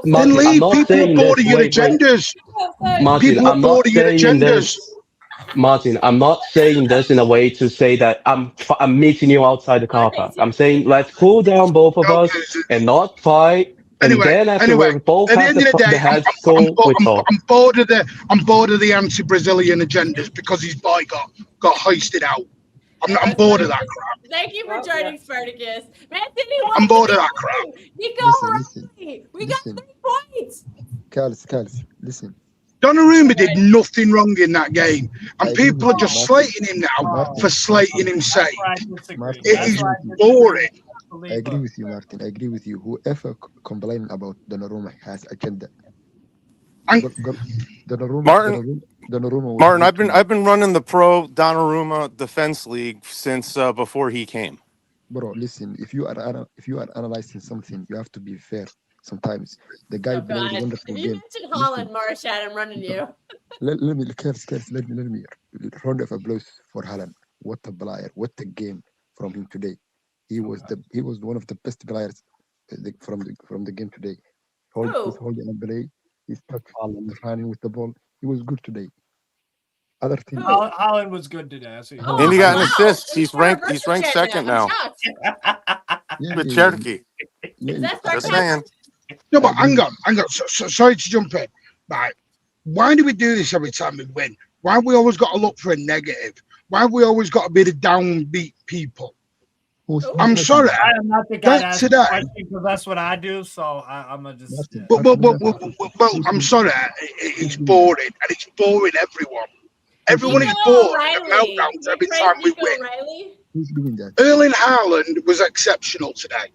[SPEAKER 7] Then leave. People are bored of your agendas.
[SPEAKER 1] Martin, I'm not saying this. Martin, I'm not saying this in a way to say that I'm meeting you outside the car park. I'm saying let's cool down both of us and not fight.
[SPEAKER 7] Anyway,
[SPEAKER 1] we both at the end of the day,
[SPEAKER 7] I'm bored of the anti-Brazilian agendas because his boy got hoisted out. I'm bored of that crap.
[SPEAKER 2] Thank you for joining Spartacus.
[SPEAKER 7] I'm bored of that crap.
[SPEAKER 2] We got 3 points.
[SPEAKER 8] Carlos, listen.
[SPEAKER 7] Donnarumma did nothing wrong in that game, and people are just slating him now for slating him. It is boring.
[SPEAKER 8] I agree with you, Martin. I agree with you. Whoever complaining about Donnarumma has agenda.
[SPEAKER 6] Martin, I've been running the pro Donnarumma defense league since before he came.
[SPEAKER 8] Bro, listen. If you are analyzing something, you have to be fair. Sometimes the guy
[SPEAKER 2] Oh
[SPEAKER 8] played a
[SPEAKER 2] God!
[SPEAKER 8] wonderful
[SPEAKER 2] If you
[SPEAKER 8] game.
[SPEAKER 2] mention Holland, Marshad, I'm running you.
[SPEAKER 8] Let me let me round of applause for Haaland. What a player! What a game from him today. He was one of the best players from the game today. He's
[SPEAKER 2] Who?
[SPEAKER 8] holding a play. He's running with the ball. He was good today. Other team,
[SPEAKER 2] Who?
[SPEAKER 3] Holland was good today. I see.
[SPEAKER 2] Oh,
[SPEAKER 6] And he got an
[SPEAKER 2] wow.
[SPEAKER 6] assist.
[SPEAKER 2] He's
[SPEAKER 6] He's ranked second now
[SPEAKER 2] shocked.
[SPEAKER 6] with Cherokee.
[SPEAKER 2] Is that
[SPEAKER 6] Just
[SPEAKER 2] sarcasm?
[SPEAKER 6] saying.
[SPEAKER 7] No, but hang on. Sorry to jump in. Right. Why do we do this every time we win? Why have we always got to look for a negative? Why have we always got to be the downbeat people? I'm sorry.
[SPEAKER 3] I am not the guy to
[SPEAKER 7] Back
[SPEAKER 3] ask
[SPEAKER 7] to
[SPEAKER 3] the
[SPEAKER 7] that.
[SPEAKER 3] question because that's what I do. So I'm gonna just. Yeah.
[SPEAKER 7] Well, I'm sorry. It's boring, and it's boring everyone. Everyone is bored at meltdowns every time we win.
[SPEAKER 8] Who's doing that?
[SPEAKER 7] Erling Haaland was exceptional today.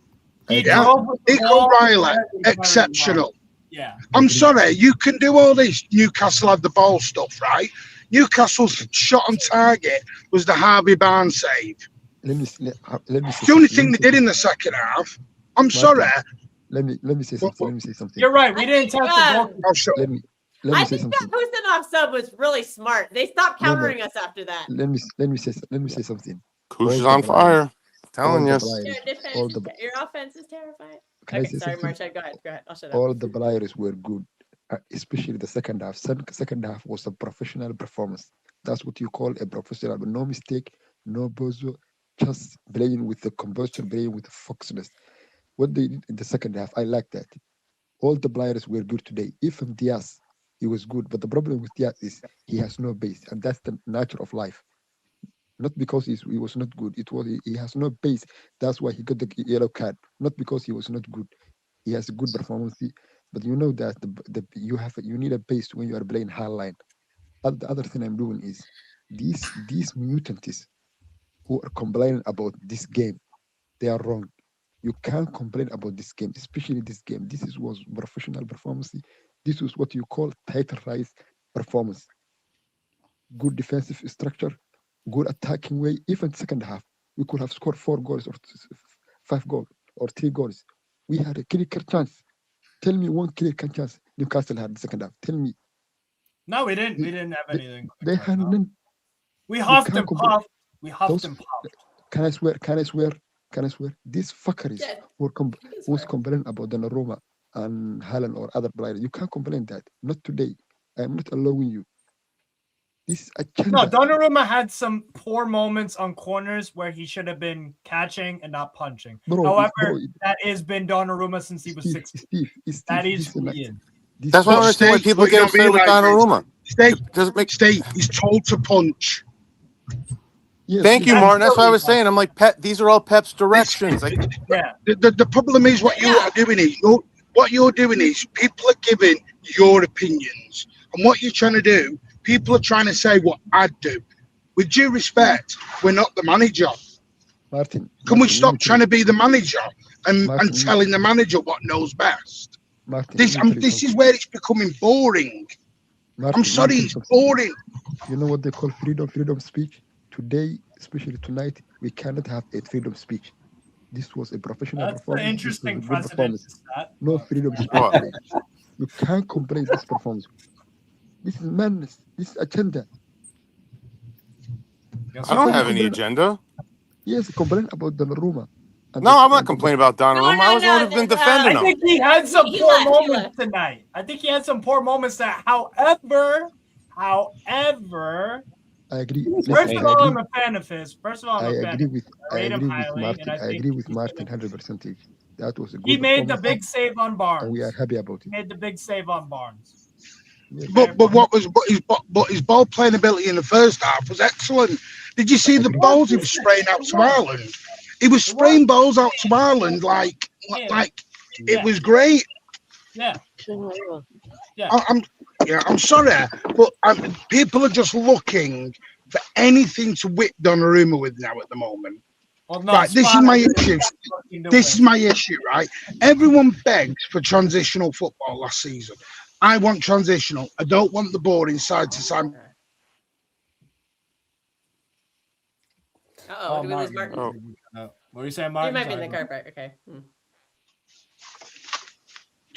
[SPEAKER 3] He
[SPEAKER 7] Yeah.
[SPEAKER 3] drove with the
[SPEAKER 7] Nico
[SPEAKER 3] ball
[SPEAKER 7] Riley,
[SPEAKER 3] very
[SPEAKER 7] exceptional.
[SPEAKER 3] well. Yeah.
[SPEAKER 7] I'm sorry, you can do all this Newcastle had the ball stuff, right? Newcastle's shot on target was the Harvey Barnes save.
[SPEAKER 8] Let me say
[SPEAKER 7] The only thing they did in the second half. I'm sorry.
[SPEAKER 8] Let me say something. Let me say something.
[SPEAKER 3] You're right. We didn't touch the ball.
[SPEAKER 7] Oh, sure.
[SPEAKER 8] Let me
[SPEAKER 2] I
[SPEAKER 8] say
[SPEAKER 2] think
[SPEAKER 8] something.
[SPEAKER 2] that Husinov sub was really smart. They stopped countering us after that.
[SPEAKER 8] Let me say something.
[SPEAKER 6] Kush is
[SPEAKER 8] All
[SPEAKER 6] on
[SPEAKER 8] the
[SPEAKER 6] fire. Telling
[SPEAKER 8] all
[SPEAKER 6] you.
[SPEAKER 8] the players,
[SPEAKER 2] Your defense,
[SPEAKER 8] all the
[SPEAKER 2] your offense is terrifying.
[SPEAKER 8] Can I
[SPEAKER 2] Okay,
[SPEAKER 8] say
[SPEAKER 2] sorry,
[SPEAKER 8] something?
[SPEAKER 2] Marshad. Go ahead. I'll shut up.
[SPEAKER 8] all the players were good, especially the second half. Second half was a professional performance. That's what you call a professional. No mistake, no bozo, just playing with the composure, playing with the foxiness. What they did in the second half, I like that. All the players were good today. Even Diaz, he was good. But the problem with Diaz is he has no base, and that's the nature of life. Not because he was not good. It was he has no base. That's why he got the yellow card. Not because he was not good. He has a good performance, but you know that you need a base when you are playing high line. The other thing I'm doing is these mutants who are complaining about this game, they are wrong. You can't complain about this game, especially this game. Was professional performance. This was what you call title-rise performance. Good defensive structure, good attacking way. Even second half, we could have scored 4 goals or 5 goals or 3 goals. We had a clear chance. Tell me one clear chance Newcastle had the second half. Tell me.
[SPEAKER 3] No, we didn't. We didn't have anything.
[SPEAKER 8] They had none.
[SPEAKER 3] We huffed and puffed. We huffed and puffed.
[SPEAKER 8] Can I swear? These fuckeries who's complaining about Donnarumma and Haaland or other players. You can't complain that. Not today. I am not allowing you. This agenda.
[SPEAKER 3] No, Donnarumma had some poor moments on corners where he should have been catching and not punching. However, that has been Donnarumma since he was 16. That is who he is.
[SPEAKER 6] That's why I understand why people get upset with Donnarumma.
[SPEAKER 7] Steve, he's told to punch.
[SPEAKER 8] Yes,
[SPEAKER 6] Thank you, Martin. That's what I was saying. I'm like, Pep, these are all Pep's directions.
[SPEAKER 3] Yeah.
[SPEAKER 7] The problem is what you're doing is people are giving your opinions, and what you're trying to do, people are trying to say what I'd do. With due respect, we're not the manager.
[SPEAKER 8] Martin,
[SPEAKER 7] can we stop trying to be the manager and telling the manager what knows best?
[SPEAKER 8] Martin,
[SPEAKER 7] this is where it's becoming boring.
[SPEAKER 8] Martin,
[SPEAKER 7] I'm sorry, it's boring.
[SPEAKER 8] You know what they call freedom of speech? Today, especially tonight, we cannot have a freedom of speech. This was a professional performance.
[SPEAKER 3] That's an interesting precedent.
[SPEAKER 8] No freedom of speech. You can't complain this performance. This is madness. This is agenda.
[SPEAKER 6] I don't have any agenda.
[SPEAKER 8] Yes, complain about Donnarumma.
[SPEAKER 6] No, I'm not complaining about Donnarumma. I would have been defending him.
[SPEAKER 3] I think he had some poor moments tonight. I think he had some poor moments that, however,
[SPEAKER 8] I agree.
[SPEAKER 3] First of all, I'm a fan of his.
[SPEAKER 8] I agree with Martin. I agree with Martin 100%. That was a good.
[SPEAKER 3] He made the big save on Barnes.
[SPEAKER 8] And we are happy about it.
[SPEAKER 3] He made the big save on Barnes.
[SPEAKER 7] But his ball playing ability in the first half was excellent. Did you see the balls he was spraying out to Ireland? He was spraying balls out to Ireland like it was great.
[SPEAKER 3] Yeah.
[SPEAKER 7] I'm sorry, but people are just looking for anything to whip Donnarumma with now at the moment.
[SPEAKER 3] Well, no,
[SPEAKER 7] right, this is my issue. This is my issue, right? Everyone begged for transitional football last season. I want transitional. I don't want the boring side to side.
[SPEAKER 2] Uh-oh, do we lose Martin?
[SPEAKER 3] What are you saying, Martin?
[SPEAKER 2] You might be in the carpet. Okay.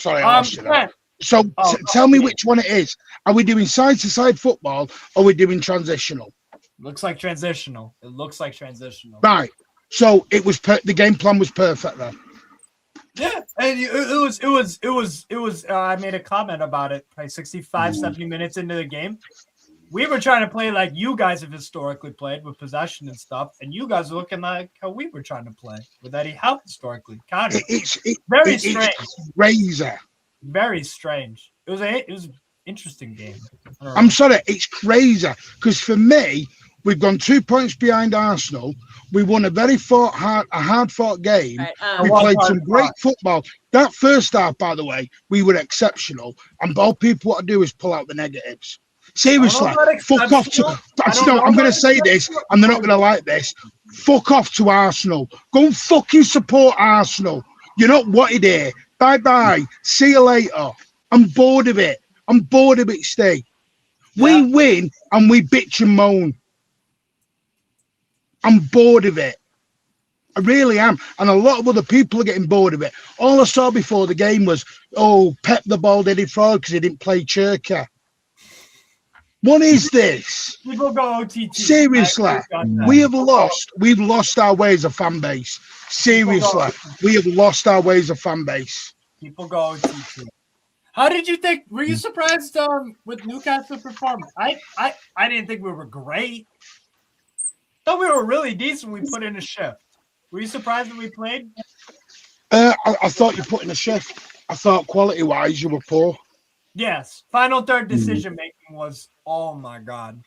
[SPEAKER 7] Sorry, I lost you there. So tell me which one it is. Are we doing side-to-side football or are we doing transitional?
[SPEAKER 3] Looks like transitional. It looks like transitional.
[SPEAKER 7] Right. So it was the game plan was perfect then.
[SPEAKER 3] Yeah, and it was. I made a comment about it. Probably 65, 70 minutes into the game, we were trying to play like you guys have historically played with possession and stuff, and you guys are looking like how we were trying to play with Eddie Howe historically. Kind of. It's strange.
[SPEAKER 7] Crazy.
[SPEAKER 3] Very strange. It was an interesting game.
[SPEAKER 7] I'm sorry, it's crazy because for me, we've gone 2 points behind Arsenal. We won a very hard-fought game. We played some great football. That first half, by the way, we were exceptional. And all people want to do is pull out the negatives. Seriously, fuck off to... I'm going to say this, and they're not going to like this. Fuck off to Arsenal. Go and fucking support Arsenal. You're not wanted here. Bye-bye. See you later. I'm bored of it. I'm bored of it, Steve. We win, and we bitch and moan. I'm bored of it. I really am. And a lot of other people are getting bored of it. All I saw before the game was, Pep the ball did it fraud because he didn't play Churka. What is this?
[SPEAKER 3] People go OTT.
[SPEAKER 7] Seriously, we've lost our way as a fan base. Seriously, we have lost our way as a fan base.
[SPEAKER 3] People go OTT. How did you think? Were you surprised with Newcastle performance? I didn't think we were great. I thought we were really decent. We put in a shift. Were you surprised when we played?
[SPEAKER 7] I thought you put in a shift. I thought quality-wise you were poor.
[SPEAKER 3] Yes. Final third decision-making was, oh, my God.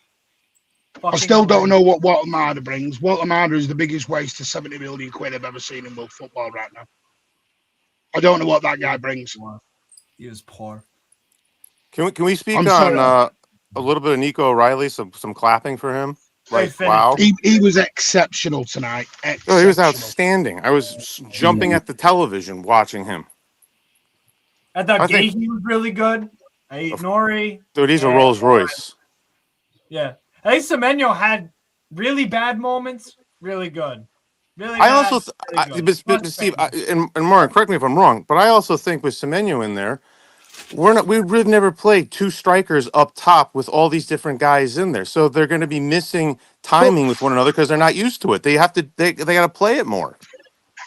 [SPEAKER 7] I still don't know what Walter Marder brings. Walter Marder is the biggest waste of 70 million quid I've ever seen in world football right now. I don't know what that guy brings.
[SPEAKER 3] He was poor.
[SPEAKER 6] Can we speak on a little bit of Nico O'Reilly, some clapping for him? Like, wow.
[SPEAKER 7] He was exceptional tonight. Exceptional.
[SPEAKER 6] Oh, he was outstanding. I was jumping at the television watching him.
[SPEAKER 3] I thought he was really good. I ate Nori.
[SPEAKER 6] Dude, he's a Rolls Royce.
[SPEAKER 3] Yeah. I think Semenyo had really bad moments, really good. Really
[SPEAKER 6] I also, Steve, and Mark, correct me if I'm wrong, but I also think with Semenyo in there, we've never played two strikers up top with all these different guys in there, so they're going to be missing timing with one another because they're not used to it. They got to play it more.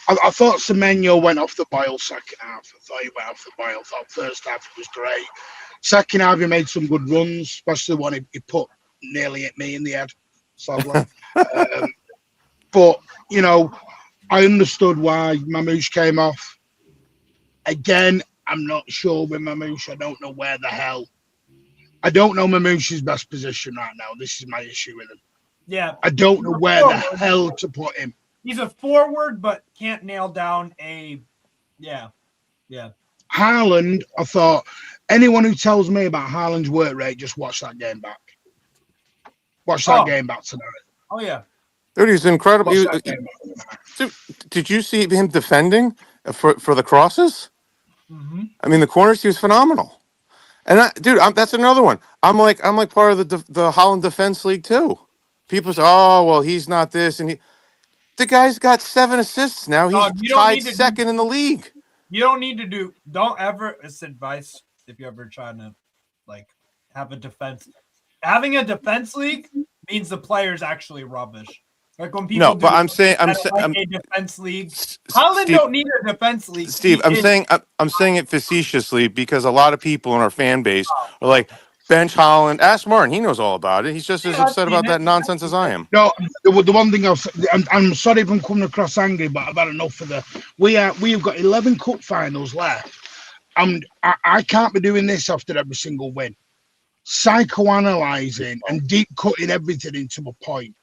[SPEAKER 7] I thought Semenyo went off the boil second half. I thought he went off the boil. I thought first half it was great. Second half he made some good runs, especially the one he put nearly at me in the head. Sadly. But you know, I understood why Mamouche came off. Again, I'm not sure with Mamouche. I don't know where the hell. I don't know Mamouche's best position right now. This is my issue with him.
[SPEAKER 3] Yeah.
[SPEAKER 7] I don't know where the hell to put him.
[SPEAKER 3] He's a forward, but can't nail down a. Yeah.
[SPEAKER 7] Haaland, I thought, anyone who tells me about Haaland's work rate, just watch that game back. Watch that game back tonight.
[SPEAKER 3] Oh, yeah.
[SPEAKER 6] Dude, he's incredible. Did you see him defending for the crosses?
[SPEAKER 3] Mm-hmm.
[SPEAKER 6] I mean, the corners, he was phenomenal. And that's another one. I'm like part of the Holland Defense League too. People say, "Oh, well, he's not this," and the guy's got 7 assists now. He's tied second in the league.
[SPEAKER 3] You don't need to don't ever. It's advice if you're ever trying to have a defense. Having a defense league means the player's actually rubbish. Like when people
[SPEAKER 6] I'm saying
[SPEAKER 3] a defense league. Holland don't need a defense league.
[SPEAKER 6] Steve, I'm saying it facetiously because a lot of people in our fan base are like, bench Holland. Ask Martin, he knows all about it. He's just as upset about that nonsense as I am.
[SPEAKER 7] No, the one thing I'm sorry if I'm coming across angry, but I've had enough of we've got 11 cup finals left. I can't be doing this after every single win. Psychoanalyzing and deep cutting everything into a point.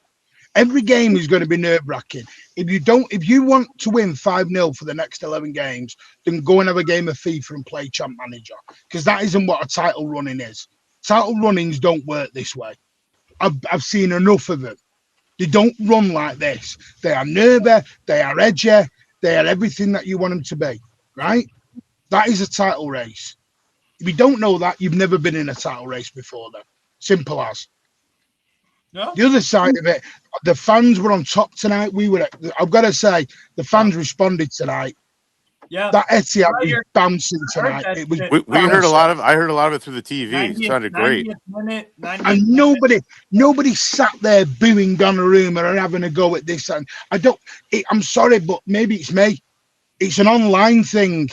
[SPEAKER 7] Every game is going to be nerve-wracking. If you want to win 5-0 for the next 11 games, then go and have a game of FIFA and play Champ Manager. Because that isn't what a title running is. Title runnings don't work this way. I've seen enough of them. They don't run like this. They are nervy, they are edgy, they are everything that you want them to be. Right? That is a title race. If you don't know that, you've never been in a title race before then. Simple as. No. The other side of it, the fans were on top tonight. I've got to say, the fans responded tonight.
[SPEAKER 3] Yeah.
[SPEAKER 7] That Etihad
[SPEAKER 3] Right
[SPEAKER 7] was
[SPEAKER 3] here.
[SPEAKER 7] bouncing
[SPEAKER 3] I heard
[SPEAKER 7] tonight.
[SPEAKER 3] that
[SPEAKER 7] It was
[SPEAKER 3] shit.
[SPEAKER 6] We heard a
[SPEAKER 7] bouncing.
[SPEAKER 6] lot of. I heard a lot of it through the TV. It
[SPEAKER 3] 90th
[SPEAKER 6] sounded great.
[SPEAKER 3] 90th minute, 90th
[SPEAKER 7] And nobody sat there booing Donnarumma and having a go at this. And I'm sorry, but maybe it's me. It's an online thing.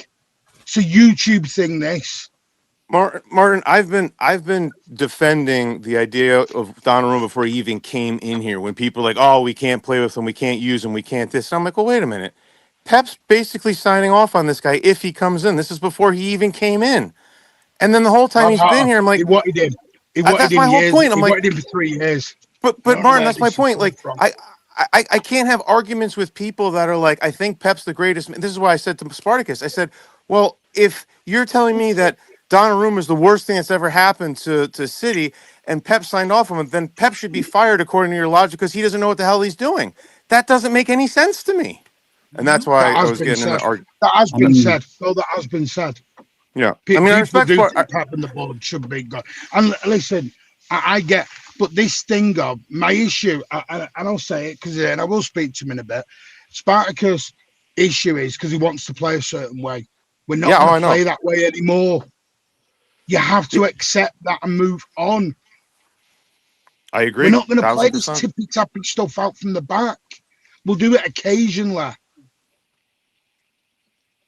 [SPEAKER 7] It's a YouTube thing. This.
[SPEAKER 6] Martin, I've been defending the idea of Donnarumma before he even came in here. When people are like, "Oh, we can't play with him, we can't use him, we can't this," and I'm like, "Well, wait a minute. Pep's basically signing off on this guy if he comes in. This is before he even came in, and then the whole time he's been here, I'm like,
[SPEAKER 7] He wanted him. He wanted
[SPEAKER 6] that's
[SPEAKER 7] him
[SPEAKER 6] my whole
[SPEAKER 7] years.
[SPEAKER 6] point. I'm
[SPEAKER 7] He
[SPEAKER 6] like,
[SPEAKER 7] wanted him for 3 years.
[SPEAKER 6] But
[SPEAKER 7] I don't know
[SPEAKER 6] Martin,
[SPEAKER 7] where
[SPEAKER 6] that's my
[SPEAKER 7] this is
[SPEAKER 6] point.
[SPEAKER 7] coming
[SPEAKER 6] Like
[SPEAKER 7] from.
[SPEAKER 6] I can't have arguments with people that are like, I think Pep's the greatest. This is why I said to Spartacus, I said, well, if you're telling me that Donnarumma is the worst thing that's ever happened to City, and Pep signed off on him, then Pep should be fired according to your logic because he doesn't know what the hell he's doing. That doesn't make any sense to me, and that's why
[SPEAKER 7] That
[SPEAKER 6] I
[SPEAKER 7] has
[SPEAKER 6] was
[SPEAKER 7] been
[SPEAKER 6] getting in
[SPEAKER 7] said.
[SPEAKER 6] the argument.
[SPEAKER 7] That has been said. Oh, that has been said.
[SPEAKER 6] Yeah,
[SPEAKER 7] People
[SPEAKER 6] I respect
[SPEAKER 7] do
[SPEAKER 6] Spart-
[SPEAKER 7] think Pep and the board should be gone. And listen, I get, but this thing of my issue, and I'll say it because then I will speak to him in a bit. Spartacus' issue is because he wants to play a certain way. We're not going to play that way anymore. You have to accept that and move on.
[SPEAKER 6] I agree.
[SPEAKER 7] We're not going to play
[SPEAKER 6] 1000%.
[SPEAKER 7] this tippy-tappy stuff out from the back. We'll do it occasionally.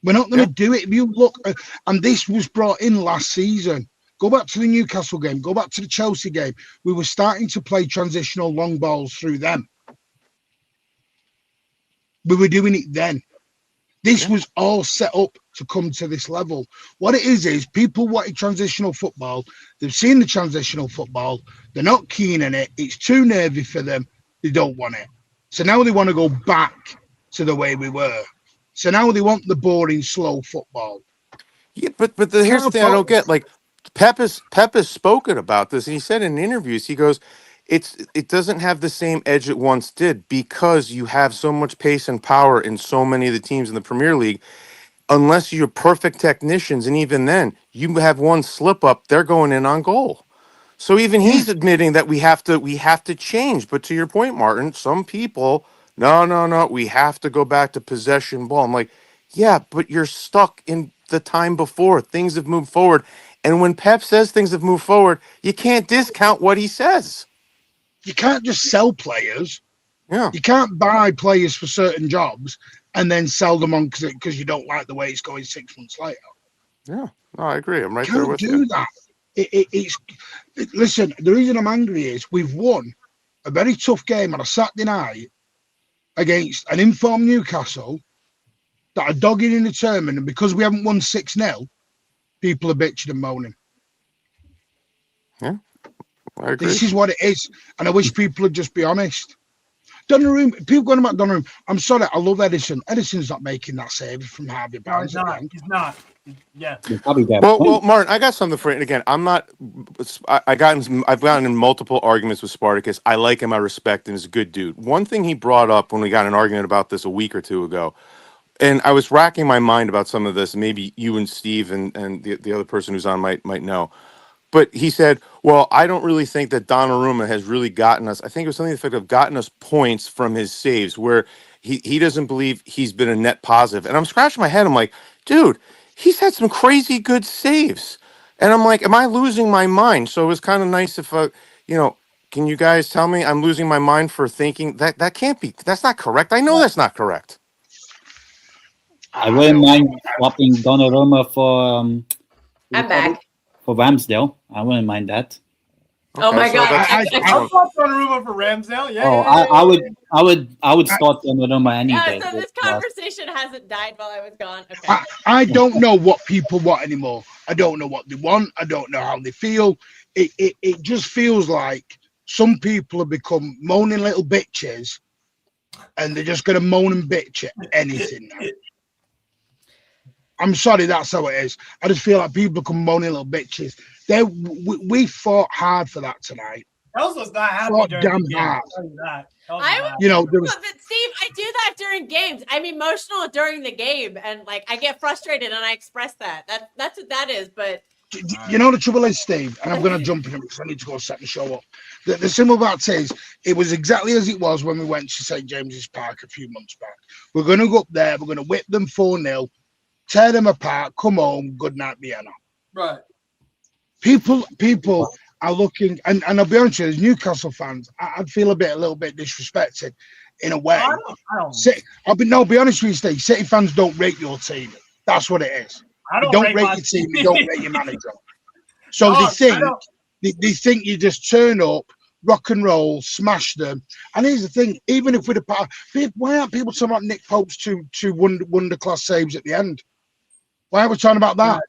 [SPEAKER 7] We're not going to do it. If you look, and this was brought in last season. Go back to the Newcastle game. Go back to the Chelsea game. We were starting to play transitional long balls through them. We were doing it then. This was all set up to come to this level. What it is people wanted transitional football. They've seen the transitional football. They're not keen on it. It's too nervy for them. They don't want it. So now they want to go back to the way we were. So now they want the boring, slow football.
[SPEAKER 6] Yeah, but here's the thing I don't get. Like Pep has spoken about this, and he said in interviews, he goes, it doesn't have the same edge it once did because you have so much pace and power in so many of the teams in the Premier League. Unless you're perfect technicians, and even then, you have one slip up, they're going in on goal. So even he's admitting that we have to change. But to your point, Martin, some people, no, we have to go back to possession ball. I'm like, yeah, but you're stuck in the time before. Things have moved forward. And when Pep says things have moved forward, you can't discount what he says.
[SPEAKER 7] You can't just sell players.
[SPEAKER 6] Yeah.
[SPEAKER 7] You can't buy players for certain jobs and then sell them on because you don't like the way it's going 6 months later.
[SPEAKER 6] Yeah, no, I agree. I'm right
[SPEAKER 7] You
[SPEAKER 6] there
[SPEAKER 7] can't
[SPEAKER 6] with
[SPEAKER 7] do
[SPEAKER 6] you.
[SPEAKER 7] that. Listen, the reason I'm angry is we've won a very tough game on a Saturday night against an informed Newcastle that are dogging in the tournament, and because we haven't won 6-0, people are bitching and moaning.
[SPEAKER 6] Yeah, I agree.
[SPEAKER 7] This is what it is, and I wish people would just be honest. Donnarumma, people going about Donnarumma. I'm sorry, I love Edison. Edison's not making that save from Harvey Barnes.
[SPEAKER 3] No, he's not. Yeah.
[SPEAKER 6] Well, Martin, I got something for you. And again, I'm not. I've gotten in multiple arguments with Spartacus. I like him. I respect him. He's a good dude. One thing he brought up when we got in an argument about this a week or two ago, and I was racking my mind about some of this. Maybe you and Steve and the other person who's on might know. But he said, well, I don't really think that Donnarumma has really gotten us. I think it was something to the effect of gotten us points from his saves where he doesn't believe he's been a net positive. And I'm scratching my head. I'm like, dude, he's had some crazy good saves. And I'm like, am I losing my mind? So it was kind of nice if, can you guys tell me I'm losing my mind for thinking that can't be, that's not correct. I know that's not correct.
[SPEAKER 4] I wouldn't mind swapping Donnarumma for
[SPEAKER 2] I'm back.
[SPEAKER 4] For Ramsdale. I wouldn't mind that.
[SPEAKER 2] Oh my God!
[SPEAKER 3] I'll swap Donnarumma for Ramsdale. Yeah.
[SPEAKER 4] I would start Donnarumma any day.
[SPEAKER 2] So this conversation hasn't died while I was gone. Okay.
[SPEAKER 7] I don't know what people want anymore. I don't know what they want. I don't know how they feel. It just feels like some people have become moaning little bitches, and they're just going to moan and bitch at anything now. I'm sorry, that's how it is. I just feel like people become moaning little bitches. We fought hard for that tonight.
[SPEAKER 3] Else was not happy
[SPEAKER 7] Fought
[SPEAKER 3] during
[SPEAKER 7] damn
[SPEAKER 3] the game.
[SPEAKER 7] hard.
[SPEAKER 2] There was. But Steve, I do that during games. I'm emotional during the game, and like I get frustrated, and I express that. That's what that is. But
[SPEAKER 7] you know the trouble is, Steve, and I'm going to jump in because I need to go set the show up. The simple fact is, it was exactly as it was when we went to St James's Park a few months back. We're going to go up there. We're going to whip them 4-0. tear them apart, come home, good night, Vienna.
[SPEAKER 3] Right.
[SPEAKER 7] People are looking, and I'll be honest with you, as Newcastle fans, I'd feel a little bit disrespected in a way. I'll be honest with you, Steve. City fans don't rate your team. That's what it is. They don't rate your team. They don't rate your manager. So they think you just turn up, rock and roll, smash them. And here's the thing: even if we're why aren't people talking about Nick Pope's two wonder class saves at the end? Why are we talking about that?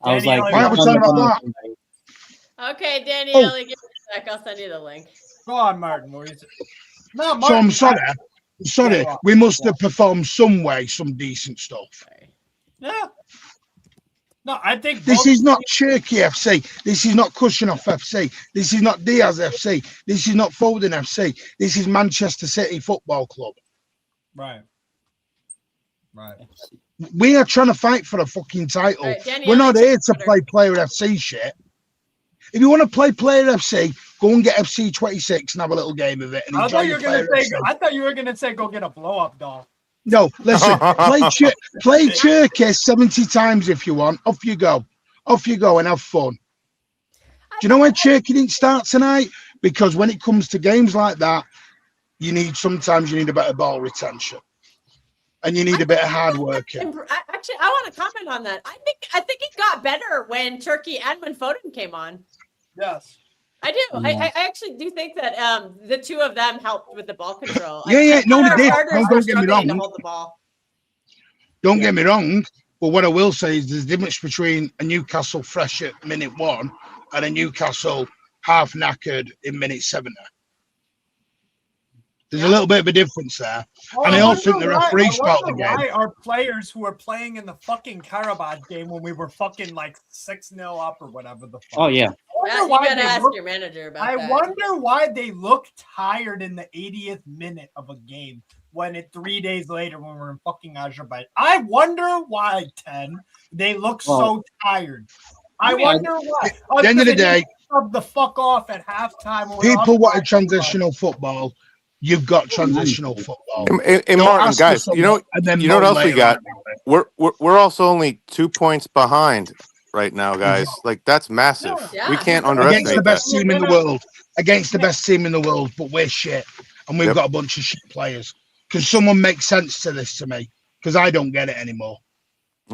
[SPEAKER 4] I was like,
[SPEAKER 7] why are we talking about that?
[SPEAKER 2] Okay, Danielle, give me a sec. I'll send you the link.
[SPEAKER 3] Go on, Martin. No, Martin.
[SPEAKER 7] So I'm sorry. We must have performed some decent stuff.
[SPEAKER 3] Yeah. No, I think
[SPEAKER 7] this is not Cherky FC. This is not Kushinoff FC. This is not Diaz FC. This is not Foden FC. This is Manchester City Football Club.
[SPEAKER 3] Right.
[SPEAKER 7] We are trying to fight for a fucking title.
[SPEAKER 2] Right,
[SPEAKER 7] we're not here to play Player FC shit. If you want to play Player FC, go and get FC 26 and have a little game of it. And
[SPEAKER 3] I thought you were gonna say go get a blow up doll.
[SPEAKER 7] No, listen. play Cherky 70 times if you want. Off you go and have fun. Do you know why Cherky didn't start tonight? Because when it comes to games like that, sometimes you need a better ball retention. And you need a bit of hard work.
[SPEAKER 2] Actually, I want to comment on that. I think it got better when Turkey and when Foden came on.
[SPEAKER 3] Yes.
[SPEAKER 2] I do. I actually do think that the two of them helped with the ball control.
[SPEAKER 7] No, they did. Don't get me wrong.
[SPEAKER 2] To hold the ball.
[SPEAKER 7] Don't get me wrong. But what I will say is there's a difference between a Newcastle fresh at minute 1 and a Newcastle half knackered in minute 70. There's a little bit of a difference there. And I also think the referee spot the game.
[SPEAKER 3] Why are players who are playing in the fucking Karabakh game when we were fucking like 6-0 up or whatever the fuck?
[SPEAKER 4] Oh, yeah.
[SPEAKER 2] You gotta ask your manager about that.
[SPEAKER 3] I wonder why they look tired in the 80th minute of a game when 3 days later when we're in fucking Azerbaijan. I wonder why, they look so tired. I wonder why.
[SPEAKER 7] At the end of the day,
[SPEAKER 3] the fuck off at halftime.
[SPEAKER 7] People wanted transitional football. You've got transitional football.
[SPEAKER 6] And Martin, guys, you know what else we got? We're also only 2 points behind right now, guys. Like that's massive.
[SPEAKER 2] Yeah.
[SPEAKER 6] We can't underestimate
[SPEAKER 7] against the best team in the world. Against the best team in the world, but we're shit, and we've got a bunch of shit players. Can someone make sense to this to me? Because I don't get it anymore.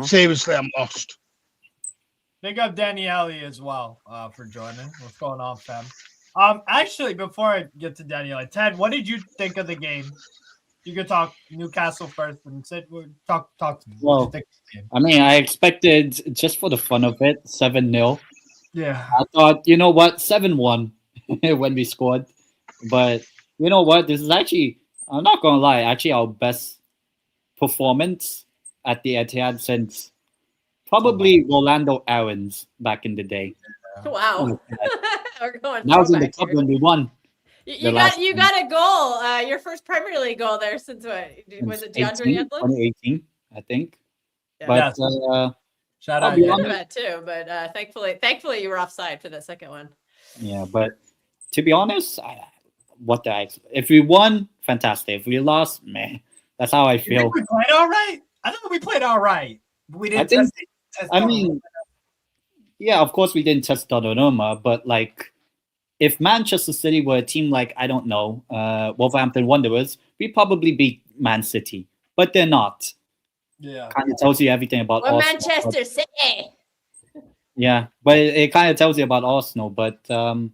[SPEAKER 7] Seriously, I'm lost.
[SPEAKER 3] Big up Daniele as well for joining. What's going on, fam? Actually, before I get to Danielle, Ted, what did you think of the game? You could talk Newcastle first and talk to me.
[SPEAKER 4] Well, I mean, I expected, just for the fun of it, 7-0.
[SPEAKER 3] Yeah.
[SPEAKER 4] I thought, you know what, 7-1 when we scored. But you know what, this is actually, I'm not going to lie, actually our best performance at the Etihad since probably Rolando Aarons back in the day.
[SPEAKER 2] Wow. We're going
[SPEAKER 4] that was in the cup when we won.
[SPEAKER 2] You got a goal. Your first Premier League goal there since what? Was it DeAndre Yedlin?
[SPEAKER 4] 2018, I think.
[SPEAKER 2] Yeah.
[SPEAKER 4] But
[SPEAKER 3] shout out
[SPEAKER 2] that too. But thankfully you were offside for that second one.
[SPEAKER 4] Yeah, but to be honest, if we won, fantastic. If we lost, man, that's how I feel.
[SPEAKER 3] We played all right. I think we played all right. We didn't.
[SPEAKER 4] Yeah, of course we didn't test Donnarumma, but like, if Manchester City were a team like, I don't know, Wolverhampton Wanderers, we probably beat Man City, but they're not.
[SPEAKER 3] Yeah,
[SPEAKER 4] kind of tells you everything about
[SPEAKER 2] Arsenal.
[SPEAKER 4] Manchester
[SPEAKER 2] City.
[SPEAKER 4] Yeah, but it kind of tells you about Arsenal. But to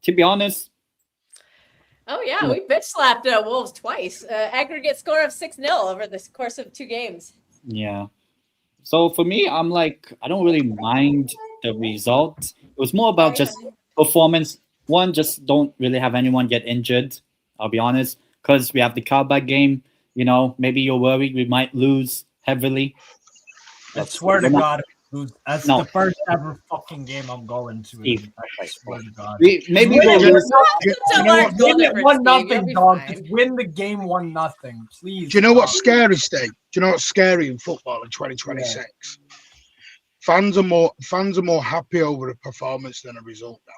[SPEAKER 4] be honest,
[SPEAKER 2] we bitch slapped Wolves twice. Aggregate score of 6-0 over the course of 2 games.
[SPEAKER 4] Yeah. So for me, I'm like, I don't really mind the result. It was more about just performance. One, just don't really have anyone get injured, I'll be honest, because we have the Karabakh game. You know, maybe you're worried we might lose heavily.
[SPEAKER 3] I swear to God, that's the first ever fucking game I'm going to. I swear to God.
[SPEAKER 4] Maybe we'll lose.
[SPEAKER 3] Win it 1-0, dog. Just win the game 1-0, please.
[SPEAKER 7] Do you know what's scary, Steve? Do you know what's scary in football in 2026? Yeah. Fans are more happy over a performance than a result now.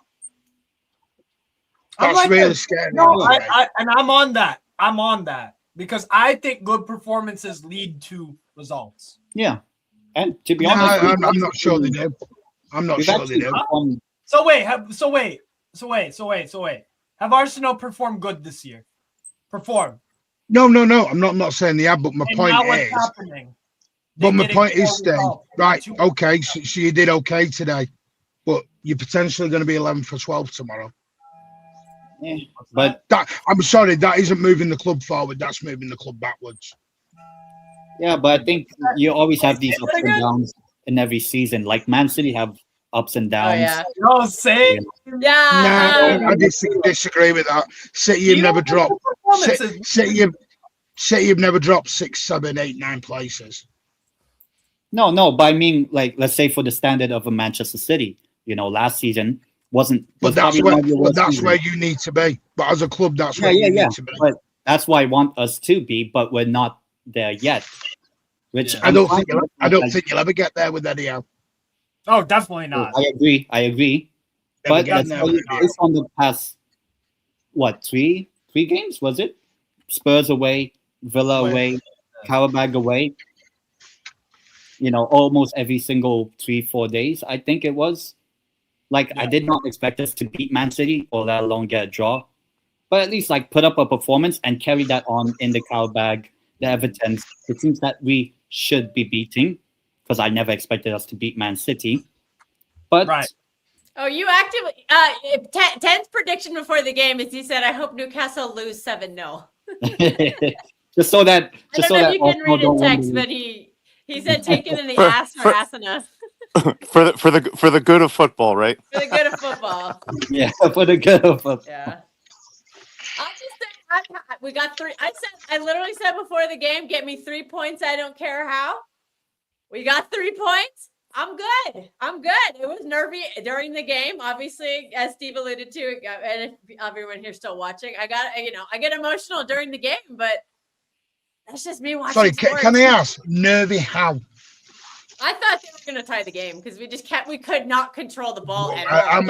[SPEAKER 7] That's like really scary.
[SPEAKER 3] No, and I'm on that. Because I think good performances lead to results.
[SPEAKER 4] Yeah, and to be
[SPEAKER 7] No,
[SPEAKER 4] honest,
[SPEAKER 7] I'm not sure they do. I'm not
[SPEAKER 4] we've
[SPEAKER 7] sure they
[SPEAKER 4] actually
[SPEAKER 7] do.
[SPEAKER 4] performed.
[SPEAKER 3] So wait. Have Arsenal performed good this year? Perform.
[SPEAKER 7] No. I'm not saying they have, but my
[SPEAKER 3] And
[SPEAKER 7] point
[SPEAKER 3] now what's
[SPEAKER 7] is.
[SPEAKER 3] happening?
[SPEAKER 7] But my
[SPEAKER 3] They're
[SPEAKER 7] point
[SPEAKER 3] getting
[SPEAKER 7] is,
[SPEAKER 3] poor
[SPEAKER 7] Steve,
[SPEAKER 3] results.
[SPEAKER 7] right,
[SPEAKER 3] Two-
[SPEAKER 7] okay, so you did okay today, but you're potentially going to be 11 for 12 tomorrow.
[SPEAKER 4] Yeah,
[SPEAKER 3] What's
[SPEAKER 4] but
[SPEAKER 3] that?
[SPEAKER 7] I'm sorry, that isn't moving the club forward, that's moving the club backwards.
[SPEAKER 4] yeah, but I think you always have these ups and
[SPEAKER 3] Again?
[SPEAKER 4] downs in every season. Like Man City have ups and
[SPEAKER 2] Oh
[SPEAKER 4] downs.
[SPEAKER 2] yeah,
[SPEAKER 3] No, say.
[SPEAKER 2] yeah.
[SPEAKER 7] I disagree with that. City
[SPEAKER 3] You
[SPEAKER 7] have never
[SPEAKER 3] don't look
[SPEAKER 7] dropped.
[SPEAKER 3] at performances.
[SPEAKER 7] City have never dropped 6, 7, 8, 9 places.
[SPEAKER 4] No, but I mean, like, let's say for the standard of a Manchester City, last season was
[SPEAKER 7] But that's
[SPEAKER 4] probably
[SPEAKER 7] where
[SPEAKER 4] one of your worst seasons.
[SPEAKER 7] you need to be. But as a club, that's where
[SPEAKER 4] Yeah.
[SPEAKER 7] you need to be.
[SPEAKER 4] But that's why I want us to be, but we're not there yet. Which
[SPEAKER 3] Yeah.
[SPEAKER 7] I don't
[SPEAKER 4] I'm fine
[SPEAKER 7] think you'll ever get there with Eddie Howe.
[SPEAKER 3] Oh, definitely not.
[SPEAKER 4] I agree.
[SPEAKER 7] Never
[SPEAKER 4] But
[SPEAKER 7] get
[SPEAKER 4] let's
[SPEAKER 7] there
[SPEAKER 4] tell
[SPEAKER 7] with
[SPEAKER 4] you,
[SPEAKER 7] Eddie Howe.
[SPEAKER 4] based on the past, three games was it? Spurs away, Villa away, Carabao away. Almost every single 3-4 days. I think it was. I did not expect us to beat Man City or let alone get a draw, but at least put up a performance and carry that on in the Carabao, the Everton. It seems that we should be beating, because I never expected us to beat Man City. But
[SPEAKER 3] Right.
[SPEAKER 2] Oh, you actively. 10's prediction before the game is he said, "I hope Newcastle lose 7-0."
[SPEAKER 4] just so that
[SPEAKER 2] I don't know if you can
[SPEAKER 4] Arsenal
[SPEAKER 2] read
[SPEAKER 4] don't
[SPEAKER 2] his
[SPEAKER 4] win
[SPEAKER 2] text,
[SPEAKER 4] the
[SPEAKER 2] but he said, "Take it in the
[SPEAKER 6] For-
[SPEAKER 2] ass for
[SPEAKER 6] for-
[SPEAKER 2] Asana
[SPEAKER 6] for the good of football, right?
[SPEAKER 2] for the good of football."
[SPEAKER 4] league. Yeah, for the good of us.
[SPEAKER 2] Yeah. I'll just say we got 3. I literally said before the game, get me 3 points. I don't care how. We got 3 points. I'm good. It was nervy during the game, obviously, as Steve alluded to, and if everyone here's still watching, I get emotional during the game, but that's just me watching.
[SPEAKER 7] Sorry,
[SPEAKER 2] sports.
[SPEAKER 7] can I ask? Nervy how?
[SPEAKER 2] I thought they were going to tie the game because we could not control the ball at
[SPEAKER 7] How
[SPEAKER 2] all.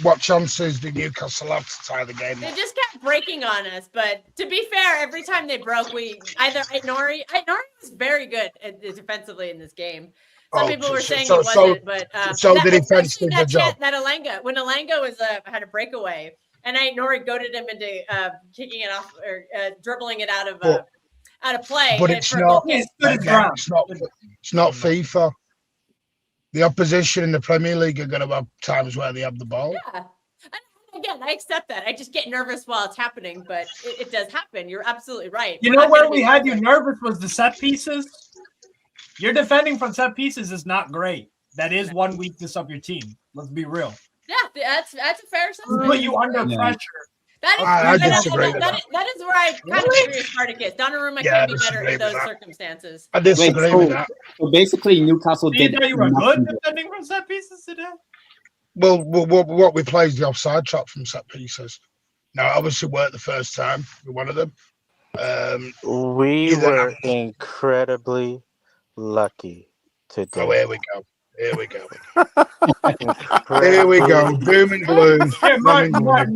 [SPEAKER 7] what chances did Newcastle have to tie the game
[SPEAKER 2] They
[SPEAKER 7] up?
[SPEAKER 2] just kept breaking on us, but to be fair, every time they broke, we either Nori was very good defensively in this game. Some people were saying he wasn't, but
[SPEAKER 7] so the defense
[SPEAKER 2] especially
[SPEAKER 7] did the job.
[SPEAKER 2] that Alenga, when Alenga was had a breakaway, and Nori goaded him into kicking it off or dribbling it out of play.
[SPEAKER 7] But
[SPEAKER 2] and
[SPEAKER 7] it's
[SPEAKER 2] for a
[SPEAKER 7] not.
[SPEAKER 2] goal kick.
[SPEAKER 7] It's not FIFA. The opposition in the Premier League are going to have times where they have the ball.
[SPEAKER 2] Yeah. And again, I accept that. I just get nervous while it's happening, but it does happen. You're absolutely right.
[SPEAKER 3] You know where we had you nervous was the set pieces. Your defending from set pieces is not great. That is one weakness of your team. Let's be real.
[SPEAKER 2] Yeah, that's a fair assessment.
[SPEAKER 3] Put you under pressure.
[SPEAKER 7] I disagree with that.
[SPEAKER 2] That is where I kind of agree with Spartacus. Donnarumma can be better in those circumstances.
[SPEAKER 7] I disagree with that.
[SPEAKER 4] So basically, Newcastle
[SPEAKER 3] Do you
[SPEAKER 4] did.
[SPEAKER 3] know you were
[SPEAKER 4] nothing.
[SPEAKER 3] good defending from set pieces today?
[SPEAKER 7] Well, what we played is the offside trap from set pieces. Now, obviously, worked the first time with one of them.
[SPEAKER 9] We were incredibly lucky today.
[SPEAKER 7] Oh, here we go. Here we go. Doom and gloom.
[SPEAKER 3] Here, Martin.
[SPEAKER 9] Let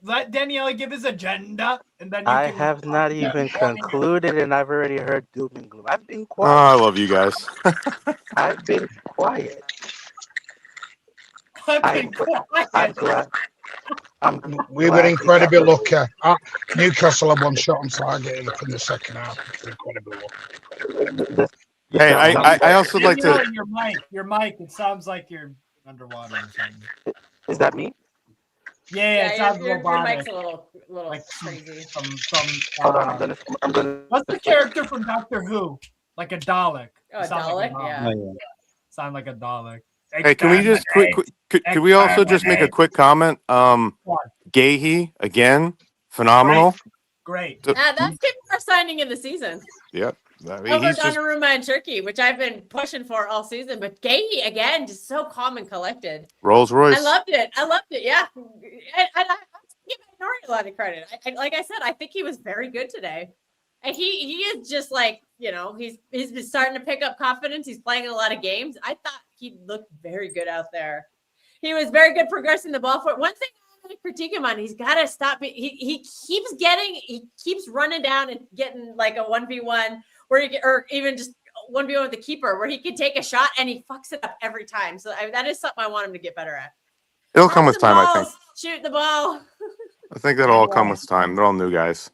[SPEAKER 3] Let Daniele give his agenda, and then
[SPEAKER 9] I have not even concluded, and I've already heard doom and gloom. I've been
[SPEAKER 6] Oh,
[SPEAKER 9] quiet.
[SPEAKER 6] I love you guys.
[SPEAKER 9] I've been quiet.
[SPEAKER 3] I'm
[SPEAKER 9] glad.
[SPEAKER 7] We were incredibly lucky. Newcastle had one shot on target in the second half. Incredibly lucky.
[SPEAKER 6] Hey, I also like to.
[SPEAKER 3] Your mic. It sounds like you're underwater or something.
[SPEAKER 9] Is that me?
[SPEAKER 3] Yeah, it sounds
[SPEAKER 2] your
[SPEAKER 3] robotic.
[SPEAKER 2] mic's a little
[SPEAKER 3] Like
[SPEAKER 2] crazy.
[SPEAKER 9] Hold on, I'm gonna.
[SPEAKER 3] What's the character from Doctor Who? Like a Dalek.
[SPEAKER 2] Oh, a Dalek? Yeah.
[SPEAKER 3] Sound like a Dalek.
[SPEAKER 6] Hey, can we just could we also just make a quick comment? Gahey again, phenomenal.
[SPEAKER 3] Great.
[SPEAKER 2] That's people are signing in the season.
[SPEAKER 6] Yep. I mean,
[SPEAKER 2] Over
[SPEAKER 6] he's just,
[SPEAKER 2] Donnarumma and Turkey, which I've been pushing for all season. But Gahey, again, just so calm and collected.
[SPEAKER 6] Rolls Royce.
[SPEAKER 2] I loved it. Yeah. And I give Nori a lot of credit. Like I said, I think he was very good today. And he is just like, he's been starting to pick up confidence. He's playing in a lot of games. I thought he looked very good out there. He was very good progressing the ball forward. One thing to critique him on. He's got to stop. He keeps running down and getting like a 1v1 or even just 1v1 with the keeper where he can take a shot and he fucks it up every time. So that is something I want him to get better at.
[SPEAKER 6] It'll come with time, I think.
[SPEAKER 2] Shoot the ball.
[SPEAKER 6] I think that'll all come with time. They're all new guys.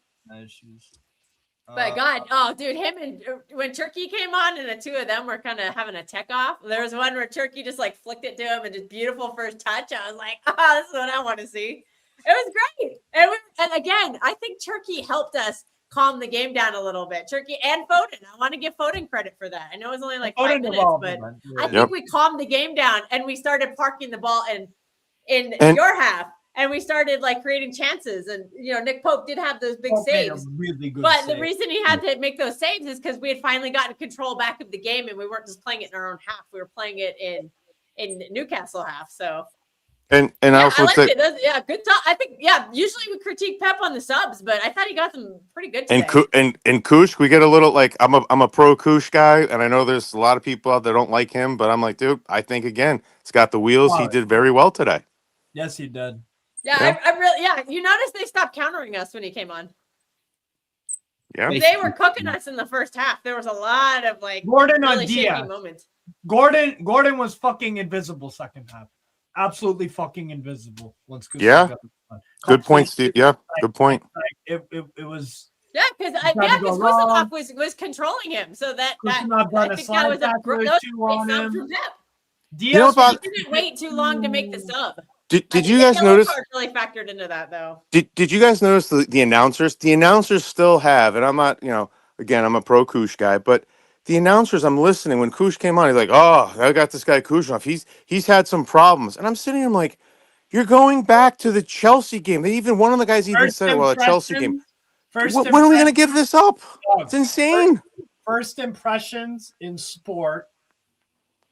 [SPEAKER 2] But God, oh, dude, him and when Turkey came on and the two of them were kind of having a tech off, there was one where Turkey just like flicked it to him and just beautiful first touch. I was like, oh, this is what I want to see. It was great. And again, I think Turkey helped us calm the game down a little bit. Turkey and Foden. I want to give Foden credit for that. I know it was only like 5 minutes, but I think we calmed the game down and we started parking the ball in your half. And we started like creating chances, and Nick Pope did have those big saves.
[SPEAKER 3] Really good
[SPEAKER 2] but
[SPEAKER 3] save.
[SPEAKER 2] The reason he had to make those saves is because we had finally gotten control back of the game, and we weren't just playing it in our own half. We were playing it in Newcastle half. So,
[SPEAKER 6] I also
[SPEAKER 2] liked
[SPEAKER 6] think
[SPEAKER 2] it. Good talk. I think usually we critique Pep on the subs, but I thought he got them pretty good today.
[SPEAKER 6] And Kush, we get a little like I'm a pro Kush guy, and I know there's a lot of people out there don't like him, but I'm like, dude, I think again, it's got the wheels. He did very well today.
[SPEAKER 3] Yes, he did.
[SPEAKER 2] Yeah, I really, you noticed they stopped countering us when he came on.
[SPEAKER 6] Yeah.
[SPEAKER 2] They were cooking us in the first half. There was a lot of like
[SPEAKER 3] Gordon
[SPEAKER 2] really
[SPEAKER 3] on
[SPEAKER 2] shaky
[SPEAKER 3] Diaz.
[SPEAKER 2] moments.
[SPEAKER 3] Gordon was fucking invisible second half. Absolutely fucking invisible. Once
[SPEAKER 6] Good point, Steve. Yeah, good point.
[SPEAKER 3] It was.
[SPEAKER 2] Yeah, because Kusanov was controlling him, so that I think that was a great sub from Pep.
[SPEAKER 3] Diaz
[SPEAKER 2] didn't wait too long to make the sub.
[SPEAKER 6] Did you guys notice?
[SPEAKER 2] Really factored into that though.
[SPEAKER 6] Did you guys notice the announcers? The announcers still have, and I'm not, again, I'm a pro Kush guy, but the announcers, I'm listening when Kush came on. He's like, "Oh, I got this guy Kushnoff. He's had some problems," and I'm sitting here, I'm like, "You're going back to the Chelsea game." One of the guys even said, "Well, a Chelsea game." When are we going to give this up? It's insane.
[SPEAKER 3] First impressions in sport.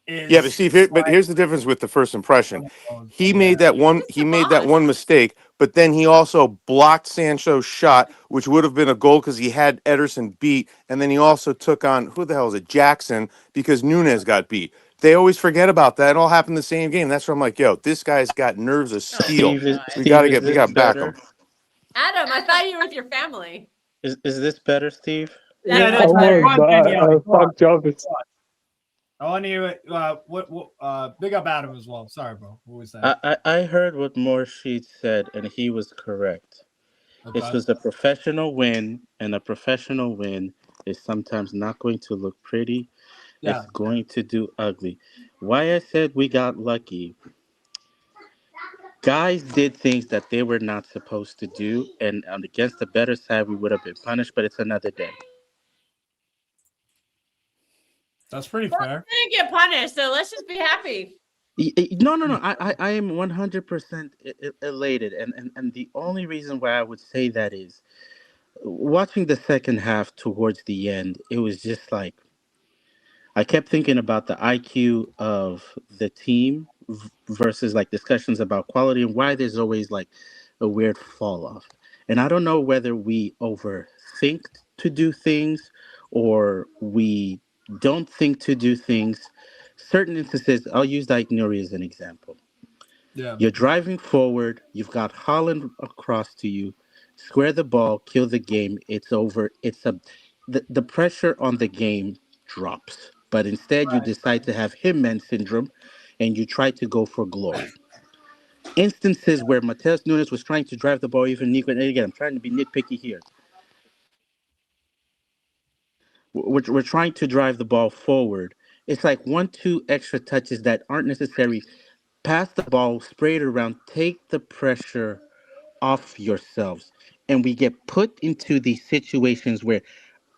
[SPEAKER 6] Yeah, but Steve, here's the difference with the first impression. He made that one mistake, but then he also blocked Sancho's shot, which would have been a goal because he had Ederson beat, and then he also took on who the hell is it, Jackson, because Nunez got beat. They always forget about that. It all happened in the same game. That's where I'm like, yo, this guy's got nerves of steel. We got to back him.
[SPEAKER 2] Adam, I thought you were with your family.
[SPEAKER 9] Is this better, Steve?
[SPEAKER 3] Yeah,
[SPEAKER 1] that's better. Fuck Jarvis.
[SPEAKER 3] I want you big up Adam as well. Sorry, bro. What was that?
[SPEAKER 9] I heard what Morsheed said, and he was correct. Okay. This was a professional win, and a professional win is sometimes not going to look pretty. Yeah. It's going to do ugly. Why I said we got lucky. Guys did things that they were not supposed to do, and against the better side, we would have been punished, but it's another day.
[SPEAKER 3] That's pretty fair.
[SPEAKER 2] We didn't get punished, so let's just be happy.
[SPEAKER 9] No. I am 100% elated, and the only reason why I would say that is watching the second half towards the end. It was just like I kept thinking about the IQ of the team versus like discussions about quality and why there's always like a weird fall off. And I don't know whether we overthink to do things or we don't think to do things. Certain instances, I'll use Nuri as an example. Yeah. You're driving forward, you've got Holland across to you, square the ball, kill the game, it's over. The pressure on the game drops. But instead you decide to have Him-Man syndrome and you try to go for glory. Instances where Matheus Nunes was trying to drive the ball even Nico, and again, I'm trying to be nitpicky here. We're trying to drive the ball forward. It's like 1-2 extra touches that aren't necessary. Pass the ball, spray it around, take the pressure off yourselves. And we get put into these situations where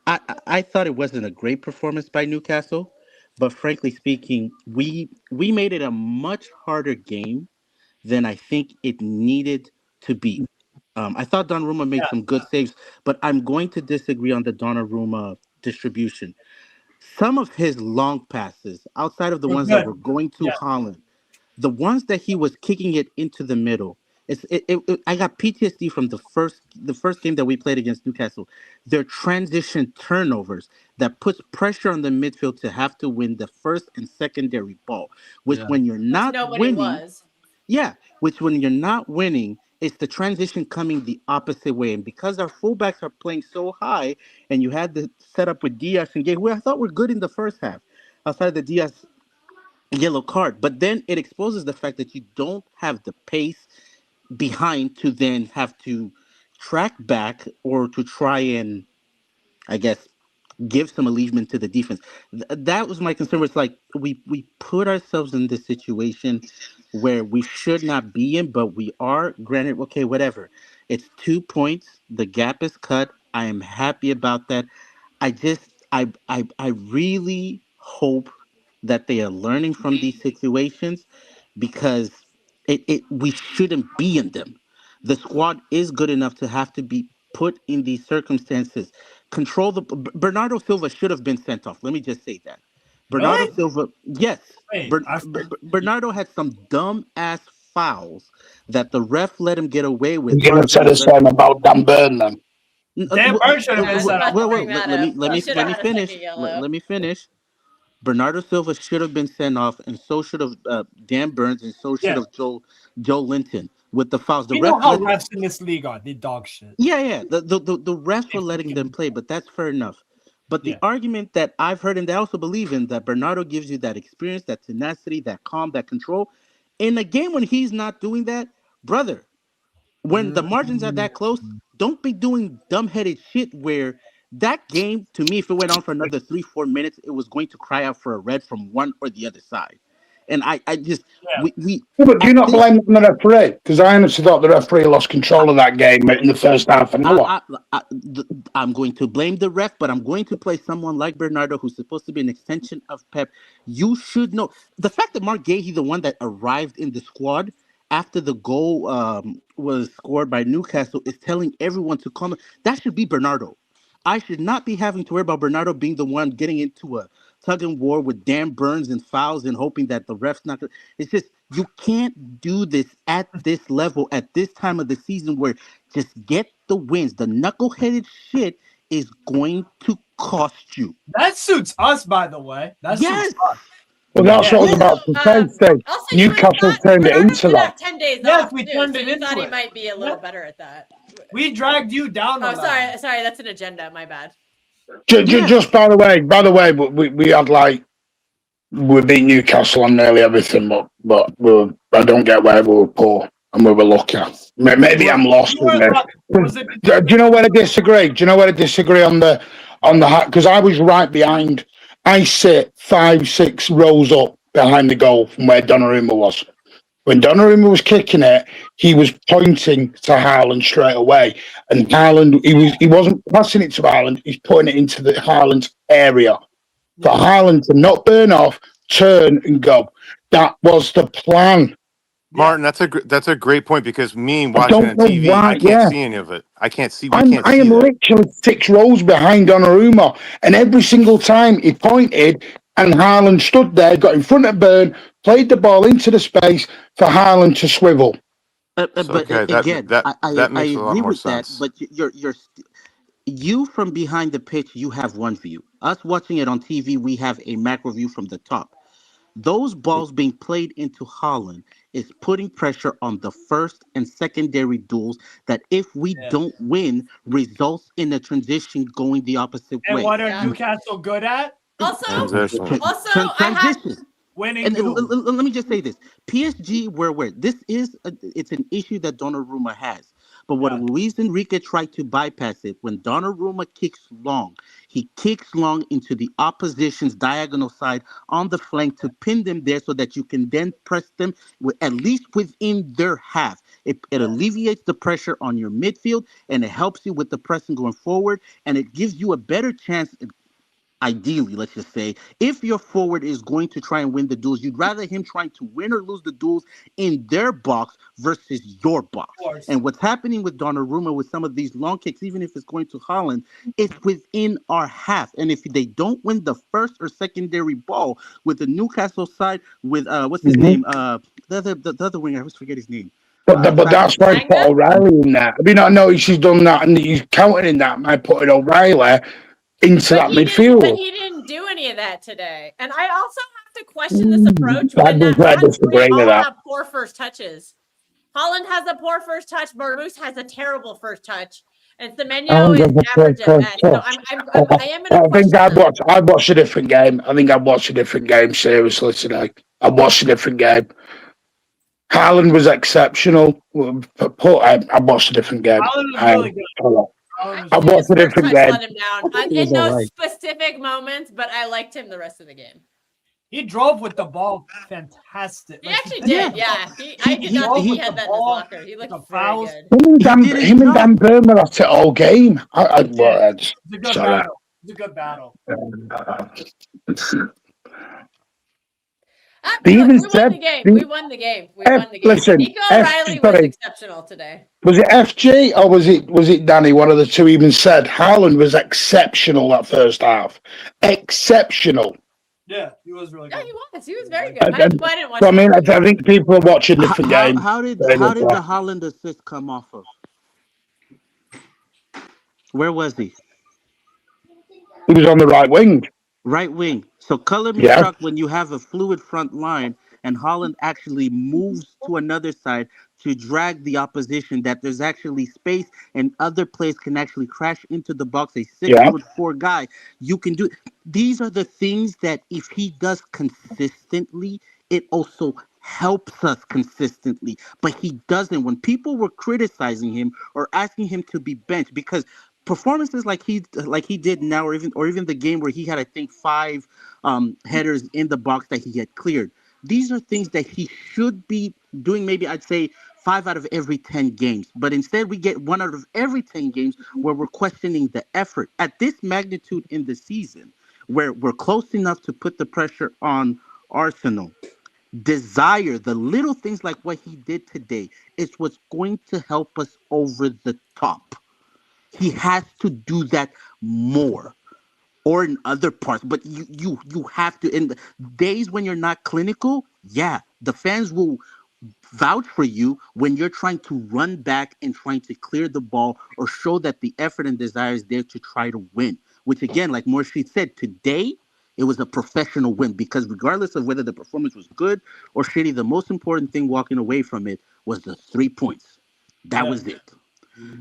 [SPEAKER 9] I thought it wasn't a great performance by Newcastle, but frankly speaking, we made it a much harder game than I think it needed to be. I thought Donnarumma made some good saves, but I'm going to disagree on the Donnarumma distribution. Some of his long passes, outside of the ones that were going to Holland, the ones that he was kicking it into the middle, I got PTSD from the first game that we played against Newcastle. Their transition turnovers that puts pressure on the midfield to have to win the first and secondary ball, which when you're not winning, when you're not winning, It's the transition coming the opposite way. And because our fullbacks are playing so high, and you had the setup with Diaz and Gay, who I thought were good in the first half, outside of the Diaz yellow card. But then it exposes the fact that you don't have the pace behind to then have to track back or to try and, I guess, give some allegiance to the defense. That was my concern. Was like we put ourselves in this situation where we should not be in, but we are. Granted, okay, whatever. It's 2 points. The gap is cut. I am happy about that. I really hope that they are learning from these situations, because we shouldn't be in them. The squad is good enough to have to be put in these circumstances. Control the Bernardo Silva should have been sent off. Let me just say that. Bernardo
[SPEAKER 3] Really?
[SPEAKER 9] Silva, yes.
[SPEAKER 3] Wait,
[SPEAKER 9] Bernardo had some dumb ass fouls that the ref let him get away with.
[SPEAKER 10] You're going to say the same about Dan Burn then.
[SPEAKER 3] Dan Burn should have been sent off.
[SPEAKER 9] Let me finish. Bernardo Silva should have been sent off, and so should have Dan Burns, and so should have Joe Linton with the fouls. The
[SPEAKER 3] We know how refs in this league are. They dog shit.
[SPEAKER 9] Yeah. The refs were letting them play, but that's fair enough. But the argument that I've heard, and I also believe in, that Bernardo gives you that experience, that tenacity, that calm, that control. In a game when he's not doing that, brother, when the margins are that close, don't be doing dumb-headed shit where that game, to me, if it went on for another 3-4 minutes, it was going to cry out for a red from one or the other side. And I just, we
[SPEAKER 10] But do you not blame the referee? Because I honestly thought the referee lost control of that game in the first half an hour.
[SPEAKER 9] I'm going to blame the ref, but I'm going to play someone like Bernardo, who's supposed to be an extension of Pep. You should know. The fact that Mark Gahey, the one that arrived in the squad after the goal was scored by Newcastle, is telling everyone to come. That should be Bernardo. I should not be having to worry about Bernardo being the one getting into a tug and war with Dan Burns and fouls and hoping that the ref's not. It's just, you can't do this at this level at this time of the season, where just get the wins. The knuckleheaded shit is going to cost you.
[SPEAKER 3] That suits us, by the way. That suits us.
[SPEAKER 10] Well, that's what I was about to say. Newcastle turned it into that.
[SPEAKER 2] 10 days
[SPEAKER 3] Yes,
[SPEAKER 2] off,
[SPEAKER 3] we
[SPEAKER 2] too,
[SPEAKER 3] turned
[SPEAKER 2] so
[SPEAKER 3] it
[SPEAKER 2] you
[SPEAKER 3] into
[SPEAKER 2] thought he
[SPEAKER 3] it.
[SPEAKER 2] might be a little better at that.
[SPEAKER 3] We dragged you down.
[SPEAKER 2] Oh, sorry, that's an agenda. My bad.
[SPEAKER 10] Just by the way, we had we beat Newcastle on nearly everything, but I don't get why we were poor and we were lucky. Maybe I'm lost in there. Do you know where I disagree? Do you know where I disagree on the because I was right behind. I sit 5-6 rows up behind the goal from where Donnarumma was. When Donnarumma was kicking it, he was pointing to Haaland straight away, and Haaland he wasn't passing it to Haaland. He's putting it into the Haaland's area for Haaland to not burn off, turn and go. That was the plan.
[SPEAKER 6] Martin, that's a great point, because me watching on TV, I can't see any of it. I can't see. I
[SPEAKER 10] am literally 6 rows behind Donnarumma, and every single time he pointed, and Haaland stood there, got in front of Burn, played the ball into the space for Haaland to swivel.
[SPEAKER 9] But again,
[SPEAKER 6] that
[SPEAKER 9] I
[SPEAKER 6] makes a lot
[SPEAKER 9] agree
[SPEAKER 6] more
[SPEAKER 9] with
[SPEAKER 6] sense.
[SPEAKER 9] that. But you from behind the pitch, you have one view. Us watching it on TV, we have a macro view from the top. Those balls being played into Haaland is putting pressure on the first and secondary duels that, if we don't win, results in a transition going the opposite way.
[SPEAKER 3] And what are Newcastle good at?
[SPEAKER 9] Transition.
[SPEAKER 3] Winning.
[SPEAKER 9] And let me just say this: PSG, where this is, it's an issue that Donnarumma has. But what Luis Enrique tried to bypass it, when Donnarumma kicks long, he kicks long into the opposition's diagonal side on the flank to pin them there, so that you can then press them at least within their half. It alleviates the pressure on your midfield, and it helps you with the pressing going forward, and it gives you a better chance. Ideally, let's just say, if your forward is going to try and win the duels, you'd rather him trying to win or lose the duels in their box versus your box. And what's happening with Donnarumma with some of these long kicks, even if it's going to Haaland, it's within our half. And if they don't win the first or secondary ball with the Newcastle side, with what's his name? The other winger, I always forget his name.
[SPEAKER 10] But that's why I put O'Reilly in that. Have you not noticed he's done that, and he's counted in that by putting O'Reilly into that midfield?
[SPEAKER 2] But he didn't do any of that today. And I also have to question this approach when
[SPEAKER 10] I disagree with
[SPEAKER 2] all
[SPEAKER 10] that.
[SPEAKER 2] have poor first touches. Holland has a poor first touch. Marmoush has a terrible first touch. And Semenyo is average at best. So I am going to question
[SPEAKER 10] I watched a different game. I think I watched a different game, seriously, today. I watched a different game. Haaland was exceptional. I watched a different game.
[SPEAKER 3] Haaland was really good.
[SPEAKER 10] I watched a different game.
[SPEAKER 2] Let him down in those specific moments, but I liked him the rest of the game.
[SPEAKER 3] He drove with the ball fantastic.
[SPEAKER 2] He actually did, yeah. I did not think he had that in his locker. He looked very good.
[SPEAKER 10] Him and Dan Burn were at it all game.
[SPEAKER 3] It's a good battle. It's a good battle.
[SPEAKER 2] We won the game. We won the game.
[SPEAKER 10] Listen,
[SPEAKER 2] Nico O'Reilly was exceptional today.
[SPEAKER 10] Was it FG or was it Danny? One of the two even said Haaland was exceptional that first half. Exceptional.
[SPEAKER 3] Yeah, he was really good.
[SPEAKER 2] Yeah, he was. He was very good. I didn't watch
[SPEAKER 10] I think people are watching different games.
[SPEAKER 9] How did the Haaland assist come off of? Where was he?
[SPEAKER 10] He was on the right wing.
[SPEAKER 9] Right wing. So color me shocked when you have a fluid front line and Haaland actually moves to another side to drag the opposition, that there's actually space and other players can actually crash into the box. A 6'4" guy, you can do. These are the things that if he does consistently, it also helps us consistently. But he doesn't. When people were criticizing him or asking him to be benched, because performances like he did now, or even the game where he had, I think, 5 headers in the box that he had cleared. These are things that he should be doing. Maybe I'd say 5 out of every 10 games, but instead we get 1 out of every 10 games where we're questioning the effort at this magnitude in the season, where we're close enough to put the pressure on Arsenal. Desire, the little things like what he did today, is what's going to help us over the top. He has to do that more, or in other parts. But you have to. In the days when you're not clinical, the fans will vouch for you when you're trying to run back and trying to clear the ball or show that the effort and desire is there to try to win. Which again, like Morshid said, today it was a professional win, because regardless of whether the performance was good or shitty, the most important thing walking away from it was the 3 points. That was it.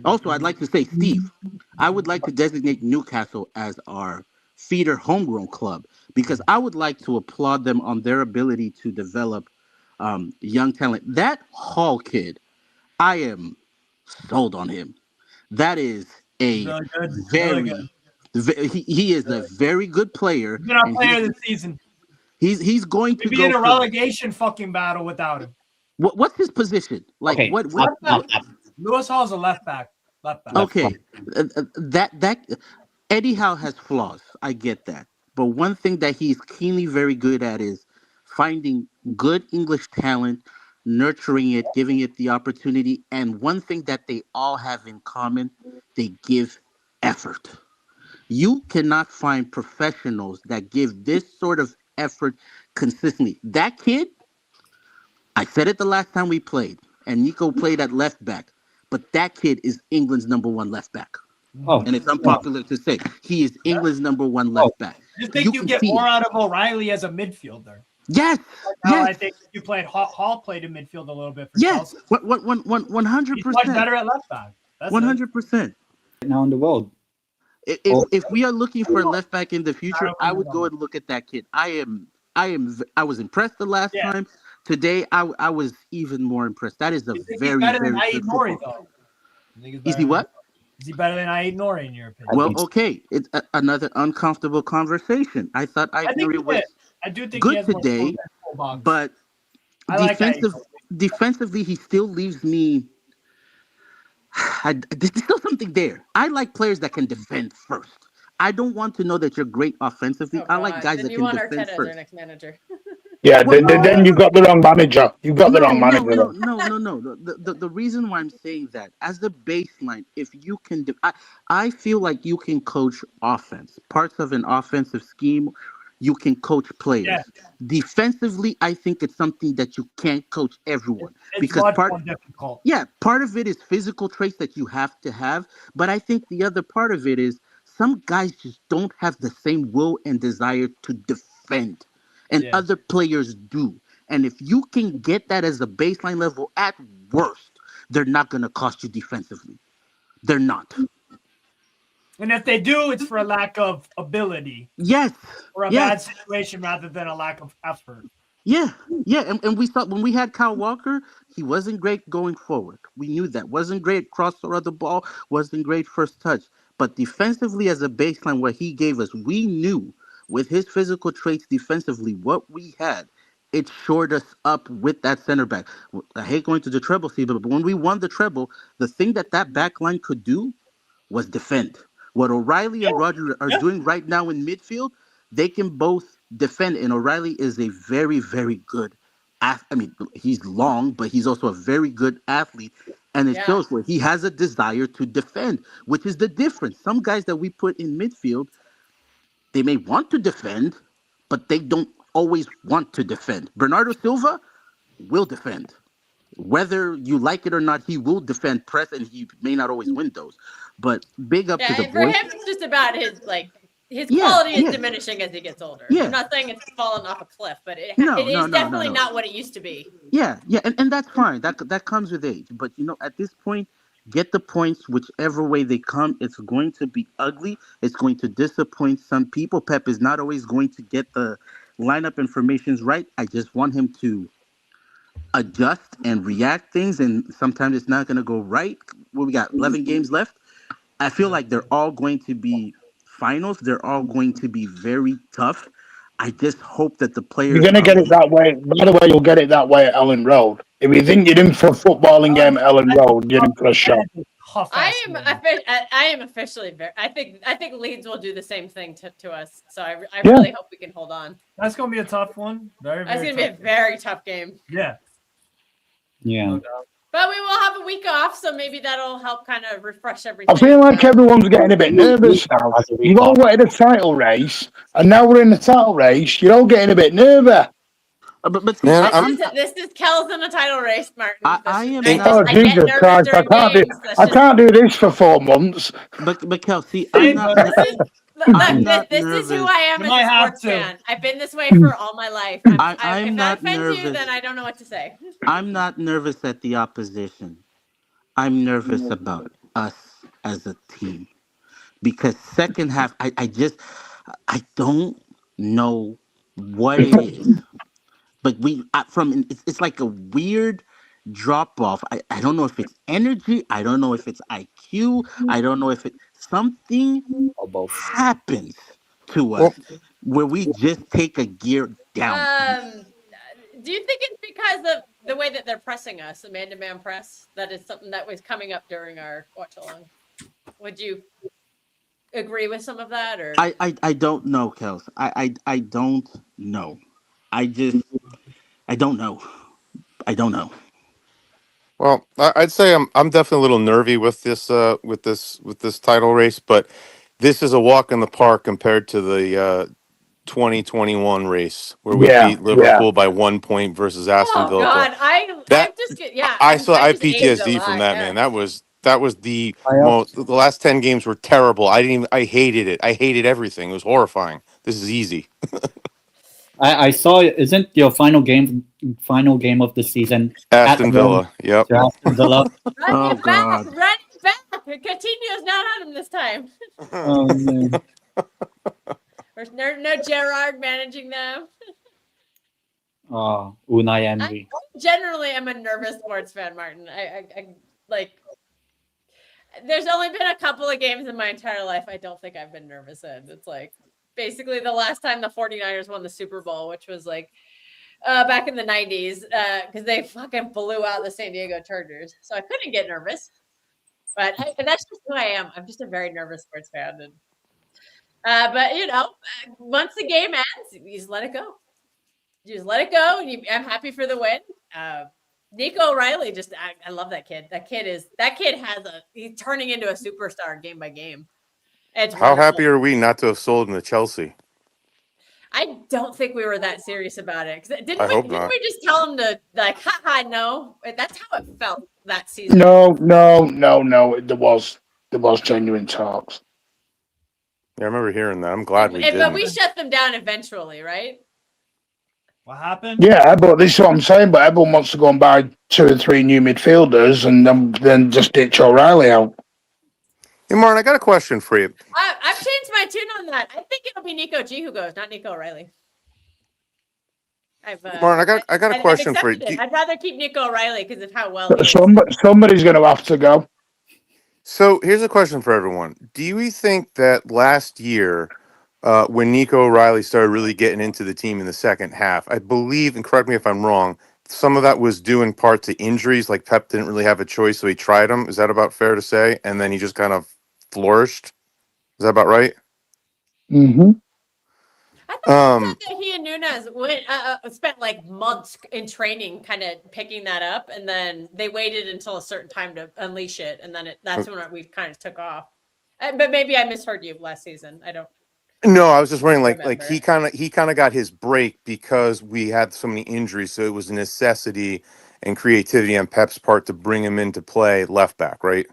[SPEAKER 9] Also, I'd like to say, Steve, I would like to designate Newcastle as our feeder homegrown club, because I would like to applaud them on their ability to develop young talent. That Hall kid, I am sold on him. That is a he is a very good player.
[SPEAKER 3] He's been our player this season.
[SPEAKER 9] He's going to
[SPEAKER 3] be in a relegation fucking battle without him.
[SPEAKER 9] What's his position? Like what?
[SPEAKER 3] Lewis Hall is a left back.
[SPEAKER 9] Okay, that Eddie Howe has flaws. I get that, but one thing that he's keenly very good at is finding good English talent, nurturing it, giving it the opportunity, and one thing that they all have in common, they give effort. You cannot find professionals that give this sort of effort consistently. That kid, I said it the last time we played, and Nico played at left back, but that kid is England's #1 left back. And it's unpopular to say. He is England's #1 left back.
[SPEAKER 3] I just think you get more out of O'Reilly as a midfielder.
[SPEAKER 9] Yes.
[SPEAKER 3] I think you played Hall played in midfield a little bit for Chelsea.
[SPEAKER 9] 100%.
[SPEAKER 3] He's much better at left back.
[SPEAKER 9] 100%.
[SPEAKER 4] Now in the world.
[SPEAKER 9] If we are looking for a left back in the future, I would go and look at that kid. I was impressed the last time. Today, I was even more impressed. That is a very, very good football. Is he what?
[SPEAKER 3] Is he better than Aït Nouri in your opinion?
[SPEAKER 9] Well, okay. It's another uncomfortable conversation. I thought Aït Nouri was good today, but defensively, he still leaves me. There's still something there. I like players that can defend first. I don't want to know that you're great offensively. I like guys that can defend first.
[SPEAKER 2] Their next manager.
[SPEAKER 10] Yeah, then you've got the wrong manager. You've got the wrong manager.
[SPEAKER 9] No. The reason why I'm saying that, as the baseline, if you can, I feel like you can coach offense, parts of an offensive scheme. You can coach players. Yeah. Defensively, I think it's something that you can't coach everyone.
[SPEAKER 3] It's because much more difficult.
[SPEAKER 9] Yeah, part of it is physical traits that you have to have, but I think the other part of it is some guys just don't have the same will and desire to defend. And other players do. And if you can get that as a baseline level, at worst, they're not going to cost you defensively. They're not.
[SPEAKER 3] And if they do, it's for a lack of ability.
[SPEAKER 9] Yes.
[SPEAKER 3] Or a bad situation rather than a lack of effort.
[SPEAKER 9] Yeah. And we saw when we had Kyle Walker, he wasn't great going forward. We knew that. Wasn't great crossover of the ball, wasn't great first touch. But defensively, as a baseline, what he gave us, we knew with his physical traits defensively, what we had, it shored us up with that center back. I hate going to the treble season, but when we won the treble, the thing that back line could do was defend. What O'Reilly and Roger are doing right now in midfield, they can both defend. And O'Reilly is a very, very good he's long, but he's also a very good athlete. And it shows where he has a desire to defend, which is the difference. Some guys that we put in midfield, they may want to defend, but they don't always want to defend. Bernardo Silva will defend. Whether you like it or not, he will defend press, and he may not always win those. But big up to the
[SPEAKER 2] for
[SPEAKER 9] boys.
[SPEAKER 2] him, it's just about his quality is diminishing as he gets older.
[SPEAKER 9] Yeah.
[SPEAKER 2] I'm not saying it's fallen off a cliff, but it
[SPEAKER 9] No,
[SPEAKER 2] is definitely not what it used to be.
[SPEAKER 9] Yeah, and that's fine. That comes with age. But at this point, get the points whichever way they come. It's going to be ugly. It's going to disappoint some people. Pep is not always going to get the lineup informations right. I just want him to adjust and react things, and sometimes it's not going to go right. Well, we got 11 games left. I feel like they're all going to be finals. They're all going to be very tough. I just hope that the players...
[SPEAKER 10] You're going to get it that way. By the way, you'll get it that way at Ellen Road. If you think you're in for a footballing game at Ellen Road, you're in for a shot.
[SPEAKER 2] I am officially very. I think Leeds will do the same thing to us. So I really hope we can hold on.
[SPEAKER 3] That's going to be a tough one. That's
[SPEAKER 2] going to be a very tough game.
[SPEAKER 3] Yeah.
[SPEAKER 4] Yeah.
[SPEAKER 2] But we will have a week off, so maybe that'll help kind of refresh everything.
[SPEAKER 10] I feel like everyone's getting a bit nervous now. You've all wanted a title race, and now we're in the title race. You're all getting a bit nervous.
[SPEAKER 9] But
[SPEAKER 2] this is Kel's in a title race, Martin.
[SPEAKER 9] I am
[SPEAKER 10] not.
[SPEAKER 9] not.
[SPEAKER 10] Oh, Jesus Christ! I can't do this for 4 months.
[SPEAKER 9] But Kel, see, I'm not.
[SPEAKER 2] This is who I am as a sports fan. I've been this way for all my life. If that offends you, then I don't know what to say.
[SPEAKER 9] I'm not nervous at the opposition. I'm nervous about us as a team. Because second half, I don't know what it is. But it's like a weird drop off. I don't know if it's energy. I don't know if it's IQ. I don't know if something happens to us where we just take a gear down.
[SPEAKER 2] Do you think it's because of the way that they're pressing us, the man-to-man press? That is something that was coming up during our watch-along. Would you agree with some of that? Or
[SPEAKER 9] I don't know, Kels. I don't know. I don't know. I don't know.
[SPEAKER 6] Well, I'd say I'm definitely a little nervy with this title race, but this is a walk in the park compared to the 2021 race where we beat Liverpool by 1 point versus Aston Villa.
[SPEAKER 2] Oh God,
[SPEAKER 6] I have PTSD from that, man. That was the most. The last 10 games were terrible. I hated it. I hated everything. It was horrifying. This is easy.
[SPEAKER 4] I saw. Isn't your final game of the season
[SPEAKER 6] Aston Villa? Yep.
[SPEAKER 4] Aston Villa.
[SPEAKER 2] Run back. Coutinho's not on him this time.
[SPEAKER 4] Oh man.
[SPEAKER 2] There's no Gerrard managing them.
[SPEAKER 4] Oh, Unai Emery.
[SPEAKER 2] I generally am a nervous sports fan, Martin. I like. There's only been a couple of games in my entire life I don't think I've been nervous in. It's like basically the last time the 49ers won the Super Bowl, which was like back in the 90s, because they fucking blew out the San Diego Chargers. So I couldn't get nervous. But that's just who I am. I'm just a very nervous sports fan. And but once the game ends, you just let it go. You just let it go. I'm happy for the win. Nico O'Reilly, I love that kid. He's turning into a superstar game by game.
[SPEAKER 6] How happy are we not to have sold him to Chelsea?
[SPEAKER 2] I don't think we were that serious about it. Didn't we just tell him to no? That's how it felt that season.
[SPEAKER 10] No. There was genuine talks.
[SPEAKER 6] Yeah, I remember hearing that. I'm glad we did.
[SPEAKER 2] But we shut them down eventually, right?
[SPEAKER 3] What happened?
[SPEAKER 10] Yeah, but this is what I'm saying. But everyone wants to go and buy 2 or 3 new midfielders and then just ditch O'Reilly out.
[SPEAKER 6] Hey, Martin, I got a question for you.
[SPEAKER 2] I've changed my tune on that. I think it'll be Nico G who goes, not Nico O'Reilly.
[SPEAKER 6] Martin, I got a question for you.
[SPEAKER 2] I'd rather keep Nico O'Reilly because of how well he is.
[SPEAKER 10] Somebody's going to have to go.
[SPEAKER 6] So here's a question for everyone. Do you think that last year, when Nico O'Reilly started really getting into the team in the second half, I believe, and correct me if I'm wrong, some of that was due in part to injuries, like Pep didn't really have a choice, so he tried him. Is that about fair to say? And then he just kind of flourished. Is that about right?
[SPEAKER 10] Mm-hmm.
[SPEAKER 2] I thought that he and Nunez spent like months in training, kind of picking that up, and then they waited until a certain time to unleash it, and then that's when we kind of took off. But maybe I misheard you last season. I don't.
[SPEAKER 6] No, I was just wondering, like he kind of got his break because we had so many injuries, so it was a necessity and creativity on Pep's part to bring him into play left back, right?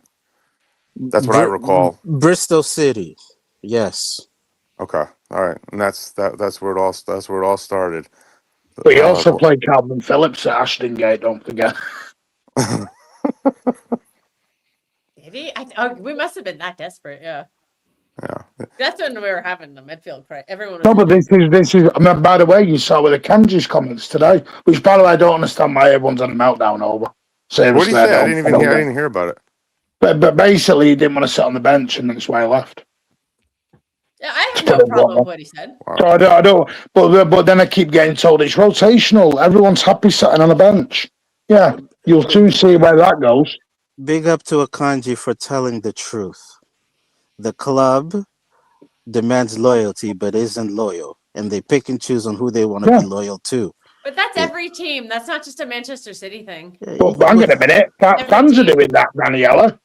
[SPEAKER 6] That's what I recall.
[SPEAKER 9] Bristol City, yes.
[SPEAKER 6] Okay, all right, and that's where it all started.
[SPEAKER 10] But he also played Calvin Phillips at Ashton Gate. Don't forget.
[SPEAKER 2] Did he? We must have been that desperate. Yeah.
[SPEAKER 6] Yeah.
[SPEAKER 2] That's when we were having the midfield cry. Everyone was
[SPEAKER 10] No, but this is. I mean, by the way, you saw with the Kanji's comments today, which by the way, I don't understand why everyone's on a meltdown over. Seriously,
[SPEAKER 6] what did he say? I didn't hear about it.
[SPEAKER 10] But basically, he didn't want to sit on the bench, and that's why he left.
[SPEAKER 2] Yeah, I have no problem with what he said.
[SPEAKER 10] So I don't. But then I keep getting told it's rotational. Everyone's happy sitting on a bench. Yeah, you'll soon see where that goes.
[SPEAKER 9] Big up to Akanji for telling the truth. The club demands loyalty, but isn't loyal, and they pick and choose on who they want to be loyal to.
[SPEAKER 2] But that's every team. That's not just a Manchester City thing.
[SPEAKER 10] But hang on a minute. Fans are doing that, Daniela.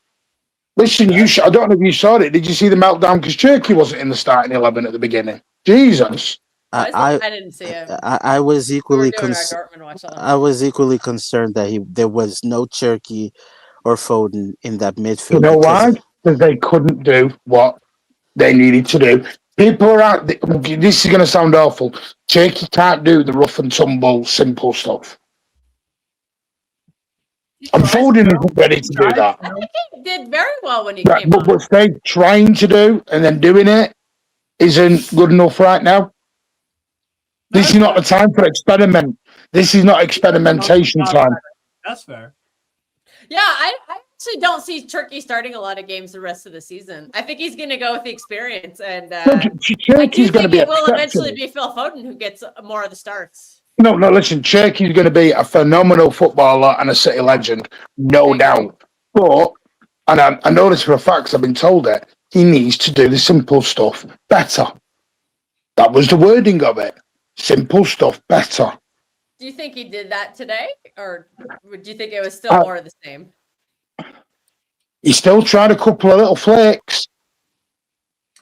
[SPEAKER 10] Listen, I don't know if you saw it. Did you see the meltdown because Turkey wasn't in the starting 11 at the beginning? Jesus.
[SPEAKER 2] I didn't see it.
[SPEAKER 9] I was equally I was equally concerned that there was no Cherky or Foden in that midfield.
[SPEAKER 10] You know why? Because they couldn't do what they needed to do. People are out. This is going to sound awful. Cherky can't do the rough and tumble, simple stuff. And Foden isn't ready to do that.
[SPEAKER 2] I think he did very well when he came on.
[SPEAKER 10] But what they're trying to do and then doing it isn't good enough right now. This is not the time for experiment. This is not experimentation time.
[SPEAKER 3] That's fair.
[SPEAKER 2] Yeah, I actually don't see Turkey starting a lot of games the rest of the season. I think he's going to go with the experience, and I do think it will eventually be Phil Foden who gets more of the starts.
[SPEAKER 10] No, listen, Cherky's going to be a phenomenal footballer and a City legend, no doubt. But, and I know this for a fact, 'cause I've been told it, he needs to do the simple stuff better. That was the wording of it. Simple stuff better.
[SPEAKER 2] Do you think he did that today? Or would you think it was still more of the same?
[SPEAKER 10] He still tried a couple of little flicks.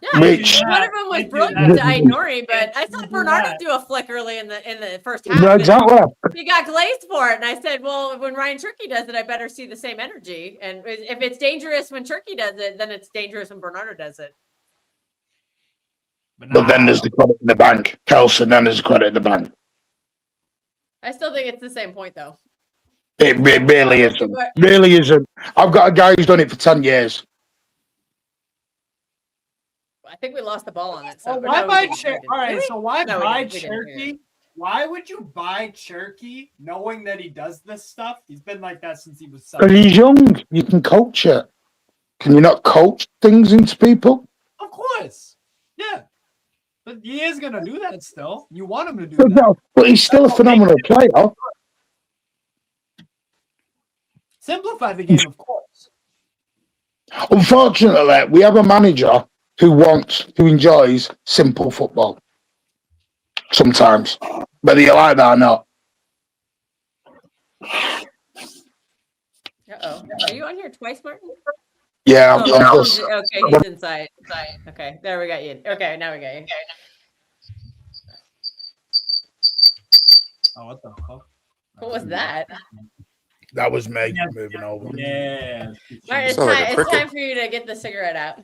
[SPEAKER 2] Yeah, one of them was brilliant to Aït-Nouri, but I saw Bernardo do a flick early in the first half.
[SPEAKER 10] Yeah, exactly.
[SPEAKER 2] He got glazed for it, and I said, "Well, when Ryan Cherky does it, I better see the same energy. And if it's dangerous when Cherky does it, then it's dangerous when Bernardo does it."
[SPEAKER 10] But then there's the credit in the bank. Kelson, then there's the credit in the bank.
[SPEAKER 2] I still think it's the same point, though.
[SPEAKER 10] It really isn't. Really isn't. I've got a guy who's done it for 10 years.
[SPEAKER 2] I think we lost the ball on it.
[SPEAKER 3] So why buy Cherky? All right, so why buy Cherky? Why would you buy Cherky knowing that he does this stuff? He's been like that since he was 7.
[SPEAKER 10] Because he's young. You can coach it. Can you not coach things into people?
[SPEAKER 3] Of course. Yeah. But he is going to do that still. You want him to do
[SPEAKER 10] that.
[SPEAKER 3] No,
[SPEAKER 10] but he's still a phenomenal player.
[SPEAKER 3] Simplify the game, of course.
[SPEAKER 10] Unfortunately, we have a manager who enjoys simple football. Sometimes. Whether you like that or not.
[SPEAKER 2] Uh-oh. Are you on here twice, Martin?
[SPEAKER 10] Yeah.
[SPEAKER 2] Okay, he's inside. Okay, there we got you. Okay, now we got you.
[SPEAKER 3] Oh, what the fuck?
[SPEAKER 2] What was that?
[SPEAKER 10] That was me moving over.
[SPEAKER 3] Yeah.
[SPEAKER 2] Martin, it's time for you to get the cigarette out.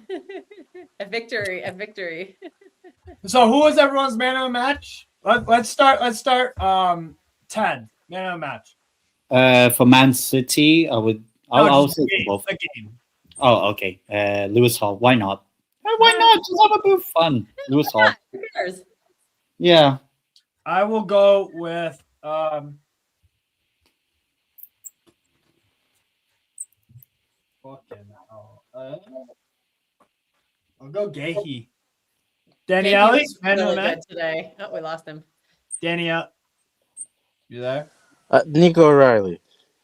[SPEAKER 2] A victory.
[SPEAKER 3] So who was everyone's man of the match? Let's start. Ted, man of the match.
[SPEAKER 4] For Man City, I'll say for both.
[SPEAKER 3] The game.
[SPEAKER 4] Oh, okay. Lewis Hall. Why not? Why not? Just have a bit of fun. Lewis Hall.
[SPEAKER 2] Who cares?
[SPEAKER 4] Yeah.
[SPEAKER 3] I will go with fucking hell. I'll go Gahey. Danielle,
[SPEAKER 2] He's really good today. Oh, we lost him.
[SPEAKER 3] Danielle, you there?
[SPEAKER 11] Nico O'Reilly.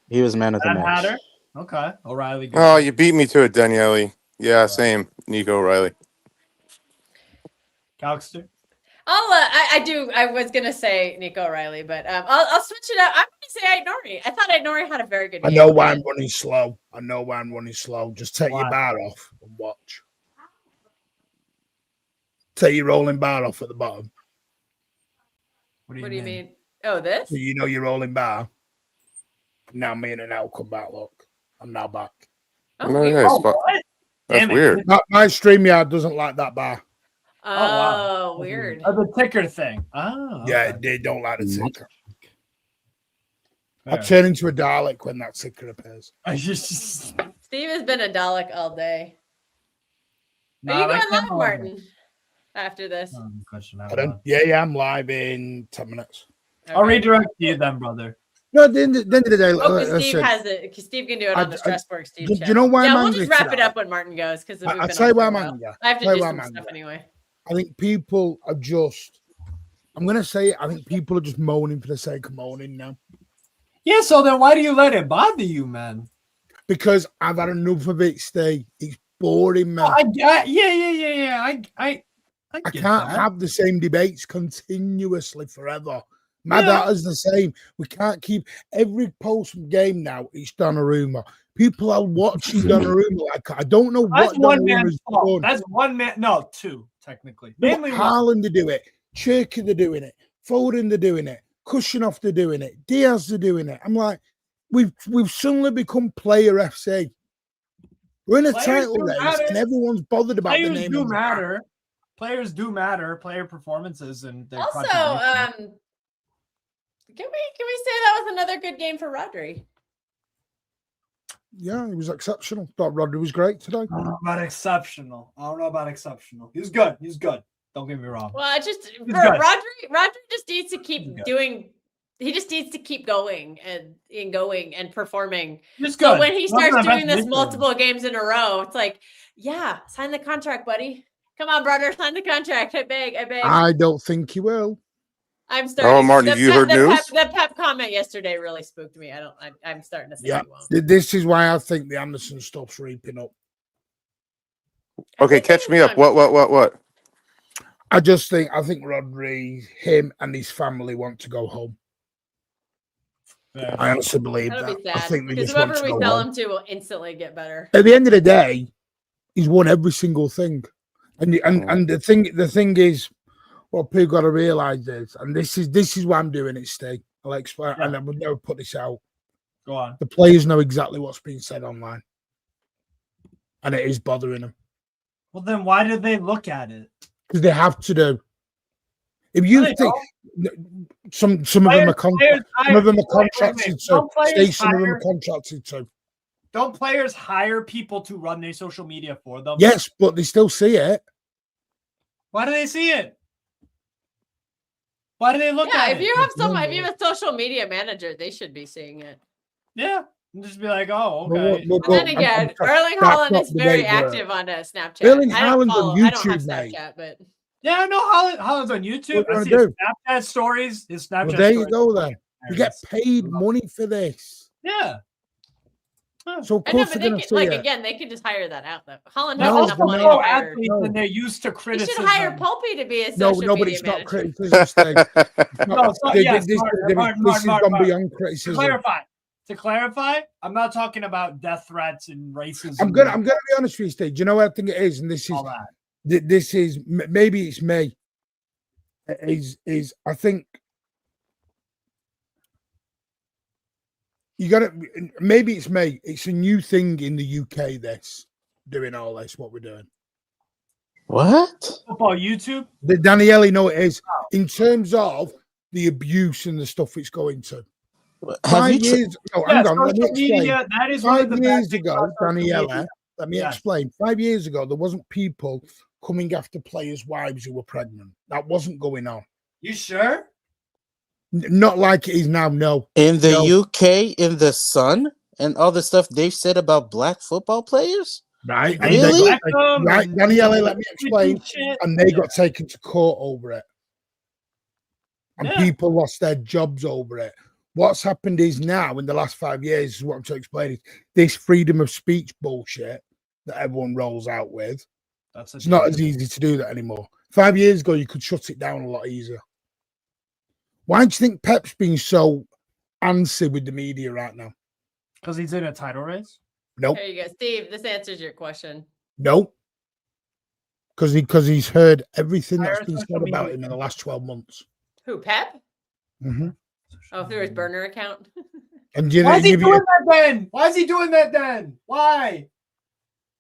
[SPEAKER 11] He was man of the match.
[SPEAKER 3] Hatter? Okay. O'Reilly. Good.
[SPEAKER 6] Oh, you beat me to it, Daniele. Yeah, same. Nico O'Reilly.
[SPEAKER 3] Calxter?
[SPEAKER 2] I was gonna say Nico O'Reilly, but I'll switch it up. I'm gonna say Ait Nori. I thought Ait Nori had a very good game.
[SPEAKER 10] I know why I'm running slow. Just take your bar off and watch. Take your rolling bar off at the bottom.
[SPEAKER 2] What do you mean? Oh, this?
[SPEAKER 10] So you know your rolling bar. Now me and now come back. Look, I'm now back.
[SPEAKER 6] That's weird.
[SPEAKER 10] My StreamYard doesn't like that bar.
[SPEAKER 2] Oh, weird.
[SPEAKER 3] Oh, the ticker thing. Oh, okay.
[SPEAKER 10] Yeah, they don't like the ticker. I turn into a Dalek when that ticker appears.
[SPEAKER 2] Steve has been a Dalek all day. Are you going live, Martin? After this?
[SPEAKER 10] Yeah, I'm live in 10 minutes.
[SPEAKER 2] Okay.
[SPEAKER 3] I'll redirect you then, brother.
[SPEAKER 10] No, at the end of the day,
[SPEAKER 2] Steve has it. Steve can do it on the Strasbourg Steve
[SPEAKER 10] do
[SPEAKER 2] channel.
[SPEAKER 10] you know why I'm
[SPEAKER 2] we'll
[SPEAKER 10] angry
[SPEAKER 2] just wrap
[SPEAKER 10] today?
[SPEAKER 2] it up when Martin goes because
[SPEAKER 10] I'll tell you why I'm angry.
[SPEAKER 2] I have to do some stuff anyway.
[SPEAKER 10] I think people are just. I'm gonna say it. I think people are just moaning for the sake of moaning now.
[SPEAKER 3] Yeah. So then, why do you let it bother you, man?
[SPEAKER 10] Because I've had enough of it. Stay. It's boring, man.
[SPEAKER 3] Yeah. I
[SPEAKER 10] can't have the same debates continuously forever. My data's the same. We can't keep every post game now. It's Donnarumma. People are watching Donnarumma. I don't know
[SPEAKER 3] That's
[SPEAKER 10] what
[SPEAKER 3] one man's
[SPEAKER 10] Donnarumma's
[SPEAKER 3] fault.
[SPEAKER 10] done.
[SPEAKER 3] That's one man. No, two technically.
[SPEAKER 10] But
[SPEAKER 3] Mainly
[SPEAKER 10] Haaland are doing it. Cherky they're doing it. Foden they're doing it. Kushinoff they're doing it. Diaz they're doing it. I'm like, we've suddenly become player FC. We're in a title race, and everyone's bothered about the name.
[SPEAKER 3] Do matter. Players do matter. Player performances and their
[SPEAKER 2] also, can we say that was another good game for Rodri?
[SPEAKER 10] Yeah, he was exceptional. Thought Rodri was great today.
[SPEAKER 3] I don't know about exceptional. He was good. Don't get me wrong.
[SPEAKER 2] Well, Rodri just needs to keep doing. He just needs to keep going and performing. So when he starts doing this multiple games in a row, it's like, yeah, sign the contract, buddy. Come on, brother, sign the contract. I beg.
[SPEAKER 10] I don't think he will.
[SPEAKER 2] I'm starting.
[SPEAKER 6] Oh, Martin, have you heard news?
[SPEAKER 2] The Pep comment yesterday really spooked me. I'm starting to think he won't.
[SPEAKER 10] This is why I think the Anderson stuff's reaping up.
[SPEAKER 6] Okay, catch me up. What?
[SPEAKER 10] I think Rodri, him, and his family want to go home.
[SPEAKER 3] Yeah.
[SPEAKER 10] I honestly believe
[SPEAKER 2] That'll
[SPEAKER 10] that.
[SPEAKER 2] Be sad,
[SPEAKER 10] I think they
[SPEAKER 2] because
[SPEAKER 10] just want
[SPEAKER 2] whoever
[SPEAKER 10] to
[SPEAKER 2] we
[SPEAKER 10] go
[SPEAKER 2] sell
[SPEAKER 10] home.
[SPEAKER 2] him to will instantly get better.
[SPEAKER 10] At the end of the day, he's won every single thing, and the thing is, what people got to realize is, and this is why I'm doing it, Steve. I'll explain, and I would never put this out.
[SPEAKER 3] Go on.
[SPEAKER 10] The players know exactly what's being said online, and it is bothering them.
[SPEAKER 3] Well, then why did they look at it?
[SPEAKER 10] Because they have to do. If you think some of them are contracted to, some of them are contracted to.
[SPEAKER 3] Don't players hire people to run their social media for them?
[SPEAKER 10] Yes, but they still see it.
[SPEAKER 3] Why do they see it? Why do they look at it?
[SPEAKER 2] If you have a social media manager, they should be seeing it.
[SPEAKER 3] Yeah. And just be like, oh, okay.
[SPEAKER 2] And then again, Erling Haaland is very active on Snapchat.
[SPEAKER 10] Erling Haaland's on YouTube,
[SPEAKER 2] I don't have Snapchat, but
[SPEAKER 3] yeah, I know Haaland's on YouTube. I see his Snapchat stories. His Snapchat
[SPEAKER 10] well, there
[SPEAKER 3] stories.
[SPEAKER 10] you go then. You get paid money for this.
[SPEAKER 3] Yeah.
[SPEAKER 10] So of course
[SPEAKER 2] they can just hire that out though. Haaland has enough money to hire.
[SPEAKER 3] And they're used to criticism.
[SPEAKER 2] You should hire Pulpy to be a social
[SPEAKER 10] but
[SPEAKER 2] media
[SPEAKER 10] it's not
[SPEAKER 2] manager.
[SPEAKER 10] criticism. This is gone beyond criticism.
[SPEAKER 3] To clarify, I'm not talking about death threats and racism.
[SPEAKER 10] I'm gonna be honest with you, Steve. Do you know what I think it is? And this is maybe it's me. Is I think you got to. Maybe it's me. It's a new thing in the UK. This doing all this, what we're doing.
[SPEAKER 3] What? Football YouTube?
[SPEAKER 7] The Daniele, no, it is. In terms of the abuse and the stuff it's going to.
[SPEAKER 3] Have
[SPEAKER 7] 5
[SPEAKER 3] you
[SPEAKER 7] years. No, hang on. Let me
[SPEAKER 3] social media,
[SPEAKER 7] explain.
[SPEAKER 3] that is one of
[SPEAKER 7] 5
[SPEAKER 3] the bad
[SPEAKER 7] years
[SPEAKER 3] things
[SPEAKER 7] ago,
[SPEAKER 3] about social
[SPEAKER 7] Daniele,
[SPEAKER 3] media.
[SPEAKER 7] let me
[SPEAKER 3] Yeah.
[SPEAKER 7] explain. 5 years ago, there wasn't people coming after players' wives who were pregnant. That wasn't going on.
[SPEAKER 3] You sure?
[SPEAKER 7] Not like it is now, no.
[SPEAKER 11] In the
[SPEAKER 7] No.
[SPEAKER 11] UK, in the Sun, and all the stuff they've said about black football players?
[SPEAKER 7] Right?
[SPEAKER 3] And
[SPEAKER 7] And they
[SPEAKER 11] Really?
[SPEAKER 7] got, right, Daniele, let me explain.
[SPEAKER 3] Shit.
[SPEAKER 7] And they got taken to court over it. And
[SPEAKER 3] Yeah.
[SPEAKER 7] people lost their jobs over it. What's happened is now, in the last 5 years, is what I'm trying to explain, is this freedom of speech bullshit that everyone rolls out with. It's not as easy to do that anymore. 5 years ago, you could shut it down a lot easier. Why do you think Pep's been so antsy with the media right now?
[SPEAKER 3] Because he's in a title race?
[SPEAKER 7] Nope.
[SPEAKER 2] There you go, Steve. This answers your question.
[SPEAKER 7] Nope. Because he's heard everything that's
[SPEAKER 3] Higher
[SPEAKER 7] been
[SPEAKER 3] social
[SPEAKER 7] said about
[SPEAKER 3] media.
[SPEAKER 7] him in the last 12 months.
[SPEAKER 2] Who, Pep?
[SPEAKER 7] Mm-hmm.
[SPEAKER 2] Oh, through his burner account.
[SPEAKER 7] And do you
[SPEAKER 3] Why is he
[SPEAKER 7] give
[SPEAKER 3] doing
[SPEAKER 7] you,
[SPEAKER 3] that then? Why is he doing that then? Why?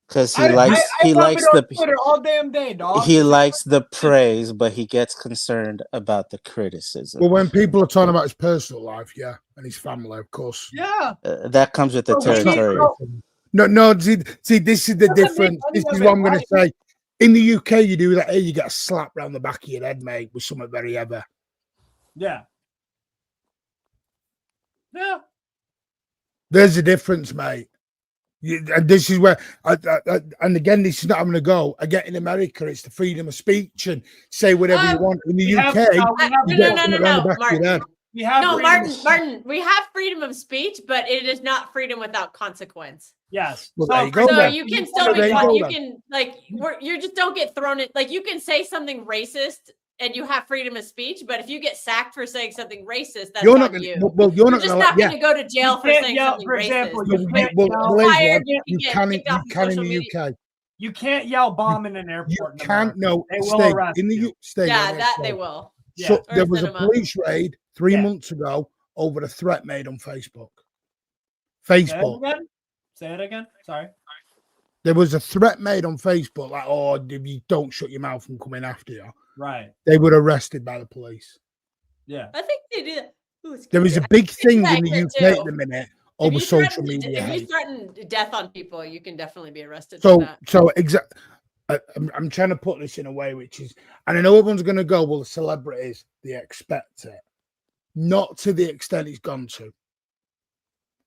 [SPEAKER 11] Because he
[SPEAKER 3] I
[SPEAKER 11] likes
[SPEAKER 3] love it on
[SPEAKER 11] the
[SPEAKER 3] Twitter all damn day, dog.
[SPEAKER 11] he likes the praise, but he gets concerned about the criticism.
[SPEAKER 7] well, when people are talking about his personal life, yeah, and his family, of course.
[SPEAKER 3] Yeah.
[SPEAKER 11] That comes with the
[SPEAKER 3] But we need-
[SPEAKER 11] territory.
[SPEAKER 7] No, see, this is the difference. This is what I'm going to say. In the UK, you do that here, you get a slap round the back of your head, mate, with something very heavy.
[SPEAKER 3] Yeah. Yeah.
[SPEAKER 7] There's a difference, mate. And this is where, and again, this is not I'm going to go. I get in America, it's the freedom of speech and say whatever you want. In the
[SPEAKER 3] we have-
[SPEAKER 7] UK,
[SPEAKER 3] no, we have-
[SPEAKER 7] you
[SPEAKER 2] No,
[SPEAKER 7] get
[SPEAKER 2] no,
[SPEAKER 7] something
[SPEAKER 2] no,
[SPEAKER 7] round the
[SPEAKER 2] no,
[SPEAKER 7] back of your head.
[SPEAKER 3] We have
[SPEAKER 2] No,
[SPEAKER 3] freedom of-
[SPEAKER 2] Martin, we have freedom of speech, but it is not freedom without consequence.
[SPEAKER 3] Yes.
[SPEAKER 7] Well, there you go.
[SPEAKER 2] So
[SPEAKER 7] then.
[SPEAKER 2] you can
[SPEAKER 7] Well,
[SPEAKER 2] still
[SPEAKER 7] there
[SPEAKER 2] be,
[SPEAKER 7] you go
[SPEAKER 2] you
[SPEAKER 7] then.
[SPEAKER 2] can like, you just don't get thrown in. Like, you can say something racist and you have freedom of speech, but if you get sacked for saying something racist, that's
[SPEAKER 7] You're
[SPEAKER 2] on
[SPEAKER 7] not going
[SPEAKER 2] you.
[SPEAKER 7] to. Well, you're
[SPEAKER 2] You're
[SPEAKER 7] not
[SPEAKER 2] just
[SPEAKER 7] going
[SPEAKER 2] not
[SPEAKER 7] to.
[SPEAKER 2] going to go to jail for
[SPEAKER 3] can't
[SPEAKER 2] saying
[SPEAKER 3] yell,
[SPEAKER 2] something
[SPEAKER 3] for example,
[SPEAKER 2] racist.
[SPEAKER 3] you
[SPEAKER 7] Yeah.
[SPEAKER 3] can't
[SPEAKER 7] Well,
[SPEAKER 3] yell-
[SPEAKER 7] Blaze,
[SPEAKER 2] fired,
[SPEAKER 7] you
[SPEAKER 2] you get
[SPEAKER 7] can
[SPEAKER 2] kicked off
[SPEAKER 7] in
[SPEAKER 2] social
[SPEAKER 7] the
[SPEAKER 2] media.
[SPEAKER 7] UK.
[SPEAKER 3] You can't yell bomb in an
[SPEAKER 7] You
[SPEAKER 3] airport. in
[SPEAKER 7] can't.
[SPEAKER 3] America.
[SPEAKER 7] No,
[SPEAKER 3] They will
[SPEAKER 7] stay
[SPEAKER 3] arrest
[SPEAKER 7] in the
[SPEAKER 3] you.
[SPEAKER 7] stay.
[SPEAKER 2] Yeah,
[SPEAKER 7] let me
[SPEAKER 2] that they
[SPEAKER 7] explain.
[SPEAKER 2] will.
[SPEAKER 7] So
[SPEAKER 2] Or
[SPEAKER 7] there was a
[SPEAKER 2] cinema.
[SPEAKER 7] police raid 3
[SPEAKER 3] Yeah.
[SPEAKER 7] months ago over a threat made on Facebook.
[SPEAKER 3] Say it
[SPEAKER 7] Facebook.
[SPEAKER 3] again. Say it again. Sorry.
[SPEAKER 7] There was a threat made on Facebook, like, "Oh, if you don't shut your mouth, I'm coming after you."
[SPEAKER 3] Right.
[SPEAKER 7] They were arrested by the police.
[SPEAKER 3] Yeah.
[SPEAKER 2] I think they do that. Ooh, it's
[SPEAKER 7] There is a
[SPEAKER 2] good.
[SPEAKER 7] big thing
[SPEAKER 2] that
[SPEAKER 7] in the
[SPEAKER 2] here
[SPEAKER 7] UK
[SPEAKER 2] too.
[SPEAKER 7] at the minute
[SPEAKER 2] If
[SPEAKER 7] over
[SPEAKER 2] you
[SPEAKER 7] social
[SPEAKER 2] threaten-
[SPEAKER 7] media
[SPEAKER 2] If you
[SPEAKER 7] hate.
[SPEAKER 2] threaten death on people, you can definitely be arrested.
[SPEAKER 7] So,
[SPEAKER 2] for that.
[SPEAKER 7] I'm trying to put this in a way which is, and I know everyone's going to go, well, the celebrities, they expect it. Not to the extent it's gone to.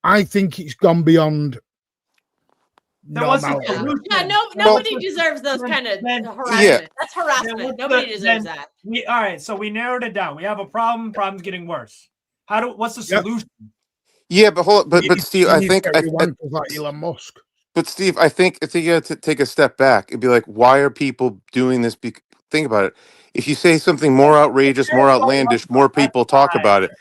[SPEAKER 7] I think it's gone beyond
[SPEAKER 3] There was a
[SPEAKER 7] normality.
[SPEAKER 3] solution.
[SPEAKER 2] Yeah, nobody deserves those kind of harassment.
[SPEAKER 6] Yeah.
[SPEAKER 2] That's harassment.
[SPEAKER 3] what's
[SPEAKER 2] Nobody
[SPEAKER 3] the-
[SPEAKER 2] deserves
[SPEAKER 3] then
[SPEAKER 2] that.
[SPEAKER 3] All right, so we narrowed it down. We have a problem. Problem's getting worse. What's the
[SPEAKER 7] Yep.
[SPEAKER 3] solution?
[SPEAKER 6] Yeah, but hold, but Steve, I think,
[SPEAKER 7] get rid of wankers like Elon Musk.
[SPEAKER 6] but Steve, I think you have to take a step back and be like, why are people doing this? Think about it. If you say something more outrageous, more outlandish, more people talk about it.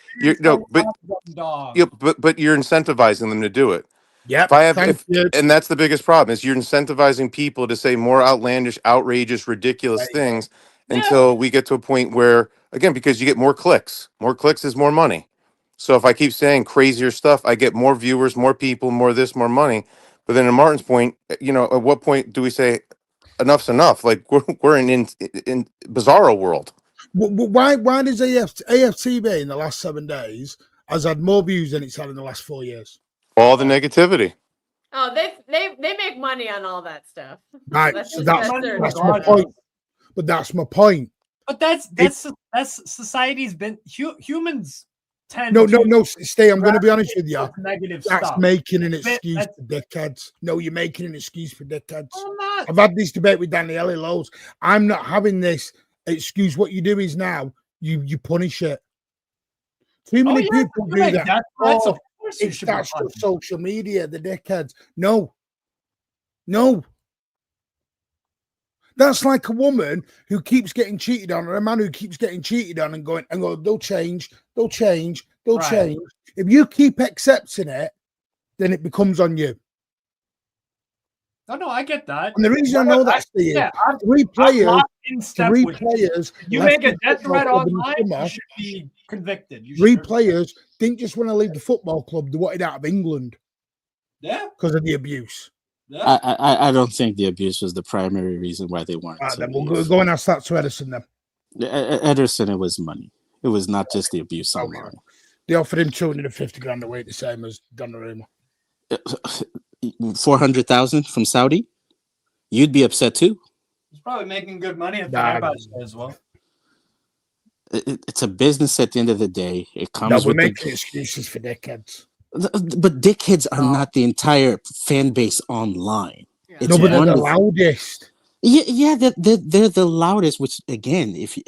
[SPEAKER 6] But you're incentivizing them to do it.
[SPEAKER 7] Yep.
[SPEAKER 6] And that's the biggest problem is you're incentivizing people to say more outlandish, outrageous, ridiculous things until we get to a point where, again, because you get more clicks. More clicks is more money. So if I keep saying crazier stuff, I get more viewers, more people, more this, more money. But then, to Martin's point, at what point do we say enough's enough? Like we're in bizarro world.
[SPEAKER 7] Why does AFTV in the last 7 days has had more views than it's had in the last 4 years?
[SPEAKER 6] All the negativity.
[SPEAKER 2] Oh, they make money on all that stuff.
[SPEAKER 7] Right.
[SPEAKER 2] That's
[SPEAKER 7] So
[SPEAKER 2] just-
[SPEAKER 7] that's
[SPEAKER 2] their
[SPEAKER 7] my
[SPEAKER 2] job.
[SPEAKER 7] point. But that's my point.
[SPEAKER 3] But that's society's been humans tend
[SPEAKER 7] No,
[SPEAKER 3] to
[SPEAKER 7] stay. I'm going to be honest with you.
[SPEAKER 3] negative
[SPEAKER 7] That's
[SPEAKER 3] stuff.
[SPEAKER 7] making an excuse
[SPEAKER 3] That's-
[SPEAKER 7] for dickheads. No, you're making an excuse for dickheads.
[SPEAKER 3] I'm not.
[SPEAKER 7] I've had this debate with Daniele loads. I'm not having this excuse. What you do is now you punish it. Too many people do that.
[SPEAKER 3] That's
[SPEAKER 7] Oh, it's that's just social media, the dickheads. No. That's like a woman who keeps getting cheated on, or a man who keeps getting cheated on and going, they'll change.
[SPEAKER 3] Right.
[SPEAKER 7] If you keep accepting it, then it becomes on you.
[SPEAKER 3] No, I get that.
[SPEAKER 7] And the reason I know that's the three players.
[SPEAKER 3] You
[SPEAKER 7] left
[SPEAKER 3] make a
[SPEAKER 7] the
[SPEAKER 3] death
[SPEAKER 7] football
[SPEAKER 3] threat
[SPEAKER 7] club in the
[SPEAKER 3] online,
[SPEAKER 7] summer.
[SPEAKER 3] you should be convicted.
[SPEAKER 7] Three players didn't just want to leave the football club; they wanted out of England.
[SPEAKER 3] Yeah.
[SPEAKER 7] Because of the abuse.
[SPEAKER 11] I don't think the abuse was the primary reason why they wanted to
[SPEAKER 10] Then
[SPEAKER 11] leave.
[SPEAKER 10] we'll go and ask that to Edison then.
[SPEAKER 11] Ederson, it was money. It was not just the abuse online.
[SPEAKER 10] They offered him 250 grand a week, the same as Donnarumma.
[SPEAKER 11] 400,000 from Saudi? You'd be upset too.
[SPEAKER 3] He's probably making good money at Fenerbahce as well.
[SPEAKER 11] It's a business at the end of the day. It comes.
[SPEAKER 10] No, we're
[SPEAKER 11] with
[SPEAKER 10] making excuses for dickheads.
[SPEAKER 11] But dickheads are not the entire fan base online.
[SPEAKER 10] Yeah. No, but they're the loudest.
[SPEAKER 11] Yeah, they're the loudest. Which again, if you,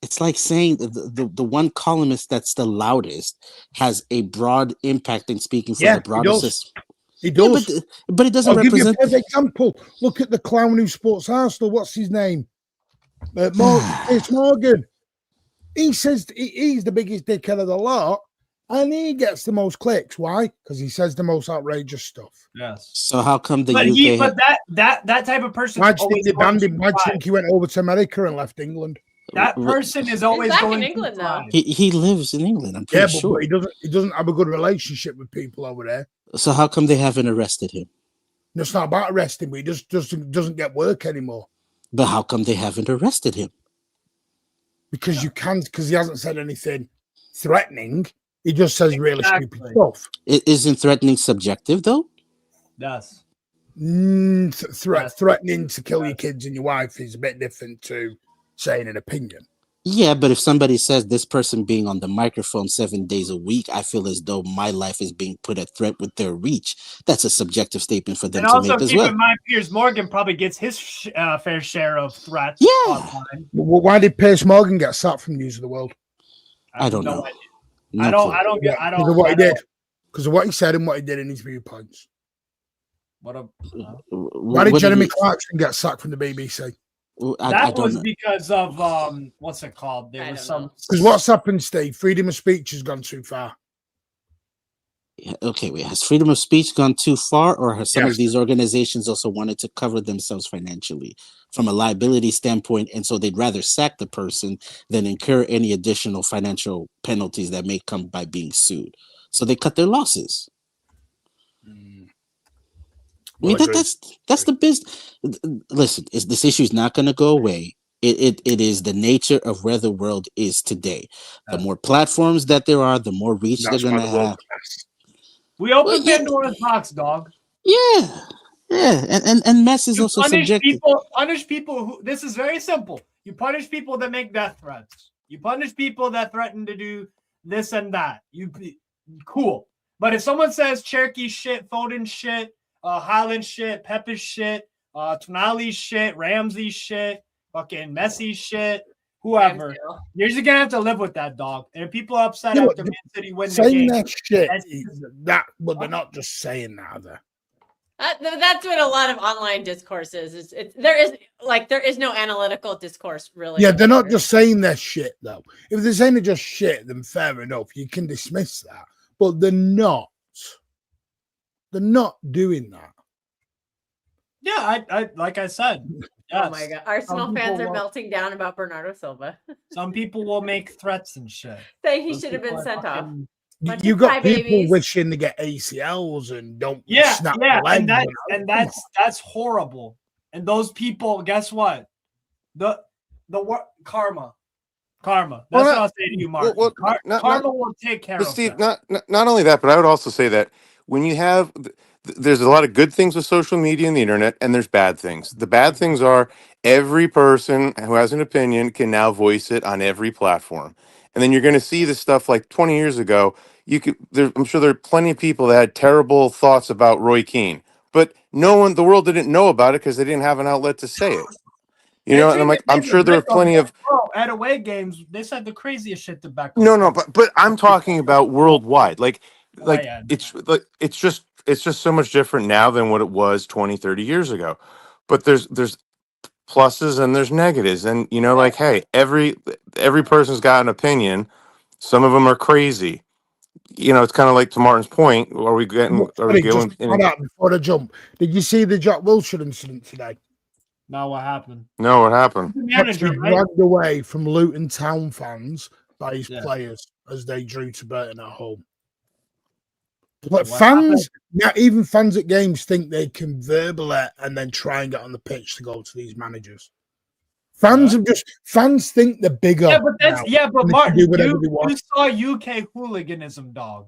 [SPEAKER 11] it's like saying the one columnist that's the loudest has a broad impact in speaking for the broadest.
[SPEAKER 10] He does.
[SPEAKER 11] Yeah, but it doesn't represent.
[SPEAKER 10] I'll give you a perfect example. Look at the clown who sports Arsenal. What's his name? It's Morgan. He says he's the biggest dickhead of the lot, and he gets the most clicks. Why? Because he says the most outrageous stuff.
[SPEAKER 3] Yes.
[SPEAKER 11] So how come the UK?
[SPEAKER 3] But that type of person.
[SPEAKER 10] Why do you think they banned him? Why do you think he went over to America and left England?
[SPEAKER 3] That person is always going
[SPEAKER 2] in England though.
[SPEAKER 11] He lives in England. I'm pretty sure.
[SPEAKER 10] But he doesn't have a good relationship with people over there.
[SPEAKER 11] So how come they haven't arrested him?
[SPEAKER 10] It's not about arresting him. He just doesn't get work anymore.
[SPEAKER 11] But how come they haven't arrested him?
[SPEAKER 10] Because he hasn't said anything threatening. He just says really stupid stuff.
[SPEAKER 11] Isn't threatening subjective though?
[SPEAKER 3] Yes.
[SPEAKER 10] Threatening to kill your kids and your wife is a bit different to saying an opinion.
[SPEAKER 11] Yeah, but if somebody says this person being on the microphone 7 days a week, I feel as though my life is being put at threat with their reach. That's a subjective statement for them to make as well.
[SPEAKER 3] And also keep in mind, Piers Morgan probably gets his fair share of threats.
[SPEAKER 11] Yeah.
[SPEAKER 3] Online.
[SPEAKER 10] Well, why did Piers Morgan get sacked from News of the World?
[SPEAKER 11] I don't know.
[SPEAKER 3] I don't get.
[SPEAKER 10] Because of what he did. Because of what he said and what he did in his viewpoints. Why did Jeremy Clarkson get sacked from the BBC?
[SPEAKER 3] That was because of what's it called? There was some
[SPEAKER 10] because what's happened, Steve? Freedom of speech has gone too far.
[SPEAKER 11] Okay, wait. Has freedom of speech gone too far, or have some of these organizations also wanted to cover themselves financially from a liability standpoint, and so they'd rather sack the person than incur any additional financial penalties that may come by being sued? So they cut their losses. I mean, that's the business. Listen, this issue is not going to go away. It is the nature of where the world is today. The more platforms that there are, the more reach they're going to have.
[SPEAKER 3] We open Pandora's box, dog.
[SPEAKER 11] Yeah, and mess is also subjective.
[SPEAKER 3] Punish people who. This is very simple. You punish people that make death threats. You punish people that threaten to do this and that. Cool. But if someone says Cherokee shit, Foden shit, Haaland shit, Pepe shit, Tonali shit, Ramsey shit, fucking Messi shit, whoever. You're just gonna have to live with that, dog. And if people are upset after Man City win the game,
[SPEAKER 10] saying that shit, but they're not just saying that.
[SPEAKER 2] That's what a lot of online discourse is. There is no analytical discourse really.
[SPEAKER 10] Yeah, they're not just saying that shit though. If they're saying just shit, then fair enough, you can dismiss that. But they're not. They're not doing that.
[SPEAKER 3] Yeah, I like I said. Yes.
[SPEAKER 2] Oh my god, Arsenal fans are melting down about Bernardo Silva.
[SPEAKER 3] Some people will make threats and shit.
[SPEAKER 2] Saying he should have been sent off.
[SPEAKER 10] You got people wishing to get ACLs and don't snap the leg.
[SPEAKER 3] And that's horrible. And those people, guess what? The karma. That's what I'll say to you, Mark. Karma will take care of
[SPEAKER 6] Steve,
[SPEAKER 3] that.
[SPEAKER 6] not only that, but I would also say that when you have, there's a lot of good things with social media and the internet, and there's bad things. The bad things are every person who has an opinion can now voice it on every platform. And then you're going to see this stuff like 20 years ago. I'm sure there are plenty of people that had terrible thoughts about Roy Keane, but the world didn't know about it because they didn't have an outlet to say it. You know, and I'm like, I'm sure there are plenty of
[SPEAKER 3] at away games. They said the craziest shit to back.
[SPEAKER 6] No, but I'm talking about worldwide. It's just so much different now than what it was 20, 30 years ago. But there's pluses and there's negatives, and hey, every person's got an opinion. Some of them are crazy. It's kind of like to Martin's point. Before
[SPEAKER 10] I jump, did you see the Jack Wilshere incident today?
[SPEAKER 3] No, what happened?
[SPEAKER 6] No, what happened?
[SPEAKER 10] Dragged away from Luton Town fans by his players as they drew to Burton at home. But fans, even fans at games think they can verbal it and then try and get on the pitch to go to these managers. Fans think they're bigger.
[SPEAKER 3] Yeah, but but Martin,
[SPEAKER 10] do whatever they want.
[SPEAKER 3] you saw UK hooliganism, dog.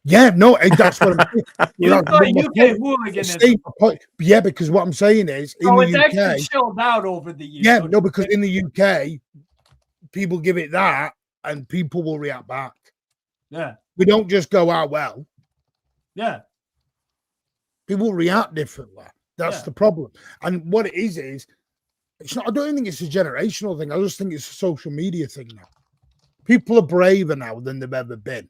[SPEAKER 10] Yeah, no, that's what I'm saying.
[SPEAKER 3] You saw UK hooliganism.
[SPEAKER 10] Yeah, because what I'm saying is, in the
[SPEAKER 3] it's
[SPEAKER 10] UK,
[SPEAKER 3] actually chilled out over the years.
[SPEAKER 10] Yeah, no, because in the UK, people give it that, and people will react back.
[SPEAKER 3] Yeah,
[SPEAKER 10] we don't just go, well.
[SPEAKER 3] Yeah,
[SPEAKER 10] people react differently. That's the problem. And what it is it's not. I don't think it's a generational thing. I just think it's a social media thing now. People are braver now than they've ever been.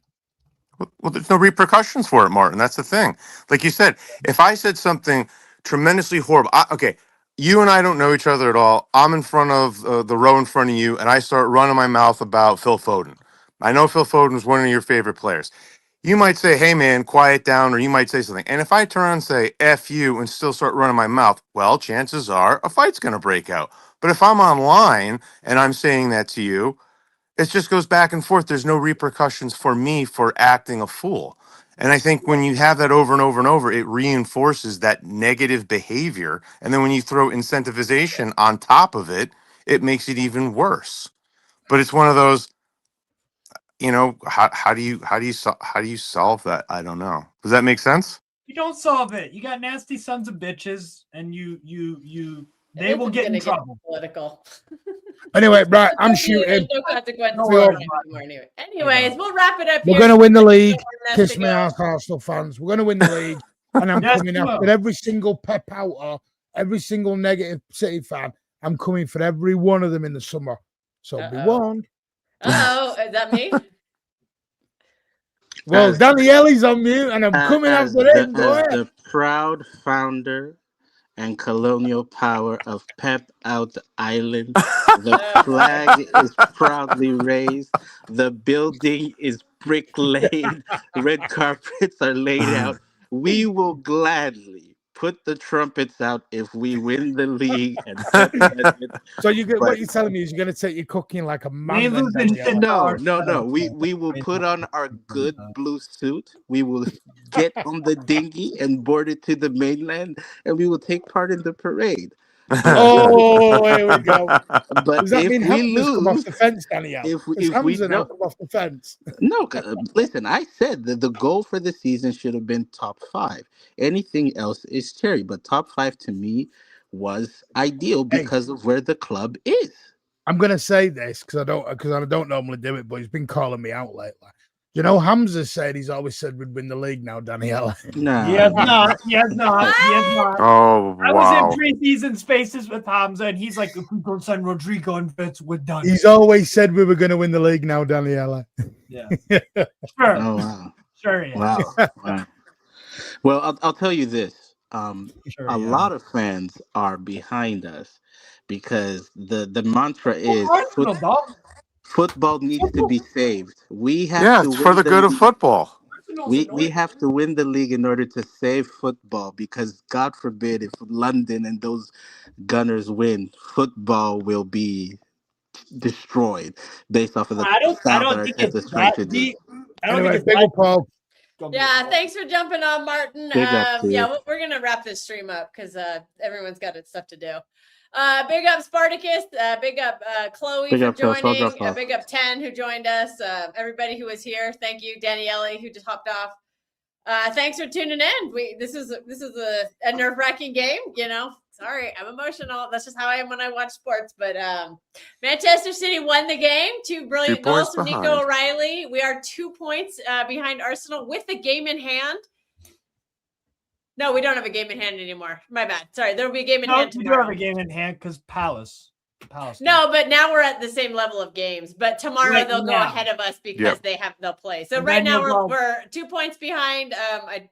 [SPEAKER 6] Well, there's no repercussions for it, Martin. That's the thing. Like you said, if I said something tremendously horrible, okay, you and I don't know each other at all. I'm in front of the row in front of you, and I start running my mouth about Phil Foden. I know Phil Foden is one of your favorite players. You might say, hey, man, quiet down, or you might say something. And if I turn around and say, F you, and still start running my mouth, well, chances are a fight's going to break out. But if I'm online and I'm saying that to you, it just goes back and forth. There's no repercussions for me for acting a fool. And I think when you have that over and over and over, it reinforces that negative behavior. And then when you throw incentivization on top of it, it makes it even worse. But it's one of those, how do you solve that? I don't know. Does that make sense?
[SPEAKER 3] You don't solve it. You got nasty sons of bitches, and they will get in trouble.
[SPEAKER 2] Political.
[SPEAKER 10] Anyway, right, I'm shooting.
[SPEAKER 2] No consequences anymore. Anyways, we'll wrap it up.
[SPEAKER 10] We're going to win the league. Kiss me ass, Arsenal fans. We're going to win the league. And I'm coming after every single Pep outer, every single negative City fan. I'm coming for every one of them in the summer. So be warned.
[SPEAKER 2] Is that me?
[SPEAKER 10] Well, Daniele's on mute, and I'm coming after him.
[SPEAKER 9] The proud founder and colonial power of Pep Out Island. The flag is proudly raised. The building is brick laid. Red carpets are laid out. We will gladly put the trumpets out if we win the league. And
[SPEAKER 10] so what you're telling me is you're going to take your cooking like a man.
[SPEAKER 9] No. We will put on our good blue suit. We will get on the dinghy and board it to the mainland, and we will take part in the parade.
[SPEAKER 10] Oh, here we go.
[SPEAKER 9] But
[SPEAKER 10] does that
[SPEAKER 9] if
[SPEAKER 10] mean
[SPEAKER 9] we
[SPEAKER 10] lose,
[SPEAKER 9] lose,
[SPEAKER 10] come off the fence, Danielle?
[SPEAKER 9] If we don't
[SPEAKER 10] come off the fence,
[SPEAKER 9] no. Listen, I said that the goal for the season should have been top 5. Anything else is cherry, but top 5 to me was ideal because of where the club is.
[SPEAKER 10] I'm gonna say this because I don't normally do it, but he's been calling me out lately. You know, Hamza said he's always said we'd win the league now, Daniela.
[SPEAKER 9] No.
[SPEAKER 3] He has not.
[SPEAKER 6] Oh, wow.
[SPEAKER 3] I was in preseason spaces with Hamza, and he's like, if we don't send Rodrigo and Fitz, we're done.
[SPEAKER 10] He's always said we were going to win the league now, Daniela.
[SPEAKER 3] Yeah. Sure.
[SPEAKER 9] Oh, wow.
[SPEAKER 3] Sure, yeah.
[SPEAKER 9] Wow. Well, I'll tell you this. A lot of fans are behind us because the mantra is football needs to be saved. We have to
[SPEAKER 6] it's for the good of football.
[SPEAKER 9] We have to win the league in order to save football because God forbid if London and those Gunners win, football will be destroyed based off of the
[SPEAKER 3] I don't think it's that deep.
[SPEAKER 10] Paul.
[SPEAKER 2] Yeah, thanks for jumping on, Martin. We're gonna wrap this stream up because everyone's got stuff to do. Big up Spartacus, big up Chloe for joining, big up 10 who joined us, everybody who was here. Thank you, Daniele, who just hopped off. Thanks for tuning in. This is a nerve-wracking game, Sorry, I'm emotional. That's just how I am when I watch sports. But Manchester City won the game. 2 brilliant goals from Nico O'Reilly. We are 2 points behind Arsenal with the game in hand. No, we don't have a game in hand anymore. My bad. Sorry, there will be a game in hand tomorrow.
[SPEAKER 3] We do have a game in hand because Palace.
[SPEAKER 2] No, but now we're at the same level of games. But tomorrow they'll go ahead of us because they'll play. So right now we're 2 points behind. I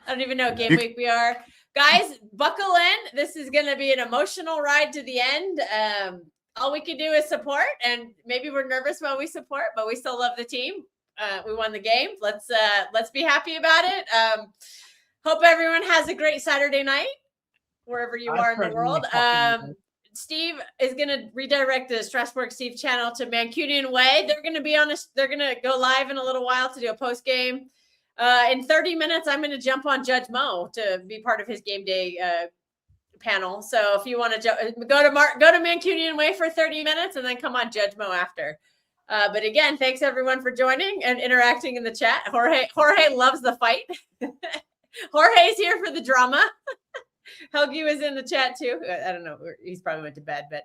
[SPEAKER 2] don't even know what game week we are. Guys, buckle in. This is going to be an emotional ride to the end. All we can do is support, and maybe we're nervous while we support, but we still love the team. We won the game. Let's be happy about it. Hope everyone has a great Saturday night, wherever you are in the world. Steve is going to redirect the Strasbourg Steve channel to Mancunian Way. They're going to go live in a little while to do a post game. In 30 minutes, I'm going to jump on Judge Mo to be part of his game day panel. So if you want to go to Mancunian Way for 30 minutes and then come on Judge Mo after. But again, thanks everyone for joining and interacting in the chat. Jorge loves the fight. Jorge's here for the drama. Helgi was in the chat too. I don't know. He's probably went to bed, but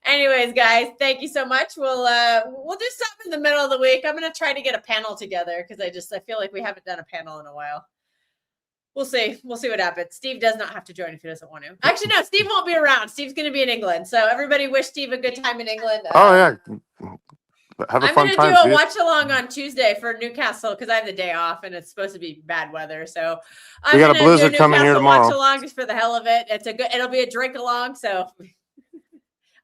[SPEAKER 2] anyways, guys, thank you so much. We'll do something in the middle of the week. I'm going to try to get a panel together because I feel like we haven't done a panel in a while. We'll see. We'll see what happens. Steve does not have to join if he doesn't want to. Actually, no, Steve won't be around. Steve's going to be in England. So everybody wish Steve a good time in England.
[SPEAKER 6] Oh yeah. Have a fun time.
[SPEAKER 2] I'm going to do a watch along on Tuesday for Newcastle because I have the day off and it's supposed to be bad weather. So
[SPEAKER 6] we got a blizzard coming here tomorrow.
[SPEAKER 2] Watch along just for the hell of it. It'll be a drink along. So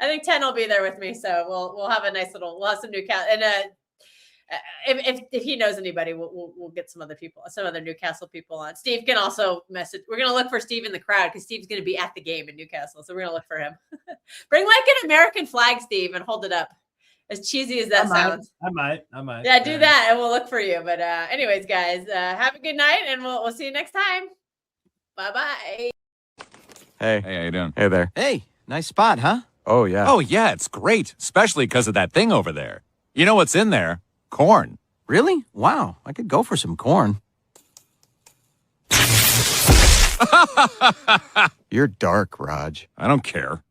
[SPEAKER 2] I think 10 will be there with me. So we'll have a nice we'll have some Newcastle. And if he knows anybody, we'll get some other Newcastle people on. Steve can also message. We're going to look for Steve in the crowd because Steve's going to be at the game in Newcastle. So we're going to look for him. Bring like an American flag, Steve, and hold it up. As cheesy as that sounds.
[SPEAKER 3] I might.
[SPEAKER 2] Yeah, do that and we'll look for you. But anyways, guys, have a good night and we'll see you next time. Bye-bye.
[SPEAKER 12] Hey, how you doing?
[SPEAKER 13] Hey there.
[SPEAKER 12] Hey, nice spot, huh?
[SPEAKER 13] Oh, yeah.
[SPEAKER 12] Oh, yeah, it's great, especially because of that thing over there. You know what's in there? Corn.
[SPEAKER 13] Really? Wow, I could go for some corn. You're dark, Raj.
[SPEAKER 12] I don't care.